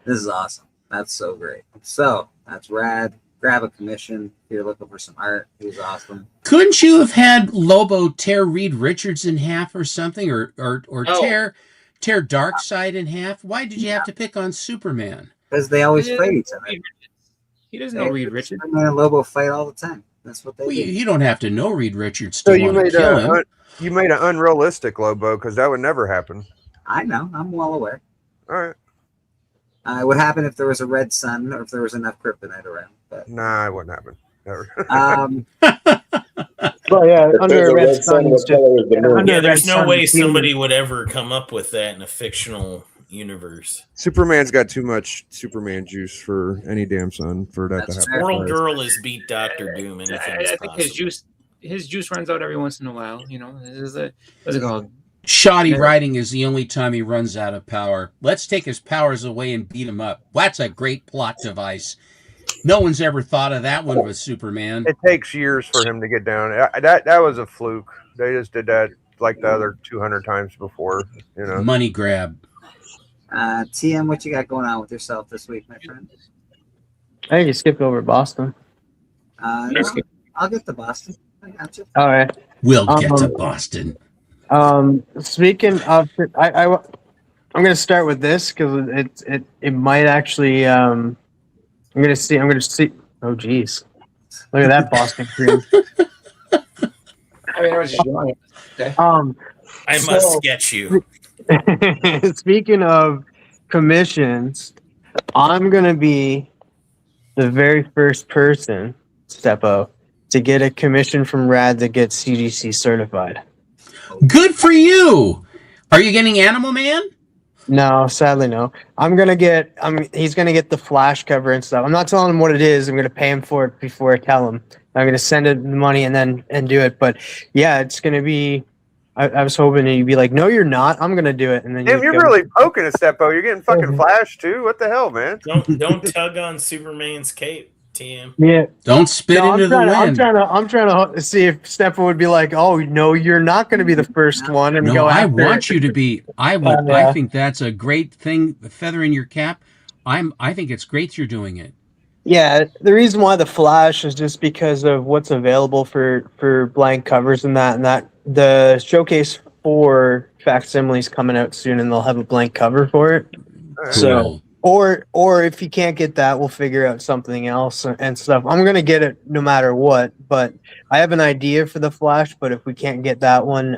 This is awesome. That's so great. So that's Rad. Grab a commission if you're looking for some art. He's awesome. Couldn't you have had Lobo tear Reed Richards in half or something, or tear Darkseid in half? Why did you have to pick on Superman? Because they always fight each other. He doesn't know Reed Richards. Superman and Lobo fight all the time. That's what they do. You don't have to know Reed Richards So to you want to kill him. you made an unrealistic Lobo, because that would never happen. I know. I'm well aware. All right. It would happen if there was a red sun or if there was enough kryptonite around. But Nah, it wouldn't happen. Never. Well, yeah, under a red sun, it's just, Yeah, there's no way somebody would ever come up with that in a fictional universe. Superman's got too much Superman juice for any damn sun for that to happen. Squirrel Girl has beat Doctor Doom. Anything is I think his juice runs out every once in a while. You know, what's it called? Shoddy writing is the only time he runs out of power. Let's take his powers away and beat him up. That's a great plot device. No one's ever thought of that one with Superman. It takes years for him to get down. That was a fluke. They just did that like the other 200 times before. You know, money grab. TM, what you got going on with yourself this week, my friend? I think you skipped over Boston. No, I'll get to Boston. I got you. All right. We'll get to Boston. Speaking of, I'm going to start with this because it might actually. I'm going to see Oh, geez. Look at that Boston cream. I mean, I was just showing it. Okay. I must sketch you. Speaking of commissions, I'm gonna be the very first person, Steppo, to get a commission from Rad that gets CGC certified. Good for you. Are you getting Animal Man? No, sadly no. He's gonna get the Flash cover and stuff. I'm not telling him what it is. I'm gonna pay him for it before I tell him. I'm gonna send him the money and do it. But yeah, it's gonna be. I was hoping that you'd be like, no, you're not. I'm gonna do it, and then Damn, you're really poking a Steppo. You're getting fucking Flash too. What the hell, man? Don't tug on Superman's cape, TM. Yeah. Don't spit into the wind. I'm trying to see if Steppo would be like, oh no, you're not going to be the first one, and No, go. I After want it. you to be. I think that's a great thing. The feather in your cap. I think it's great you're doing it. Yeah, the reason why the Flash is just because of what's available for blank covers and that the showcase for facsimiles coming out soon, and they'll have a blank cover for it. So, or if you can't get that, we'll figure out something else and stuff. I'm gonna get it no matter what, but I have an idea for the Flash. But if we can't get that one,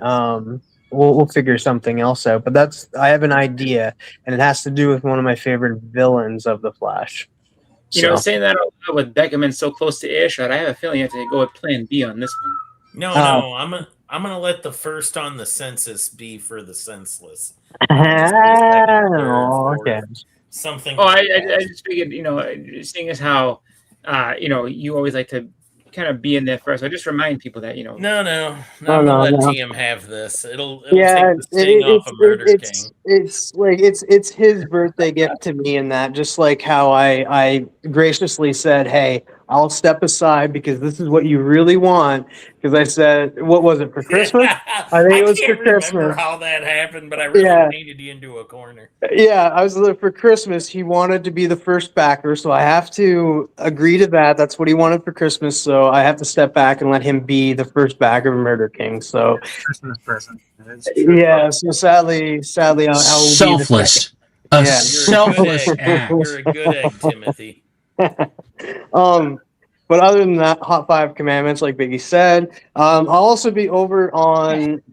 we'll figure something else out. But I have an idea, and it has to do with one of my favorite villains of the Flash. You know, saying that out loud with Beckerman so close to earshot, I have a feeling you have to go with Plan B on this one. No, I'm gonna let the first on the census be for the senseless. Okay. Something. Oh, I just figured, you know, seeing as how, you know, you always like to kind of be in there first. I just remind people that, you know. No. I'm gonna let TM have this. It'll take the sting off of Murder King. It's like it's his birthday gift to me, and that just like how I graciously said, hey, I'll step aside because this is what you really want. Because I said, what was it for Christmas? I think it was for Christmas. Remember how that happened, but I really painted you into a corner. Yeah, I was for Christmas. He wanted to be the first backer, so I have to agree to that. That's what he wanted for Christmas, so I have to step back and let him be the first backer of Murder King. So Christmas present. yeah, so sadly, I will Selfless. Be the Selfless act. You're a good egg, Timothy. But other than that, Hot 5 Commandments, like Biggie said, I'll also be over on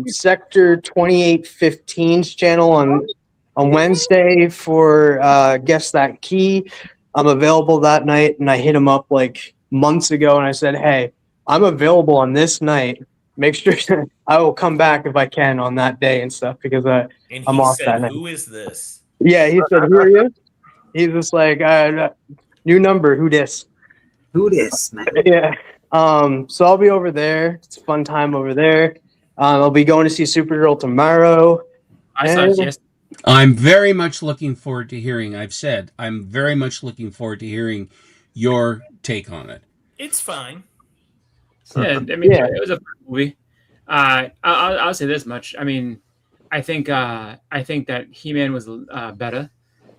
Sector 2815's channel on Wednesday for Guess That Key. I'm available that night, and I hit him up like months ago, and I said, hey, I'm available on this night. Make sure I will come back if I can on that day and stuff, because I'm off that night. Who is this? Yeah, he said, who are you? He's just like, new number, who dis? Who dis, man? Yeah. So I'll be over there. It's a fun time over there. I'll be going to see Supergirl tomorrow. I'm very much looking forward to hearing. I've said I'm very much looking forward to hearing your take on it. It's fine. Yeah, I mean, it was a fun movie. I'll say this much. I mean, I think that He-Man was better,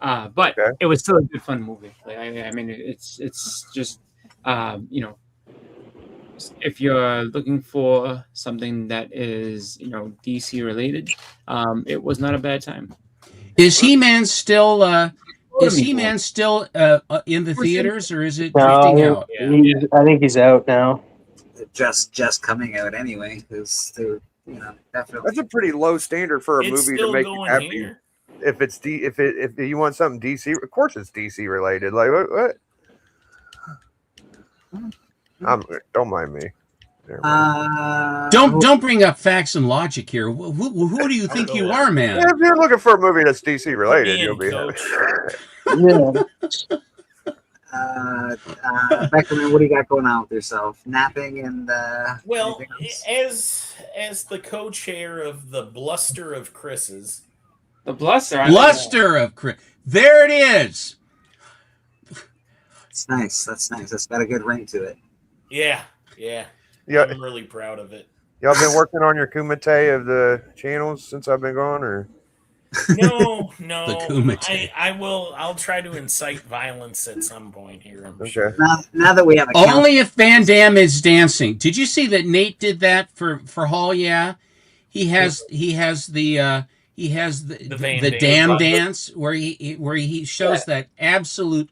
but it was still a good fun movie. Like, I mean, it's just you know, if you're looking for something that is, you know, DC related, it was not a bad time. Is He-Man still in the theaters, or is it drifting out? I think he's out now. Just coming out anyway, because they're definitely. That's a pretty low standard for a It's movie still to make you going happy. here. If it's if you want something DC, of course it's DC related. Like what? Don't mind me. Don't bring up facts and logic here. Who do you think you are, man? If you're looking for a movie that's DC related, you'll be happy. Beckerman, what do you got going on with yourself? Napping and Well, as the co-chair of the Bluster of Chris's, the Bluster of Chris. There it is. It's nice. That's nice. That's got a good ring to it. Yeah. Yeah. I'm really proud of it. Y'all been working on your Kumite of the channels since I've been gone, or? No. The Kumite. I'll try to incite violence at some point here. I'm sure. Now that we have a Only if Van Damme is dancing. Did you see that Nate did that for Hall? Yeah, he has the Van Damme Damme dance where he shows that absolute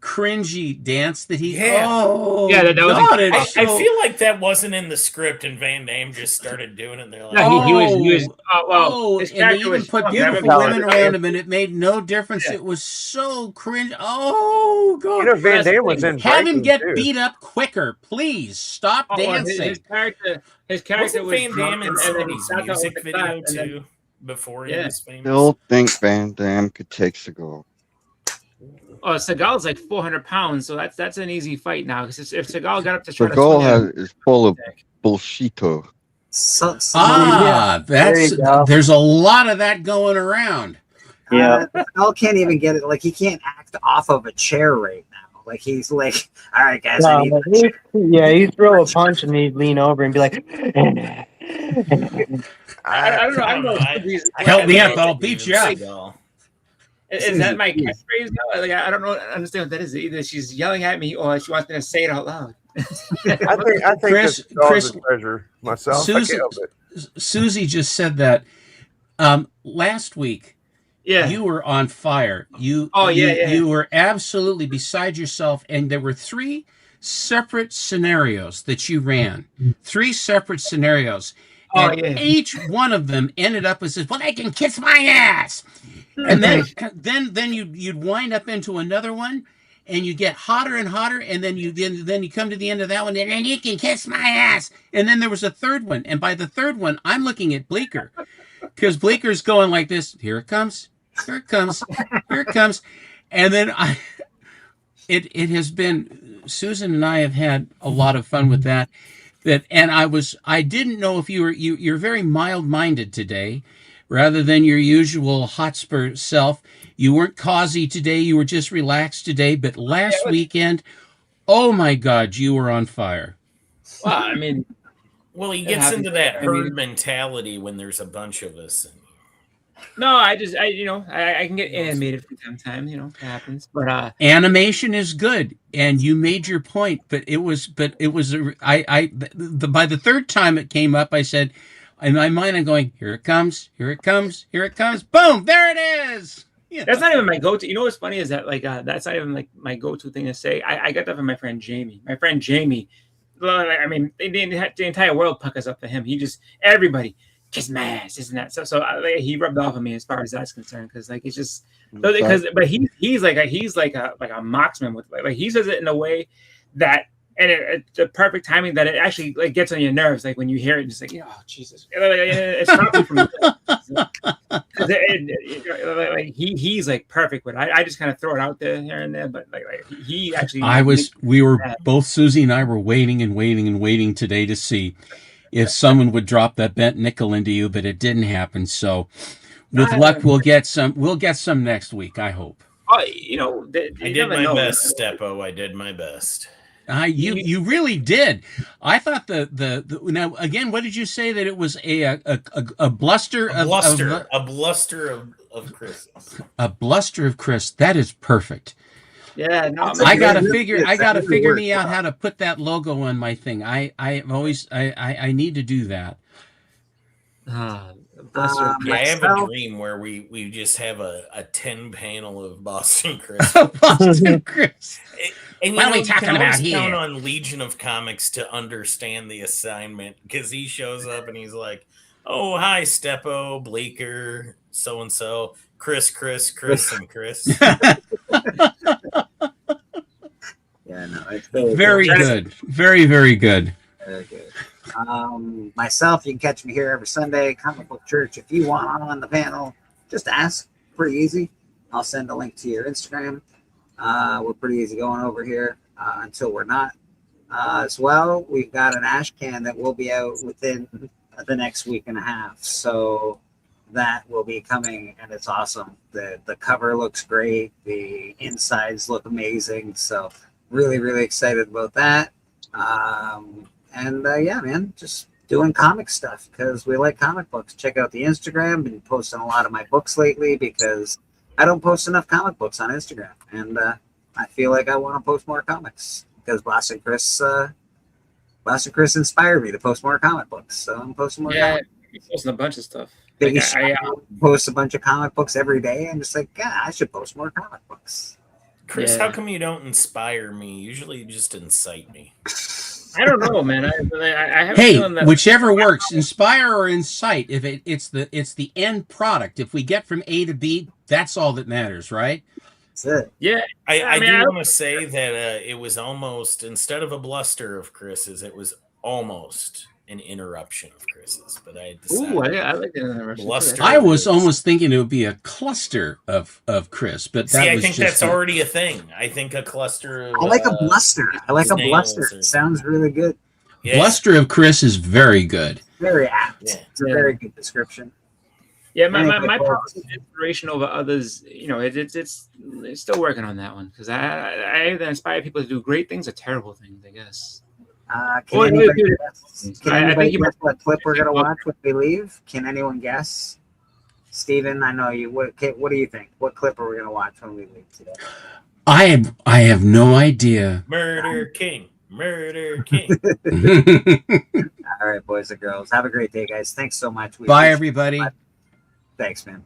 cringy dance that he. Yeah. Oh, Yeah, that was God, incredible. it's I so- feel like that wasn't in the script, and Van Damme just started doing it. And they're like, No, he was his and they character even was put drunk. I beautiful remember- women around him, and it made no difference. Yeah. It was so cringe. Oh, God. You know, Van Damme was in Have him Breaking, get too. beat up quicker, please. Stop Oh, well, dancing. his character wasn't was Van drunk, Damme in and then he somebody's stopped out music with the video clap, and then- too? Before he Yeah. was famous. Still think Van Damme could take Seagal. Oh, Seagal's like 400 pounds, so that's an easy fight now. Because if Seagal got up to try to Seagal swing is full of bullshito. There's a lot of that going around. Seagal can't even get it. Like, he can't act off of a chair right now. Like, he's like, all right, guys, I need he'd throw a punch and he'd lean over and be like, I don't know. I don't know. Help me up, I'll beat you up. Is that my catchphrase now? Like, I don't know. Understand what that is. Either she's yelling at me or she wants me to say it out loud. I think Chris- it's Chris- a treasure myself. I Susie, can't help it. Susie just said that last week. Yeah, you were on fire. You were absolutely beside yourself, and there were 3 separate scenarios that you ran. 3 separate scenarios, and each one of them ended up as, "Well, they can kiss my ass," and then you'd wind up into another one. And you get hotter and hotter, and then you come to the end of that one, and you can kiss my ass. And then there was a third one, and by the third one, I'm looking at Bleecker, because Bleeker's going like this. Here it comes, here it comes, here it comes, and then it has been. Susan and I have had a lot of fun with that. And I didn't know if you're very mild-minded today, rather than your usual Hotspur self. You weren't causey today. You were just relaxed today. But last weekend, oh my God, you were on fire. Well, I mean, well, he gets into that herd mentality when there's a bunch of us. No, I can get animated from time to time. You know, it happens. But animation is good, and you made your point. But it was by the third time it came up, I said, in my mind, I'm going, here it comes, here it comes, here it comes. Boom, there it is. Yeah. That's not even my go-to. You know what's funny is that that's not even like my go-to thing to say. I got that from my friend Jamie. My friend Jamie, I mean, the entire world puckers up for him. Everybody kiss my ass, isn't that? So he rubbed off on me as far as that's concerned, because like it's just but he's like a marksman with like he says it in a way that. And it's the perfect timing that it actually like gets on your nerves. Like when you hear it, it's like, oh Jesus! It stops you from. He's like perfect with it. I just kind of throw it out there here and there, but like he actually. We were both Susie and I were waiting today to see if someone would drop that bent nickel into you, but it didn't happen. So, with luck, we'll get some. We'll get some next week. I hope. Oh, I did my best, Steppo. I did my best. You really did. I thought the now again. What did you say that it was a bluster a bluster of Chris. A bluster of Chris. That is perfect. Yeah, no, I gotta figure me out how to put that logo on my thing. I need to do that. I have a dream where we just have a 10 panel of Boston Chris. Boston Chris. And what are we talking about here? Count on Legion of Comics to understand the assignment, because he shows up and he's like, "Oh, hi, Steppo, Bleecker, so and so, Chris, and Chris." Yeah, no, it's very good. Very, very good. Very good. Myself, you can catch me here every Sunday, Comic Book Church. If you want on the panel, just ask. Pretty easy. I'll send a link to your Instagram. We're pretty easy going over here until we're not. As well, we've got an ash can that will be out within the next week and a half. So that will be coming, and it's awesome. The cover looks great. The insides look amazing. So really, really excited about that. Yeah, man, just doing comic stuff because we like comic books. Check out the Instagram. Been posting a lot of my books lately because I don't post enough comic books on Instagram, and I feel like I want to post more comics because Boston Chris inspired me to post more comic books. So I'm posting more. Yeah, comic posting a bunch of stuff. I post a bunch of comic books every day. I'm just like, God, I should post more comic books. Chris, Yeah. how come you don't inspire me? Usually you just incite me. I don't know, man. I have a Hey, feeling that whichever works, inspire or incite. If it's the end product. If we get from A to B, that's all that matters, right? That's it. Yeah. I mean, do I- want to say that it was almost, instead of a bluster of Chris's, it was almost an interruption of Chris's. But I decided Ooh, I like the interruption. bluster. I was almost thinking it would be a cluster of Chris, but that See, I was think just that's already a thing. I think a cluster of I like a bluster. I like a snails bluster. or- It sounds really good. Yeah. Bluster of Chris is very good. Very apt. Yeah. It's a very good description. Yeah, my Anyway, part of inspiration over others, it's still working on that one because I either inspire people to do great things or terrible things, I guess. Can Or anybody maybe- guess, can I anybody think you guess might- what clip we're gonna watch when we leave? Can anyone guess? Steven, I know you. What do you think? What clip are we gonna watch when we leave today? I have no idea. Murder King. Murder King. All right, boys and girls. Have a great day, guys. Thanks so much. We Bye, appreciate it. everybody. Thanks, man.